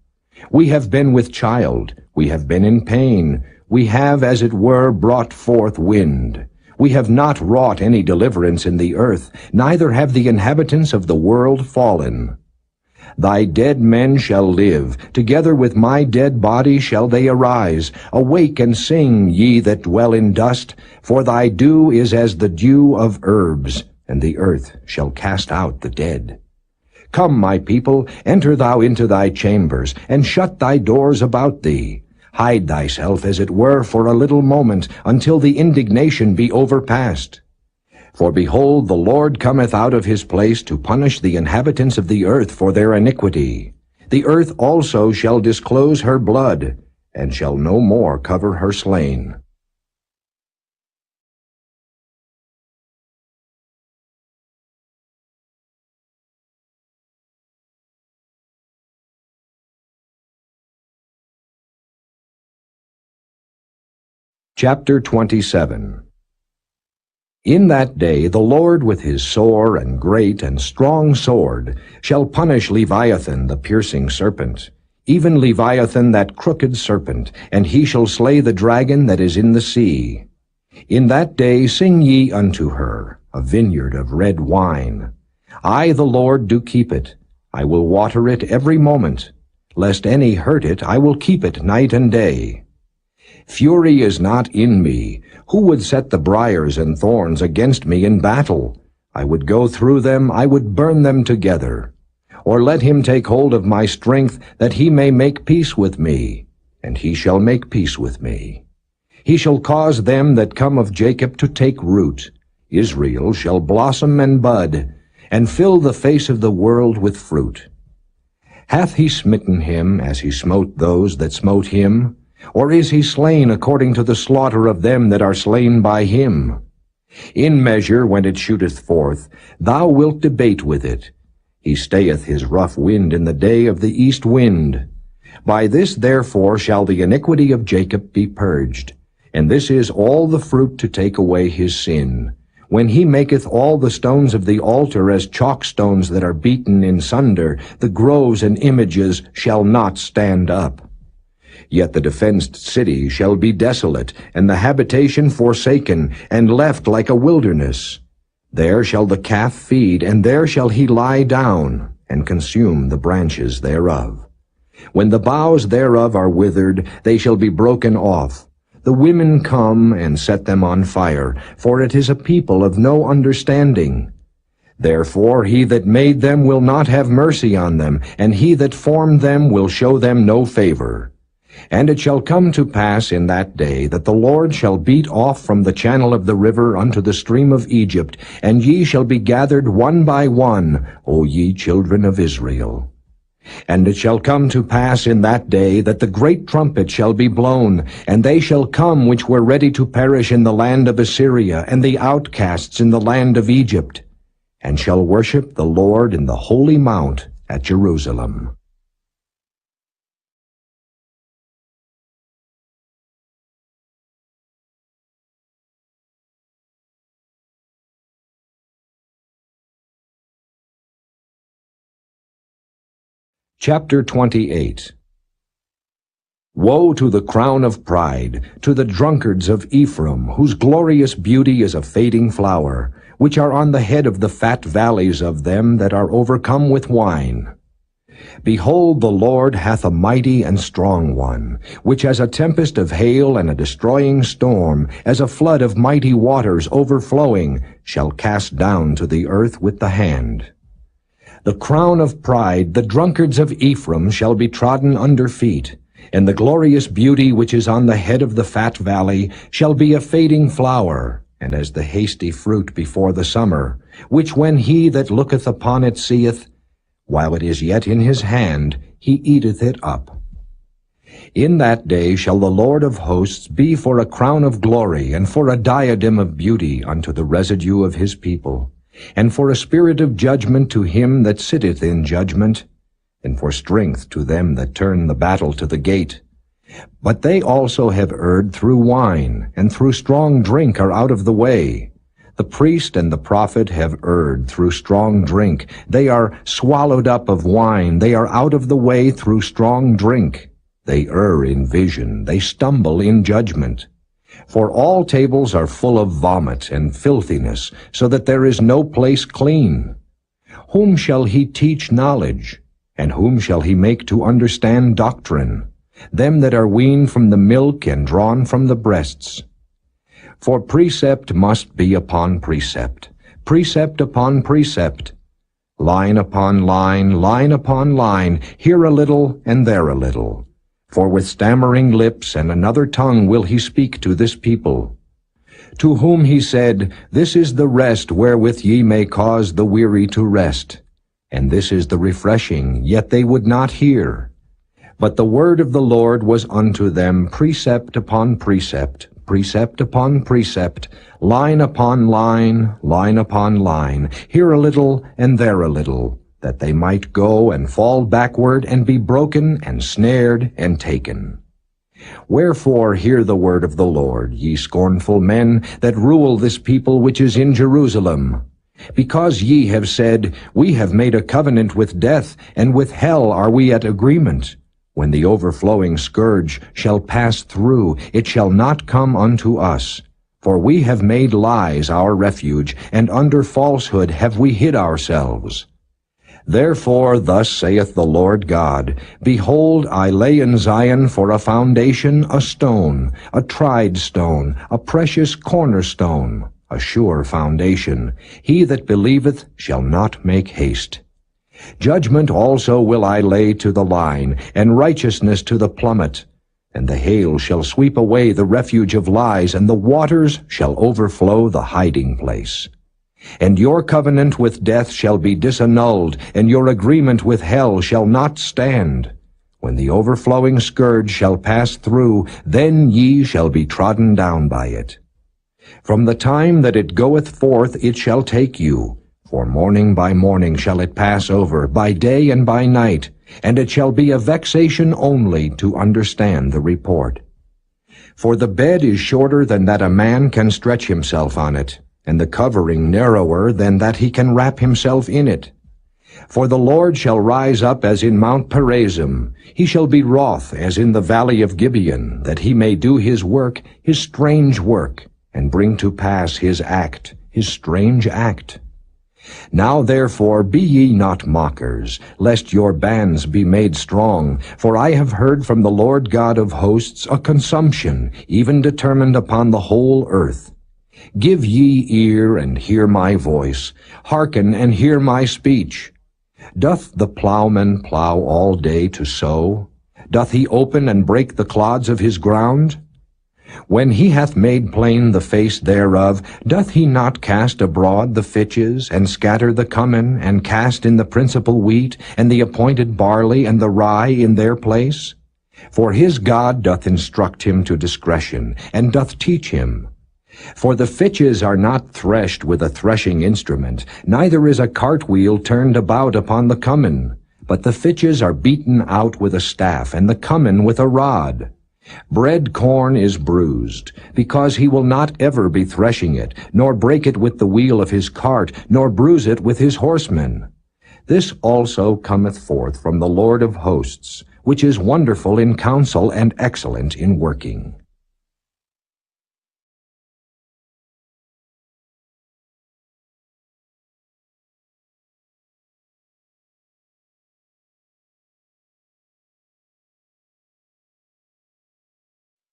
S4: We have been with child, we have been in pain, we have, as it were, brought forth wind. We have not wrought any deliverance in the earth, neither have the inhabitants of the world fallen. Thy dead men shall live, together with my dead body shall they arise. Awake and sing, ye that dwell in dust, for thy dew is as the dew of herbs, and the earth shall cast out the dead. Come, my people, enter thou into thy chambers, and shut thy doors about thee. Hide thyself, as it were, for a little moment, until the indignation be overpast. For behold, the Lord cometh out of his place to punish the inhabitants of the earth for their iniquity. The earth also shall disclose her blood, and shall no more cover her slain. Chapter 27. In that day the Lord with his sore and great and strong sword shall punish Leviathan the piercing serpent, even Leviathan that crooked serpent, and he shall slay the dragon that is in the sea. In that day sing ye unto her, a vineyard of red wine. I the Lord do keep it, I will water it every moment. Lest any hurt it, I will keep it night and day. Fury is not in me. Who would set the briars and thorns against me in battle? I would go through them, I would burn them together. Or let him take hold of my strength, that he may make peace with me, and he shall make peace with me. He shall cause them that come of Jacob to take root. Israel shall blossom and bud, and fill the face of the world with fruit. Hath he smitten him as he smote those that smote him? Or is he slain according to the slaughter of them that are slain by him? In measure, when it shooteth forth, thou wilt debate with it. He stayeth his rough wind in the day of the east wind. By this therefore shall the iniquity of Jacob be purged, and this is all the fruit to take away his sin. When he maketh all the stones of the altar as chalk stones that are beaten in sunder, the groves and images shall not stand up. Yet the defenced city shall be desolate, and the habitation forsaken, and left like a wilderness. There shall the calf feed, and there shall he lie down, and consume the branches thereof. When the boughs thereof are withered, they shall be broken off. The women come and set them on fire, for it is a people of no understanding. Therefore he that made them will not have mercy on them, and he that formed them will show them no favor. And it shall come to pass in that day that the Lord shall beat off from the channel of the river unto the stream of Egypt, and ye shall be gathered one by one, O ye children of Israel. And it shall come to pass in that day that the great trumpet shall be blown, and they shall come which were ready to perish in the land of Assyria, and the outcasts in the land of Egypt, and shall worship the Lord in the holy mount at Jerusalem. Chapter 28. Woe to the crown of pride, to the drunkards of Ephraim, whose glorious beauty is a fading flower, which are on the head of the fat valleys of them that are overcome with wine. Behold, the Lord hath a mighty and strong one, which as a tempest of hail and a destroying storm, as a flood of mighty waters overflowing, shall cast down to the earth with the hand. The crown of pride, the drunkards of Ephraim, shall be trodden under feet, and the glorious beauty which is on the head of the fat valley shall be a fading flower, and as the hasty fruit before the summer, which when he that looketh upon it seeth, while it is yet in his hand, he eateth it up. In that day shall the Lord of hosts be for a crown of glory, and for a diadem of beauty unto the residue of his people, and for a spirit of judgment to him that sitteth in judgment, and for strength to them that turn the battle to the gate. But they also have erred through wine, and through strong drink are out of the way. The priest and the prophet have erred through strong drink. They are swallowed up of wine. They are out of the way through strong drink. They err in vision. They stumble in judgment. For all tables are full of vomit and filthiness, so that there is no place clean. Whom shall he teach knowledge? And whom shall he make to understand doctrine? Them that are weaned from the milk and drawn from the breasts. For precept must be upon precept, precept upon precept, line upon line, line upon line, here a little and there a little. For with stammering lips and another tongue will he speak to this people. To whom he said, This is the rest wherewith ye may cause the weary to rest, and this is the refreshing, yet they would not hear. But the word of the Lord was unto them precept upon precept, precept upon precept, line upon line, line upon line, here a little and there a little, that they might go and fall backward and be broken and snared and taken. Wherefore hear the word of the Lord, ye scornful men that rule this people which is in Jerusalem. Because ye have said, We have made a covenant with death, and with hell are we at agreement. When the overflowing scourge shall pass through, it shall not come unto us. For we have made lies our refuge, and under falsehood have we hid ourselves. Therefore thus saith the Lord God, Behold, I lay in Zion for a foundation a stone, a tried stone, a precious cornerstone, a sure foundation. He that believeth shall not make haste. Judgment also will I lay to the line, and righteousness to the plummet. And the hail shall sweep away the refuge of lies, and the waters shall overflow the hiding place. And your covenant with death shall be disannulled, and your agreement with hell shall not stand. When the overflowing scourge shall pass through, then ye shall be trodden down by it. From the time that it goeth forth it shall take you, for morning by morning shall it pass over, by day and by night, and it shall be a vexation only to understand the report. For the bed is shorter than that a man can stretch himself on it, and the covering narrower than that he can wrap himself in it. For the Lord shall rise up as in Mount Perazim, he shall be wroth as in the valley of Gibeon, that he may do his work, his strange work, and bring to pass his act, his strange act. Now therefore be ye not mockers, lest your bands be made strong. For I have heard from the Lord God of hosts a consumption, even determined upon the whole earth. Give ye ear, and hear my voice. Hearken, and hear my speech. Doth the plowman plow all day to sow? Doth he open and break the clods of his ground? When he hath made plain the face thereof, doth he not cast abroad the fitches, and scatter the cummin, and cast in the principal wheat, and the appointed barley, and the rye in their place? For his God doth instruct him to discretion, and doth teach him. For the fitches are not threshed with a threshing instrument, neither is a cartwheel turned about upon the cummin. But the fitches are beaten out with a staff, and the cummin with a rod. Bread corn is bruised, because he will not ever be threshing it, nor break it with the wheel of his cart, nor bruise it with his horsemen. This also cometh forth from the Lord of hosts, which is wonderful in counsel and excellent in working.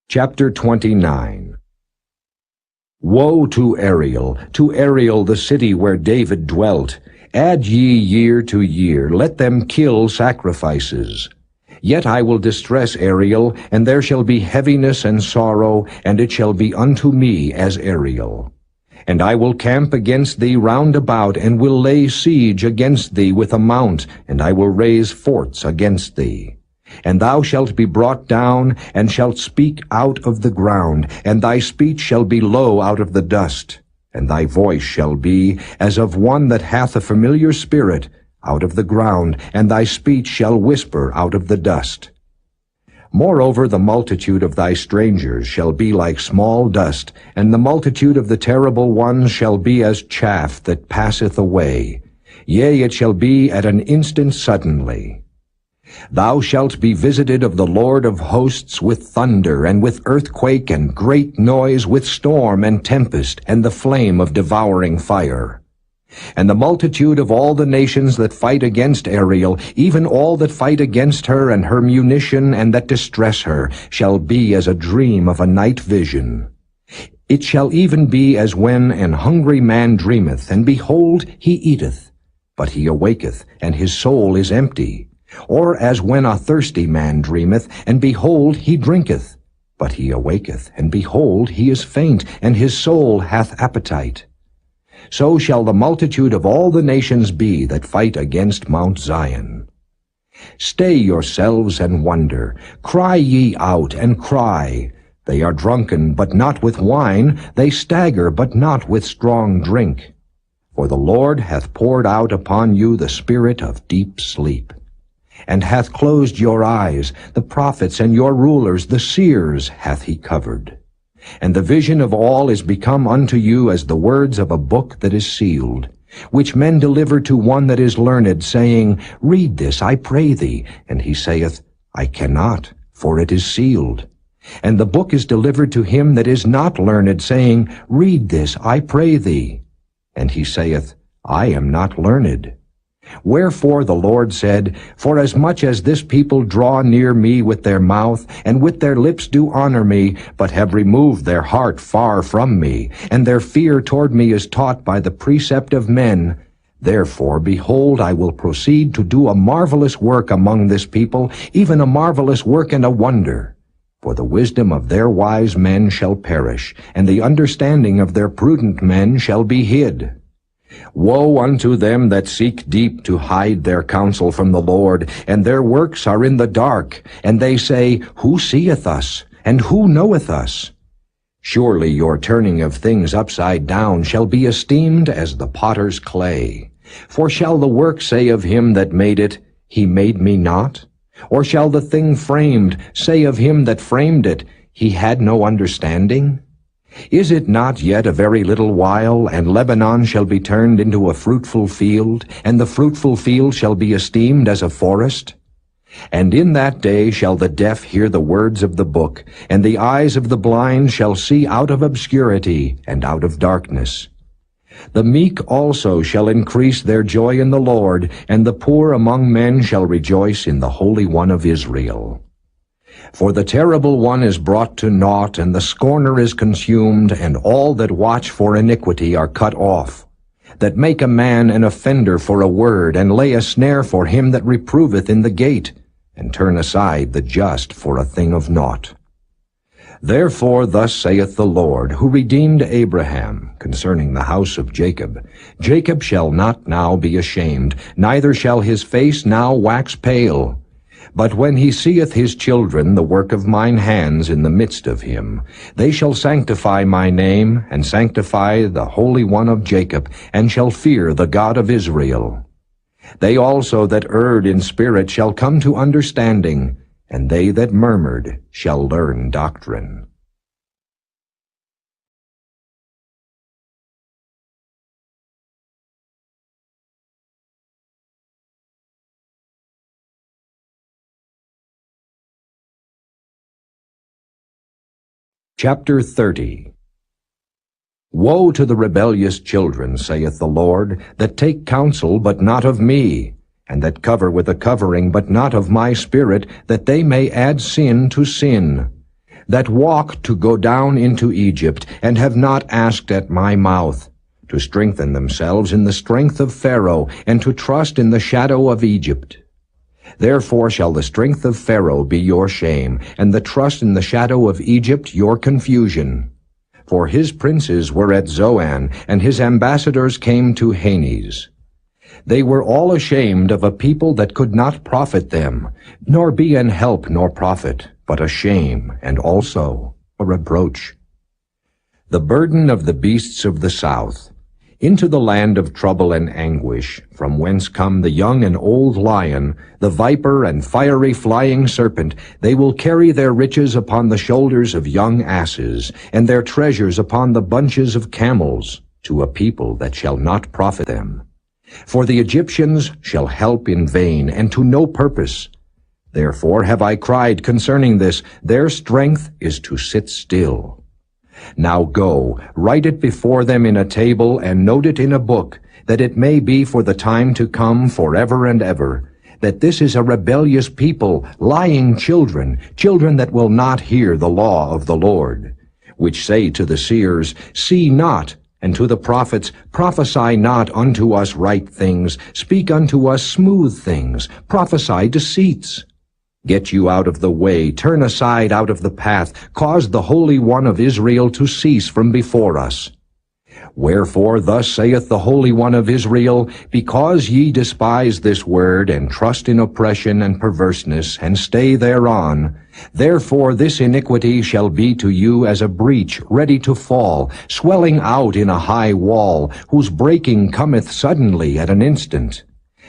S4: Chapter 29. Woe to Ariel, the city where David dwelt! Add ye year to year, let them kill sacrifices. Yet I will distress Ariel, and there shall be heaviness and sorrow, and it shall be unto me as Ariel. And I will camp against thee round about, and will lay siege against thee with a mount, and I will raise forts against thee. And thou shalt be brought down, and shalt speak out of the ground, and thy speech shall be low out of the dust, and thy voice shall be as of one that hath a familiar spirit out of the ground, and thy speech shall whisper out of the dust. Moreover, the multitude of thy strangers shall be like small dust, and the multitude of the terrible ones shall be as chaff that passeth away. Yea, it shall be at an instant suddenly. Thou shalt be visited of the Lord of hosts with thunder, and with earthquake, and great noise, with storm and tempest, and the flame of devouring fire. And the multitude of all the nations that fight against Ariel, even all that fight against her and her munition, and that distress her, shall be as a dream of a night vision. It shall even be as when an hungry man dreameth, and behold, he eateth, but he awaketh, and his soul is empty. Or as when a thirsty man dreameth, and behold, he drinketh, but he awaketh, and behold, he is faint, and his soul hath appetite. So shall the multitude of all the nations be that fight against Mount Zion. Stay yourselves and wonder. Cry ye out, and cry. They are drunken, but not with wine. They stagger, but not with strong drink. For the Lord hath poured out upon you the spirit of deep sleep, and hath closed your eyes. The prophets and your rulers, the seers, hath he covered. And the vision of all is become unto you as the words of a book that is sealed, which men deliver to one that is learned, saying, Read this, I pray thee. And he saith, I cannot, for it is sealed. And the book is delivered to him that is not learned, saying, Read this, I pray thee. And he saith, I am not learned. Wherefore the Lord said, Forasmuch as this people draw near me with their mouth, and with their lips do honor me, but have removed their heart far from me, and their fear toward me is taught by the precept of men, therefore, behold, I will proceed to do a marvelous work among this people, even a marvelous work and a wonder. For the wisdom of their wise men shall perish, and the understanding of their prudent men shall be hid. Woe unto them that seek deep to hide their counsel from the Lord, and their works are in the dark, and they say, Who seeth us, and who knoweth us? Surely your turning of things upside down shall be esteemed as the potter's clay. For shall the work say of him that made it, He made me not? Or shall the thing framed say of him that framed it, He had no understanding? Is it not yet a very little while, and Lebanon shall be turned into a fruitful field, and the fruitful field shall be esteemed as a forest? And in that day shall the deaf hear the words of the book, and the eyes of the blind shall see out of obscurity and out of darkness. The meek also shall increase their joy in the Lord, and the poor among men shall rejoice in the Holy One of Israel. For the terrible one is brought to naught, and the scorner is consumed, and all that watch for iniquity are cut off, that make a man an offender for a word, and lay a snare for him that reproveth in the gate, and turn aside the just for a thing of naught. Therefore thus saith the Lord, who redeemed Abraham, concerning the house of Jacob, Jacob shall not now be ashamed, neither shall his face now wax pale. But when he seeth his children, the work of mine hands in the midst of him, they shall sanctify my name, and sanctify the Holy One of Jacob, and shall fear the God of Israel. They also that erred in spirit shall come to understanding, and they that murmured shall learn doctrine. Chapter 30. Woe to the rebellious children, saith the Lord, that take counsel, but not of me, and that cover with a covering, but not of my spirit, that they may add sin to sin, that walk to go down into Egypt, and have not asked at my mouth, to strengthen themselves in the strength of Pharaoh, and to trust in the shadow of Egypt. Therefore shall the strength of Pharaoh be your shame, and the trust in the shadow of Egypt your confusion. For his princes were at Zoan, and his ambassadors came to Hanes. They were all ashamed of a people that could not profit them, nor be an help nor profit, but a shame, and also a reproach. The burden of the beasts of the south, into the land of trouble and anguish, from whence come the young and old lion, the viper and fiery flying serpent, they will carry their riches upon the shoulders of young asses, and their treasures upon the bunches of camels, to a people that shall not profit them. For the Egyptians shall help in vain, and to no purpose. Therefore have I cried concerning this, their strength is to sit still. Now go, write it before them in a table, and note it in a book, that it may be for the time to come forever and ever, that this is a rebellious people, lying children, children that will not hear the law of the Lord, which say to the seers, See not, and to the prophets, Prophesy not unto us right things, speak unto us smooth things, prophesy deceits. Get you out of the way, turn aside out of the path, cause the Holy One of Israel to cease from before us. Wherefore thus saith the Holy One of Israel, Because ye despise this word, and trust in oppression and perverseness, and stay thereon, therefore this iniquity shall be to you as a breach ready to fall, swelling out in a high wall, whose breaking cometh suddenly at an instant.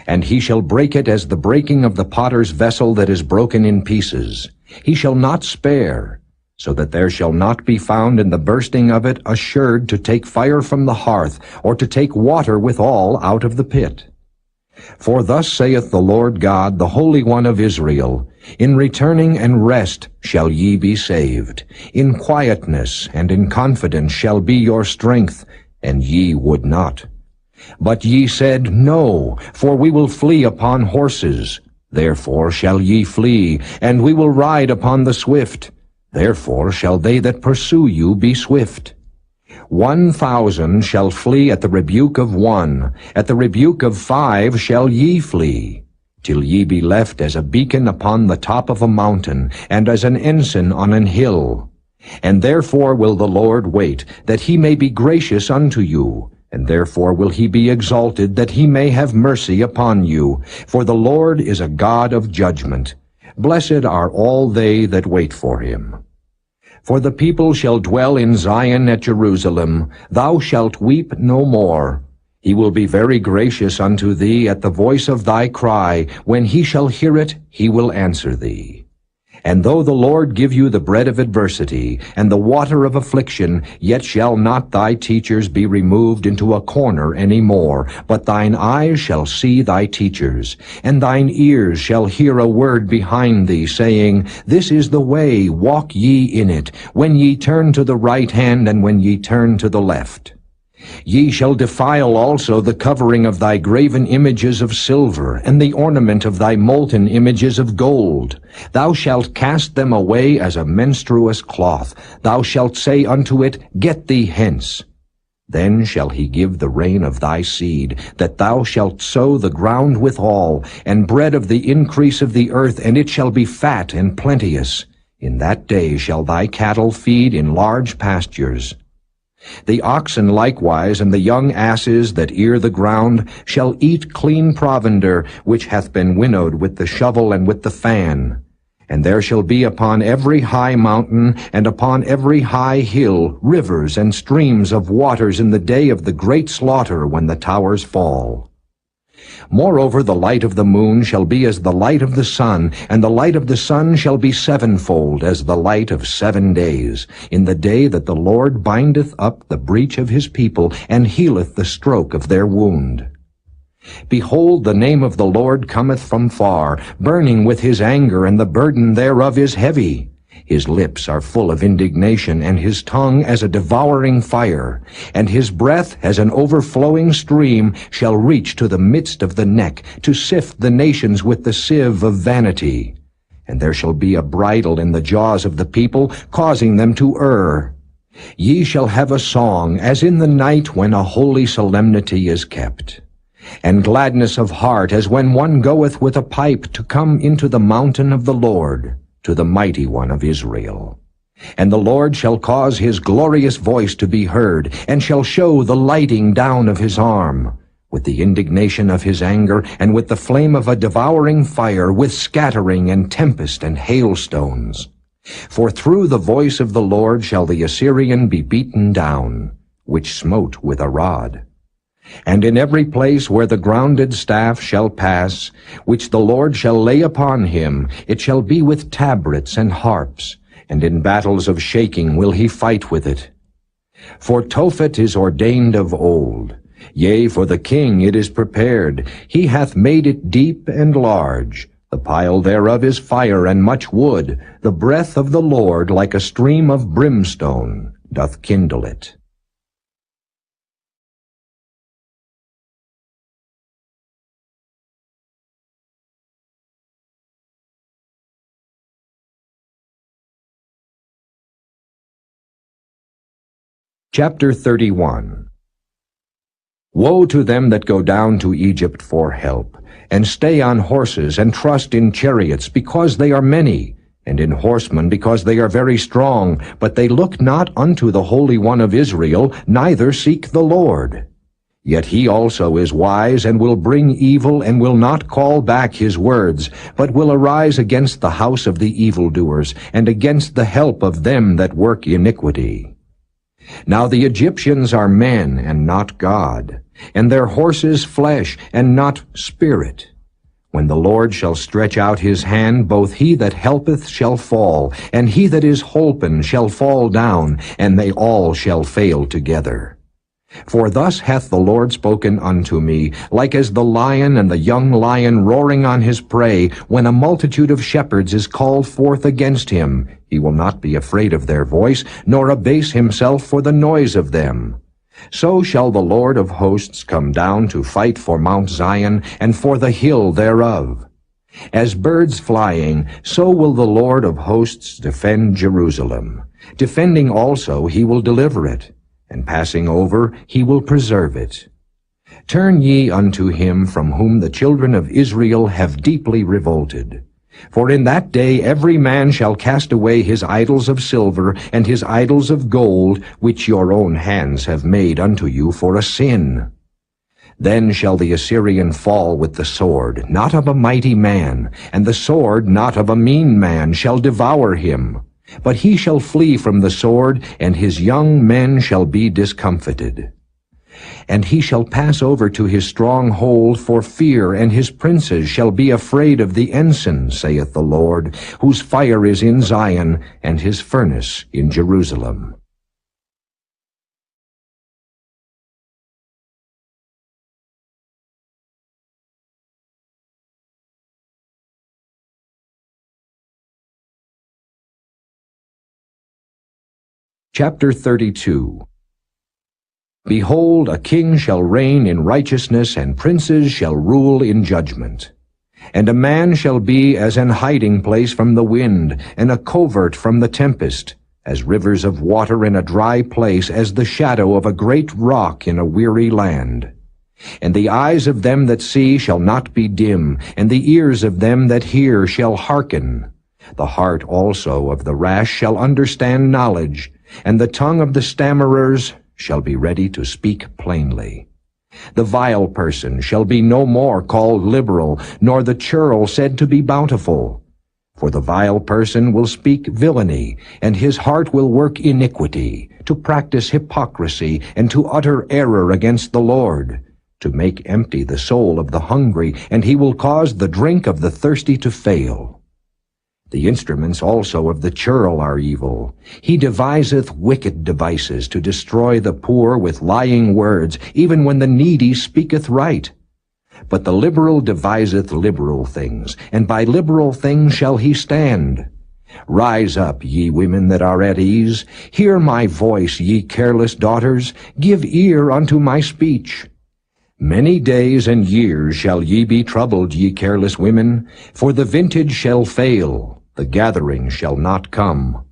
S4: And he shall break it as the breaking of the potter's vessel that is broken in pieces. He shall not spare, so that there shall not be found in the bursting of it assured to take fire from the hearth, or to take water withal out of the pit. For thus saith the Lord God, the Holy One of Israel, In returning and rest shall ye be saved. In quietness and in confidence shall be your strength, and ye would not. But ye said, No, for we will flee upon horses. Therefore shall ye flee, and we will ride upon the swift. Therefore shall they that pursue you be swift. 1,000 shall flee at the rebuke of one, at the rebuke of 5 shall ye flee, till ye be left as a beacon upon the top of a mountain, and as an ensign on an hill. And therefore will the Lord wait, that he may be gracious unto you, and therefore will he be exalted, that he may have mercy upon you. For the Lord is a God of judgment. Blessed are all they that wait for him. For the people shall dwell in Zion at Jerusalem. Thou shalt weep no more. He will be very gracious unto thee at the voice of thy cry. When he shall hear it, he will answer thee. And though the Lord give you the bread of adversity, and the water of affliction, yet shall not thy teachers be removed into a corner any more, but thine eyes shall see thy teachers, and thine ears shall hear a word behind thee, saying, This is the way, walk ye in it, when ye turn to the right hand, and when ye turn to the left. Ye shall defile also the covering of thy graven images of silver, and the ornament of thy molten images of gold. Thou shalt cast them away as a menstruous cloth. Thou shalt say unto it, Get thee hence. Then shall he give the rain of thy seed, that thou shalt sow the ground withal, and bread of the increase of the earth, and it shall be fat and plenteous. In that day shall thy cattle feed in large pastures. The oxen likewise and the young asses that ear the ground shall eat clean provender, which hath been winnowed with the shovel and with the fan. And there shall be upon every high mountain and upon every high hill rivers and streams of waters in the day of the great slaughter, when the towers fall. Moreover, the light of the moon shall be as the light of the sun, and the light of the sun shall be sevenfold as the light of 7 days, in the day that the Lord bindeth up the breach of his people, and healeth the stroke of their wound. Behold, the name of the Lord cometh from far, burning with his anger, and the burden thereof is heavy. His lips are full of indignation, and his tongue as a devouring fire, and his breath as an overflowing stream shall reach to the midst of the neck, to sift the nations with the sieve of vanity. And there shall be a bridle in the jaws of the people, causing them to err. Ye shall have a song, as in the night when a holy solemnity is kept, and gladness of heart, as when one goeth with a pipe to come into the mountain of the Lord, to the mighty one of Israel. And the Lord shall cause his glorious voice to be heard, and shall show the lighting down of his arm, with the indignation of his anger, and with the flame of a devouring fire, with scattering and tempest and hailstones. For through the voice of the Lord shall the Assyrian be beaten down, which smote with a rod. And in every place where the grounded staff shall pass, which the Lord shall lay upon him, it shall be with tabrets and harps, and in battles of shaking will he fight with it. For Tophet is ordained of old, yea, for the king it is prepared. He hath made it deep and large. The pile thereof is fire and much wood. The breath of the Lord, like a stream of brimstone, doth kindle it. Chapter 31. Woe to them that go down to Egypt for help, and stay on horses, and trust in chariots, because they are many, and in horsemen, because they are very strong, but they look not unto the Holy One of Israel, neither seek the Lord. Yet he also is wise, and will bring evil, and will not call back his words, but will arise against the house of the evildoers, and against the help of them that work iniquity. Now the Egyptians are men, and not God, and their horses flesh, and not spirit. When the Lord shall stretch out his hand, both he that helpeth shall fall, and he that is holpen shall fall down, and they all shall fail together. For thus hath the Lord spoken unto me, like as the lion and the young lion roaring on his prey, when a multitude of shepherds is called forth against him. He will not be afraid of their voice, nor abase himself for the noise of them. So shall the Lord of hosts come down to fight for Mount Zion, and for the hill thereof. As birds flying, so will the Lord of hosts defend Jerusalem. Defending also he will deliver it, and passing over he will preserve it. Turn ye unto him from whom the children of Israel have deeply revolted. For in that day every man shall cast away his idols of silver and his idols of gold, which your own hands have made unto you for a sin. Then shall the Assyrian fall with the sword, not of a mighty man, and the sword not of a mean man shall devour him. But he shall flee from the sword, and his young men shall be discomfited. And he shall pass over to his stronghold for fear, and his princes shall be afraid of the ensign, saith the Lord, whose fire is in Zion, and his furnace in Jerusalem. Chapter 32. Behold, a king shall reign in righteousness, and princes shall rule in judgment. And a man shall be as an hiding place from the wind, and a covert from the tempest, as rivers of water in a dry place, as the shadow of a great rock in a weary land. And the eyes of them that see shall not be dim, and the ears of them that hear shall hearken. The heart also of the rash shall understand knowledge, and the tongue of the stammerers shall be ready to speak plainly. The vile person shall be no more called liberal, nor the churl said to be bountiful. For the vile person will speak villainy, and his heart will work iniquity, to practice hypocrisy, and to utter error against the Lord, to make empty the soul of the hungry, and he will cause the drink of the thirsty to fail. The instruments also of the churl are evil. He deviseth wicked devices to destroy the poor with lying words, even when the needy speaketh right. But the liberal deviseth liberal things, and by liberal things shall he stand. Rise up, ye women that are at ease. Hear my voice, ye careless daughters. Give ear unto my speech. Many days and years shall ye be troubled, ye careless women, for the vintage shall fail, the gathering shall not come.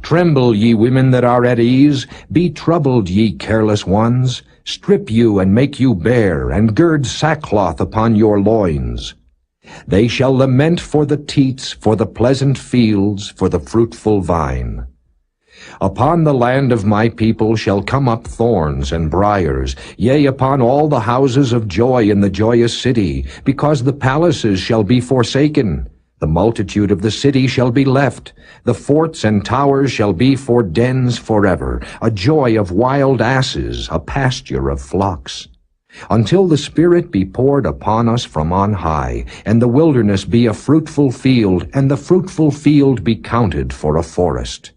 S4: Tremble, ye women that are at ease, be troubled, ye careless ones. Strip you and make you bare, and gird sackcloth upon your loins. They shall lament for the teats, for the pleasant fields, for the fruitful vine. Upon the land of my people shall come up thorns and briars, yea, upon all the houses of joy in the joyous city, because the palaces shall be forsaken. The multitude of the city shall be left. The forts and towers shall be for dens forever, a joy of wild asses, a pasture of flocks. Until the Spirit be poured upon us from on high, and the wilderness be a fruitful field, and the fruitful field be counted for a forest.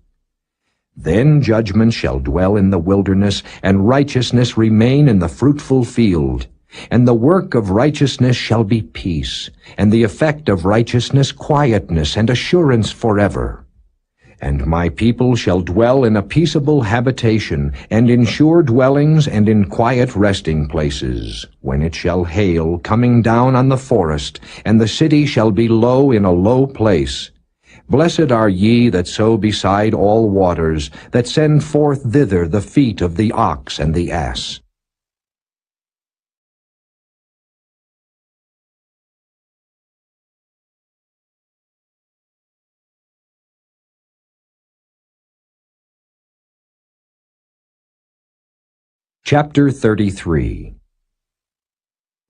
S4: Then judgment shall dwell in the wilderness, and righteousness remain in the fruitful field. And the work of righteousness shall be peace, and the effect of righteousness quietness and assurance forever. And my people shall dwell in a peaceable habitation, and in sure dwellings, and in quiet resting places, when it shall hail, coming down on the forest, and the city shall be low in a low place. Blessed are ye that sow beside all waters, that send forth thither the feet of the ox and the ass. Chapter 33.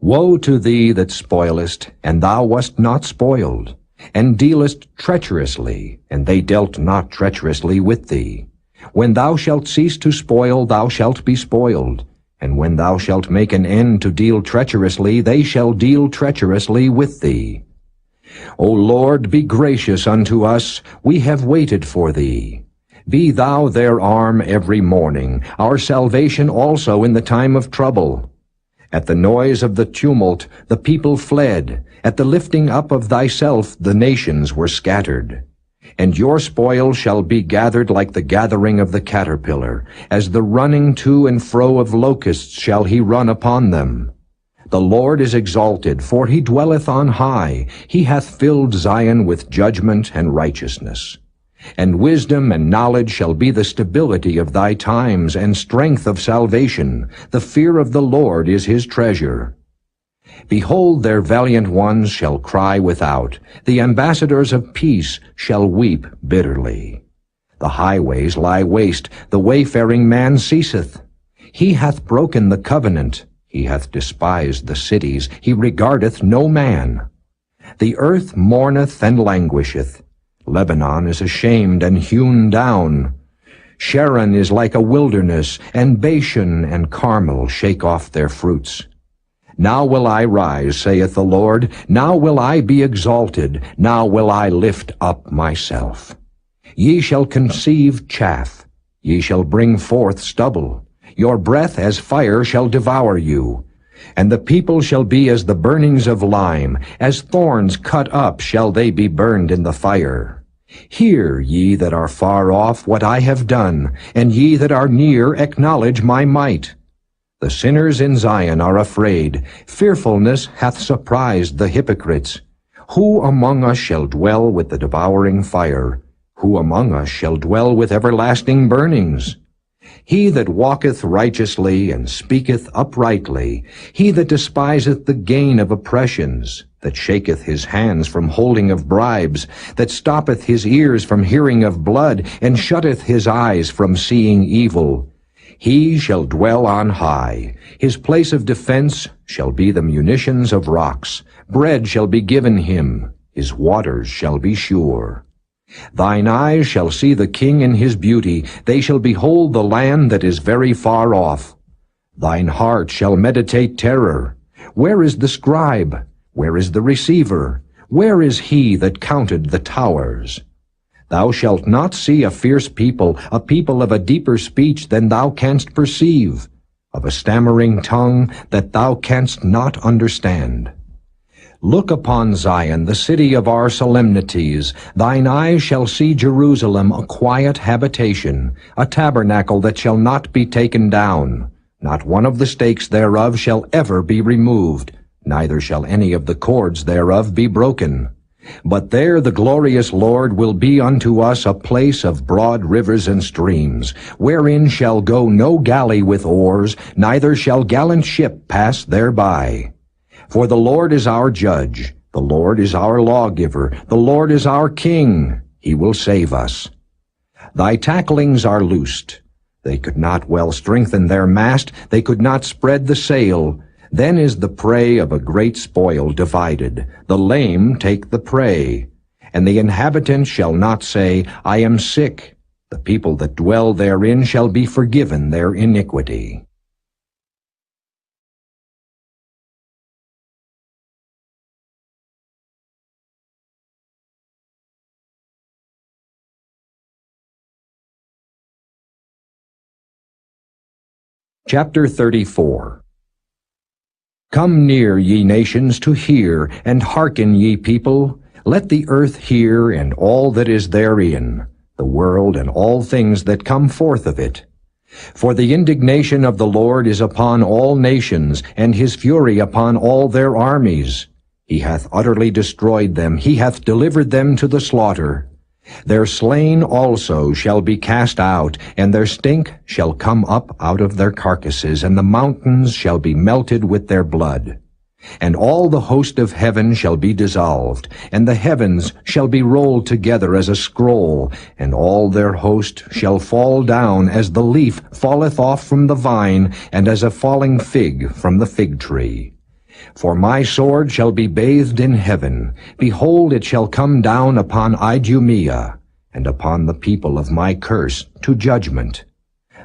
S4: Woe to thee that spoilest, and thou wast not spoiled, and dealest treacherously, and they dealt not treacherously with thee. When thou shalt cease to spoil, thou shalt be spoiled, and when thou shalt make an end to deal treacherously, they shall deal treacherously with thee. O Lord, be gracious unto us, we have waited for thee. Be thou their arm every morning, our salvation also in the time of trouble. At the noise of the tumult the people fled. At the lifting up of thyself the nations were scattered. And your spoil shall be gathered like the gathering of the caterpillar. As the running to and fro of locusts shall he run upon them. The Lord is exalted, for he dwelleth on high. He hath filled Zion with judgment and righteousness. And wisdom and knowledge shall be the stability of thy times, and strength of salvation. The fear of the Lord is his treasure. Behold, their valiant ones shall cry without. The ambassadors of peace shall weep bitterly. The highways lie waste, the wayfaring man ceaseth. He hath broken the covenant, he hath despised the cities, he regardeth no man. The earth mourneth and languisheth. Lebanon is ashamed and hewn down. Sharon is like a wilderness, and Bashan and Carmel shake off their fruits. Now will I rise, saith the Lord. Now will I be exalted. Now will I lift up myself. Ye shall conceive chaff. Ye shall bring forth stubble. Your breath as fire shall devour you. And the people shall be as the burnings of lime. As thorns cut up shall they be burned in the fire. Hear, ye that are far off, what I have done, and ye that are near acknowledge my might. The sinners in Zion are afraid. Fearfulness hath surprised the hypocrites. Who among us shall dwell with the devouring fire? Who among us shall dwell with everlasting burnings? He that walketh righteously and speaketh uprightly, he that despiseth the gain of oppressions, that shaketh his hands from holding of bribes, that stoppeth his ears from hearing of blood, and shutteth his eyes from seeing evil, he shall dwell on high. His place of defense shall be the munitions of rocks. Bread shall be given him. His waters shall be sure. Thine eyes shall see the king in his beauty. They shall behold the land that is very far off. Thine heart shall meditate terror. Where is the scribe? Where is the receiver? Where is he that counted the towers? Thou shalt not see a fierce people, a people of a deeper speech than thou canst perceive, of a stammering tongue that thou canst not understand. Look upon Zion, the city of our solemnities. Thine eyes shall see Jerusalem, a quiet habitation, a tabernacle that shall not be taken down. Not one of the stakes thereof shall ever be removed, neither shall any of the cords thereof be broken. But there the glorious Lord will be unto us a place of broad rivers and streams, wherein shall go no galley with oars, neither shall gallant ship pass thereby. For the Lord is our judge, the Lord is our lawgiver, the Lord is our king, he will save us. Thy tacklings are loosed. They could not well strengthen their mast, they could not spread the sail. Then is the prey of a great spoil divided. The lame take the prey. And the inhabitants shall not say, I am sick. The people that dwell therein shall be forgiven their iniquity. Chapter 34. Come near, ye nations, to hear, and hearken, ye people. Let the earth hear, and all that is therein, the world and all things that come forth of it. For the indignation of the Lord is upon all nations, and his fury upon all their armies. He hath utterly destroyed them, he hath delivered them to the slaughter. Their slain also shall be cast out, and their stink shall come up out of their carcasses, and the mountains shall be melted with their blood. And all the host of heaven shall be dissolved, and the heavens shall be rolled together as a scroll, and all their host shall fall down as the leaf falleth off from the vine, and as a falling fig from the fig tree. For my sword shall be bathed in heaven. Behold, it shall come down upon Idumea, and upon the people of my curse, to judgment.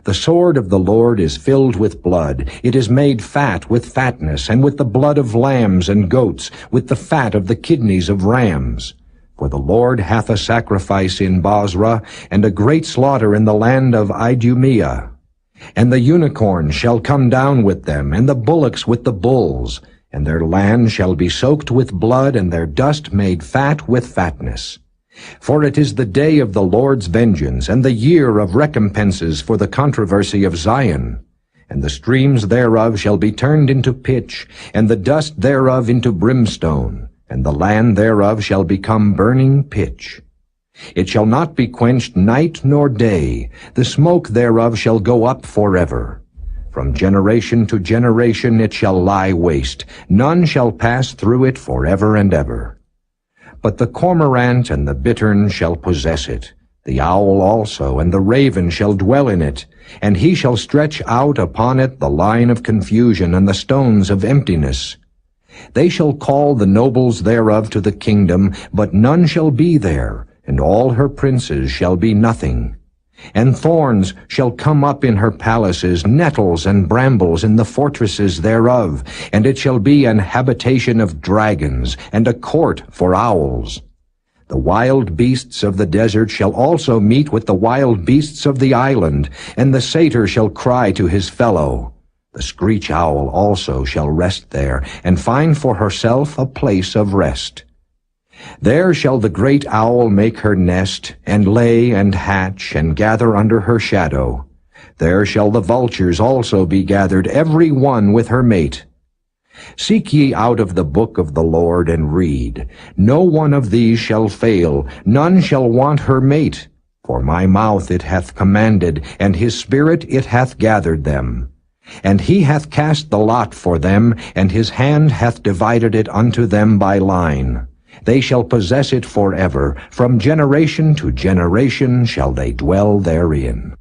S4: The sword of the Lord is filled with blood. It is made fat with fatness, and with the blood of lambs and goats, with the fat of the kidneys of rams. For the Lord hath a sacrifice in Bozrah, and a great slaughter in the land of Idumea. And the unicorn shall come down with them, and the bullocks with the bulls. And their land shall be soaked with blood, and their dust made fat with fatness. For it is the day of the Lord's vengeance, and the year of recompenses for the controversy of Zion. And the streams thereof shall be turned into pitch, and the dust thereof into brimstone, and the land thereof shall become burning pitch. It shall not be quenched night nor day, the smoke thereof shall go up forever. From generation to generation it shall lie waste. None shall pass through it forever and ever. But the cormorant and the bittern shall possess it. The owl also and the raven shall dwell in it. And he shall stretch out upon it the line of confusion and the stones of emptiness. They shall call the nobles thereof to the kingdom, but none shall be there, and all her princes shall be nothing. And thorns shall come up in her palaces, nettles and brambles in the fortresses thereof, and it shall be an habitation of dragons, and a court for owls. The wild beasts of the desert shall also meet with the wild beasts of the island, and the satyr shall cry to his fellow. The screech owl also shall rest there, and find for herself a place of rest. There shall the great owl make her nest, and lay and hatch, and gather under her shadow. There shall the vultures also be gathered, every one with her mate. Seek ye out of the book of the Lord, and read. No one of these shall fail, none shall want her mate. For my mouth it hath commanded, and his spirit it hath gathered them. And he hath cast the lot for them, and his hand hath divided it unto them by line. They shall possess it forever. From generation to generation shall they dwell therein.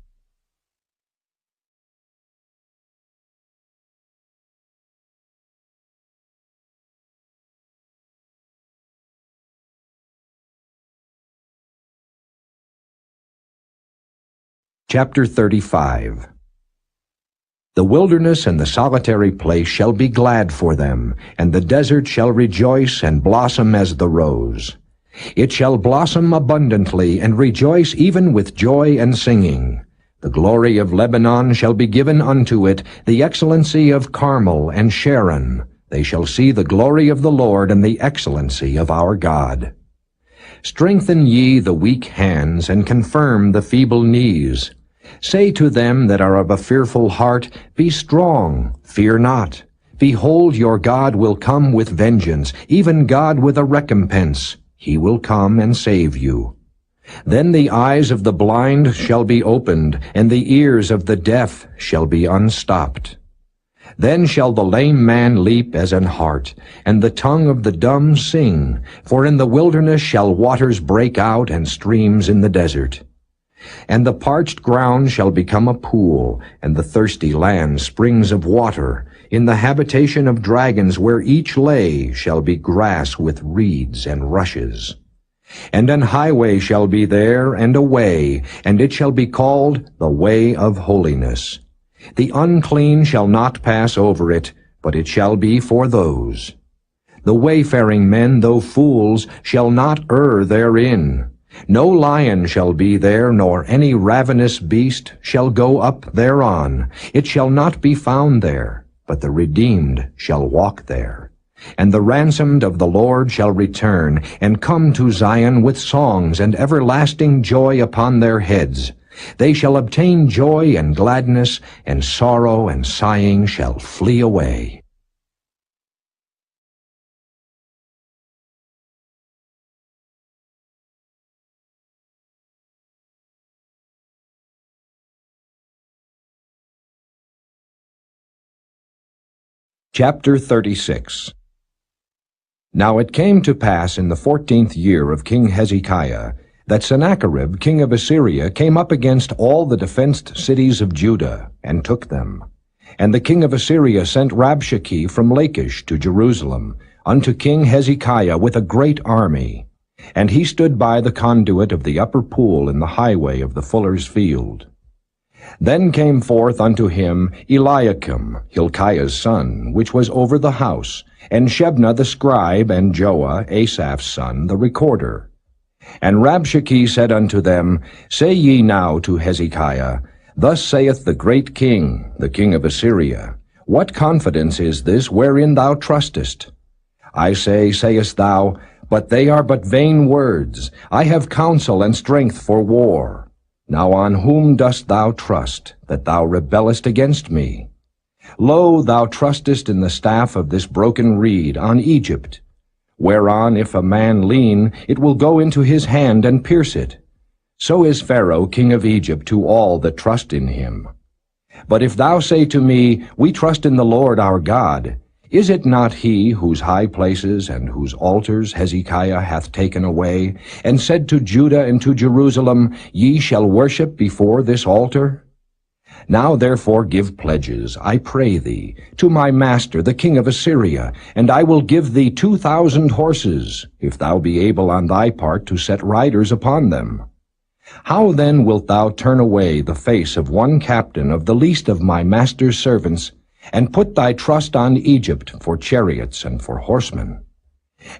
S4: Chapter 35. The wilderness and the solitary place shall be glad for them, and the desert shall rejoice and blossom as the rose. It shall blossom abundantly, and rejoice even with joy and singing. The glory of Lebanon shall be given unto it, the excellency of Carmel and Sharon. They shall see the glory of the Lord and the excellency of our God. Strengthen ye the weak hands, and confirm the feeble knees. Say to them that are of a fearful heart, Be strong, fear not. Behold, your God will come with vengeance, even God with a recompense. He will come and save you. Then the eyes of the blind shall be opened, and the ears of the deaf shall be unstopped. Then shall the lame man leap as an hart, and the tongue of the dumb sing. For in the wilderness shall waters break out, and streams in the desert. And the parched ground shall become a pool, and the thirsty land springs of water. In the habitation of dragons, where each lay, shall be grass with reeds and rushes. And an highway shall be there, and a way, and it shall be called the way of holiness. The unclean shall not pass over it, but it shall be for those. The wayfaring men, though fools, shall not err therein. No lion shall be there, nor any ravenous beast shall go up thereon. It shall not be found there, but the redeemed shall walk there. And the ransomed of the Lord shall return, and come to Zion with songs and everlasting joy upon their heads. They shall obtain joy and gladness, and sorrow and sighing shall flee away. Chapter 36. Now it came to pass in the 14th year of King Hezekiah, that Sennacherib king of Assyria came up against all the defenced cities of Judah, and took them. And the king of Assyria sent Rabshakeh from Lachish to Jerusalem, unto King Hezekiah with a great army. And he stood by the conduit of the upper pool in the highway of the fuller's field. Then came forth unto him Eliakim, Hilkiah's son, which was over the house, and Shebna the scribe, and Joah, Asaph's son, the recorder. And Rabshakeh said unto them, Say ye now to Hezekiah, Thus saith the great king, the king of Assyria, What confidence is this wherein thou trustest? I say, sayest thou, But they are but vain words. I have counsel and strength for war. Now on whom dost thou trust, that thou rebellest against me? Lo, thou trustest in the staff of this broken reed, on Egypt, whereon if a man lean, it will go into his hand and pierce it. So is Pharaoh king of Egypt to all that trust in him. But if thou say to me, We trust in the Lord our God, is it not he whose high places and whose altars Hezekiah hath taken away, and said to Judah and to Jerusalem, Ye shall worship before this altar? Now therefore give pledges, I pray thee, to my master the king of Assyria, and I will give thee 2,000 horses, if thou be able on thy part to set riders upon them. How then wilt thou turn away the face of one captain of the least of my master's servants, and put thy trust on Egypt for chariots and for horsemen?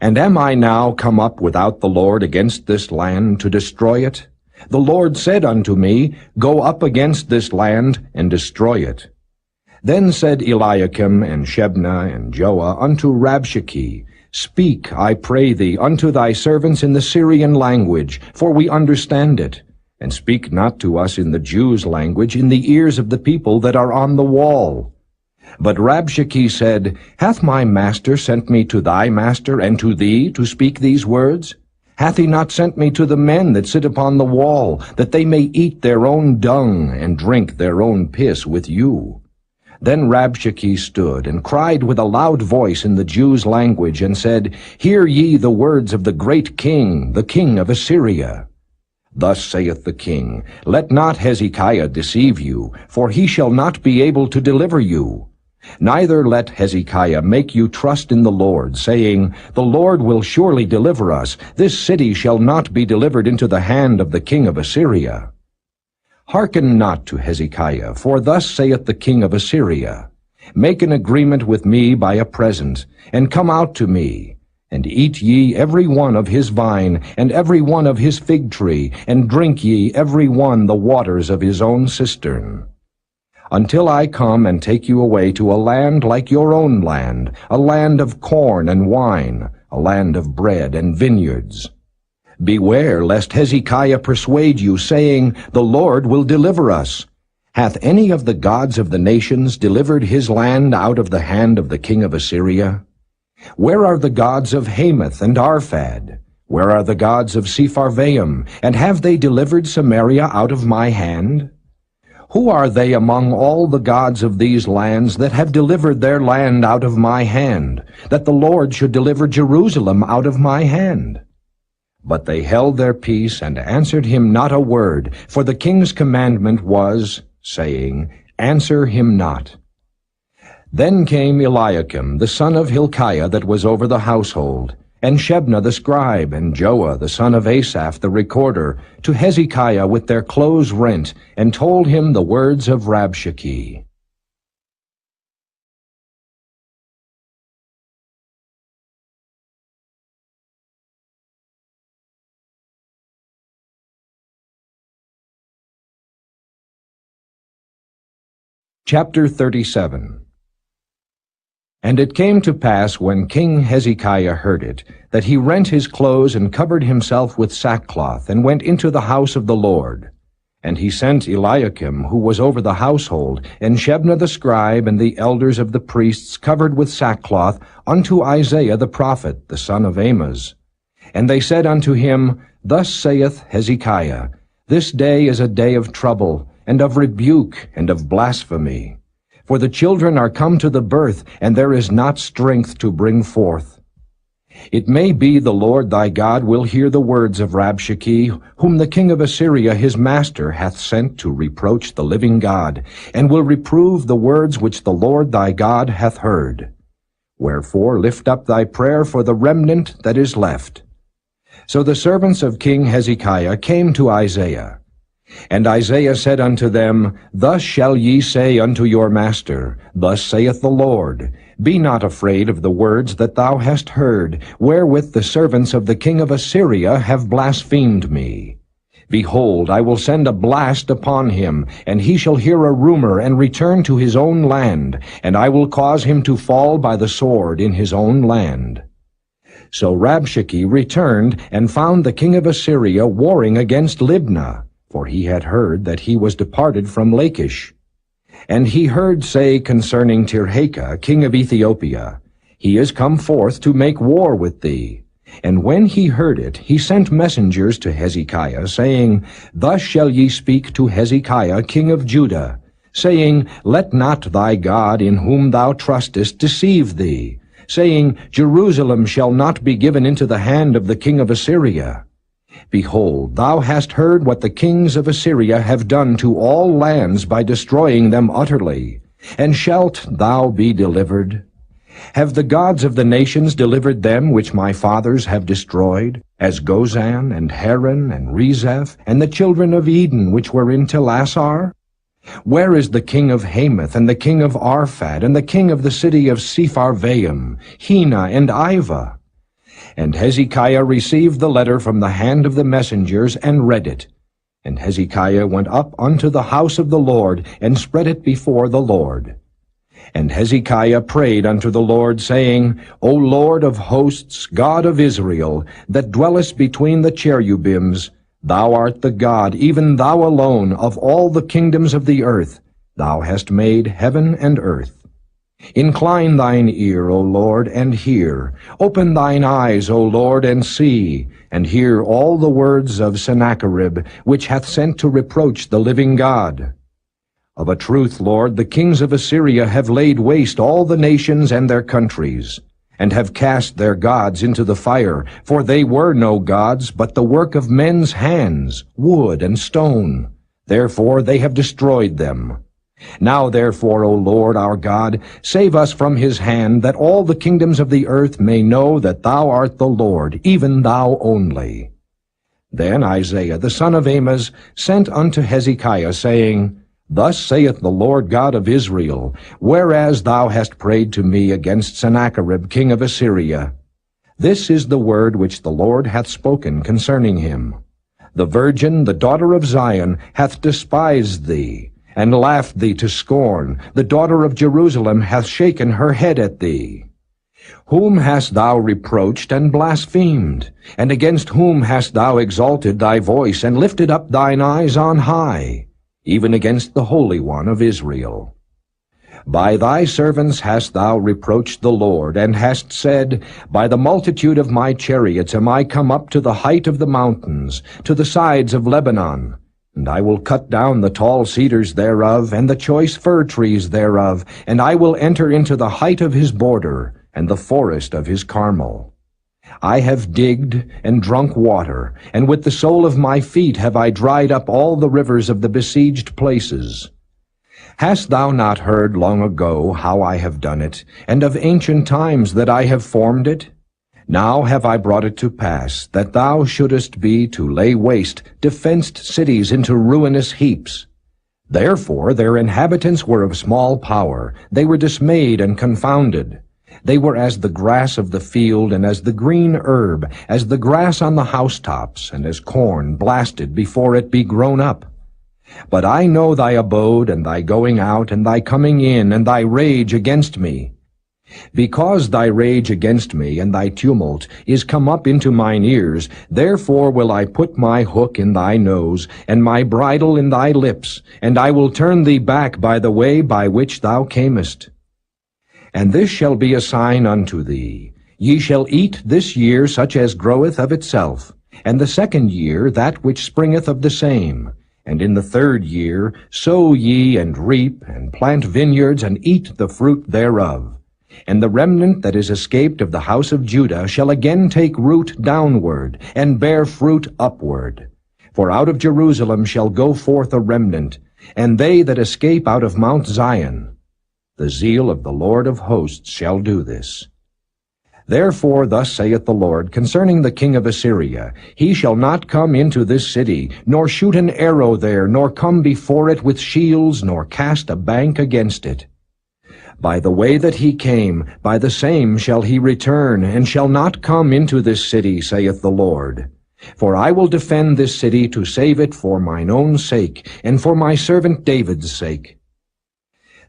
S4: And am I now come up without the Lord against this land to destroy it? The Lord said unto me, Go up against this land and destroy it. Then said Eliakim and Shebna and Joah unto Rabshakeh, Speak, I pray thee, unto thy servants in the Syrian language, for we understand it. and speak not to us in the Jews' language in the ears of the people that are on the wall. But Rabshakeh said, Hath my master sent me to thy master and to thee to speak these words? Hath he not sent me to the men that sit upon the wall, that they may eat their own dung and drink their own piss with you? Then Rabshakeh stood and cried with a loud voice in the Jews' language, and said, Hear ye the words of the great king, the king of Assyria. Thus saith the king, Let not Hezekiah deceive you, for he shall not be able to deliver you. Neither let Hezekiah make you trust in the Lord, saying, The Lord will surely deliver us. This city shall not be delivered into the hand of the king of Assyria. Hearken not to Hezekiah, for thus saith the king of Assyria, Make an agreement with me by a present, and come out to me, and eat ye every one of his vine, and every one of his fig tree, and drink ye every one the waters of his own cistern, until I come and take you away to a land like your own land, a land of corn and wine, a land of bread and vineyards. Beware lest Hezekiah persuade you, saying, The Lord will deliver us. Hath any of the gods of the nations delivered his land out of the hand of the king of Assyria? Where are the gods of Hamath and Arphad? Where are the gods of Sepharvaim? And have they delivered Samaria out of my hand? Who are they among all the gods of these lands that have delivered their land out of my hand, that the Lord should deliver Jerusalem out of my hand? But they held their peace and answered him not a word, for the king's commandment was, saying, Answer him not. Then came Eliakim, the son of Hilkiah, that was over the household, and Shebna the scribe, and Joah the son of Asaph the recorder, to Hezekiah with their clothes rent, and told him the words of Rabshakeh. Chapter 37. And it came to pass, when King Hezekiah heard it, that he rent his clothes and covered himself with sackcloth, and went into the house of the Lord. And he sent Eliakim, who was over the household, and Shebna the scribe, and the elders of the priests, covered with sackcloth, unto Isaiah the prophet, the son of Amoz. And they said unto him, Thus saith Hezekiah, This day is a day of trouble, and of rebuke, and of blasphemy. For the children are come to the birth, and there is not strength to bring forth. It may be the Lord thy God will hear the words of Rabshakeh, whom the king of Assyria his master hath sent to reproach the living God, and will reprove the words which the Lord thy God hath heard. Wherefore lift up thy prayer for the remnant that is left. So the servants of King Hezekiah came to Isaiah. And Isaiah said unto them, Thus shall ye say unto your master, Thus saith the Lord, Be not afraid of the words that thou hast heard, wherewith the servants of the king of Assyria have blasphemed me. Behold, I will send a blast upon him, and he shall hear a rumor, and return to his own land, and I will cause him to fall by the sword in his own land. So Rabshakeh returned, and found the king of Assyria warring against Libnah, for he had heard that he was departed from Lachish. And he heard say concerning Tirhakah, king of Ethiopia, He is come forth to make war with thee. And when he heard it, he sent messengers to Hezekiah, saying, Thus shall ye speak to Hezekiah, king of Judah, saying, Let not thy God in whom thou trustest deceive thee, saying, Jerusalem shall not be given into the hand of the king of Assyria. Behold, thou hast heard what the kings of Assyria have done to all lands by destroying them utterly. And shalt thou be delivered? Have the gods of the nations delivered them which my fathers have destroyed, as Gozan, and Haran, and Rezeph, and the children of Eden which were in Telassar? Where is the king of Hamath, and the king of Arphad, and the king of the city of Sepharvaim, Hena, and Ivah? And Hezekiah received the letter from the hand of the messengers, and read it. And Hezekiah went up unto the house of the Lord, and spread it before the Lord. And Hezekiah prayed unto the Lord, saying, O Lord of hosts, God of Israel, that dwellest between the cherubims, Thou art the God, even thou alone, of all the kingdoms of the earth. Thou hast made heaven and earth. Incline thine ear, O Lord, and hear. Open thine eyes, O Lord, and see, and hear all the words of Sennacherib, which hath sent to reproach the living God. Of a truth, Lord, the kings of Assyria have laid waste all the nations and their countries, and have cast their gods into the fire, for they were no gods, but the work of men's hands, wood and stone. Therefore they have destroyed them. Now therefore, O Lord our God, save us from his hand, that all the kingdoms of the earth may know that thou art the Lord, even thou only. Then Isaiah the son of Amoz sent unto Hezekiah, saying, Thus saith the Lord God of Israel, whereas thou hast prayed to me against Sennacherib king of Assyria, this is the word which the Lord hath spoken concerning him. The virgin, the daughter of Zion, hath despised thee, and laughed thee to scorn. The daughter of Jerusalem hath shaken her head at thee. Whom hast thou reproached and blasphemed? And against whom hast thou exalted thy voice, and lifted up thine eyes on high? Even against the Holy One of Israel. By thy servants hast thou reproached the Lord, and hast said, By the multitude of my chariots am I come up to the height of the mountains, to the sides of Lebanon. And I will cut down the tall cedars thereof, and the choice fir trees thereof, and I will enter into the height of his border, and the forest of his Carmel. I have digged and drunk water, and with the sole of my feet have I dried up all the rivers of the besieged places. Hast thou not heard long ago how I have done it, and of ancient times that I have formed it? Now have I brought it to pass, that thou shouldest be to lay waste defenced cities into ruinous heaps. Therefore their inhabitants were of small power, they were dismayed and confounded. They were as the grass of the field, and as the green herb, as the grass on the housetops, and as corn blasted before it be grown up. But I know thy abode, and thy going out, and thy coming in, and thy rage against me. Because thy rage against me, and thy tumult, is come up into mine ears, therefore will I put my hook in thy nose, and my bridle in thy lips, and I will turn thee back by the way by which thou camest. And this shall be a sign unto thee. Ye shall eat this year such as groweth of itself, and the second year that which springeth of the same. And in the third year sow ye, and reap, and plant vineyards, and eat the fruit thereof. And the remnant that is escaped of the house of Judah shall again take root downward, and bear fruit upward. For out of Jerusalem shall go forth a remnant, and they that escape out of Mount Zion. The zeal of the Lord of hosts shall do this. Therefore thus saith the Lord concerning the king of Assyria, He shall not come into this city, nor shoot an arrow there, nor come before it with shields, nor cast a bank against it. By the way that he came, by the same shall he return, and shall not come into this city, saith the Lord. For I will defend this city to save it for mine own sake, and for my servant David's sake.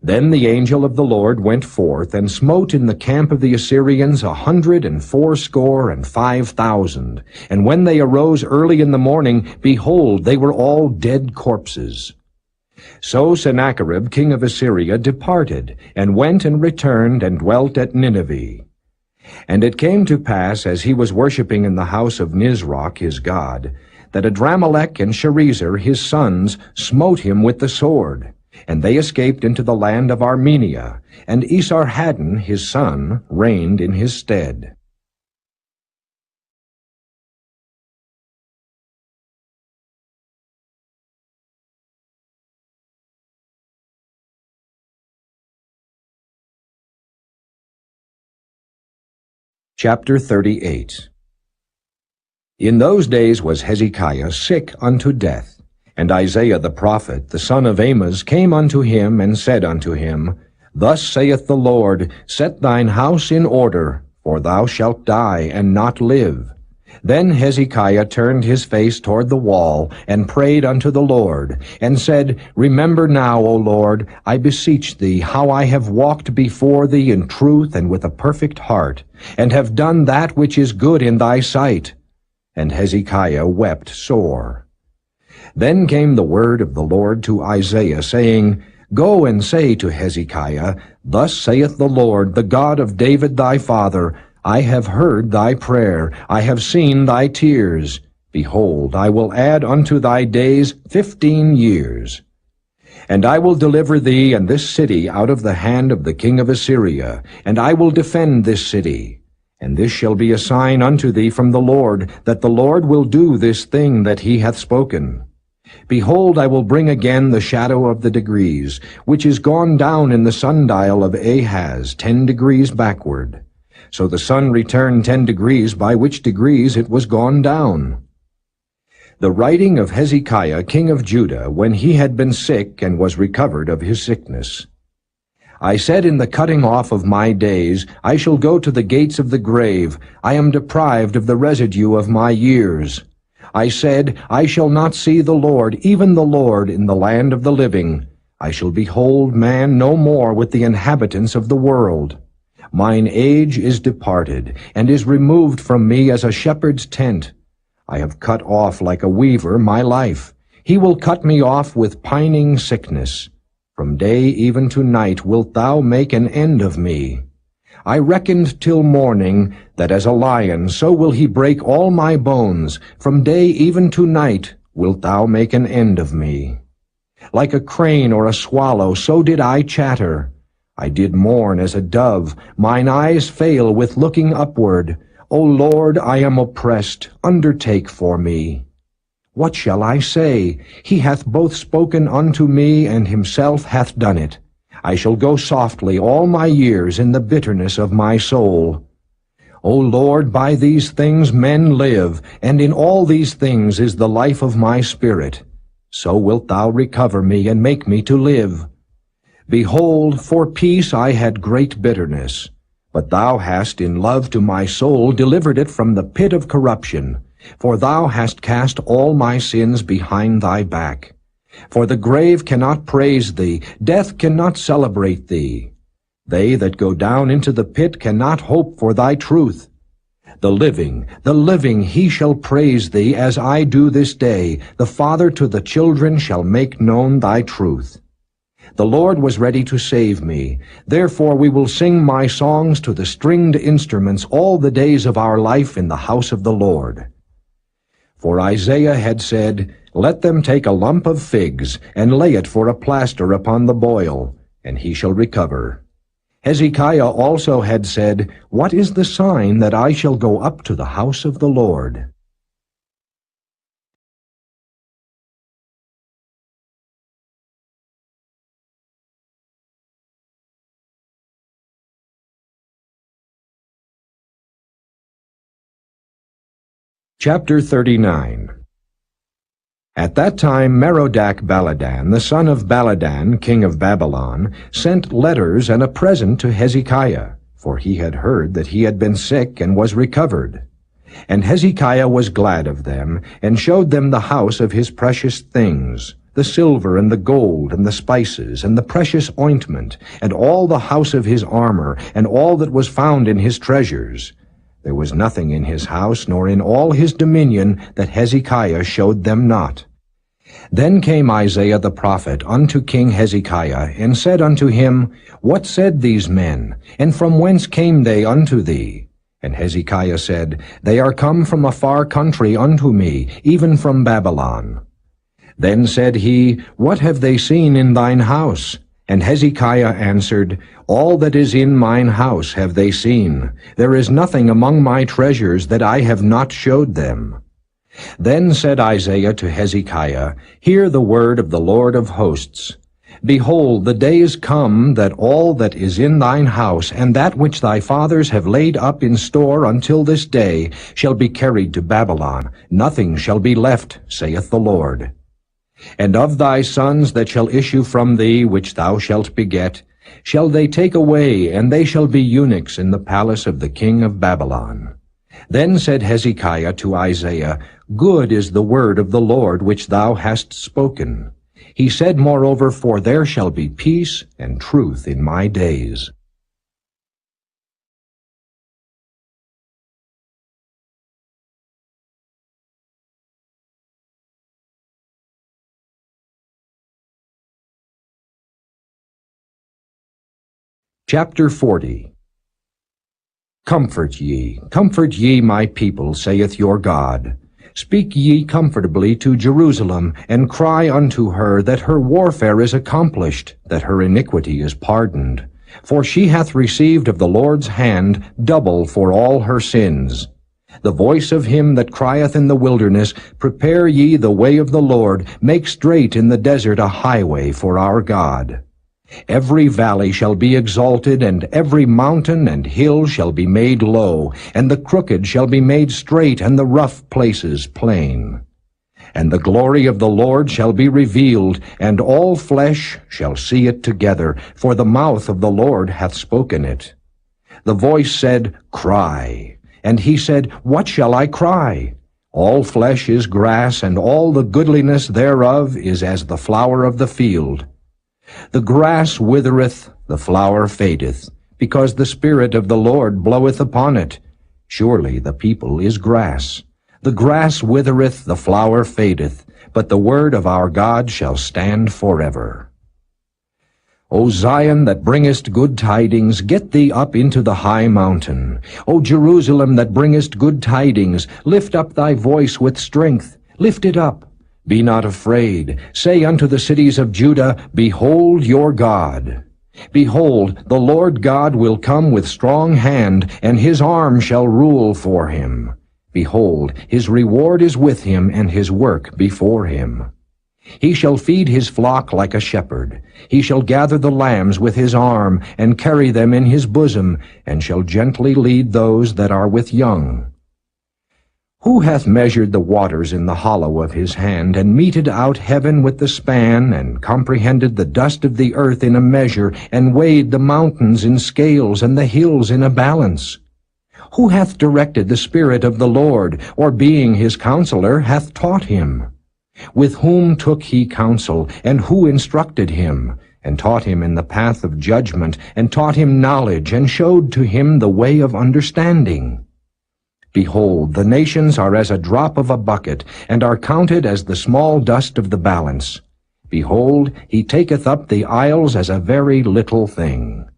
S4: Then the angel of the Lord went forth, and smote in the camp of the Assyrians 185,000. And when they arose early in the morning, behold, they were all dead corpses. So Sennacherib king of Assyria departed, and went and returned, and dwelt at Nineveh. And it came to pass, as he was worshipping in the house of Nisroch his god, that Adramelech and Sharezer his sons smote him with the sword. And they escaped into the land of Armenia, and Esarhaddon his son reigned in his stead. Chapter 38. In those days was Hezekiah sick unto death. And Isaiah the prophet, the son of Amoz, came unto him, and said unto him, Thus saith the Lord, Set thine house in order, for thou shalt die, and not live. Then Hezekiah turned his face toward the wall, and prayed unto the Lord, and said, Remember now, O Lord, I beseech thee, how I have walked before thee in truth and with a perfect heart, and have done that which is good in thy sight. And Hezekiah wept sore. Then came the word of the Lord to Isaiah, saying, Go and say to Hezekiah, Thus saith the Lord, the God of David thy father, I have heard thy prayer, I have seen thy tears. Behold, I will add unto thy days 15 years. And I will deliver thee and this city out of the hand of the king of Assyria, and I will defend this city. And this shall be a sign unto thee from the Lord, that the Lord will do this thing that he hath spoken. Behold, I will bring again the shadow of the degrees, which is gone down in the sundial of Ahaz 10 degrees backward. So the sun returned 10 degrees, by which degrees it was gone down. The writing of Hezekiah king of Judah, when he had been sick and was recovered of his sickness. I said in the cutting off of my days, I shall go to the gates of the grave, I am deprived of the residue of my years. I said, I shall not see the Lord, even the Lord, in the land of the living. I shall behold man no more with the inhabitants of the world. Mine age is departed, and is removed from me as a shepherd's tent. I have cut off like a weaver my life. He will cut me off with pining sickness. From day even to night wilt thou make an end of me. I reckoned till morning, that as a lion so will he break all my bones. From day even to night wilt thou make an end of me. Like a crane or a swallow, so did I chatter. I did mourn as a dove, mine eyes fail with looking upward. O Lord, I am oppressed, undertake for me. What shall I say? He hath both spoken unto me, and himself hath done it. I shall go softly all my years in the bitterness of my soul. O Lord, by these things men live, and in all these things is the life of my spirit. So wilt thou recover me, and make me to live. Behold, for peace I had great bitterness. But thou hast in love to my soul delivered it from the pit of corruption. For thou hast cast all my sins behind thy back. For the grave cannot praise thee, death cannot celebrate thee. They that go down into the pit cannot hope for thy truth. The living, he shall praise thee, as I do this day. The father to the children shall make known thy truth. The Lord was ready to save me. Therefore we will sing my songs to the stringed instruments all the days of our life in the house of the Lord. For Isaiah had said, Let them take a lump of figs, and lay it for a plaster upon the boil, and he shall recover. Hezekiah also had said, What is the sign that I shall go up to the house of the Lord? Chapter 39. At that time Merodach-Baladan, the son of Baladan, king of Babylon, sent letters and a present to Hezekiah, for he had heard that he had been sick and was recovered. And Hezekiah was glad of them, and showed them the house of his precious things, the silver and the gold and the spices and the precious ointment, and all the house of his armor, and all that was found in his treasures. There was nothing in his house, nor in all his dominion, that Hezekiah showed them not. Then came Isaiah the prophet unto King Hezekiah, and said unto him, What said these men? And from whence came they unto thee? And Hezekiah said, They are come from a far country unto me, even from Babylon. Then said he, What have they seen in thine house? And Hezekiah answered, All that is in mine house have they seen. There is nothing among my treasures that I have not showed them. Then said Isaiah to Hezekiah, Hear the word of the Lord of hosts. Behold, the days come that all that is in thine house, and that which thy fathers have laid up in store until this day, shall be carried to Babylon. Nothing shall be left, saith the Lord. And of thy sons that shall issue from thee, which thou shalt beget, shall they take away, and they shall be eunuchs in the palace of the king of Babylon. Then said Hezekiah to Isaiah, Good is the word of the Lord which thou hast spoken. He said moreover, For there shall be peace and truth in my days. Chapter 40. Comfort ye, my people, saith your God. Speak ye comfortably to Jerusalem, and cry unto her that her warfare is accomplished, that her iniquity is pardoned. For she hath received of the Lord's hand double for all her sins. The voice of him that crieth in the wilderness, Prepare ye the way of the Lord, make straight in the desert a highway for our God. Every valley shall be exalted, and every mountain and hill shall be made low, and the crooked shall be made straight, and the rough places plain. And the glory of the Lord shall be revealed, and all flesh shall see it together, for the mouth of the Lord hath spoken it. The voice said, Cry. And he said, What shall I cry? All flesh is grass, and all the goodliness thereof is as the flower of the field. The grass withereth, the flower fadeth, because the Spirit of the Lord bloweth upon it. Surely the people is grass. The grass withereth, the flower fadeth, but the word of our God shall stand forever. O Zion, that bringest good tidings, get thee up into the high mountain. O Jerusalem, that bringest good tidings, lift up thy voice with strength. Lift it up. Be not afraid. Say unto the cities of Judah, Behold your God. Behold, the Lord God will come with strong hand, and his arm shall rule for him. Behold, his reward is with him, and his work before him. He shall feed his flock like a shepherd. He shall gather the lambs with his arm, and carry them in his bosom, and shall gently lead those that are with young. Who hath measured the waters in the hollow of his hand, and meted out heaven with the span, and comprehended the dust of the earth in a measure, and weighed the mountains in scales, and the hills in a balance? Who hath directed the Spirit of the Lord, or being his counselor hath taught him? With whom took he counsel, and who instructed him, and taught him in the path of judgment, and taught him knowledge, and showed to him the way of understanding? Behold, the nations are as a drop of a bucket, and are counted as the small dust of the balance. Behold, he taketh up the isles as a very little thing.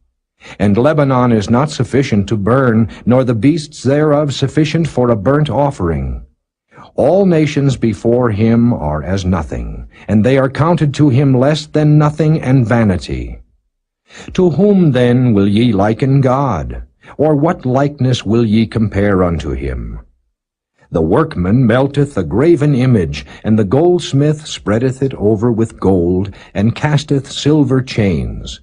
S4: And Lebanon is not sufficient to burn, nor the beasts thereof sufficient for a burnt offering. All nations before him are as nothing, and they are counted to him less than nothing and vanity. To whom then will ye liken God? Or what likeness will ye compare unto him? The workman melteth a graven image, and the goldsmith spreadeth it over with gold, and casteth silver chains.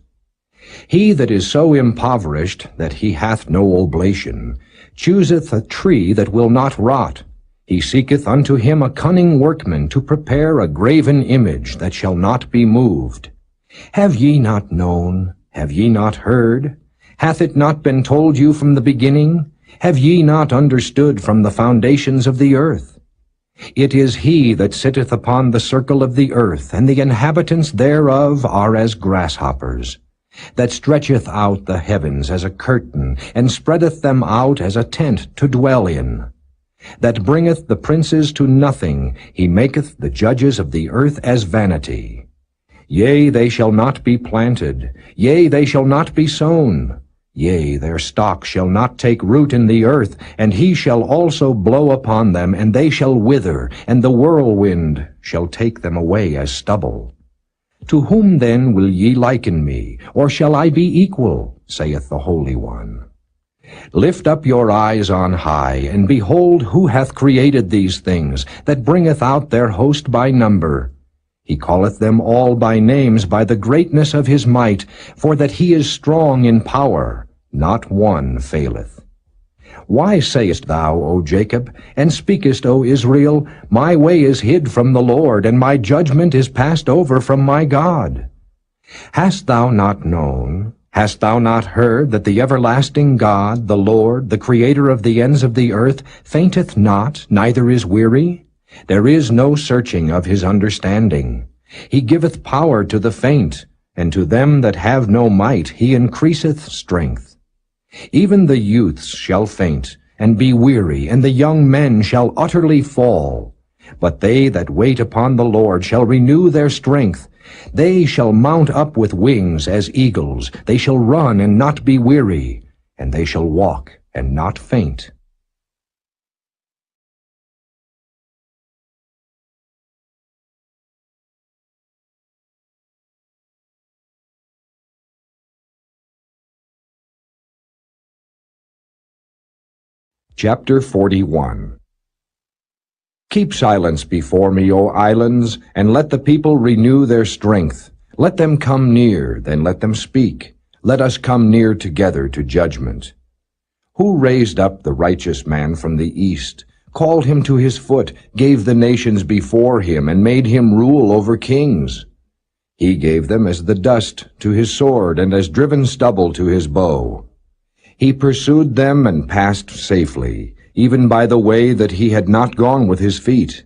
S4: He that is so impoverished that he hath no oblation, chooseth a tree that will not rot. He seeketh unto him a cunning workman to prepare a graven image that shall not be moved. Have ye not known? Have ye not heard? Hath it not been told you from the beginning? Have ye not understood from the foundations of the earth? It is he that sitteth upon the circle of the earth, and the inhabitants thereof are as grasshoppers, that stretcheth out the heavens as a curtain, and spreadeth them out as a tent to dwell in, that bringeth the princes to nothing, he maketh the judges of the earth as vanity. Yea, they shall not be planted, yea, they shall not be sown. Yea, their stock shall not take root in the earth, and he shall also blow upon them, and they shall wither, and the whirlwind shall take them away as stubble. To whom then will ye liken me, or shall I be equal, saith the Holy One? Lift up your eyes on high, and behold who hath created these things, that bringeth out their host by number. He calleth them all by names by the greatness of his might, for that he is strong in power, not one faileth. Why sayest thou, O Jacob, and speakest, O Israel, My way is hid from the Lord, and my judgment is passed over from my God? Hast thou not known, hast thou not heard, that the everlasting God, the Lord, the Creator of the ends of the earth, fainteth not, neither is weary? There is no searching of his understanding. He giveth power to the faint, and to them that have no might he increaseth strength. Even the youths shall faint, and be weary, and the young men shall utterly fall. But they that wait upon the Lord shall renew their strength. They shall mount up with wings as eagles. They shall run and not be weary, and they shall walk and not faint. Chapter 41. Keep silence before me, O islands, and let the people renew their strength. Let them come near, then let them speak. Let us come near together to judgment. Who raised up the righteous man from the east, called him to his foot, gave the nations before him, and made him rule over kings? He gave them as the dust to his sword, and as driven stubble to his bow. He pursued them and passed safely, even by the way that he had not gone with his feet.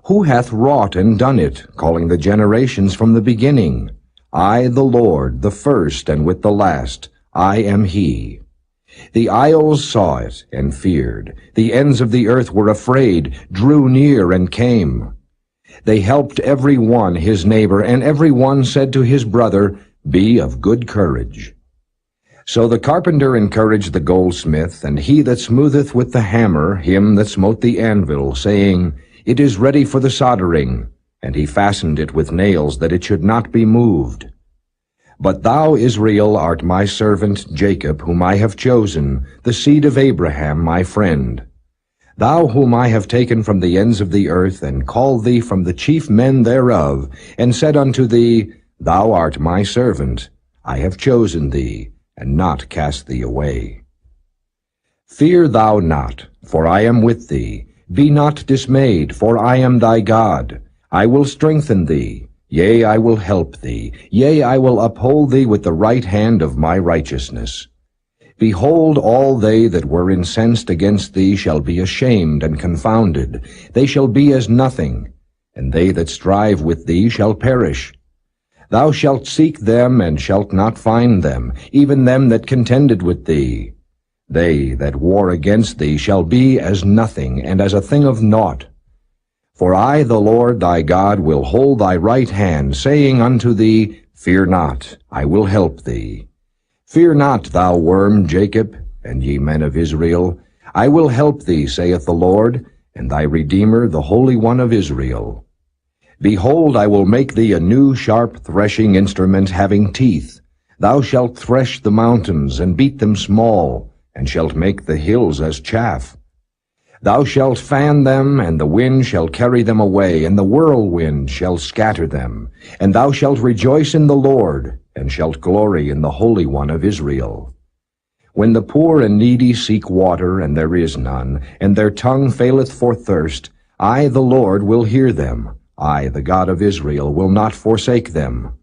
S4: Who hath wrought and done it, calling the generations from the beginning? I, the Lord, the first and with the last, I am he. The isles saw it and feared. The ends of the earth were afraid, drew near and came. They helped every one his neighbor, and every one said to his brother, Be of good courage. So the carpenter encouraged the goldsmith, and he that smootheth with the hammer him that smote the anvil, saying, It is ready for the soldering. And he fastened it with nails, that it should not be moved. But thou, Israel, art my servant Jacob, whom I have chosen, the seed of Abraham my friend. Thou whom I have taken from the ends of the earth, and called thee from the chief men thereof, and said unto thee, Thou art my servant, I have chosen thee, and not cast thee away. Fear thou not, for I am with thee. Be not dismayed, for I am thy God. I will strengthen thee. Yea, I will help thee. Yea, I will uphold thee with the right hand of my righteousness. Behold, all they that were incensed against thee shall be ashamed and confounded. They shall be as nothing, and they that strive with thee shall perish. Thou shalt seek them, and shalt not find them, even them that contended with thee. They that war against thee shall be as nothing, and as a thing of naught. For I, the Lord thy God, will hold thy right hand, saying unto thee, Fear not, I will help thee. Fear not, thou worm Jacob, and ye men of Israel. I will help thee, saith the Lord, and thy Redeemer, the Holy One of Israel. Behold, I will make thee a new sharp threshing instrument having teeth. Thou shalt thresh the mountains, and beat them small, and shalt make the hills as chaff. Thou shalt fan them, and the wind shall carry them away, and the whirlwind shall scatter them. And thou shalt rejoice in the Lord, and shalt glory in the Holy One of Israel. When the poor and needy seek water, and there is none, and their tongue faileth for thirst, I, the Lord, will hear them. I, the God of Israel, will not forsake them.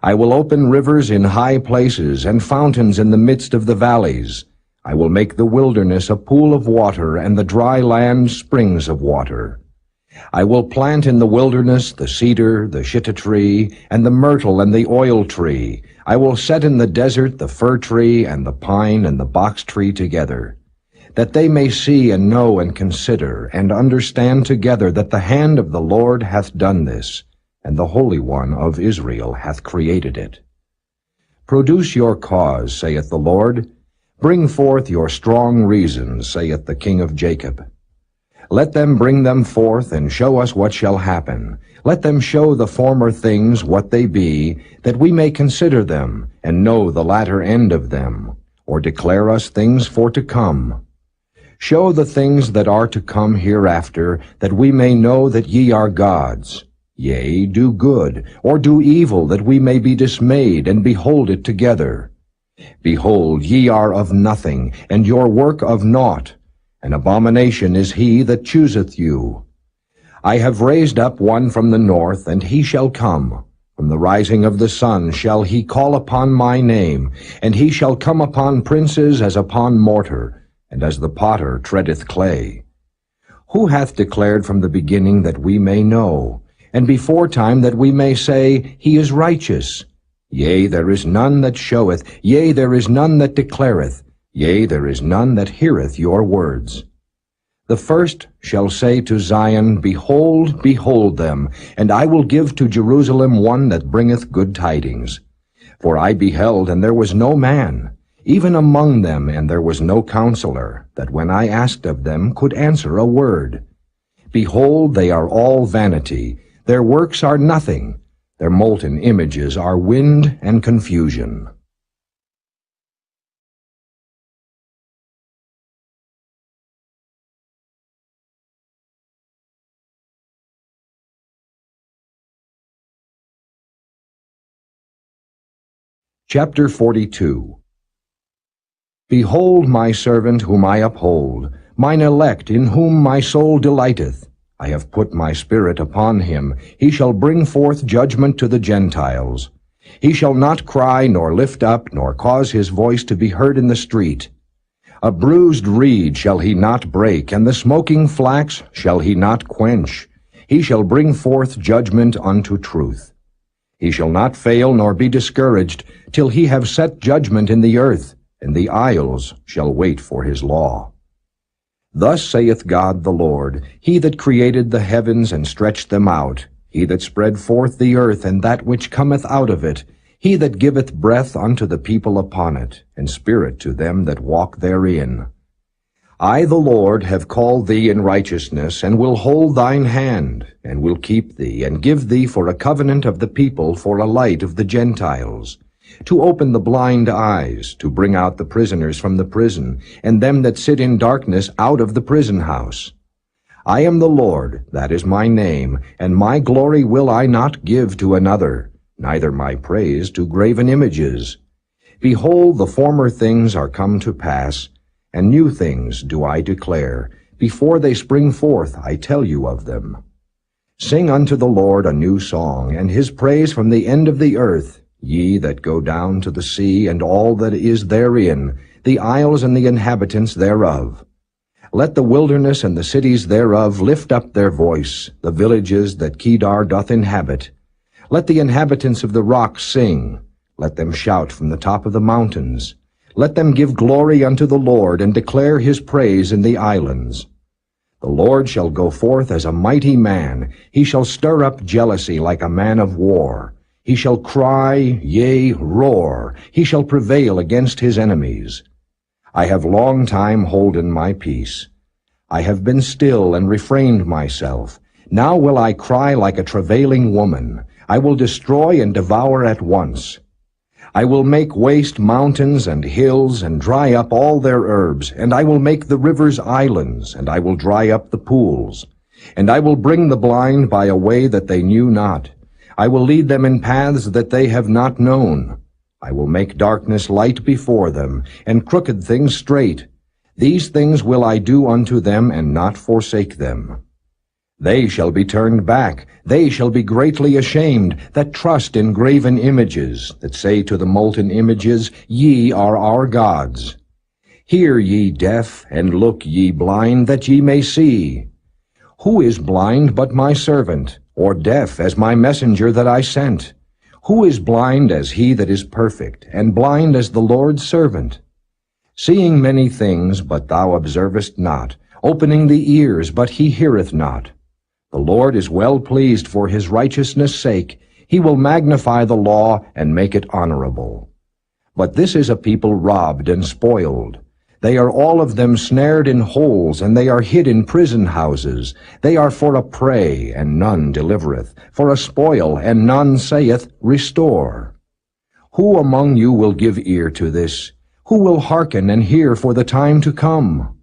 S4: I will open rivers in high places, and fountains in the midst of the valleys. I will make the wilderness a pool of water, and the dry land springs of water. I will plant in the wilderness the cedar, the shittah tree, and the myrtle, and the oil tree. I will set in the desert the fir tree, and the pine, and the box tree together, that they may see and know and consider, and understand together that the hand of the Lord hath done this, and the Holy One of Israel hath created it. Produce your cause, saith the Lord. Bring forth your strong reasons, saith the King of Jacob. Let them bring them forth, and show us what shall happen. Let them show the former things what they be, that we may consider them, and know the latter end of them, or declare us things for to come. Show the things that are to come hereafter, that we may know that ye are gods. Yea, do good, or do evil, that we may be dismayed, and behold it together. Behold, ye are of nothing, and your work of naught. An abomination is he that chooseth you. I have raised up one from the north, and he shall come. From the rising of the sun shall he call upon my name, and he shall come upon princes as upon mortar, and as the potter treadeth clay. Who hath declared from the beginning that we may know, and before time that we may say, He is righteous? Yea, there is none that showeth, yea, there is none that declareth, yea, there is none that heareth your words. The first shall say to Zion, Behold, behold them, and I will give to Jerusalem one that bringeth good tidings. For I beheld, and there was no man, even among them, and there was no counselor, that when I asked of them could answer a word. Behold, they are all vanity, their works are nothing, their molten images are wind and confusion. Chapter 42. Behold my servant whom I uphold, mine elect in whom my soul delighteth. I have put my spirit upon him. He shall bring forth judgment to the Gentiles. He shall not cry, nor lift up, nor cause his voice to be heard in the street. A bruised reed shall he not break, and the smoking flax shall he not quench. He shall bring forth judgment unto truth. He shall not fail nor be discouraged, till he have set judgment in the earth, and the isles shall wait for his law. Thus saith God the Lord, He that created the heavens and stretched them out, He that spread forth the earth and that which cometh out of it, He that giveth breath unto the people upon it, and spirit to them that walk therein. I, the Lord, have called thee in righteousness, and will hold thine hand, and will keep thee, and give thee for a covenant of the people, for a light of the Gentiles, to open the blind eyes, to bring out the prisoners from the prison, and them that sit in darkness out of the prison house. I am the Lord, that is my name, and my glory will I not give to another, neither my praise to graven images. Behold, the former things are come to pass, and new things do I declare. Before they spring forth, I tell you of them. Sing unto the Lord a new song, and his praise from the end of the earth, ye that go down to the sea, and all that is therein, the isles and the inhabitants thereof. Let the wilderness and the cities thereof lift up their voice, the villages that Kedar doth inhabit. Let the inhabitants of the rocks sing. Let them shout from the top of the mountains. Let them give glory unto the Lord, and declare his praise in the islands. The Lord shall go forth as a mighty man. He shall stir up jealousy like a man of war. He shall cry, yea, roar. He shall prevail against his enemies. I have long time holden my peace. I have been still and refrained myself. Now will I cry like a travailing woman. I will destroy and devour at once. I will make waste mountains and hills, and dry up all their herbs, and I will make the rivers islands, and I will dry up the pools. And I will bring the blind by a way that they knew not. I will lead them in paths that they have not known. I will make darkness light before them, and crooked things straight. These things will I do unto them, and not forsake them. They shall be turned back, they shall be greatly ashamed, that trust in graven images, that say to the molten images, Ye are our gods. Hear ye deaf, and look ye blind, that ye may see. Who is blind but my servant, or deaf as my messenger that I sent? Who is blind as he that is perfect, and blind as the Lord's servant? Seeing many things, but thou observest not, opening the ears, but he heareth not. The Lord is well pleased for his righteousness' sake. He will magnify the law and make it honorable. But this is a people robbed and spoiled. They are all of them snared in holes, and they are hid in prison houses. They are for a prey, and none delivereth, for a spoil, and none saith, Restore. Who among you will give ear to this? Who will hearken and hear for the time to come?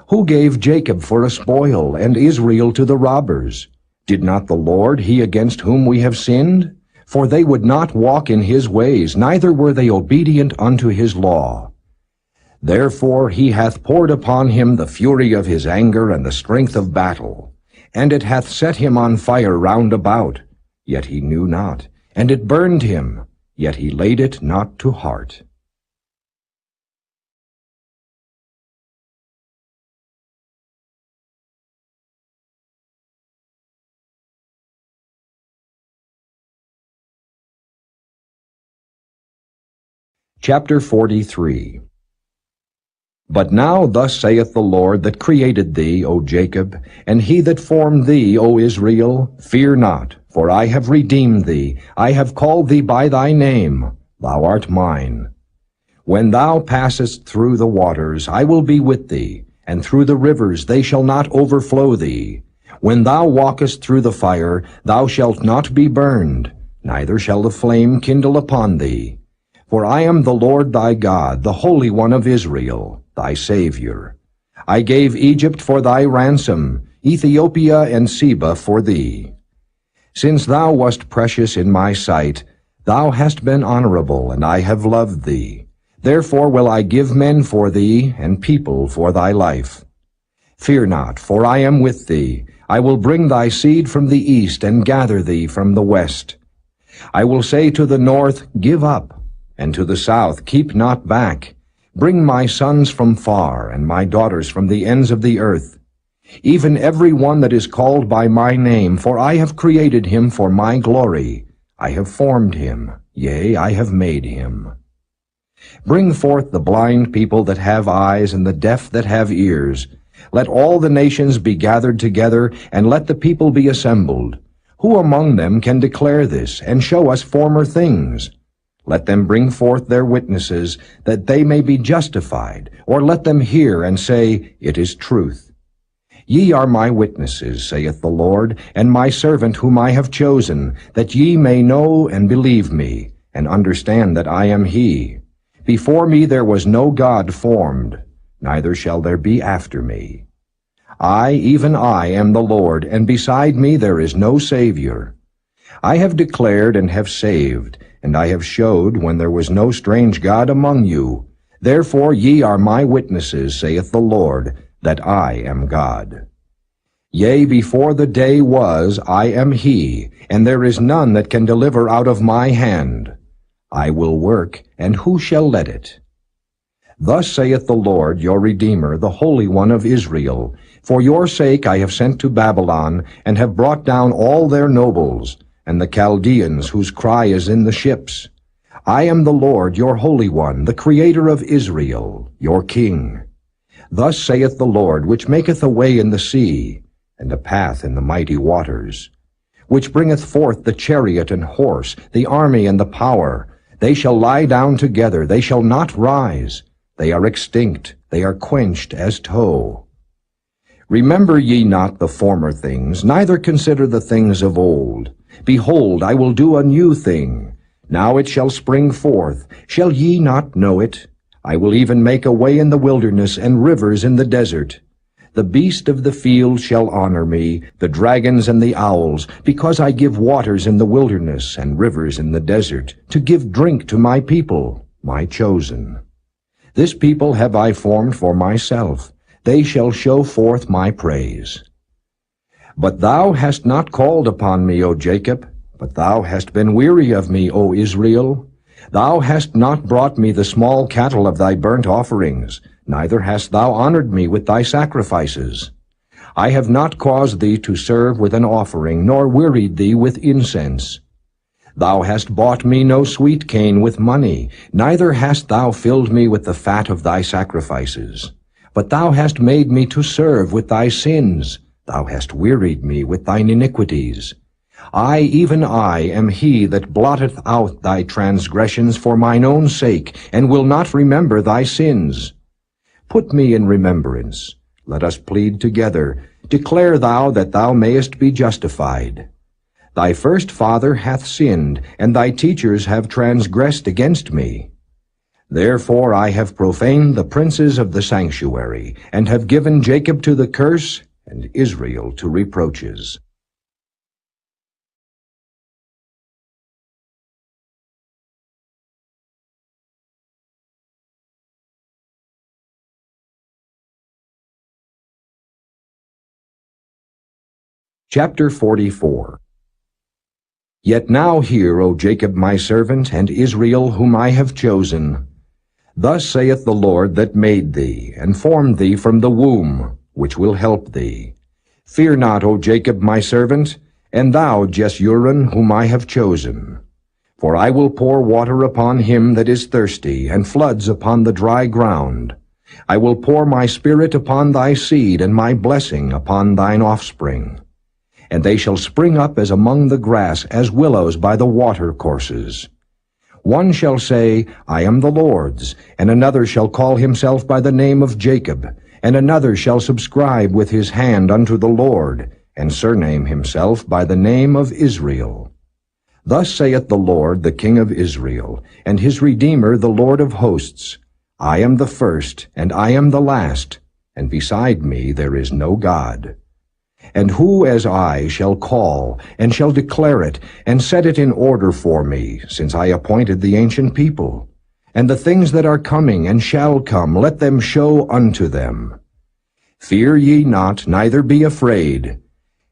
S4: Who gave Jacob for a spoil, and Israel to the robbers? Did not the Lord, he against whom we have sinned? For they would not walk in his ways, neither were they obedient unto his law. Therefore he hath poured upon him the fury of his anger and the strength of battle. And it hath set him on fire round about, yet he knew not. And it burned him, yet he laid it not to heart. Chapter 43. But now thus saith the Lord that created thee, O Jacob, and he that formed thee, O Israel, fear not, for I have redeemed thee, I have called thee by thy name, thou art mine. When thou passest through the waters, I will be with thee, and through the rivers they shall not overflow thee. When thou walkest through the fire, thou shalt not be burned, neither shall the flame kindle upon thee. For I am the Lord thy God, the Holy One of Israel, thy Savior. I gave Egypt for thy ransom, Ethiopia and Seba for thee. Since thou wast precious in my sight, thou hast been honorable, and I have loved thee. Therefore will I give men for thee, and people for thy life. Fear not, for I am with thee. I will bring thy seed from the east, and gather thee from the west. I will say to the north, Give up, and to the south, Keep not back. Bring my sons from far, and my daughters from the ends of the earth. Even every one that is called by my name, for I have created him for my glory. I have formed him, yea, I have made him. Bring forth the blind people that have eyes, and the deaf that have ears. Let all the nations be gathered together, and let the people be assembled. Who among them can declare this, and show us former things? Let them bring forth their witnesses, that they may be justified, or let them hear and say, It is truth. Ye are my witnesses, saith the Lord, and my servant whom I have chosen, that ye may know and believe me, and understand that I am he. Before me there was no God formed, neither shall there be after me. I, even I, am the Lord, and beside me there is no Savior. I have declared and have saved, and I have showed when there was no strange God among you. Therefore ye are my witnesses, saith the Lord, that I am God. Yea, before the day was, I am he, and there is none that can deliver out of my hand. I will work, and who shall let it? Thus saith the Lord, your Redeemer, the Holy One of Israel, For your sake I have sent to Babylon, and have brought down all their nobles, and the Chaldeans whose cry is in the ships. I am the Lord, your Holy One, the Creator of Israel, your King. Thus saith the Lord, which maketh a way in the sea, and a path in the mighty waters, which bringeth forth the chariot and horse, the army and the power. They shall lie down together, they shall not rise. They are extinct, they are quenched as tow. Remember ye not the former things, neither consider the things of old. Behold, I will do a new thing. Now it shall spring forth. Shall ye not know it? I will even make a way in the wilderness and rivers in the desert. The beast of the field shall honor me, the dragons and the owls, because I give waters in the wilderness and rivers in the desert, to give drink to my people, my chosen. This people have I formed for myself. They shall show forth my praise. But thou hast not called upon me, O Jacob, but thou hast been weary of me, O Israel. Thou hast not brought me the small cattle of thy burnt offerings, neither hast thou honored me with thy sacrifices. I have not caused thee to serve with an offering, nor wearied thee with incense. Thou hast bought me no sweet cane with money, neither hast thou filled me with the fat of thy sacrifices. But thou hast made me to serve with thy sins. Thou hast wearied me with thine iniquities. I, even I, am he that blotteth out thy transgressions for mine own sake, and will not remember thy sins. Put me in remembrance. Let us plead together. Declare thou that thou mayest be justified. Thy first father hath sinned, and thy teachers have transgressed against me. Therefore I have profaned the princes of the sanctuary, and have given Jacob to the curse, and Israel to reproaches. Chapter 44. Yet now hear, O Jacob my servant, and Israel whom I have chosen. Thus saith the Lord that made thee, and formed thee from the womb, which will help thee. Fear not, O Jacob my servant, and thou, Jeshurun, whom I have chosen. For I will pour water upon him that is thirsty, and floods upon the dry ground. I will pour my spirit upon thy seed, and my blessing upon thine offspring. And they shall spring up as among the grass, as willows by the water courses. One shall say, I am the Lord's, and another shall call himself by the name of Jacob, and another shall subscribe with his hand unto the Lord, and surname himself by the name of Israel. Thus saith the Lord, the King of Israel, and his Redeemer, the Lord of hosts, I am the first, and I am the last, and beside me there is no God. And who as I shall call, and shall declare it, and set it in order for me, since I appointed the ancient people? And the things that are coming and shall come, let them show unto them. Fear ye not, neither be afraid.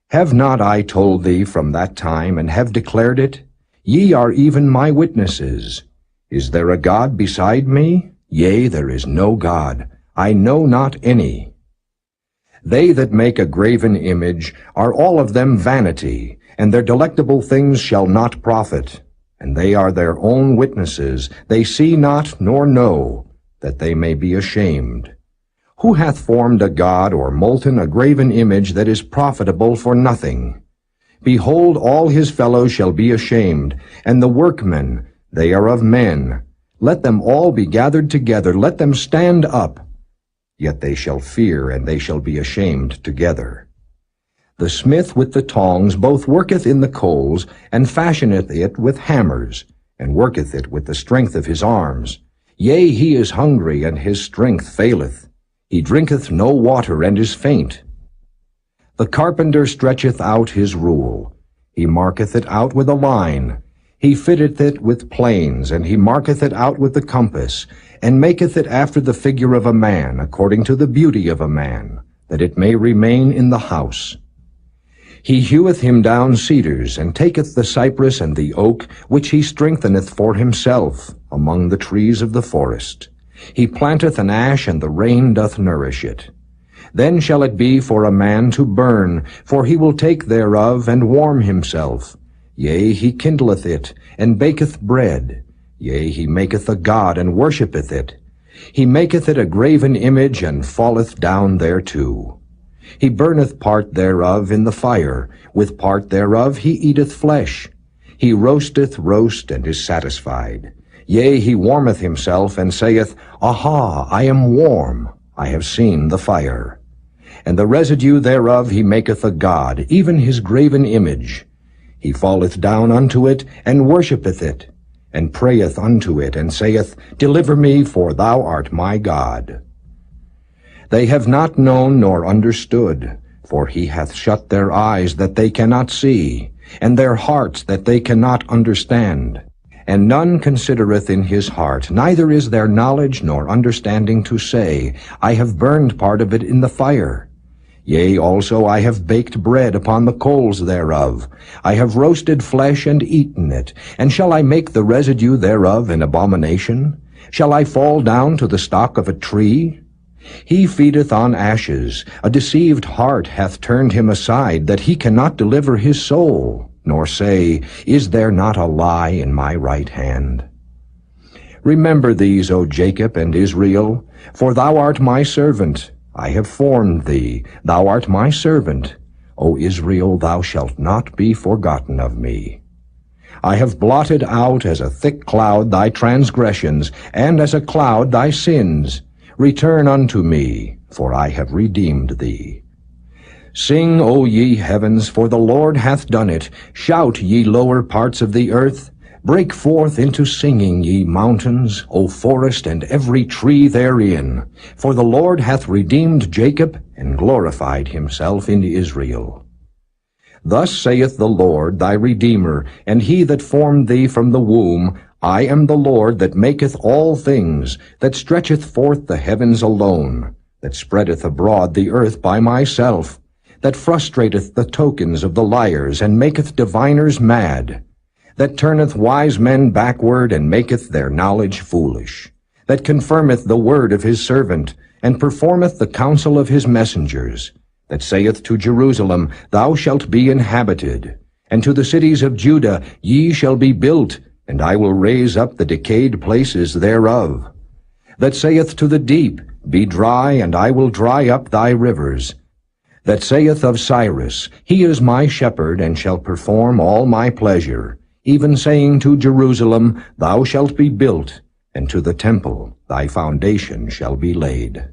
S4: Have not I told thee from that time, and have declared it? Ye are even my witnesses. Is there a God beside me? Yea, there is no God. I know not any. They that make a graven image are all of them vanity, and their delectable things shall not profit. And they are their own witnesses. They see not nor know, that they may be ashamed. Who hath formed a god or molten a graven image that is profitable for nothing? Behold, all his fellows shall be ashamed, and the workmen, they are of men. Let them all be gathered together, let them stand up. Yet they shall fear, and they shall be ashamed together. The smith with the tongs both worketh in the coals, and fashioneth it with hammers, and worketh it with the strength of his arms. Yea, he is hungry, and his strength faileth. He drinketh no water, and is faint. The carpenter stretcheth out his rule. He marketh it out with a line. He fitteth it with planes, and he marketh it out with the compass, and maketh it after the figure of a man, according to the beauty of a man, that it may remain in the house. He heweth him down cedars, and taketh the cypress and the oak, which he strengtheneth for himself, among the trees of the forest. He planteth an ash, and the rain doth nourish it. Then shall it be for a man to burn, for he will take thereof, and warm himself. Yea, he kindleth it, and baketh bread. Yea, he maketh a god, and worshippeth it. He maketh it a graven image, and falleth down thereto. He burneth part thereof in the fire, with part thereof he eateth flesh. He roasteth roast, and is satisfied. Yea, he warmeth himself, and saith, Aha, I am warm, I have seen the fire. And the residue thereof he maketh a god, even his graven image. He falleth down unto it, and worshippeth it, and prayeth unto it, and saith, Deliver me, for thou art my God. They have not known nor understood, for he hath shut their eyes that they cannot see, and their hearts that they cannot understand. And none considereth in his heart, neither is there knowledge nor understanding to say, I have burned part of it in the fire. Yea, also I have baked bread upon the coals thereof. I have roasted flesh and eaten it. And shall I make the residue thereof an abomination? Shall I fall down to the stock of a tree? He feedeth on ashes. A deceived heart hath turned him aside, that he cannot deliver his soul, nor say, Is there not a lie in my right hand? Remember these, O Jacob and Israel, for thou art my servant. I have formed thee, thou art my servant. O Israel, thou shalt not be forgotten of me. I have blotted out as a thick cloud thy transgressions, and as a cloud thy sins. Return unto me, for I have redeemed thee. Sing, O ye heavens, for the Lord hath done it. Shout, ye lower parts of the earth. Break forth into singing, ye mountains, O forest, and every tree therein. For the Lord hath redeemed Jacob, and glorified himself in Israel. Thus saith the Lord thy Redeemer, and he that formed thee from the womb, I am the Lord that maketh all things, that stretcheth forth the heavens alone, that spreadeth abroad the earth by myself, that frustrateth the tokens of the liars, and maketh diviners mad, that turneth wise men backward, and maketh their knowledge foolish, that confirmeth the word of his servant, and performeth the counsel of his messengers, that saith to Jerusalem, Thou shalt be inhabited, and to the cities of Judah, Ye shall be built, and I will raise up the decayed places thereof, that saith to the deep, Be dry, and I will dry up thy rivers. That saith of Cyrus, He is my shepherd, and shall perform all my pleasure, even saying to Jerusalem, Thou shalt be built, and to the temple thy foundation shall be laid.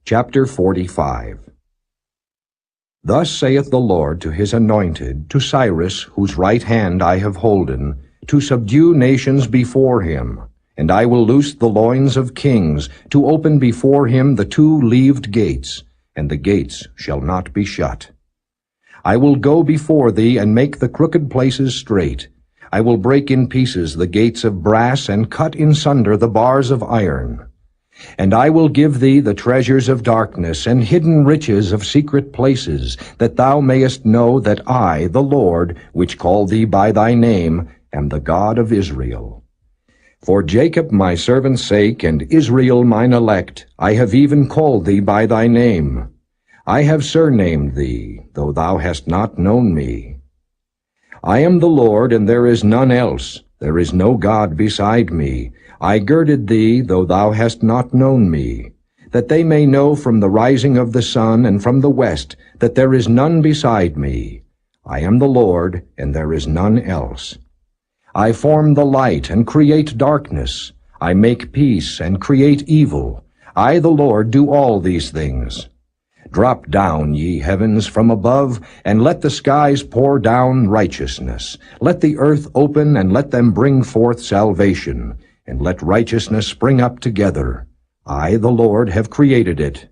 S4: Chapter 45. Thus saith the Lord to his anointed, to Cyrus, whose right hand I have holden, to subdue nations before him. And I will loose the loins of kings, to open before him the two-leaved gates, and the gates shall not be shut. I will go before thee, and make the crooked places straight. I will break in pieces the gates of brass, and cut in sunder the bars of iron. And I will give thee the treasures of darkness, and hidden riches of secret places, that thou mayest know that I, the Lord, which call thee by thy name, am the God of Israel. For Jacob my servant's sake, and Israel mine elect, I have even called thee by thy name. I have surnamed thee, though thou hast not known me. I am the Lord, and there is none else. There is no God beside me. I girded thee, though thou hast not known me, that they may know from the rising of the sun and from the west that there is none beside me. I am the Lord, and there is none else. I form the light and create darkness. I make peace and create evil. I, the Lord, do all these things. Drop down, ye heavens, from above, and let the skies pour down righteousness. Let the earth open, and let them bring forth salvation, and let righteousness spring up together. I, the Lord, have created it.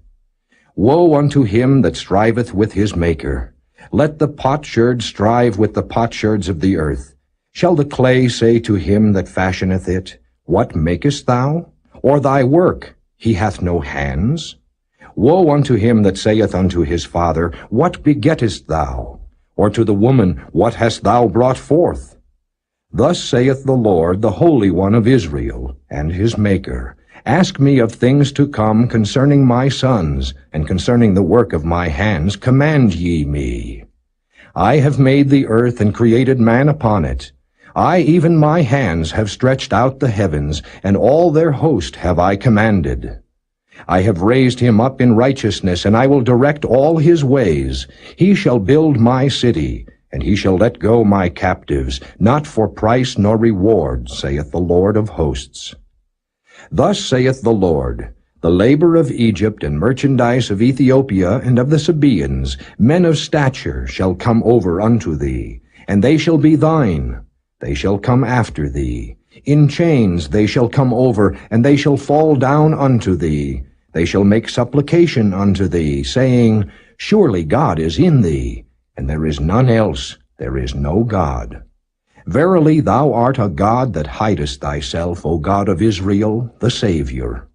S4: Woe unto him that striveth with his Maker. Let the potsherd strive with the potsherds of the earth. Shall the clay say to him that fashioneth it, What makest thou? Or thy work, He hath no hands? Woe unto him that saith unto his father, What begettest thou? Or to the woman, What hast thou brought forth? Thus saith the Lord, the Holy One of Israel, and his Maker, Ask me of things to come concerning my sons, and concerning the work of my hands command ye me. I have made the earth and created man upon it. I, even my hands, have stretched out the heavens, and all their host have I commanded. I have raised him up in righteousness, and I will direct all his ways. He shall build my city, and he shall let go my captives, not for price nor reward, saith the Lord of hosts. Thus saith the Lord, The labor of Egypt and merchandise of Ethiopia and of the Sabaeans, men of stature, shall come over unto thee, and they shall be thine. They shall come after thee. In chains they shall come over, and they shall fall down unto thee. They shall make supplication unto thee, saying, Surely God is in thee, and there is none else, there is no God. Verily thou art a God that hidest thyself, O God of Israel, the Savior.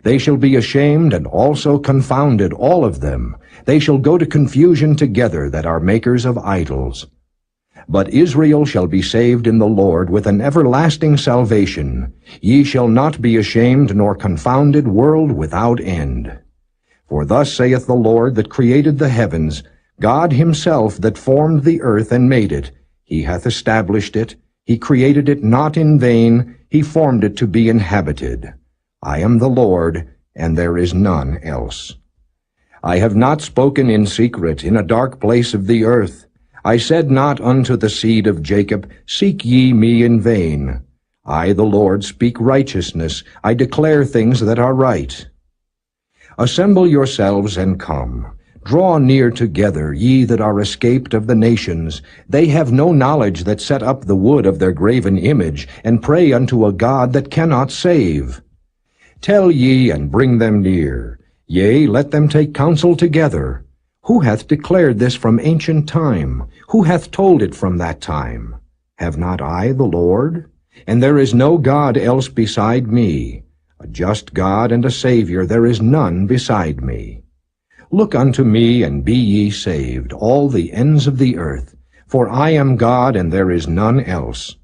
S4: They shall be ashamed and also confounded, all of them. They shall go to confusion together that are makers of idols. But Israel shall be saved in the Lord with an everlasting salvation. Ye shall not be ashamed nor confounded, world without end. For thus saith the Lord that created the heavens, God himself that formed the earth and made it. He hath established it. He created it not in vain. He formed it to be inhabited. I am the Lord, and there is none else. I have not spoken in secret in a dark place of the earth. I said not unto the seed of Jacob, Seek ye me in vain. I, the Lord, speak righteousness. I declare things that are right. Assemble yourselves and come. Draw near together, ye that are escaped of the nations. They have no knowledge that set up the wood of their graven image, and pray unto a God that cannot save. Tell ye and bring them near. Yea, let them take counsel together. Who hath declared this from ancient time? Who hath told it from that time? Have not I the Lord? And there is no God else beside me. A just God and a Savior, there is none beside me. Look unto me, and be ye saved, all the ends of the earth. For I am God, and there is none else.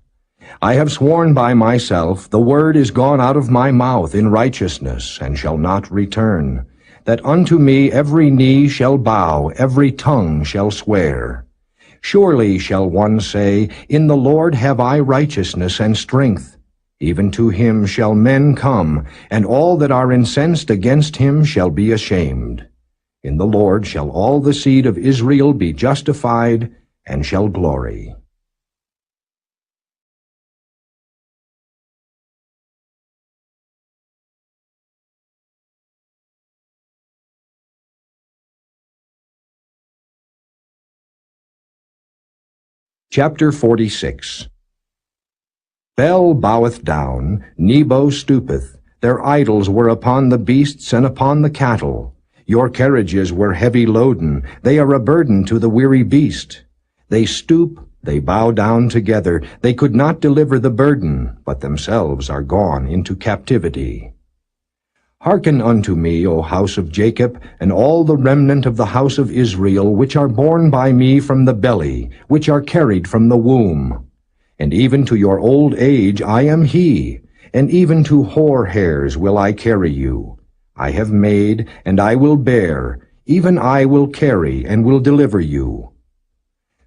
S4: I have sworn by myself, the word is gone out of my mouth in righteousness, and shall not return. that unto me every knee shall bow, every tongue shall swear. Surely shall one say, In the Lord have I righteousness and strength. Even to him shall men come, and all that are incensed against him shall be ashamed. In the Lord shall all the seed of Israel be justified, and shall glory. Chapter 46. Bel boweth down, Nebo stoopeth. Their idols were upon the beasts and upon the cattle. Your carriages were heavy loaden. They are a burden to the weary beast. They stoop, they bow down together. They could not deliver the burden, but themselves are gone into captivity. Hearken unto me, O house of Jacob, and all the remnant of the house of Israel, which are born by me from the belly, which are carried from the womb. And even to your old age I am he, and even to hoar hairs will I carry you. I have made, and I will bear, even I will carry, and will deliver you.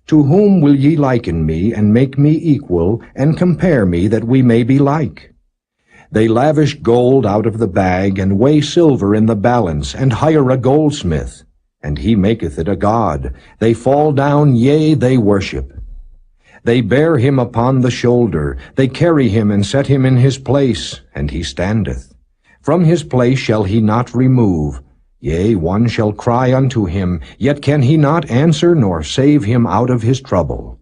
S4: To whom will ye liken me, and make me equal, and compare me, that we may be like? They lavish gold out of the bag, and weigh silver in the balance, and hire a goldsmith, and he maketh it a god. They fall down, yea, they worship. They bear him upon the shoulder, they carry him and set him in his place, and he standeth. From his place shall he not remove. Yea, one shall cry unto him, yet can he not answer, nor save him out of his trouble.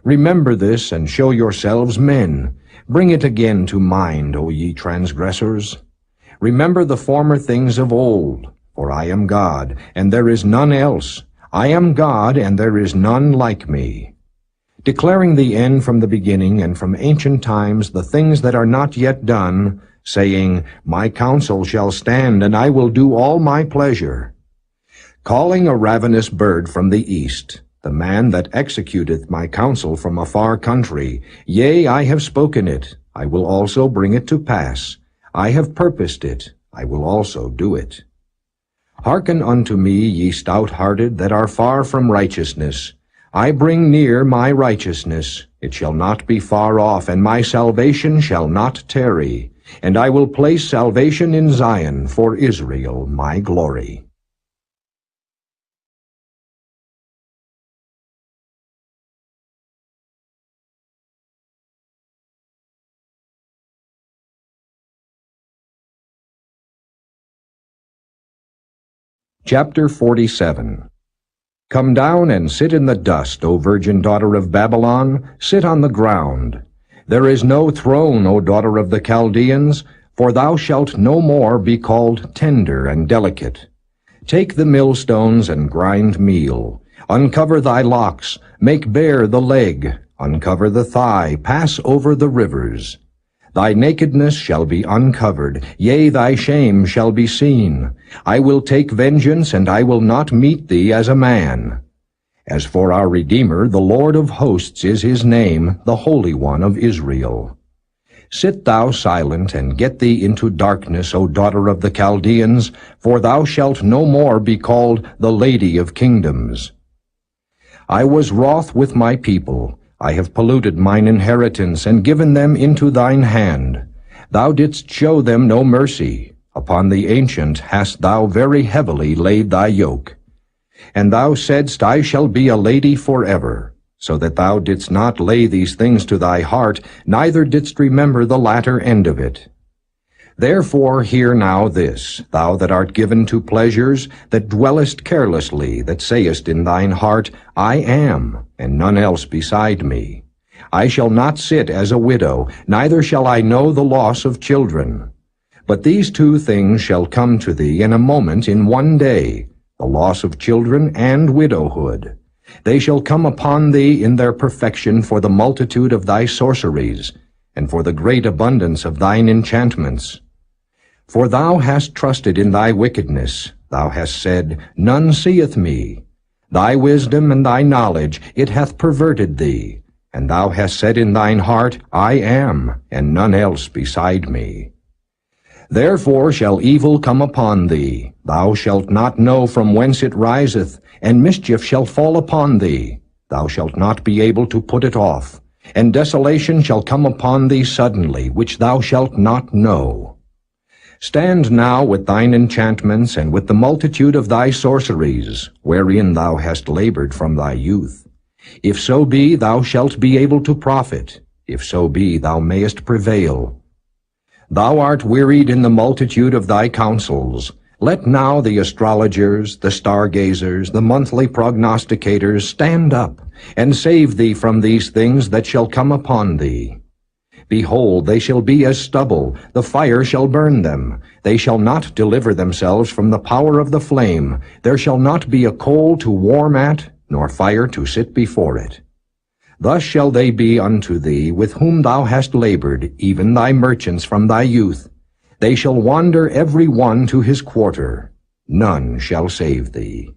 S4: Remember this, and show yourselves men. Bring it again to mind, O ye transgressors. Remember the former things of old, for I am God, and there is none else. I am God, and there is none like me. Declaring the end from the beginning, and from ancient times the things that are not yet done, saying, My counsel shall stand, and I will do all my pleasure. Calling a ravenous bird from the east, the man that executeth my counsel from a far country. Yea, I have spoken it, I will also bring it to pass. I have purposed it, I will also do it. Hearken unto me, ye stout-hearted, that are far from righteousness. I bring near my righteousness, it shall not be far off, and my salvation shall not tarry. And I will place salvation in Zion for Israel, my glory. Chapter 47. Come down and sit in the dust, O virgin daughter of Babylon, sit on the ground. There is no throne, O daughter of the Chaldeans, for thou shalt no more be called tender and delicate. Take the millstones and grind meal. Uncover thy locks, make bare the leg, uncover the thigh, pass over the rivers. Thy nakedness shall be uncovered, yea, thy shame shall be seen. I will take vengeance, and I will not meet thee as a man. As for our Redeemer, the Lord of hosts is his name, the Holy One of Israel. Sit thou silent, and get thee into darkness, O daughter of the Chaldeans, for thou shalt no more be called the Lady of Kingdoms. I was wroth with my people. I have polluted mine inheritance, and given them into thine hand. Thou didst show them no mercy. Upon the ancient hast thou very heavily laid thy yoke. And thou saidst, I shall be a lady forever, so that thou didst not lay these things to thy heart, neither didst remember the latter end of it. Therefore hear now this, thou that art given to pleasures, that dwellest carelessly, that sayest in thine heart, I am, and none else beside me. I shall not sit as a widow, neither shall I know the loss of children. But these two things shall come to thee in a moment, in one day, the loss of children and widowhood. They shall come upon thee in their perfection for the multitude of thy sorceries, and for the great abundance of thine enchantments. For thou hast trusted in thy wickedness, thou hast said, None seeth me. Thy wisdom and thy knowledge, it hath perverted thee, and thou hast said in thine heart, I am, and none else beside me. Therefore shall evil come upon thee. Thou shalt not know from whence it riseth, and mischief shall fall upon thee. Thou shalt not be able to put it off. And desolation shall come upon thee suddenly, which thou shalt not know. Stand now with thine enchantments, and with the multitude of thy sorceries, wherein thou hast labored from thy youth. If so be thou shalt be able to profit, if so be thou mayest prevail. Thou art wearied in the multitude of thy counsels. Let now the astrologers, the stargazers, the monthly prognosticators stand up, and save thee from these things that shall come upon thee. Behold, they shall be as stubble, the fire shall burn them. They shall not deliver themselves from the power of the flame. There shall not be a coal to warm at, nor fire to sit before it. Thus shall they be unto thee, with whom thou hast labored, even thy merchants from thy youth. They shall wander every one to his quarter. None shall save thee.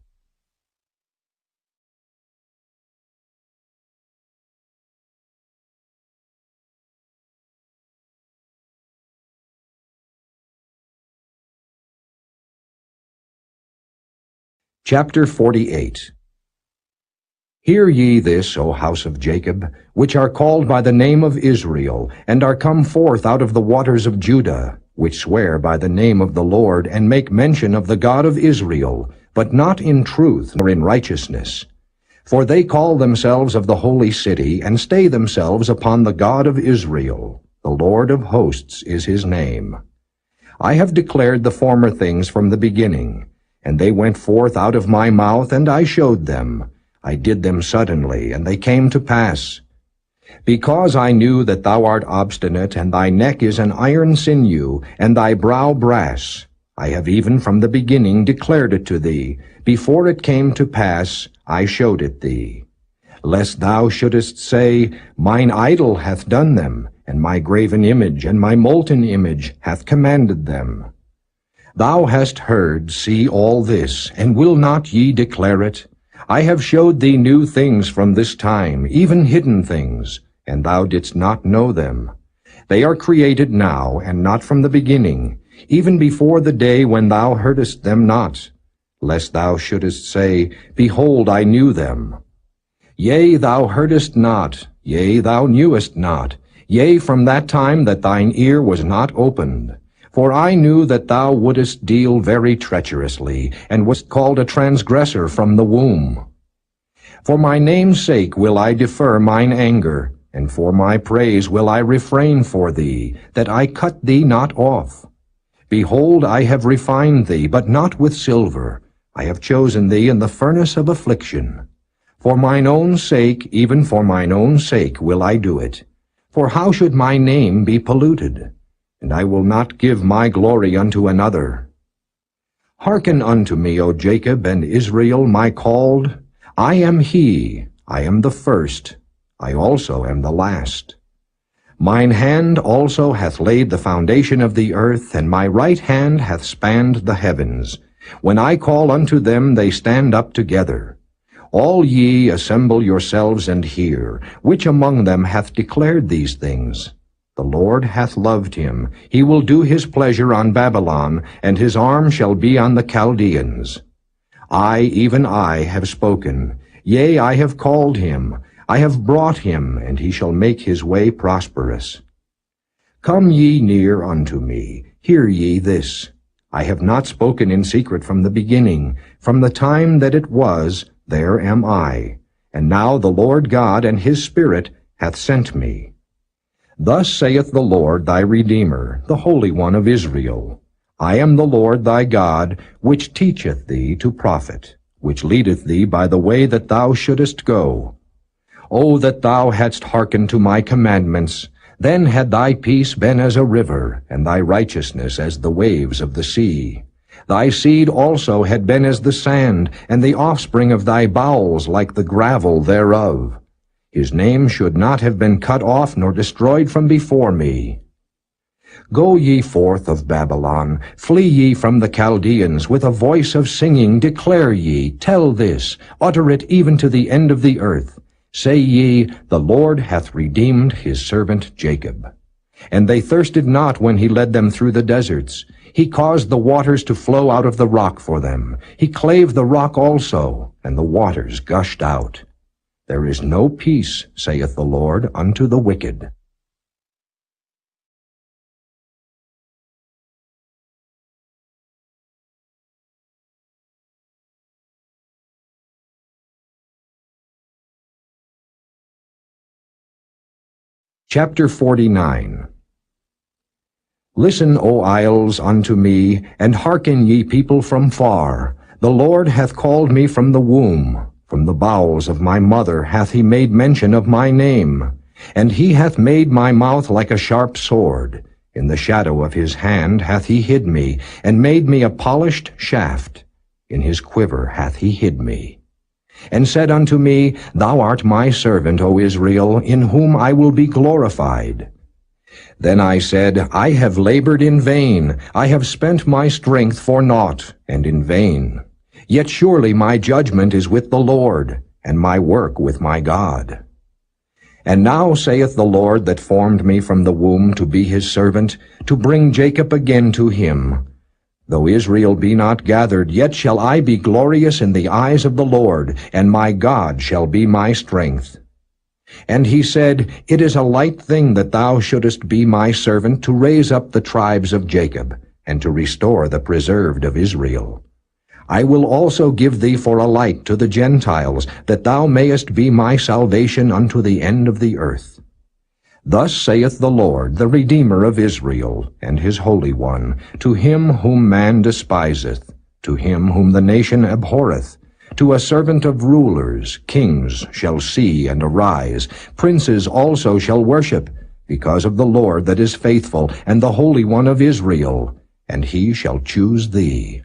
S4: Chapter 48. Hear ye this, O house of Jacob, which are called by the name of Israel, and are come forth out of the waters of Judah, which swear by the name of the Lord, and make mention of the God of Israel, but not in truth nor in righteousness. For they call themselves of the holy city, and stay themselves upon the God of Israel. The Lord of hosts is his name. I have declared the former things from the beginning, and they went forth out of my mouth, and I showed them. I did them suddenly, and they came to pass. Because I knew that thou art obstinate, and thy neck is an iron sinew, and thy brow brass, I have even from the beginning declared it to thee. Before it came to pass, I showed it thee. Lest thou shouldest say, Mine idol hath done them, and my graven image and my molten image hath commanded them. Thou hast heard, see all this, and will not ye declare it? I have showed thee new things from this time, even hidden things, and thou didst not know them. They are created now, and not from the beginning, even before the day when thou heardest them not, lest thou shouldest say, Behold, I knew them. Yea, thou heardest not, yea, thou knewest not, yea, from that time that thine ear was not opened. For I knew that thou wouldest deal very treacherously, and wast called a transgressor from the womb. For my name's sake will I defer mine anger, and for my praise will I refrain for thee, that I cut thee not off. Behold, I have refined thee, but not with silver. I have chosen thee in the furnace of affliction. For mine own sake, even for mine own sake, will I do it. For how should my name be polluted? And I will not give my glory unto another. Hearken unto me, O Jacob and Israel, my called. I am he, I am the first, I also am the last. Mine hand also hath laid the foundation of the earth, and my right hand hath spanned the heavens. When I call unto them, they stand up together. All ye assemble yourselves and hear. Which among them hath declared these things? The Lord hath loved him. He will do his pleasure on Babylon, and his arm shall be on the Chaldeans. I, even I, have spoken. Yea, I have called him. I have brought him, and he shall make his way prosperous. Come ye near unto me. Hear ye this. I have not spoken in secret from the beginning. From the time that it was, there am I. And now the Lord God and his Spirit hath sent me. Thus saith the Lord thy Redeemer, the Holy One of Israel. I am the Lord thy God, which teacheth thee to profit, which leadeth thee by the way that thou shouldest go. O that thou hadst hearkened to my commandments, then had thy peace been as a river, and thy righteousness as the waves of the sea. Thy seed also had been as the sand, and the offspring of thy bowels like the gravel thereof. His name should not have been cut off nor destroyed from before me. Go ye forth of Babylon, flee ye from the Chaldeans, with a voice of singing declare ye, tell this, utter it even to the end of the earth. Say ye, the Lord hath redeemed his servant Jacob. And they thirsted not when he led them through the deserts. He caused the waters to flow out of the rock for them. He clave the rock also, and the waters gushed out. There is no peace, saith the Lord, unto the wicked. Chapter 49. Listen, O isles, unto me, and hearken, ye people from far. The Lord hath called me from the womb. From the bowels of my mother hath he made mention of my name. And he hath made my mouth like a sharp sword. In the shadow of his hand hath he hid me, and made me a polished shaft. In his quiver hath he hid me. And said unto me, Thou art my servant, O Israel, in whom I will be glorified. Then I said, I have labored in vain, I have spent my strength for naught, and in vain. Yet surely my judgment is with the Lord, and my work with my God. And now saith the Lord that formed me from the womb to be his servant, to bring Jacob again to him. Though Israel be not gathered, yet shall I be glorious in the eyes of the Lord, and my God shall be my strength. And he said, It is a light thing that thou shouldest be my servant to raise up the tribes of Jacob, and to restore the preserved of Israel. I will also give thee for a light to the Gentiles, that thou mayest be my salvation unto the end of the earth. Thus saith the Lord, the Redeemer of Israel, and his Holy One, to him whom man despiseth, to him whom the nation abhorreth, to a servant of rulers, kings shall see and arise, princes also shall worship, because of the Lord that is faithful, and the Holy One of Israel, and he shall choose thee.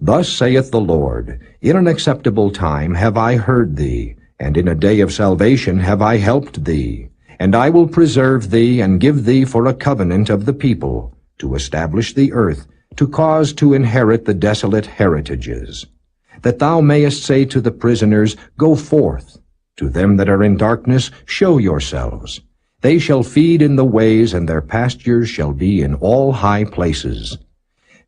S4: Thus saith the Lord, In an acceptable time have I heard thee, and in a day of salvation have I helped thee. And I will preserve thee, and give thee for a covenant of the people, to establish the earth, to cause to inherit the desolate heritages. That thou mayest say to the prisoners, Go forth. To them that are in darkness, show yourselves. They shall feed in the ways, and their pastures shall be in all high places.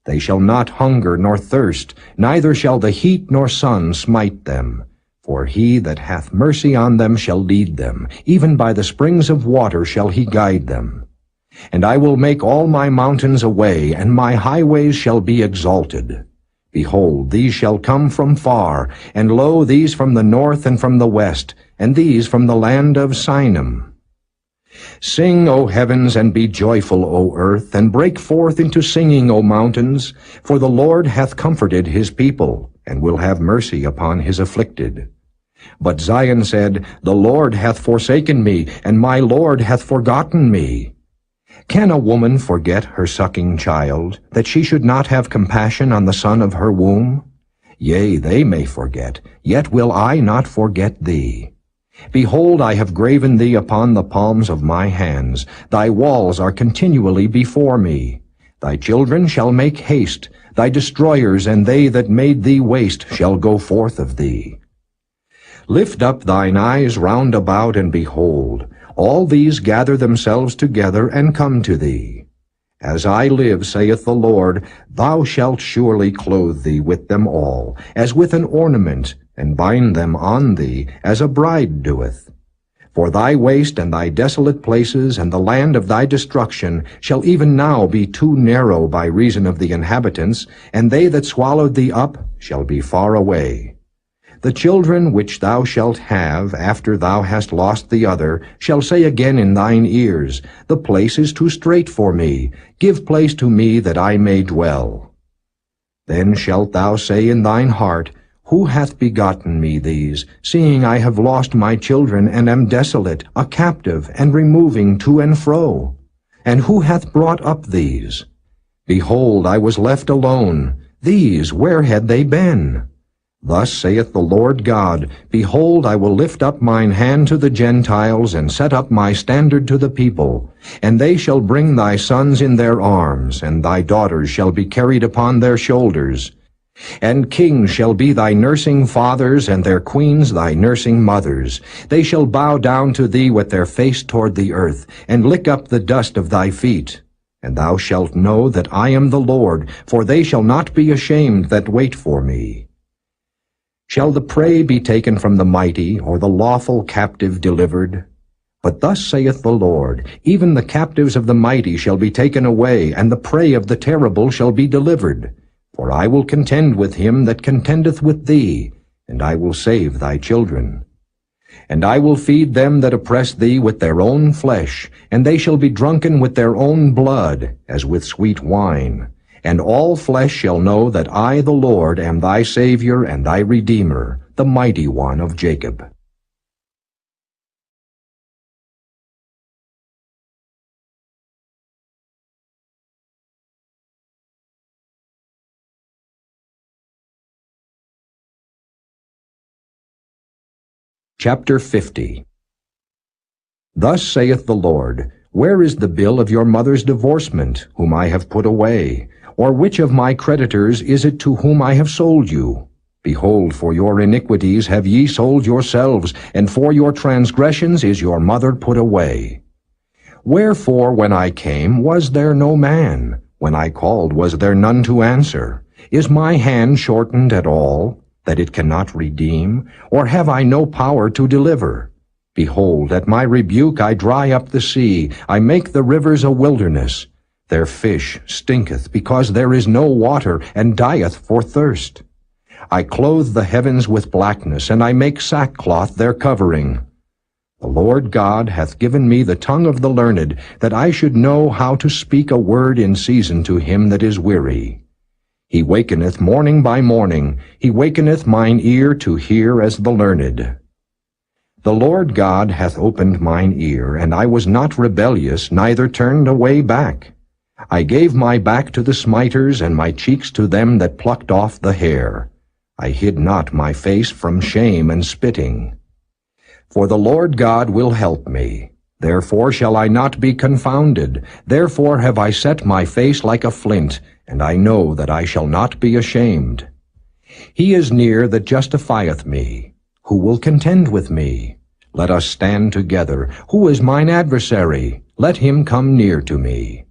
S4: They shall not hunger nor thirst, neither shall the heat nor sun smite them. For he that hath mercy on them shall lead them, even by the springs of water shall he guide them. And I will make all my mountains a way, and my highways shall be exalted. Behold, these shall come from far, and lo, these from the north and from the west, and these from the land of Sinim. Sing, O heavens, and be joyful, O earth, and break forth into singing, O mountains, for the Lord hath comforted his people, and will have mercy upon his afflicted. But Zion said, The Lord hath forsaken me, and my Lord hath forgotten me. Can a woman forget her sucking child, that she should not have compassion on the son of her womb? Yea, they may forget, yet will I not forget thee. Behold, I have graven thee upon the palms of my hands. Thy walls are continually before me. Thy children shall make haste. Thy destroyers and they that made thee waste shall go forth of thee. Lift up thine eyes round about, and behold, all these gather themselves together and come to thee. As I live, saith the Lord, thou shalt surely clothe thee with them all, as with an ornament, and bind them on thee, as a bride doeth. For thy waste and thy desolate places, and the land of thy destruction, shall even now be too narrow by reason of the inhabitants, and they that swallowed thee up shall be far away. The children which thou shalt have, after thou hast lost the other, shall say again in thine ears, The place is too strait for me. Give place to me that I may dwell. Then shalt thou say in thine heart, Who hath begotten me these, seeing I have lost my children, and am desolate, a captive, and removing to and fro? And who hath brought up these? Behold, I was left alone. These, where had they been? Thus saith the Lord God, Behold, I will lift up mine hand to the Gentiles, and set up my standard to the people. And they shall bring thy sons in their arms, and thy daughters shall be carried upon their shoulders. And kings shall be thy nursing fathers, and their queens thy nursing mothers. They shall bow down to thee with their face toward the earth, and lick up the dust of thy feet. And thou shalt know that I am the Lord, for they shall not be ashamed that wait for me. Shall the prey be taken from the mighty, or the lawful captive delivered? But thus saith the Lord, even the captives of the mighty shall be taken away, and the prey of the terrible shall be delivered. For I will contend with him that contendeth with thee, and I will save thy children. And I will feed them that oppress thee with their own flesh, and they shall be drunken with their own blood, as with sweet wine. And all flesh shall know that I, the Lord, am thy Savior and thy Redeemer, the Mighty One of Jacob. Chapter 50. Thus saith the Lord, Where is the bill of your mother's divorcement, whom I have put away? Or which of my creditors is it to whom I have sold you? Behold, for your iniquities have ye sold yourselves, and for your transgressions is your mother put away. Wherefore when I came was there no man? When I called was there none to answer? Is my hand shortened at all, that it cannot redeem? Or have I no power to deliver? Behold, at my rebuke I dry up the sea, I make the rivers a wilderness. Their fish stinketh, because there is no water, and dieth for thirst. I clothe the heavens with blackness, and I make sackcloth their covering. The Lord God hath given me the tongue of the learned, that I should know how to speak a word in season to him that is weary. He wakeneth morning by morning, he wakeneth mine ear to hear as the learned. The Lord God hath opened mine ear, and I was not rebellious, neither turned away back. I gave my back to the smiters, and my cheeks to them that plucked off the hair. I hid not my face from shame and spitting. For the Lord God will help me. Therefore shall I not be confounded. Therefore have I set my face like a flint, and I know that I shall not be ashamed. He is near that justifieth me. Who will contend with me? Let us stand together. Who is mine adversary? Let him come near to me.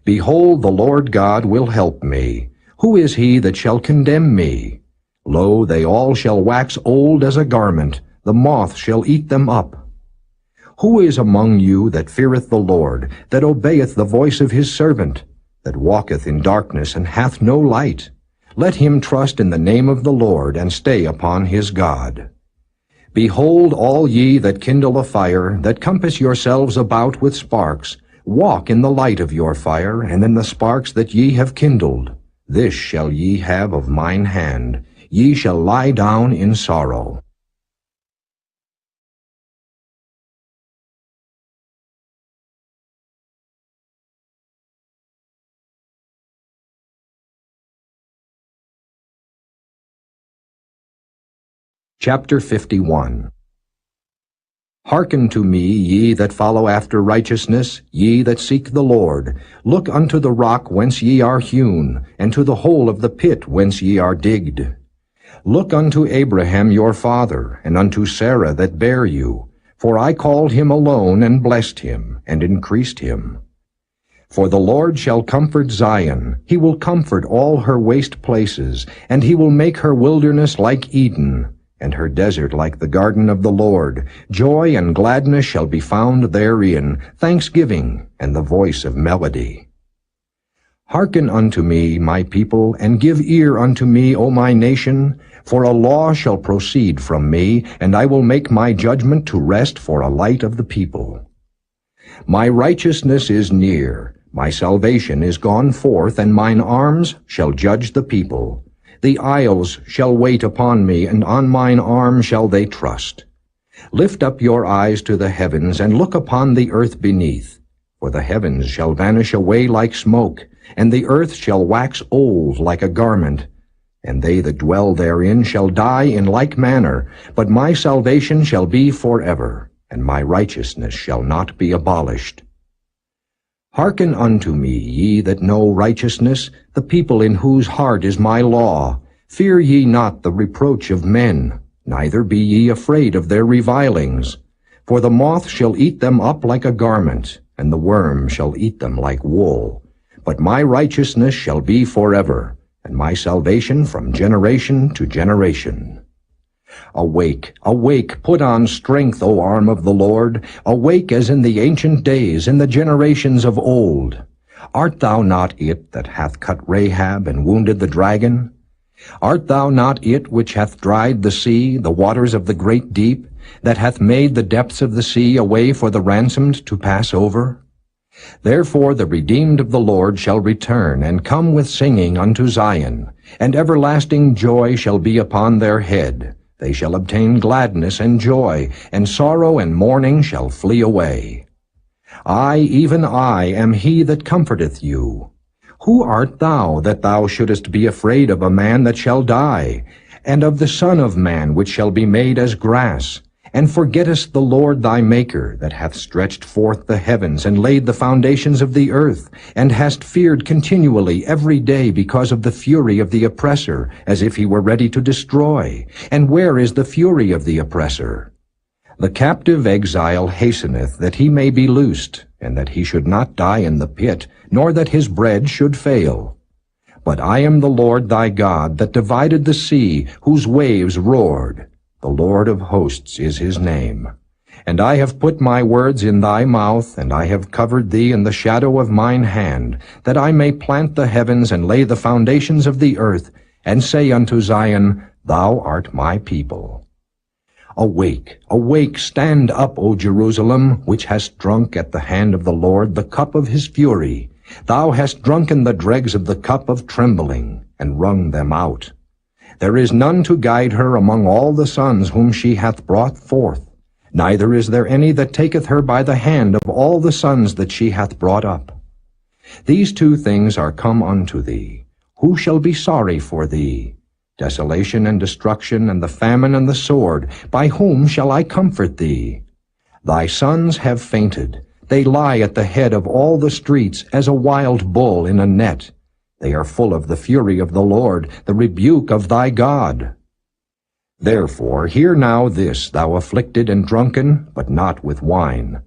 S4: Behold, the Lord God will help me. Who is he that shall condemn me? Lo, they all shall wax old as a garment. The moth shall eat them up. Who is among you that feareth the Lord, that obeyeth the voice of his servant, that walketh in darkness and hath no light? Let him trust in the name of the Lord, and stay upon his God. Behold, all ye that kindle a fire, that compass yourselves about with sparks, walk in the light of your fire, and in the sparks that ye have kindled. This shall ye have of mine hand. Ye shall lie down in sorrow. Chapter 51. Hearken to me, ye that follow after righteousness, ye that seek the Lord. Look unto the rock whence ye are hewn, and to the hole of the pit whence ye are digged. Look unto Abraham your father, and unto Sarah that bare you. For I called him alone, and blessed him, and increased him. For the Lord shall comfort Zion, he will comfort all her waste places, and he will make her wilderness like Eden, and her desert like the garden of the Lord. Joy and gladness shall be found therein, thanksgiving, and the voice of melody. Hearken unto me, my people, and give ear unto me, O my nation, for a law shall proceed from me, and I will make my judgment to rest for a light of the people. My righteousness is near, my salvation is gone forth, and mine arms shall judge the people. The isles shall wait upon me, and on mine arm shall they trust. Lift up your eyes to the heavens, and look upon the earth beneath. For the heavens shall vanish away like smoke, and the earth shall wax old like a garment. And they that dwell therein shall die in like manner, but my salvation shall be forever, and my righteousness shall not be abolished. Hearken unto me, ye that know righteousness, the people in whose heart is my law. Fear ye not the reproach of men, neither be ye afraid of their revilings. For the moth shall eat them up like a garment, and the worm shall eat them like wool. But my righteousness shall be forever, and my salvation from generation to generation. Awake, awake, put on strength, O arm of the Lord. Awake as in the ancient days, in the generations of old. Art thou not it that hath cut Rahab and wounded the dragon? Art thou not it which hath dried the sea, the waters of the great deep, that hath made the depths of the sea a way for the ransomed to pass over? Therefore the redeemed of the Lord shall return, and come with singing unto Zion, and everlasting joy shall be upon their head. They shall obtain gladness and joy, and sorrow and mourning shall flee away. I, even I, am he that comforteth you. Who art thou, that thou shouldest be afraid of a man that shall die, and of the Son of Man which shall be made as grass? And forgettest the Lord thy Maker, that hath stretched forth the heavens, and laid the foundations of the earth, and hast feared continually every day because of the fury of the oppressor, as if he were ready to destroy? And where is the fury of the oppressor? The captive exile hasteneth, that he may be loosed, and that he should not die in the pit, nor that his bread should fail. But I am the Lord thy God, that divided the sea, whose waves roared. The Lord of hosts is his name. And I have put my words in thy mouth, and I have covered thee in the shadow of mine hand, that I may plant the heavens and lay the foundations of the earth, and say unto Zion, Thou art my people. Awake, awake, stand up, O Jerusalem, which hast drunk at the hand of the Lord the cup of his fury. Thou hast drunken the dregs of the cup of trembling, and wrung them out. There is none to guide her among all the sons whom she hath brought forth, neither is there any that taketh her by the hand of all the sons that she hath brought up. These two things are come unto thee. Who shall be sorry for thee? Desolation and destruction, and the famine and the sword. By whom shall I comfort thee? Thy sons have fainted. They lie at the head of all the streets, as a wild bull in a net. They are full of the fury of the Lord, the rebuke of thy God. Therefore hear now this, thou afflicted and drunken, but not with wine.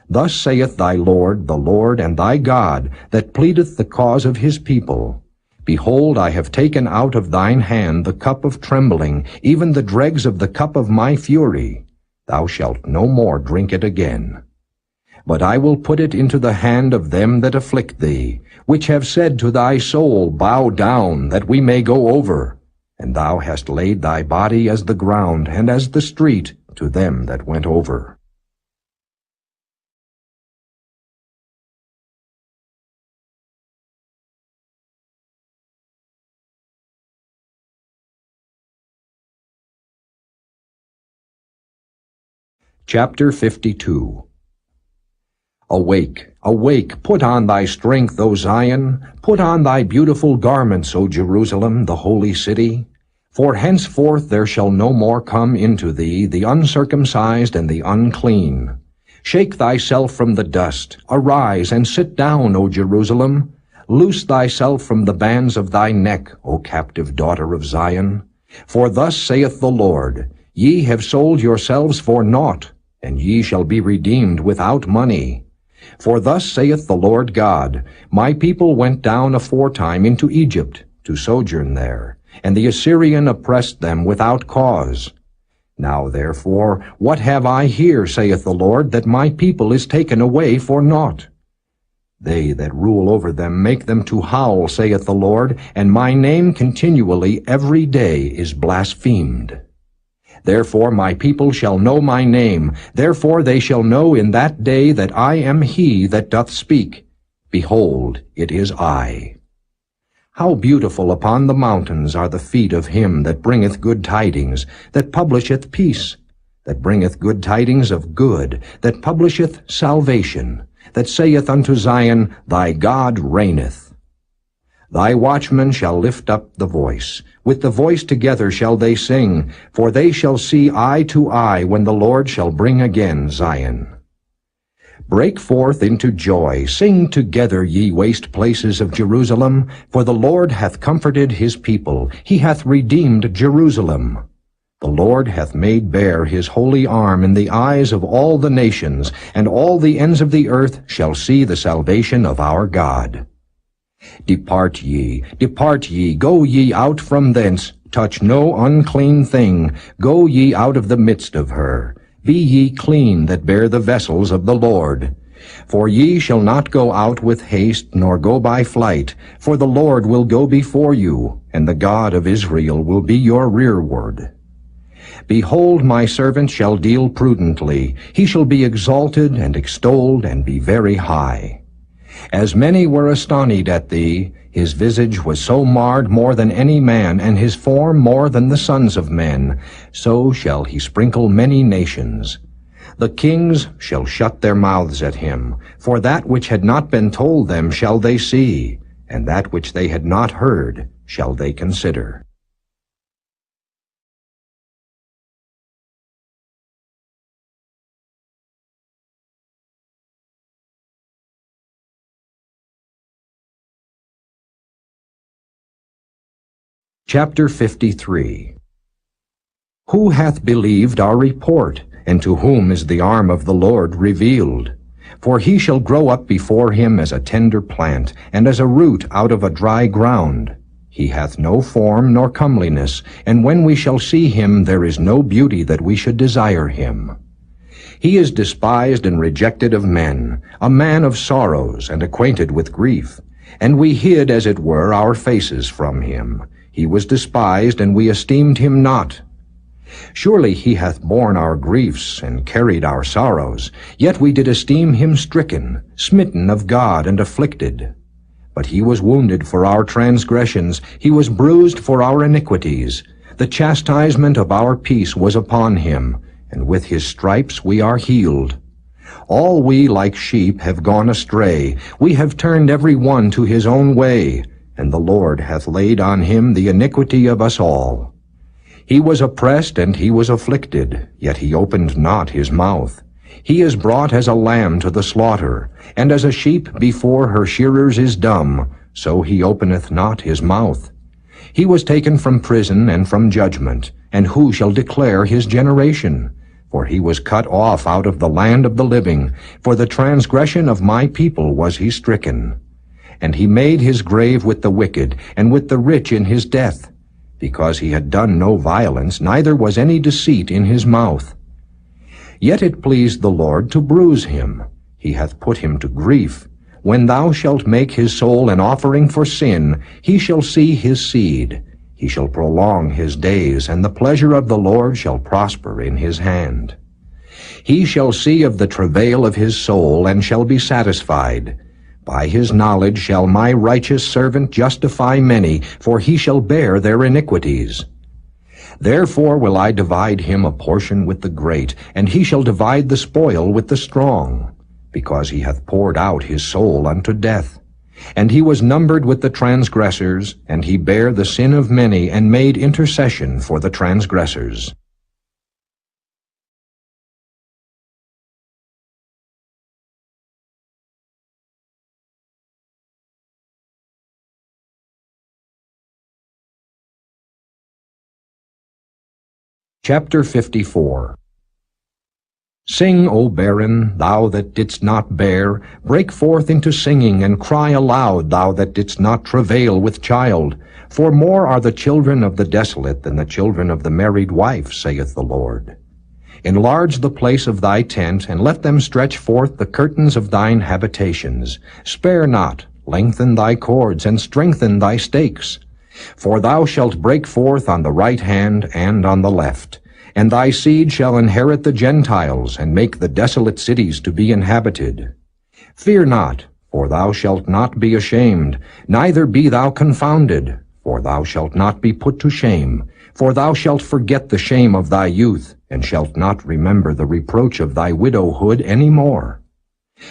S4: Thus saith thy Lord, the Lord and thy God, that pleadeth the cause of his people. Behold, I have taken out of thine hand the cup of trembling, even the dregs of the cup of my fury. Thou shalt no more drink it again. But I will put it into the hand of them that afflict thee, which have said to thy soul, Bow down, that we may go over. And thou hast laid thy body as the ground, and as the street, to them that went over. Chapter 52. Awake, awake, put on thy strength, O Zion, put on thy beautiful garments, O Jerusalem, the holy city. For henceforth there shall no more come into thee the uncircumcised and the unclean. Shake thyself from the dust, arise and sit down, O Jerusalem. Loose thyself from the bands of thy neck, O captive daughter of Zion. For thus saith the Lord, Ye have sold yourselves for naught, and ye shall be redeemed without money. For thus saith the Lord God, My people went down aforetime into Egypt, to sojourn there, and the Assyrian oppressed them without cause. Now therefore, what have I here, saith the Lord, that my people is taken away for naught? They that rule over them make them to howl, saith the Lord, and my name continually every day is blasphemed. Therefore my people shall know my name, therefore they shall know in that day that I am he that doth speak. Behold, it is I. How beautiful upon the mountains are the feet of him that bringeth good tidings, that publisheth peace, that bringeth good tidings of good, that publisheth salvation, that saith unto Zion, Thy God reigneth. Thy watchmen shall lift up the voice. With the voice together shall they sing, for they shall see eye to eye when the Lord shall bring again Zion. Break forth into joy, sing together, ye waste places of Jerusalem, for the Lord hath comforted his people, he hath redeemed Jerusalem. The Lord hath made bare his holy arm in the eyes of all the nations, and all the ends of the earth shall see the salvation of our God. Depart ye, go ye out from thence, touch no unclean thing, go ye out of the midst of her. Be ye clean that bear the vessels of the Lord. For ye shall not go out with haste, nor go by flight, for the Lord will go before you, and the God of Israel will be your rearward. Behold, my servant shall deal prudently, he shall be exalted and extolled, and be very high. As many were astonied at thee, his visage was so marred more than any man, and his form more than the sons of men. So shall he sprinkle many nations. The kings shall shut their mouths at him, for that which had not been told them shall they see, and that which they had not heard shall they consider. Chapter 53. Who hath believed our report, and to whom is the arm of the Lord revealed? For he shall grow up before him as a tender plant, and as a root out of a dry ground. He hath no form nor comeliness, and when we shall see him there is no beauty that we should desire him. He is despised and rejected of men, a man of sorrows, and acquainted with grief. And we hid, as it were, our faces from him. He was despised, and we esteemed him not. Surely he hath borne our griefs, and carried our sorrows. Yet we did esteem him stricken, smitten of God, and afflicted. But he was wounded for our transgressions, he was bruised for our iniquities. The chastisement of our peace was upon him, and with his stripes we are healed. All we like sheep have gone astray, we have turned every one to his own way, and the Lord hath laid on him the iniquity of us all. He was oppressed and he was afflicted, yet he opened not his mouth. He is brought as a lamb to the slaughter, and as a sheep before her shearers is dumb, so he openeth not his mouth. He was taken from prison and from judgment, and who shall declare his generation? For he was cut off out of the land of the living, for the transgression of my people was he stricken. And he made his grave with the wicked, and with the rich in his death, because he had done no violence, neither was any deceit in his mouth. Yet it pleased the Lord to bruise him. He hath put him to grief. When thou shalt make his soul an offering for sin, he shall see his seed. He shall prolong his days, and the pleasure of the Lord shall prosper in his hand. He shall see of the travail of his soul, and shall be satisfied. By his knowledge shall my righteous servant justify many, for he shall bear their iniquities. Therefore will I divide him a portion with the great, and he shall divide the spoil with the strong, because he hath poured out his soul unto death. And he was numbered with the transgressors, and he bare the sin of many, and made intercession for the transgressors. Chapter 54. Sing, O barren, thou that didst not bear, break forth into singing, and cry aloud, thou that didst not travail with child. For more are the children of the desolate than the children of the married wife, saith the Lord. Enlarge the place of thy tent, and let them stretch forth the curtains of thine habitations. Spare not, lengthen thy cords, and strengthen thy stakes. For thou shalt break forth on the right hand and on the left, and thy seed shall inherit the Gentiles, and make the desolate cities to be inhabited. Fear not, for thou shalt not be ashamed, neither be thou confounded, for thou shalt not be put to shame. For thou shalt forget the shame of thy youth, and shalt not remember the reproach of thy widowhood any more.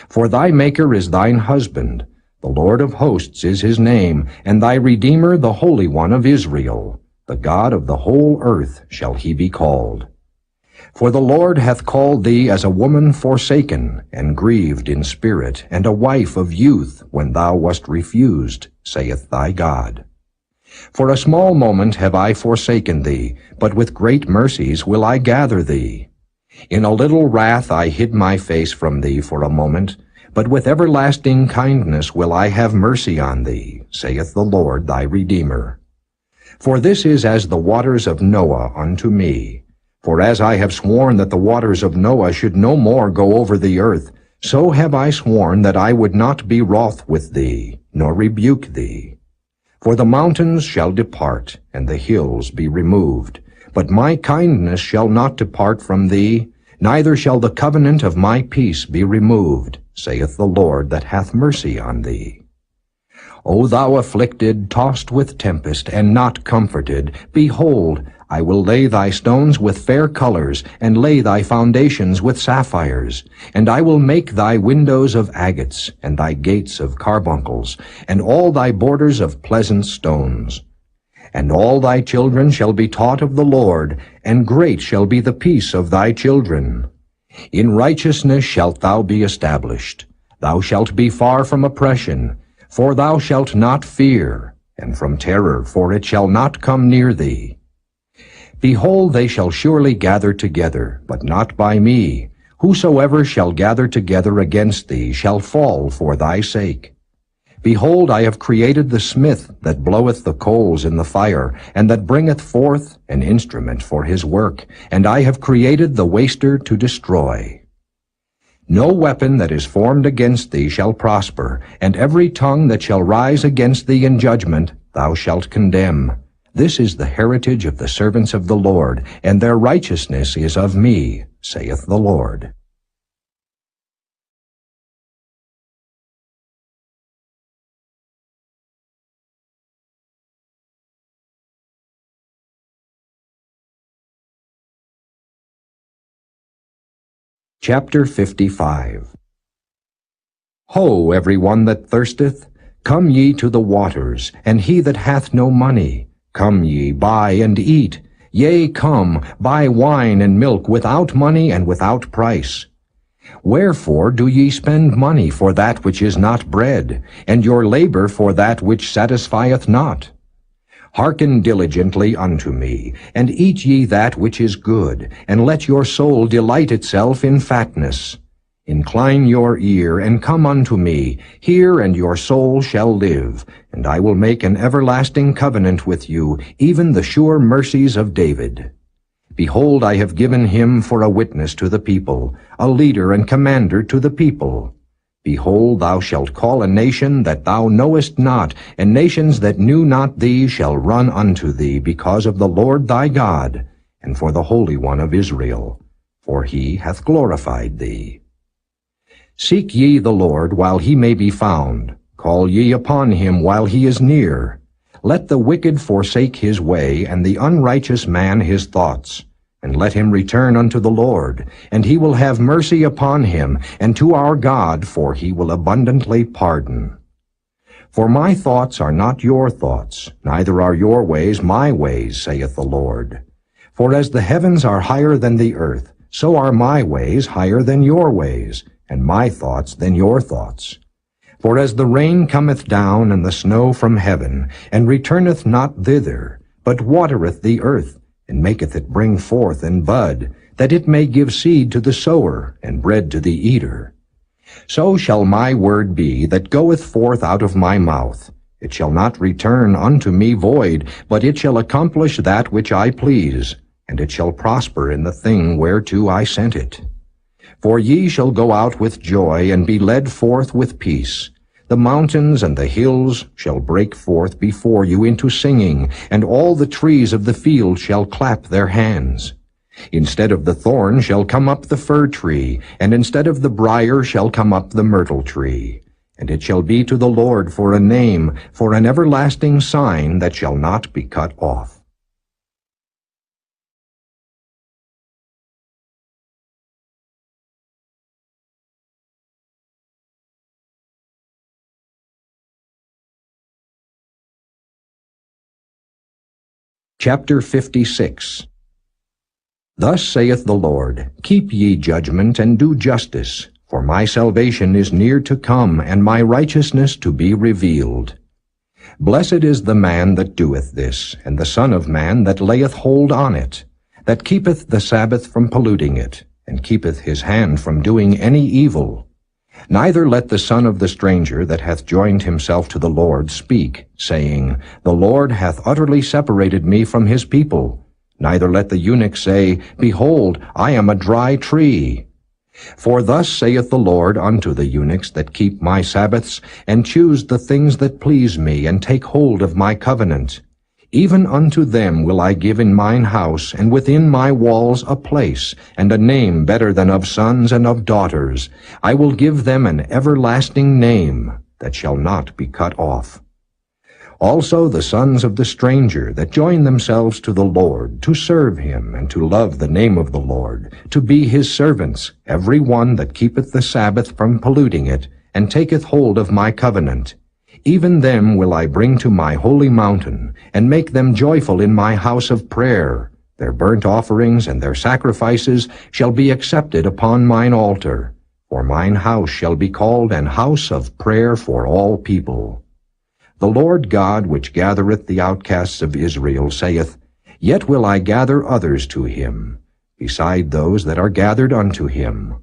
S4: For thy Maker is thine husband, the Lord of hosts is his name, and thy Redeemer the Holy One of Israel. The God of the whole earth shall he be called. For the Lord hath called thee as a woman forsaken, and grieved in spirit, and a wife of youth, when thou wast refused, saith thy God. For a small moment have I forsaken thee, but with great mercies will I gather thee. In a little wrath I hid my face from thee for a moment, but with everlasting kindness will I have mercy on thee, saith the Lord thy Redeemer. For this is as the waters of Noah unto me. For as I have sworn that the waters of Noah should no more go over the earth, so have I sworn that I would not be wroth with thee, nor rebuke thee. For the mountains shall depart, and the hills be removed. But my kindness shall not depart from thee, neither shall the covenant of my peace be removed, saith the Lord that hath mercy on thee. O thou afflicted, tossed with tempest, and not comforted, behold, I will lay thy stones with fair colors, and lay thy foundations with sapphires. And I will make thy windows of agates, and thy gates of carbuncles, and all thy borders of pleasant stones. And all thy children shall be taught of the Lord, and great shall be the peace of thy children. In righteousness shalt thou be established. Thou shalt be far from oppression, for thou shalt not fear, and from terror, for it shall not come near thee. Behold, they shall surely gather together, but not by me. Whosoever shall gather together against thee shall fall for thy sake. Behold, I have created the smith that bloweth the coals in the fire, and that bringeth forth an instrument for his work, and I have created the waster to destroy. No weapon that is formed against thee shall prosper, and every tongue that shall rise against thee in judgment thou shalt condemn. This is the heritage of the servants of the Lord, and their righteousness is of me, saith the Lord. Chapter 55. Ho, every one that thirsteth, come ye to the waters, and he that hath no money, come ye, buy and eat. Yea, come, buy wine and milk without money and without price. Wherefore do ye spend money for that which is not bread, and your labor for that which satisfieth not? Hearken diligently unto me, and eat ye that which is good, and let your soul delight itself in fatness. Incline your ear, and come unto me. Hear, and your soul shall live. And I will make an everlasting covenant with you, even the sure mercies of David. Behold, I have given him for a witness to the people, a leader and commander to the people. Behold, thou shalt call a nation that thou knowest not, and nations that knew not thee shall run unto thee, because of the Lord thy God, and for the Holy One of Israel, for he hath glorified thee. Seek ye the Lord while he may be found. Call ye upon him while he is near. Let the wicked forsake his way, and the unrighteous man his thoughts. And let him return unto the Lord, and he will have mercy upon him, and to our God, for he will abundantly pardon. For my thoughts are not your thoughts, neither are your ways my ways, saith the Lord. For as the heavens are higher than the earth, so are my ways higher than your ways, and my thoughts than your thoughts. For as the rain cometh down and the snow from heaven, and returneth not thither, but watereth the earth, and maketh it bring forth and bud, that it may give seed to the sower, and bread to the eater. So shall my word be that goeth forth out of my mouth. It shall not return unto me void, but it shall accomplish that which I please, and it shall prosper in the thing whereto I sent it. For ye shall go out with joy, and be led forth with peace. The mountains and the hills shall break forth before you into singing, and all the trees of the field shall clap their hands. Instead of the thorn shall come up the fir tree, and instead of the brier shall come up the myrtle tree. And it shall be to the Lord for a name, for an everlasting sign that shall not be cut off. Chapter 56. Thus saith the Lord, Keep ye judgment, and do justice, for my salvation is near to come, and my righteousness to be revealed. Blessed is the man that doeth this, and the Son of Man that layeth hold on it, that keepeth the Sabbath from polluting it, and keepeth his hand from doing any evil. Neither let the son of the stranger that hath joined himself to the Lord speak, saying, The Lord hath utterly separated me from his people. Neither let the eunuch say, Behold, I am a dry tree. For thus saith the Lord unto the eunuchs that keep my Sabbaths, and choose the things that please me, and take hold of my covenant. Even unto them will I give in mine house, and within my walls a place, and a name better than of sons and of daughters. I will give them an everlasting name, that shall not be cut off. Also the sons of the stranger that join themselves to the Lord, to serve him, and to love the name of the Lord, to be his servants, every one that keepeth the Sabbath from polluting it, and taketh hold of my covenant. Even them will I bring to my holy mountain, and make them joyful in my house of prayer. Their burnt offerings and their sacrifices shall be accepted upon mine altar. For mine house shall be called an house of prayer for all people. The Lord God, which gathereth the outcasts of Israel, saith, Yet will I gather others to him, beside those that are gathered unto him.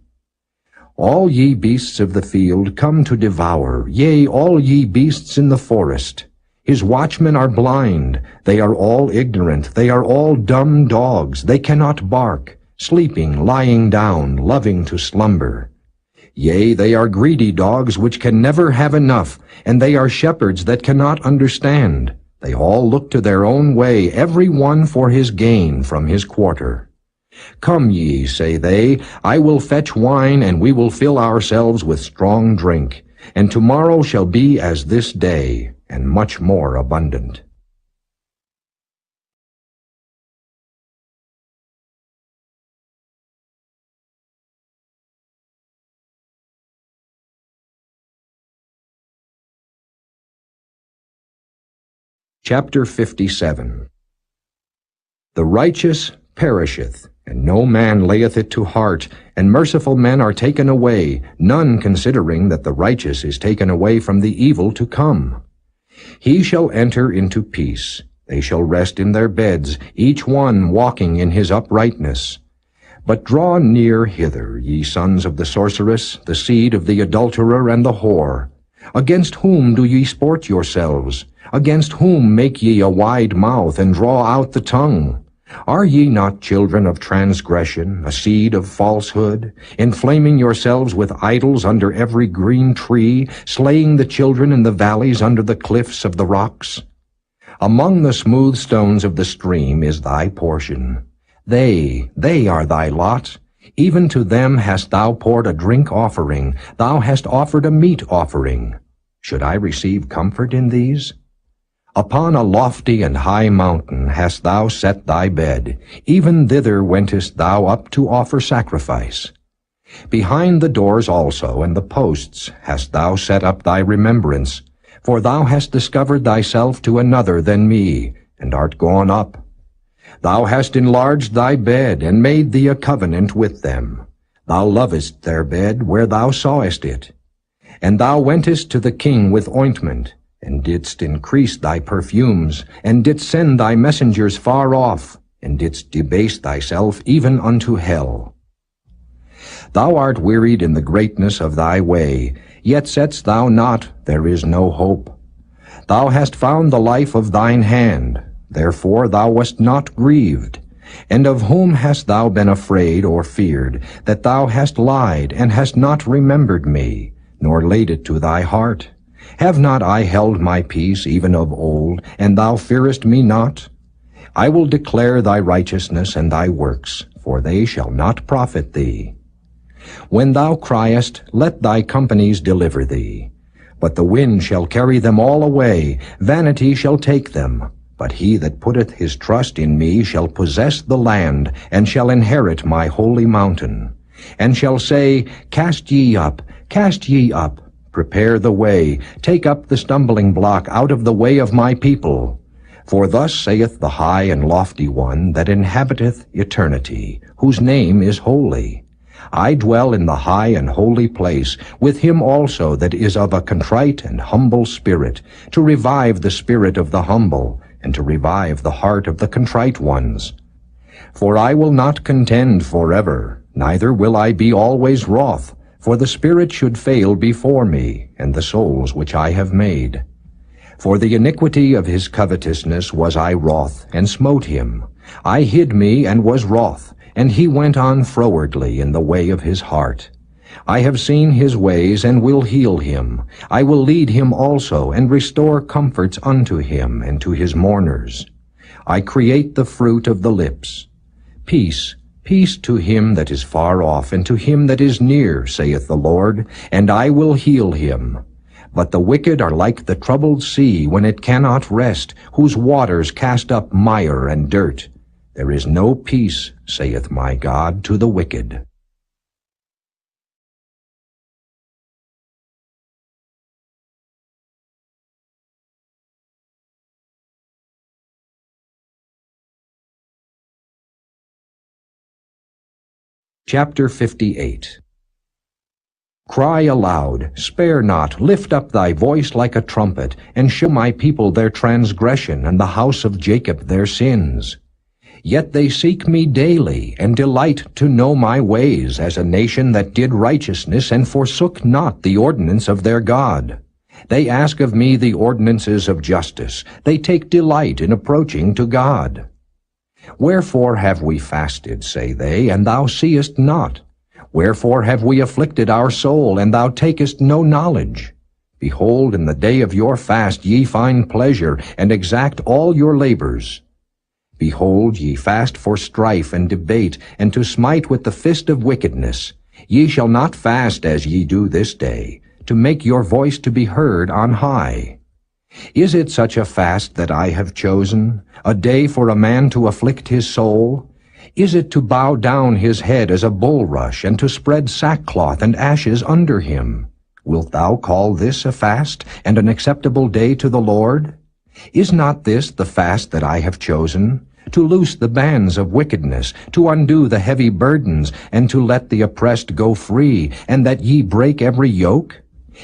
S4: All ye beasts of the field come to devour, yea, all ye beasts in the forest. His watchmen are blind, they are all ignorant, they are all dumb dogs, they cannot bark, sleeping, lying down, loving to slumber. Yea, they are greedy dogs which can never have enough, and they are shepherds that cannot understand. They all look to their own way, every one for his gain from his quarter. Come ye, say they, I will fetch wine, and we will fill ourselves with strong drink, and tomorrow shall be as this day, and much more abundant. Chapter 57. The righteous perisheth, and no man layeth it to heart, and merciful men are taken away, none considering that the righteous is taken away from the evil to come. He shall enter into peace, they shall rest in their beds, each one walking in his uprightness. But draw near hither, ye sons of the sorceress, the seed of the adulterer and the whore. Against whom do ye sport yourselves? Against whom make ye a wide mouth, and draw out the tongue? Are ye not children of transgression, a seed of falsehood, inflaming yourselves with idols under every green tree, slaying the children in the valleys under the cliffs of the rocks? Among the smooth stones of the stream is thy portion. They are thy lot. Even to them hast thou poured a drink offering, thou hast offered a meat offering. Should I receive comfort in these? Upon a lofty and high mountain hast thou set thy bed, even thither wentest thou up to offer sacrifice. Behind the doors also and the posts hast thou set up thy remembrance, for thou hast discovered thyself to another than me, and art gone up. Thou hast enlarged thy bed, and made thee a covenant with them. Thou lovest their bed where thou sawest it. And thou wentest to the king with ointment, and didst increase thy perfumes, and didst send thy messengers far off, and didst debase thyself even unto hell. Thou art wearied in the greatness of thy way, yet saidst thou not, There is no hope. Thou hast found the life of thine hand, therefore thou wast not grieved. And of whom hast thou been afraid or feared, that thou hast lied, and hast not remembered me, nor laid it to thy heart? Have not I held my peace even of old, and thou fearest me not? I will declare thy righteousness and thy works, for they shall not profit thee. When thou criest, let thy companies deliver thee. But the wind shall carry them all away, vanity shall take them. But he that putteth his trust in me shall possess the land, and shall inherit my holy mountain. And shall say, Cast ye up, prepare the way, take up the stumbling block out of the way of my people. For thus saith the high and lofty one that inhabiteth eternity, whose name is holy. I dwell in the high and holy place, with him also that is of a contrite and humble spirit, to revive the spirit of the humble, and to revive the heart of the contrite ones. For I will not contend forever, neither will I be always wroth, for the spirit should fail before me, and the souls which I have made. For the iniquity of his covetousness was I wroth, and smote him. I hid me, and was wroth, and he went on frowardly in the way of his heart. I have seen his ways, and will heal him. I will lead him also, and restore comforts unto him, and to his mourners. I create the fruit of the lips. Peace, peace to him that is far off, and to him that is near, saith the Lord, and I will heal him. But the wicked are like the troubled sea when it cannot rest, whose waters cast up mire and dirt. There is no peace, saith my God, to the wicked. Chapter 58. Cry aloud, spare not, lift up thy voice like a trumpet, and show my people their transgression, and the house of Jacob their sins. Yet they seek me daily, and delight to know my ways, as a nation that did righteousness, and forsook not the ordinance of their God. They ask of me the ordinances of justice. They take delight in approaching to God. Wherefore have we fasted, say they, and thou seest not? Wherefore have we afflicted our soul, and thou takest no knowledge? Behold, in the day of your fast ye find pleasure, and exact all your labors. Behold, ye fast for strife and debate, and to smite with the fist of wickedness. Ye shall not fast as ye do this day, to make your voice to be heard on high. Is it such a fast that I have chosen, a day for a man to afflict his soul? Is it to bow down his head as a bulrush, and to spread sackcloth and ashes under him? Wilt thou call this a fast, and an acceptable day to the Lord? Is not this the fast that I have chosen? To loose the bands of wickedness, to undo the heavy burdens, and to let the oppressed go free, and that ye break every yoke?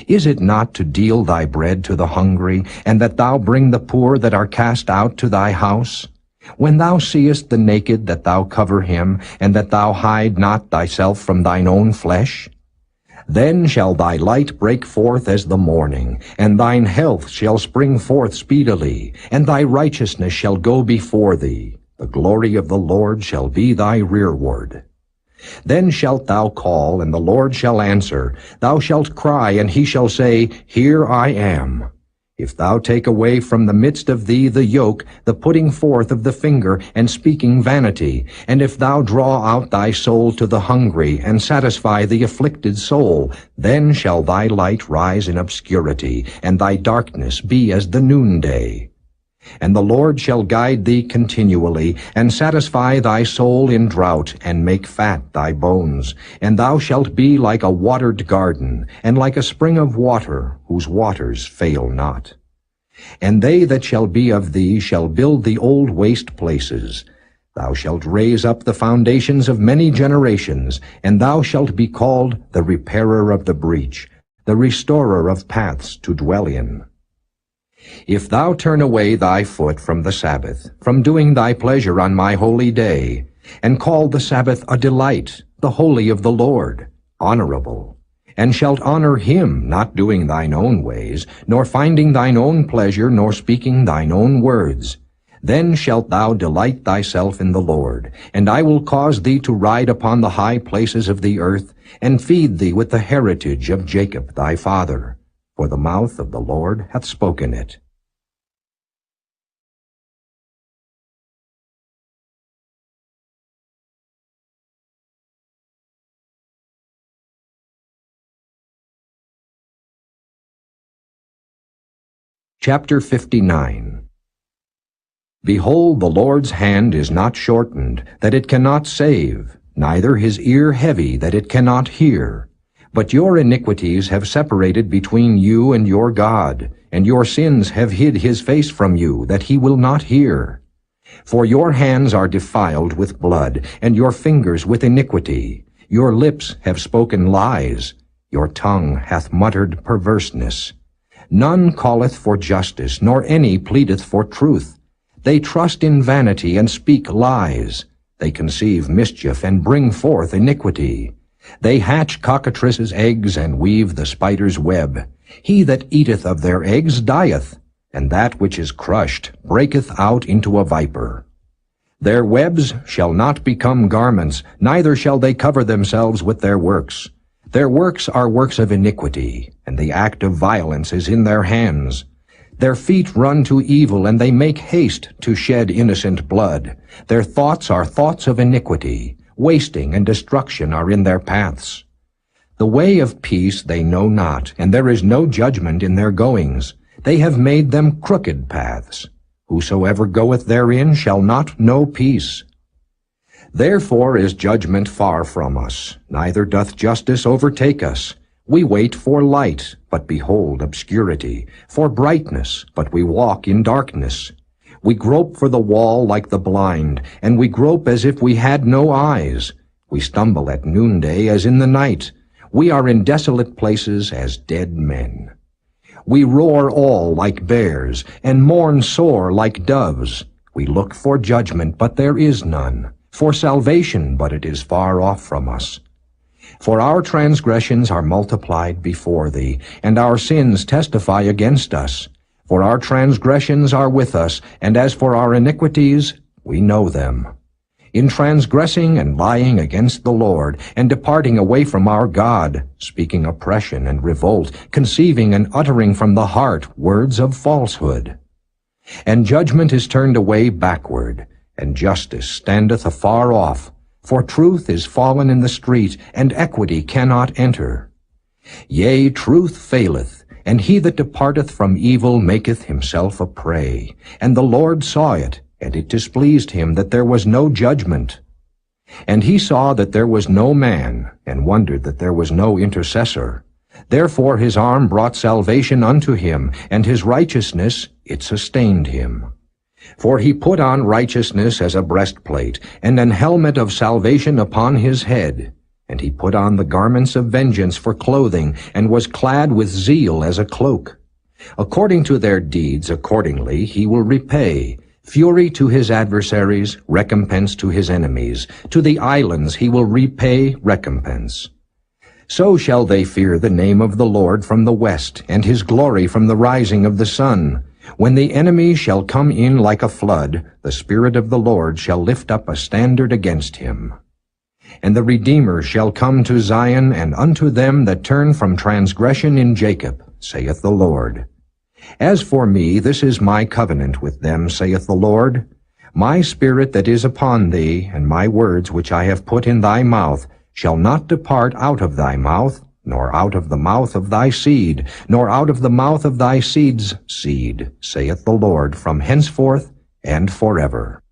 S4: Is it not to deal thy bread to the hungry, and that thou bring the poor that are cast out to thy house? When thou seest the naked, that thou cover him, and that thou hide not thyself from thine own flesh? Then shall thy light break forth as the morning, and thine health shall spring forth speedily, and thy righteousness shall go before thee. The glory of the Lord shall be thy rearward. Then shalt thou call, and the Lord shall answer. Thou shalt cry, and he shall say, Here I am. If thou take away from the midst of thee the yoke, the putting forth of the finger, and speaking vanity, and if thou draw out thy soul to the hungry, and satisfy the afflicted soul, then shall thy light rise in obscurity, and thy darkness be as the noonday. And the Lord shall guide thee continually, and satisfy thy soul in drought, and make fat thy bones. And thou shalt be like a watered garden, and like a spring of water, whose waters fail not. And they that shall be of thee shall build the old waste places. Thou shalt raise up the foundations of many generations, and thou shalt be called the repairer of the breach, the restorer of paths to dwell in. If thou turn away thy foot from the Sabbath, from doing thy pleasure on my holy day, and call the Sabbath a delight, the holy of the Lord, honorable, and shalt honor him, not doing thine own ways, nor finding thine own pleasure, nor speaking thine own words, then shalt thou delight thyself in the Lord, and I will cause thee to ride upon the high places of the earth, and feed thee with the heritage of Jacob thy father. For the mouth of the Lord hath spoken it. Chapter 59. Behold, the Lord's hand is not shortened, that it cannot save, neither his ear heavy, that it cannot hear. But your iniquities have separated between you and your God, and your sins have hid his face from you, that he will not hear. For your hands are defiled with blood, and your fingers with iniquity. Your lips have spoken lies. Your tongue hath muttered perverseness. None calleth for justice, nor any pleadeth for truth. They trust in vanity and speak lies. They conceive mischief and bring forth iniquity. They hatch cockatrices' eggs and weave the spider's web. He that eateth of their eggs dieth, and that which is crushed breaketh out into a viper. Their webs shall not become garments, neither shall they cover themselves with their works. Their works are works of iniquity, and the act of violence is in their hands. Their feet run to evil, and they make haste to shed innocent blood. Their thoughts are thoughts of iniquity. Wasting and destruction are in their paths. The way of peace they know not, and there is no judgment in their goings. They have made them crooked paths. Whosoever goeth therein shall not know peace. Therefore is judgment far from us, neither doth justice overtake us. We wait for light, but behold obscurity, for brightness, but we walk in darkness. We grope for the wall like the blind, and we grope as if we had no eyes. We stumble at noonday as in the night. We are in desolate places as dead men. We roar all like bears, and mourn sore like doves. We look for judgment, but there is none, for salvation, but it is far off from us. For our transgressions are multiplied before thee, and our sins testify against us. For our transgressions are with us, and as for our iniquities, we know them. In transgressing and lying against the Lord, and departing away from our God, speaking oppression and revolt, conceiving and uttering from the heart words of falsehood. And judgment is turned away backward, and justice standeth afar off. For truth is fallen in the street, and equity cannot enter. Yea, truth faileth, and he that departeth from evil maketh himself a prey. And the Lord saw it, and it displeased him that there was no judgment. And he saw that there was no man, and wondered that there was no intercessor. Therefore his arm brought salvation unto him, and his righteousness it sustained him. For he put on righteousness as a breastplate, and an helmet of salvation upon his head. And he put on the garments of vengeance for clothing, and was clad with zeal as a cloak. According to their deeds, accordingly he will repay. Fury to his adversaries, recompense to his enemies. To the islands he will repay recompense. So shall they fear the name of the Lord from the west, and his glory from the rising of the sun. When the enemy shall come in like a flood, the Spirit of the Lord shall lift up a standard against him. And the Redeemer shall come to Zion, and unto them that turn from transgression in Jacob, saith the Lord. As for me, this is my covenant with them, saith the Lord. My spirit that is upon thee, and my words which I have put in thy mouth, shall not depart out of thy mouth, nor out of the mouth of thy seed, nor out of the mouth of thy seed's seed, saith the Lord, from henceforth and forever.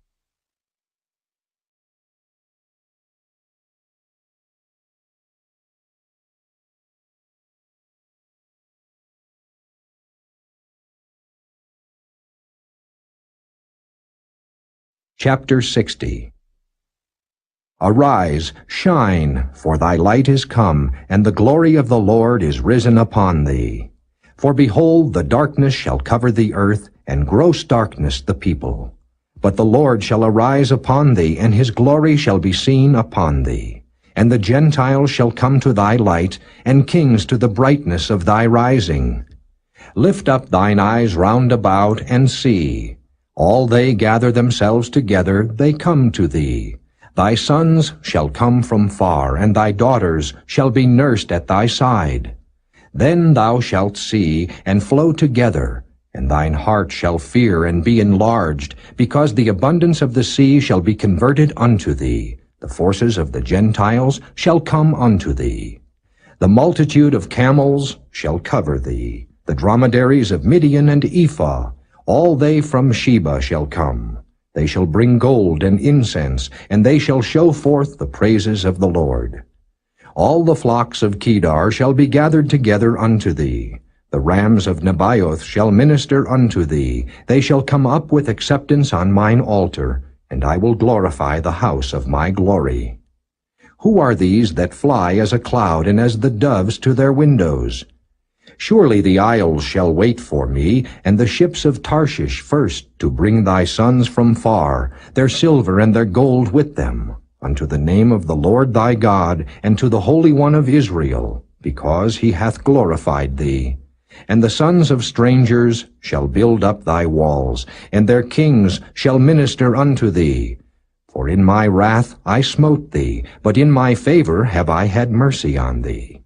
S4: Chapter 60. Arise, shine, for thy light is come, and the glory of the Lord is risen upon thee. For behold, the darkness shall cover the earth, and gross darkness the people. But the Lord shall arise upon thee, and his glory shall be seen upon thee. And the Gentiles shall come to thy light, and kings to the brightness of thy rising. Lift up thine eyes round about, and see. All they gather themselves together, they come to thee. Thy sons shall come from far, and thy daughters shall be nursed at thy side. Then thou shalt see, and flow together, and thine heart shall fear and be enlarged, because the abundance of the sea shall be converted unto thee. The forces of the Gentiles shall come unto thee. The multitude of camels shall cover thee, the dromedaries of Midian and Ephah. All they from Sheba shall come. They shall bring gold and incense, and they shall show forth the praises of the Lord. All the flocks of Kedar shall be gathered together unto thee. The rams of Nebaioth shall minister unto thee. They shall come up with acceptance on mine altar, and I will glorify the house of my glory. Who are these that fly as a cloud and as the doves to their windows? Surely the isles shall wait for me, and the ships of Tarshish first, to bring thy sons from far, their silver and their gold with them, unto the name of the Lord thy God, and to the Holy One of Israel, because he hath glorified thee. And the sons of strangers shall build up thy walls, and their kings shall minister unto thee. For in my wrath I smote thee, but in my favor have I had mercy on thee.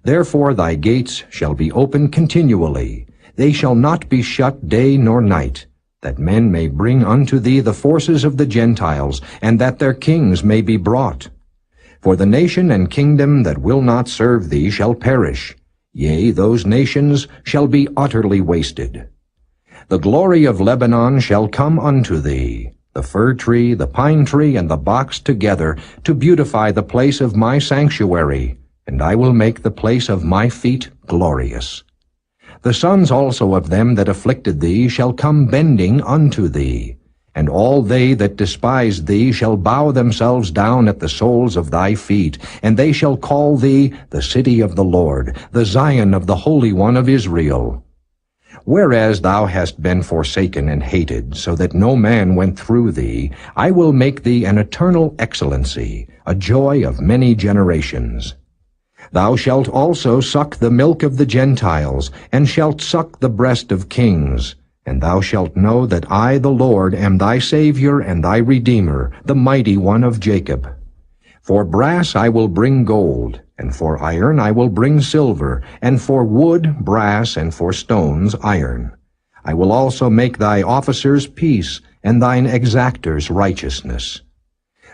S4: Therefore thy gates shall be open continually, they shall not be shut day nor night, that men may bring unto thee the forces of the Gentiles, and that their kings may be brought. For the nation and kingdom that will not serve thee shall perish, yea, those nations shall be utterly wasted. The glory of Lebanon shall come unto thee, the fir tree, the pine tree, and the box together, to beautify the place of my sanctuary, and I will make the place of my feet glorious. The sons also of them that afflicted thee shall come bending unto thee, and all they that despise thee shall bow themselves down at the soles of thy feet, and they shall call thee the city of the Lord, the Zion of the Holy One of Israel. Whereas thou hast been forsaken and hated, so that no man went through thee, I will make thee an eternal excellency, a joy of many generations. Thou shalt also suck the milk of the Gentiles, and shalt suck the breast of kings. And thou shalt know that I, the Lord, am thy Savior and thy Redeemer, the mighty one of Jacob. For brass I will bring gold, and for iron I will bring silver, and for wood brass, and for stones iron. I will also make thy officers peace, and thine exactors righteousness.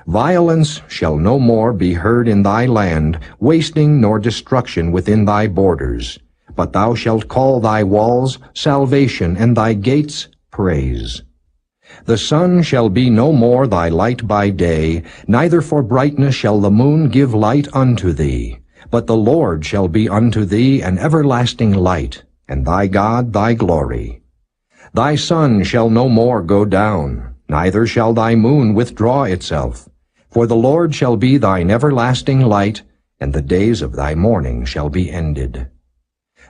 S4: Violence shall no more be heard in thy land, wasting nor destruction within thy borders. But thou shalt call thy walls salvation, and thy gates praise. The sun shall be no more thy light by day, neither for brightness shall the moon give light unto thee. But the Lord shall be unto thee an everlasting light, and thy God thy glory. Thy sun shall no more go down, neither shall thy moon withdraw itself. For the Lord shall be thine everlasting light, and the days of thy mourning shall be ended.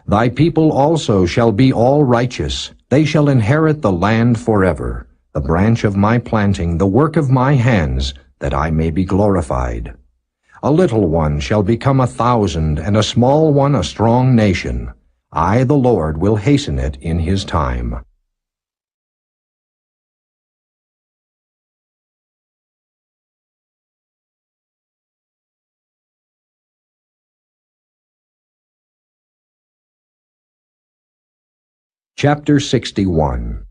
S4: Thy people also shall be all righteous, they shall inherit the land forever, the branch of my planting, the work of my hands, that I may be glorified. A little one shall become 1,000, and a small one a strong nation. I, the Lord, will hasten it in his time. Chapter 61.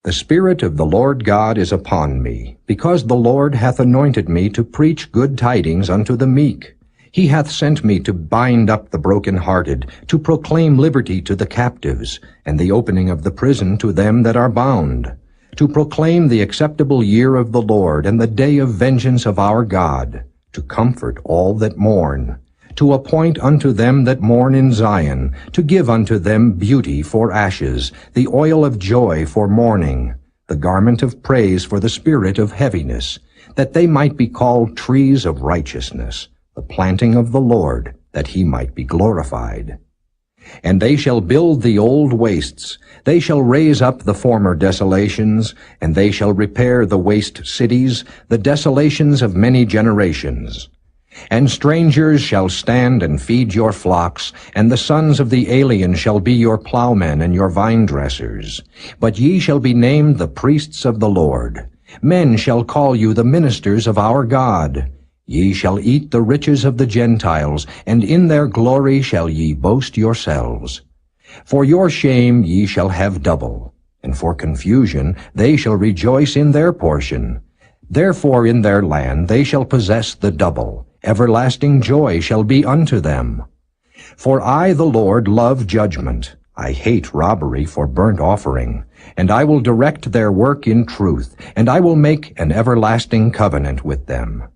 S4: The Spirit of the Lord God is upon me, because the Lord hath anointed me to preach good tidings unto the meek. He hath sent me to bind up the brokenhearted, to proclaim liberty to the captives, and the opening of the prison to them that are bound, to proclaim the acceptable year of the Lord, and the day of vengeance of our God, to comfort all that mourn, to appoint unto them that mourn in Zion, to give unto them beauty for ashes, the oil of joy for mourning, the garment of praise for the spirit of heaviness, that they might be called trees of righteousness, the planting of the Lord, that he might be glorified. And they shall build the old wastes, they shall raise up the former desolations, and they shall repair the waste cities, the desolations of many generations. And strangers shall stand and feed your flocks, and the sons of the alien shall be your plowmen and your vine-dressers. But ye shall be named the priests of the Lord. Men shall call you the ministers of our God. Ye shall eat the riches of the Gentiles, and in their glory shall ye boast yourselves. For your shame ye shall have double, and for confusion they shall rejoice in their portion. Therefore in their land they shall possess the double. Everlasting joy shall be unto them. For I, the Lord, love judgment. I hate robbery for burnt offering. And I will direct their work in truth, and I will make an everlasting covenant with them.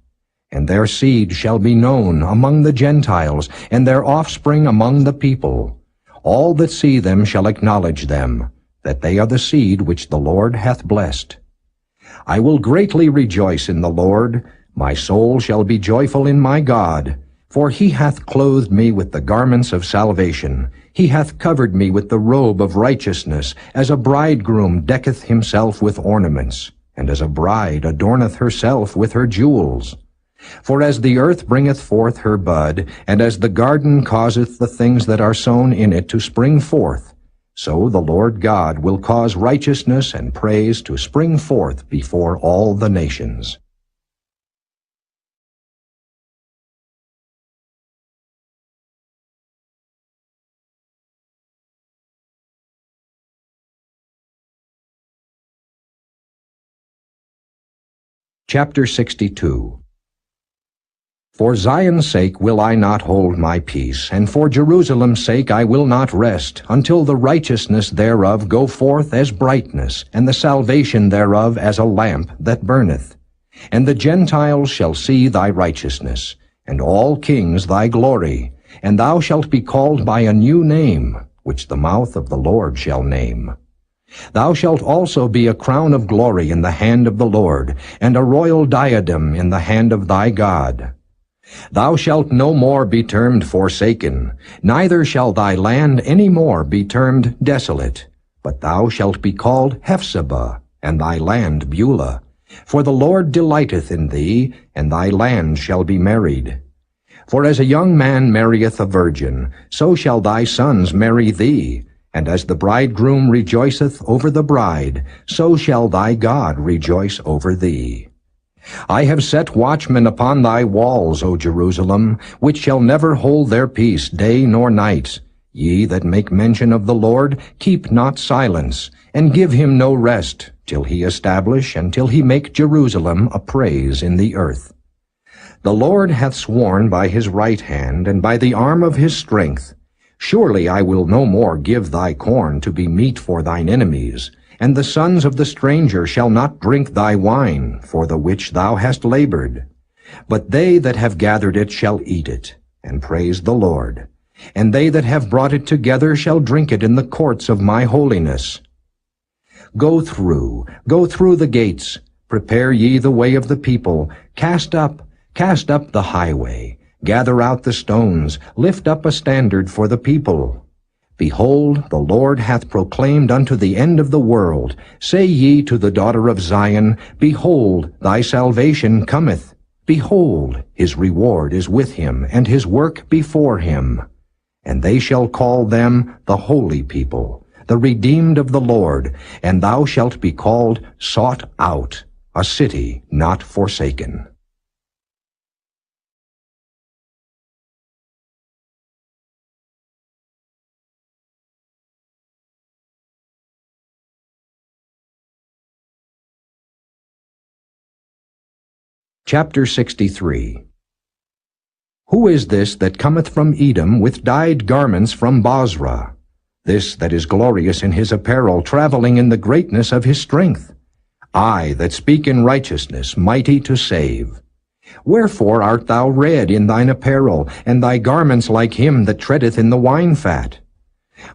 S4: And their seed shall be known among the Gentiles, and their offspring among the people. All that see them shall acknowledge them, that they are the seed which the Lord hath blessed. I will greatly rejoice in the Lord. My soul shall be joyful in my God. For he hath clothed me with the garments of salvation. He hath covered me with the robe of righteousness, as a bridegroom decketh himself with ornaments, and as a bride adorneth herself with her jewels. For as the earth bringeth forth her bud, and as the garden causeth the things that are sown in it to spring forth, so the Lord God will cause righteousness and praise to spring forth before all the nations. Chapter 62. For Zion's sake will I not hold my peace, and for Jerusalem's sake I will not rest, until the righteousness thereof go forth as brightness, and the salvation thereof as a lamp that burneth. And the Gentiles shall see thy righteousness, and all kings thy glory, and thou shalt be called by a new name, which the mouth of the Lord shall name. Thou shalt also be a crown of glory in the hand of the Lord, and a royal diadem in the hand of thy God. Thou shalt no more be termed forsaken, neither shall thy land any more be termed desolate, but thou shalt be called Hephzibah, and thy land Beulah. For the Lord delighteth in thee, and thy land shall be married. For as a young man marrieth a virgin, so shall thy sons marry thee. And as the bridegroom rejoiceth over the bride, so shall thy God rejoice over thee. I have set watchmen upon thy walls, O Jerusalem, which shall never hold their peace day nor night. Ye that make mention of the Lord, keep not silence, and give him no rest, till he establish and till he make Jerusalem a praise in the earth. The Lord hath sworn by his right hand, and by the arm of his strength, Surely I will no more give thy corn to be meat for thine enemies, and the sons of the stranger shall not drink thy wine, for the which thou hast labored. But they that have gathered it shall eat it, and praise the Lord. And they that have brought it together shall drink it in the courts of my holiness. Go through the gates, prepare ye the way of the people, cast up the highway. Gather out the stones, lift up a standard for the people. Behold, the Lord hath proclaimed unto the end of the world. Say ye to the daughter of Zion, Behold, thy salvation cometh. Behold, his reward is with him, and his work before him. And they shall call them the holy people, the redeemed of the Lord, and thou shalt be called sought out, a city not forsaken. Chapter 63. Who is this that cometh from Edom with dyed garments from Bozrah? This that is glorious in his apparel, traveling in the greatness of his strength. I that speak in righteousness, mighty to save. Wherefore art thou red in thine apparel, and thy garments like him that treadeth in the wine fat?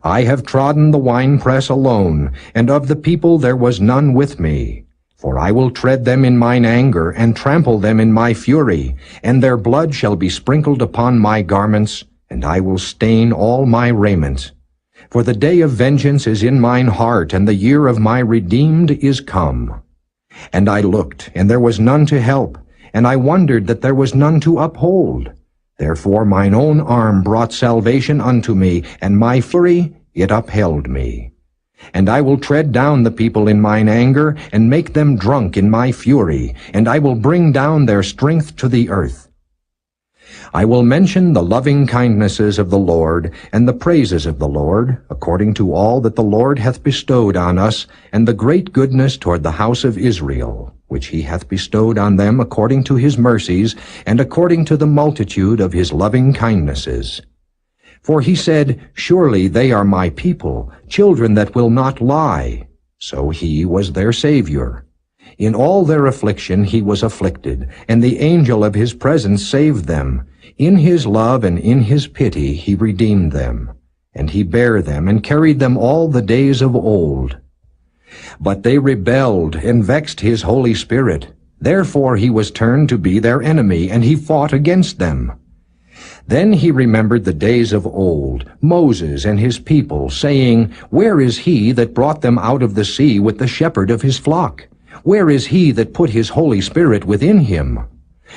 S4: I have trodden the winepress alone, and of the people there was none with me. For I will tread them in mine anger, and trample them in my fury, and their blood shall be sprinkled upon my garments, and I will stain all my raiment. For the day of vengeance is in mine heart, and the year of my redeemed is come. And I looked, and there was none to help, and I wondered that there was none to uphold. Therefore mine own arm brought salvation unto me, and my fury it upheld me. And I will tread down the people in mine anger, and make them drunk in my fury, and I will bring down their strength to the earth. I will mention the loving kindnesses of the Lord, and the praises of the Lord, according to all that the Lord hath bestowed on us, and the great goodness toward the house of Israel, which he hath bestowed on them according to his mercies, and according to the multitude of his loving kindnesses. For he said, Surely they are my people, children that will not lie. So he was their Savior. In all their affliction he was afflicted, and the angel of his presence saved them. In his love and in his pity he redeemed them. And he bare them and carried them all the days of old. But they rebelled and vexed his Holy Spirit. Therefore he was turned to be their enemy, and he fought against them. Then he remembered the days of old, Moses and his people, saying, Where is he that brought them out of the sea with the shepherd of his flock? Where is he that put his Holy Spirit within him?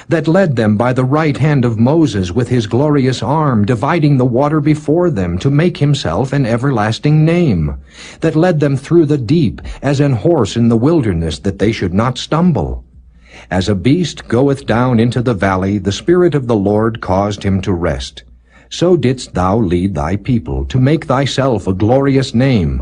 S4: That led them by the right hand of Moses with his glorious arm, dividing the water before them, to make himself an everlasting name. That led them through the deep, as an horse in the wilderness, that they should not stumble. As a beast goeth down into the valley, the Spirit of the Lord caused him to rest. So didst thou lead thy people, to make thyself a glorious name.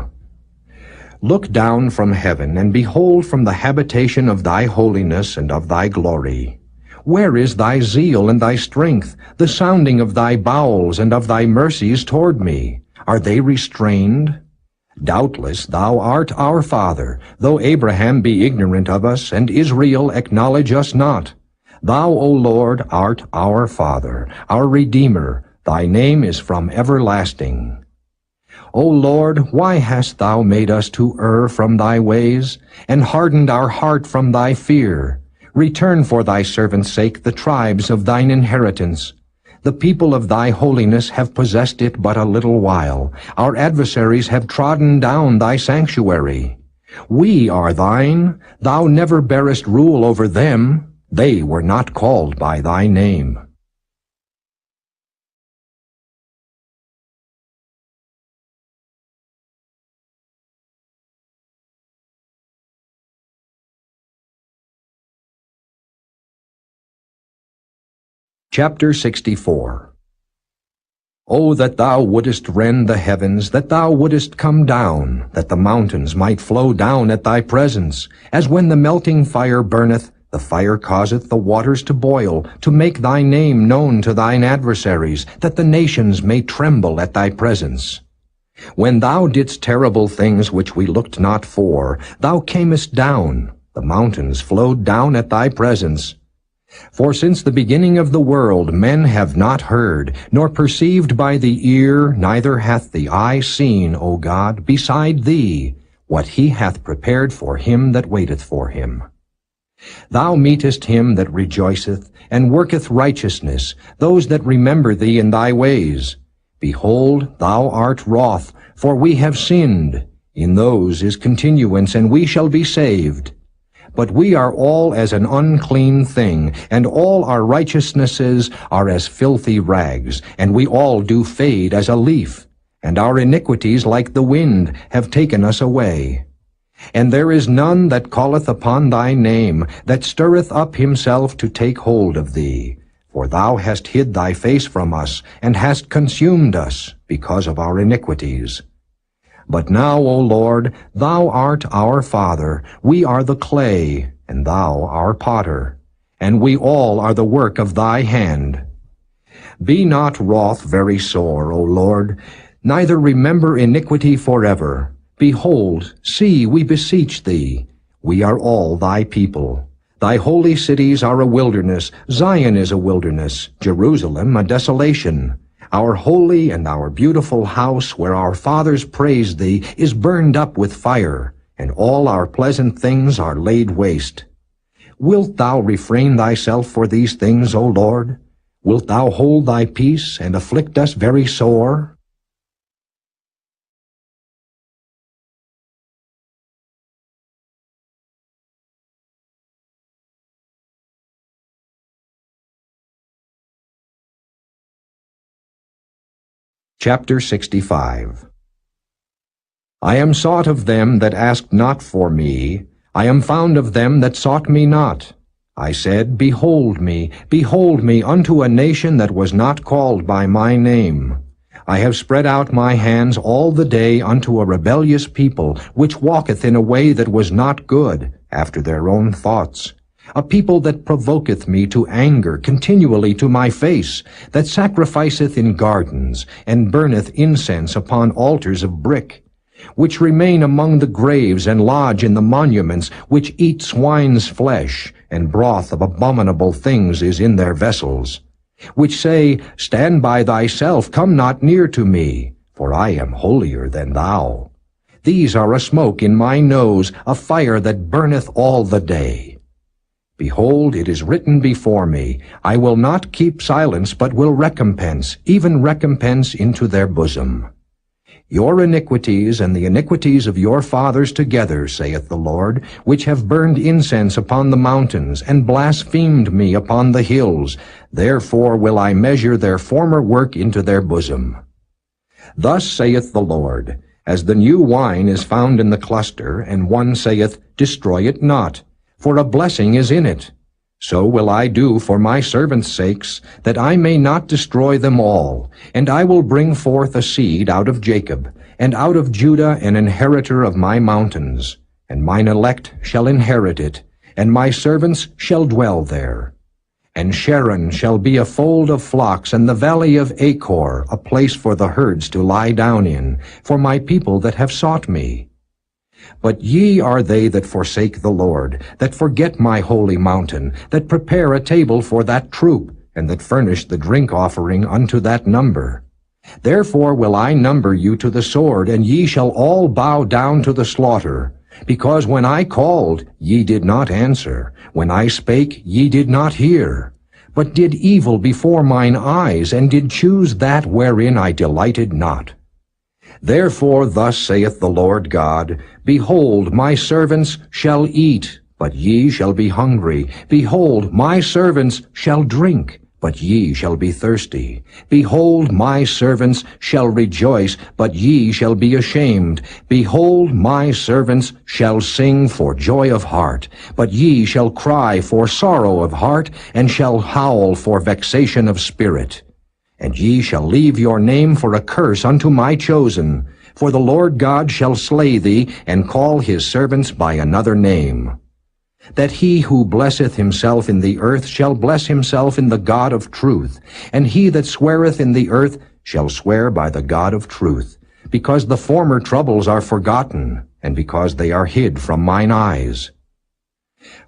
S4: Look down from heaven, and behold from the habitation of thy holiness and of thy glory. Where is thy zeal and thy strength, the sounding of thy bowels and of thy mercies toward me? Are they restrained? Doubtless thou art our father, though Abraham be ignorant of us, and Israel acknowledge us not. Thou, O Lord, art our Father, our Redeemer. Thy name is from everlasting. O Lord, why hast thou made us to err from thy ways, and hardened our heart from thy fear? Return for thy servant's sake the tribes of thine inheritance. The people of thy holiness have possessed it but a little while. Our adversaries have trodden down thy sanctuary. We are thine. Thou never bearest rule over them. They were not called by thy name. Chapter 64. O that thou wouldest rend the heavens, that thou wouldest come down, that the mountains might flow down at thy presence. As when the melting fire burneth, the fire causeth the waters to boil, to make thy name known to thine adversaries, that the nations may tremble at thy presence. When thou didst terrible things which we looked not for, thou camest down, the mountains flowed down at thy presence. For since the beginning of the world men have not heard, nor perceived by the ear, neither hath the eye seen, O God, beside thee, what he hath prepared for him that waiteth for him. Thou meetest him that rejoiceth, and worketh righteousness, those that remember thee in thy ways. Behold, thou art wroth, for we have sinned. In those is continuance, and we shall be saved. But we are all as an unclean thing, and all our righteousnesses are as filthy rags, and we all do fade as a leaf, and our iniquities like the wind have taken us away. And there is none that calleth upon thy name, that stirreth up himself to take hold of thee. For thou hast hid thy face from us, and hast consumed us, because of our iniquities. But now, O Lord, thou art our Father, we are the clay, and thou our potter, and we all are the work of thy hand. Be not wroth very sore, O Lord, neither remember iniquity forever. Behold, see, we beseech thee, we are all thy people. Thy holy cities are a wilderness, Zion is a wilderness, Jerusalem a desolation. Our holy and our beautiful house, where our fathers praised thee, is burned up with fire, and all our pleasant things are laid waste. Wilt thou refrain thyself for these things, O Lord? Wilt thou hold thy peace, and afflict us very sore? Chapter 65. I am sought of them that asked not for me. I am found of them that sought me not. I said, behold me unto a nation that was not called by my name. I have spread out my hands all the day unto a rebellious people, which walketh in a way that was not good, after their own thoughts. A people that provoketh me to anger continually to my face, that sacrificeth in gardens, and burneth incense upon altars of brick. which remain among the graves and lodge in the monuments, which eat swine's flesh, and broth of abominable things is in their vessels, which say, Stand by thyself, come not near to me, for I am holier than thou. These are a smoke in my nose, a fire that burneth all the day. Behold, it is written before me, I will not keep silence, but will recompense, even recompense into their bosom. Your iniquities and the iniquities of your fathers together, saith the Lord, which have burned incense upon the mountains, and blasphemed me upon the hills, therefore will I measure their former work into their bosom. Thus saith the Lord, as the new wine is found in the cluster, and one saith, Destroy it not, for a blessing is in it. So will I do for my servants' sakes, that I may not destroy them all. And I will bring forth a seed out of Jacob, and out of Judah an inheritor of my mountains. And mine elect shall inherit it, and my servants shall dwell there. And Sharon shall be a fold of flocks, and the valley of Achor a place for the herds to lie down in, for my people that have sought me. But ye are they that forsake the Lord, that forget my holy mountain, that prepare a table for that troop, and that furnish the drink offering unto that number. Therefore will I number you to the sword, and ye shall all bow down to the slaughter. Because when I called, ye did not answer. When I spake, ye did not hear. But did evil before mine eyes, and did choose that wherein I delighted not. Therefore thus saith the Lord God, Behold, my servants shall eat, but ye shall be hungry. Behold, my servants shall drink, but ye shall be thirsty. Behold, my servants shall rejoice, but ye shall be ashamed. Behold, my servants shall sing for joy of heart, but ye shall cry for sorrow of heart, and shall howl for vexation of spirit. And ye shall leave your name for a curse unto my chosen. For the Lord God shall slay thee, and call his servants by another name. That he who blesseth himself in the earth shall bless himself in the God of truth, and he that sweareth in the earth shall swear by the God of truth, because the former troubles are forgotten, and because they are hid from mine eyes.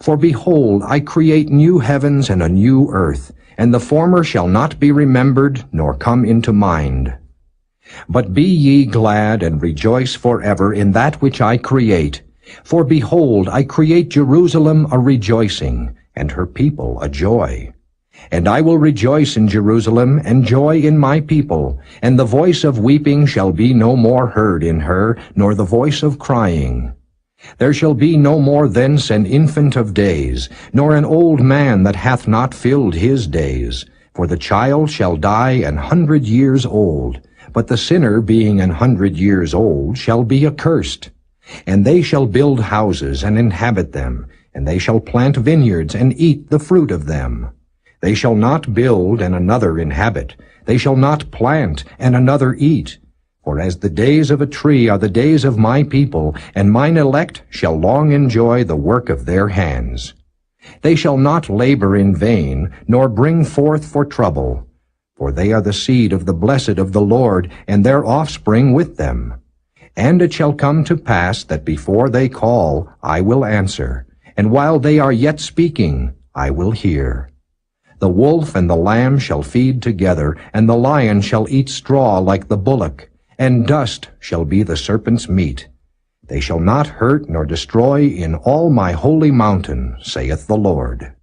S4: For behold, I create new heavens and a new earth, and the former shall not be remembered, nor come into mind. But be ye glad and rejoice forever in that which I create. For behold, I create Jerusalem a rejoicing, and her people a joy. And I will rejoice in Jerusalem, and joy in my people, and the voice of weeping shall be no more heard in her, nor the voice of crying. There shall be no more thence an infant of days, nor an old man that hath not filled his days. For the child shall die 100 years old, but the sinner being 100 years old shall be accursed. And they shall build houses and inhabit them, and they shall plant vineyards and eat the fruit of them. They shall not build and another inhabit. They shall not plant and another eat. For as the days of a tree are the days of my people, and mine elect shall long enjoy the work of their hands. They shall not labor in vain, nor bring forth for trouble. For they are the seed of the blessed of the Lord, and their offspring with them. And it shall come to pass that before they call, I will answer, and while they are yet speaking, I will hear. The wolf and the lamb shall feed together, and the lion shall eat straw like the bullock, and dust shall be the serpent's meat. They shall not hurt nor destroy in all my holy mountain, saith the Lord.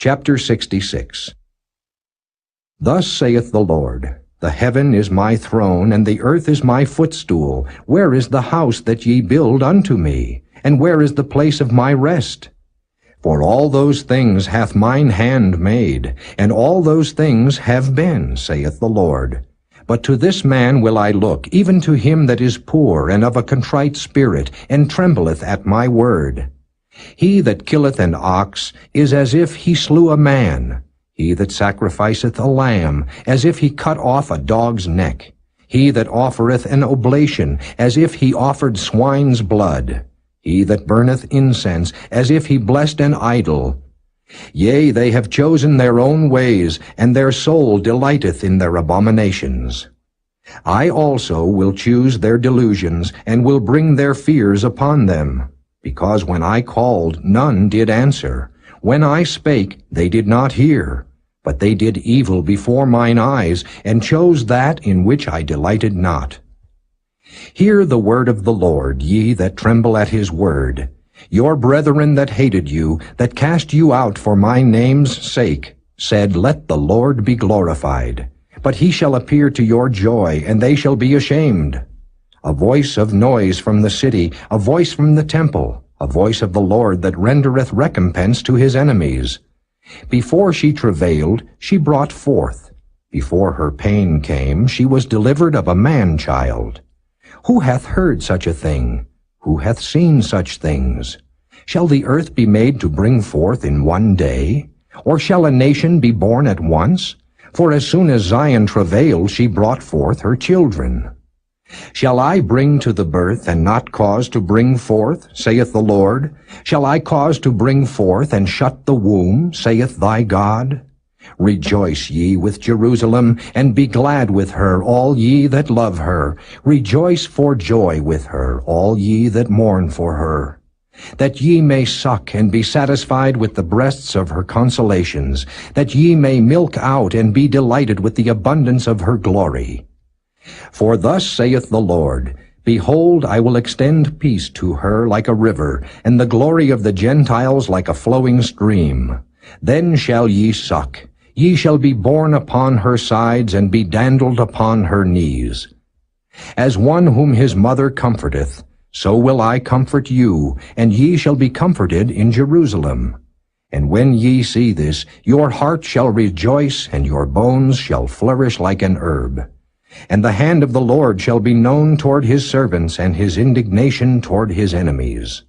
S4: Chapter 66. Thus saith the Lord, The heaven is my throne, and the earth is my footstool. Where is the house that ye build unto me? And where is the place of my rest? For all those things hath mine hand made, and all those things have been, saith the Lord. But to this man will I look, even to him that is poor and of a contrite spirit, and trembleth at my word. He that killeth an ox is as if he slew a man. He that sacrificeth a lamb, as if he cut off a dog's neck. he that offereth an oblation, as if he offered swine's blood, he that burneth incense, as if he blessed an idol. Yea, they have chosen their own ways, and their soul delighteth in their abominations. I also will choose their delusions, and will bring their fears upon them. Because when I called, none did answer. When I spake, they did not hear. But they did evil before mine eyes, and chose that in which I delighted not. Hear the word of the Lord, ye that tremble at his word. Your brethren that hated you, that cast you out for my name's sake, said, Let the Lord be glorified. But he shall appear to your joy, and they shall be ashamed. A voice of noise from the city, a voice from the temple, a voice of the Lord that rendereth recompense to his enemies. Before she travailed, she brought forth. Before her pain came, she was delivered of a man-child. Who hath heard such a thing? Who hath seen such things? Shall the earth be made to bring forth in one day? Or shall a nation be born at once? For as soon as Zion travailed, she brought forth her children. Shall I bring to the birth, and not cause to bring forth, saith the Lord? Shall I cause to bring forth, and shut the womb, saith thy God? Rejoice ye with Jerusalem, and be glad with her, all ye that love her. Rejoice for joy with her, all ye that mourn for her. That ye may suck and be satisfied with the breasts of her consolations, that ye may milk out and be delighted with the abundance of her glory. For thus saith the Lord, Behold, I will extend peace to her like a river, and the glory of the Gentiles like a flowing stream. Then shall ye suck. Ye shall be borne upon her sides, and be dandled upon her knees. As one whom his mother comforteth, so will I comfort you, and ye shall be comforted in Jerusalem. And when ye see this, your heart shall rejoice, and your bones shall flourish like an herb. And the hand of the Lord shall be known toward his servants, and his indignation toward his enemies.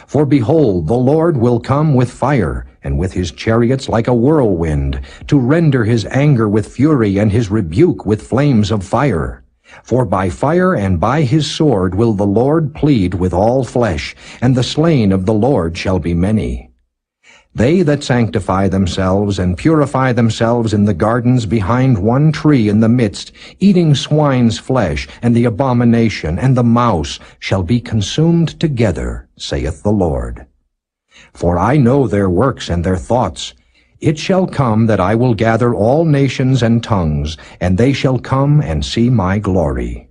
S4: For behold, the Lord will come with fire, and with his chariots like a whirlwind, to render his anger with fury, and his rebuke with flames of fire. For by fire and by his sword will the Lord plead with all flesh, and the slain of the Lord shall be many. They that sanctify themselves and purify themselves in the gardens behind one tree in the midst, eating swine's flesh, and the abomination, and the mouse, shall be consumed together, saith the Lord. For I know their works and their thoughts. It shall come that I will gather all nations and tongues, and they shall come and see my glory.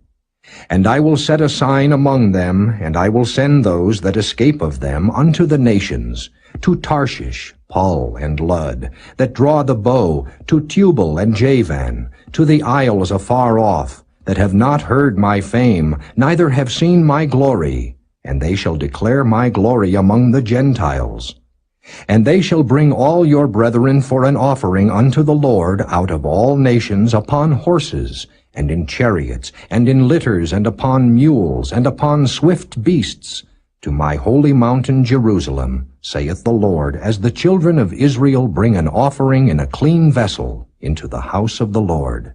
S4: And I will set a sign among them, and I will send those that escape of them unto the nations, to Tarshish, Pul, and Lud, that draw the bow, to Tubal and Javan, to the isles afar off, that have not heard my fame, neither have seen my glory, and they shall declare my glory among the Gentiles. And they shall bring all your brethren for an offering unto the Lord out of all nations upon horses, and in chariots, and in litters, and upon mules, and upon swift beasts, to my holy mountain Jerusalem, saith the Lord, as the children of Israel bring an offering in a clean vessel into the house of the Lord.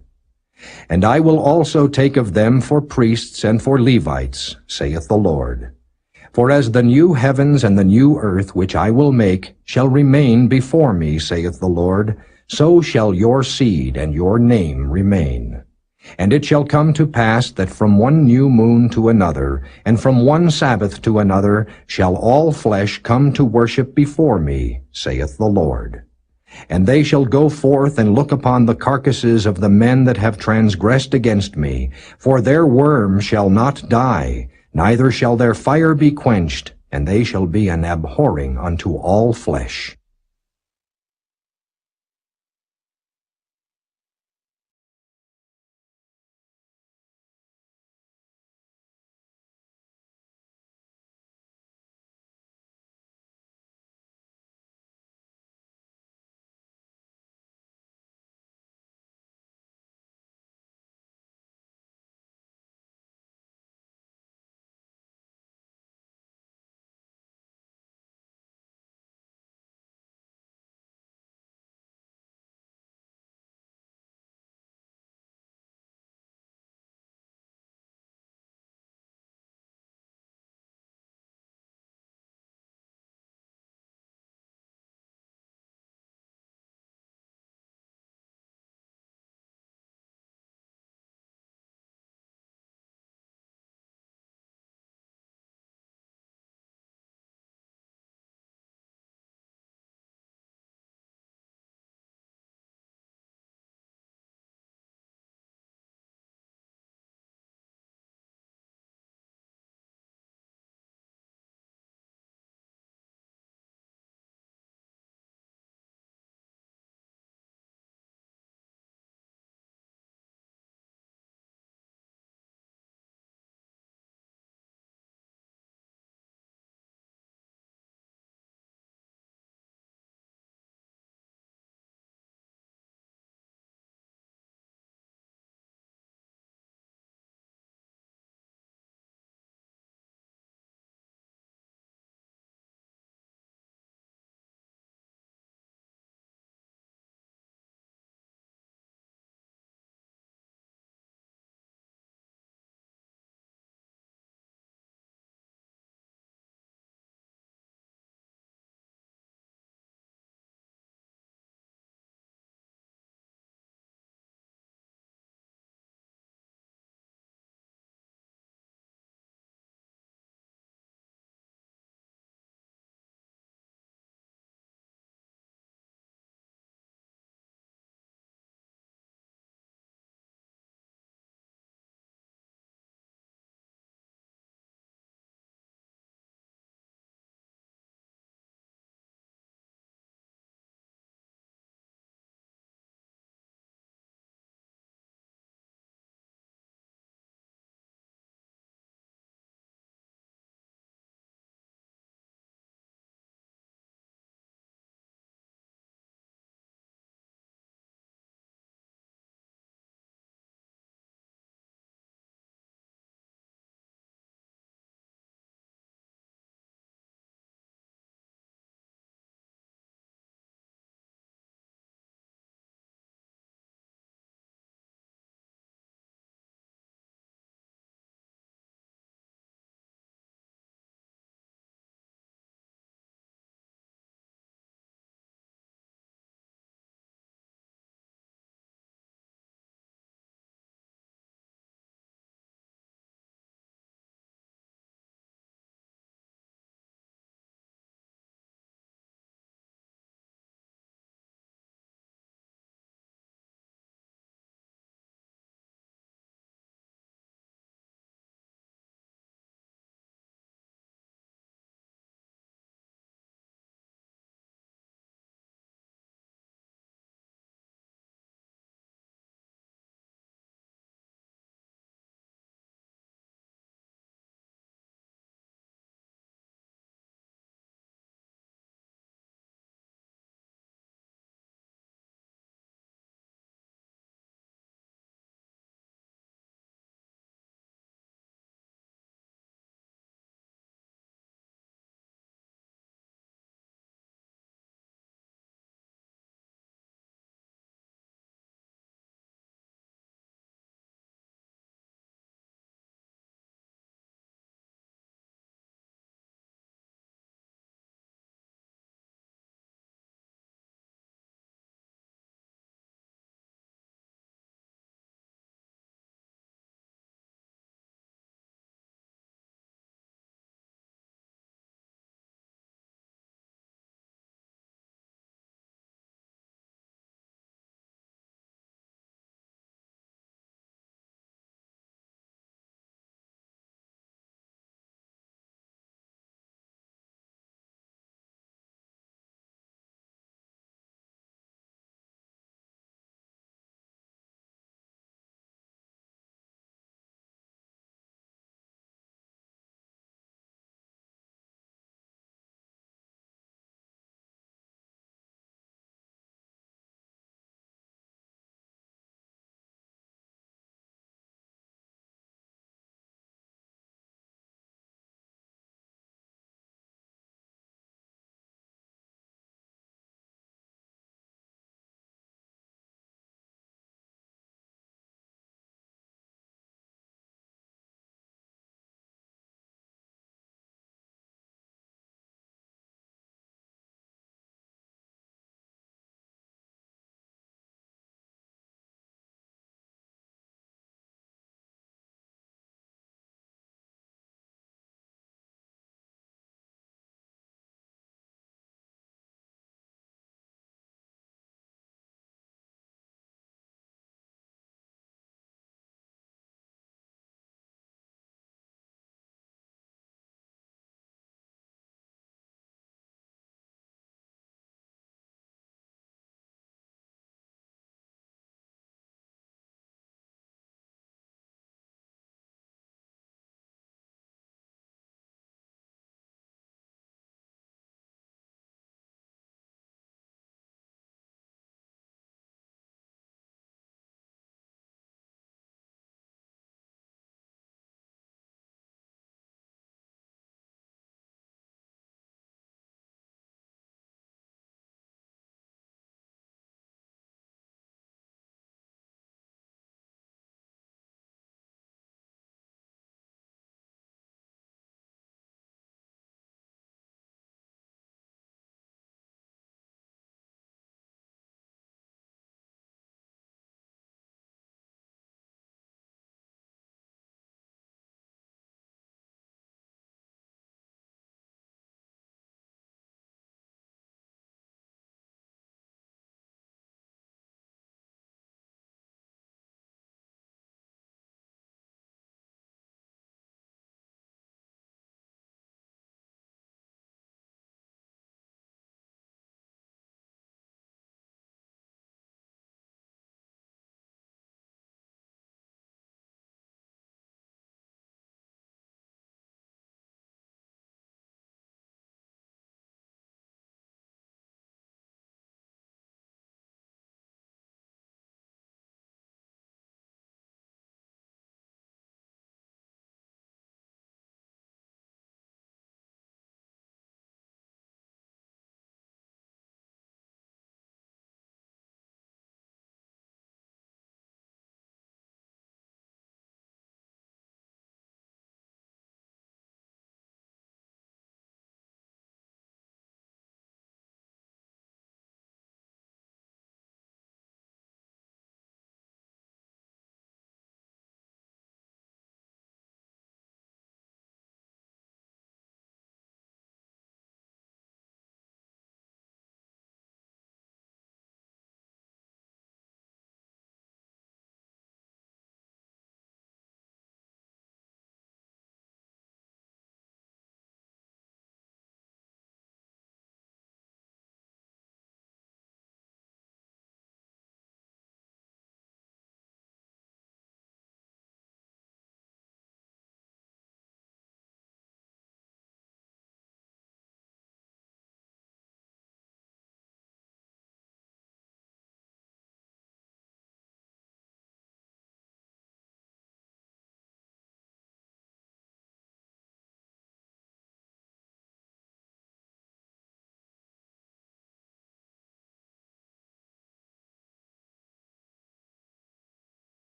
S4: And I will also take of them for priests and for Levites, saith the Lord. For as the new heavens and the new earth which I will make shall remain before me, saith the Lord, so shall your seed and your name remain. And it shall come to pass that from one new moon to another, and from one Sabbath to another, shall all flesh come to worship before me, saith the Lord. And they shall go forth and look upon the carcasses of the men that have transgressed against me, for their worm shall not die, neither shall their fire be quenched, and they shall be an abhorring unto all flesh.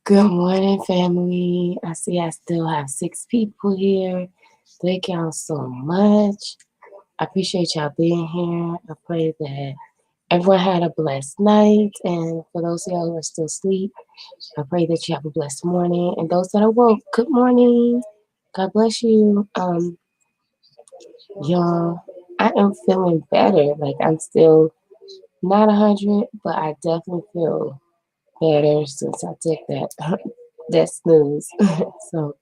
S1: Good morning, family. I see I still have 6 people here. Thank y'all so much. I appreciate y'all being here. I pray that everyone had a blessed night. And for those of y'all who are still asleep, I pray that you have a blessed morning. And those that are woke, good morning. God bless you. Y'all, I am feeling better. Like, I'm still not 100, but I definitely feel better since I took that snooze. So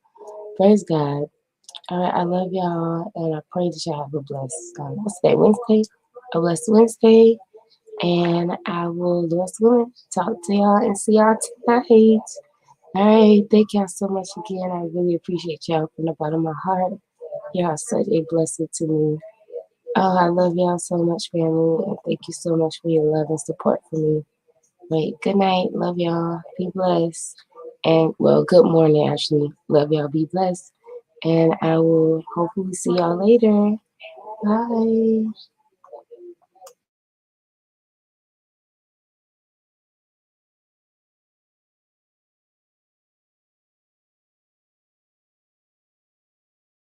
S1: praise God. All right, I love y'all, and I pray that y'all have a blessed what's today, Wednesday? A blessed Wednesday, and I will, Lord's willing, talk to y'all and see y'all tonight. All right, thank y'all so much again. I really appreciate y'all from the bottom of my heart. Y'all are such a blessing to me. Oh, I love y'all so much, family, and thank you so much for your love and support for me. Wait, good night. Love y'all. Be blessed. And, well, good morning, actually. Love y'all. Be blessed. And I will hopefully see y'all later. Bye.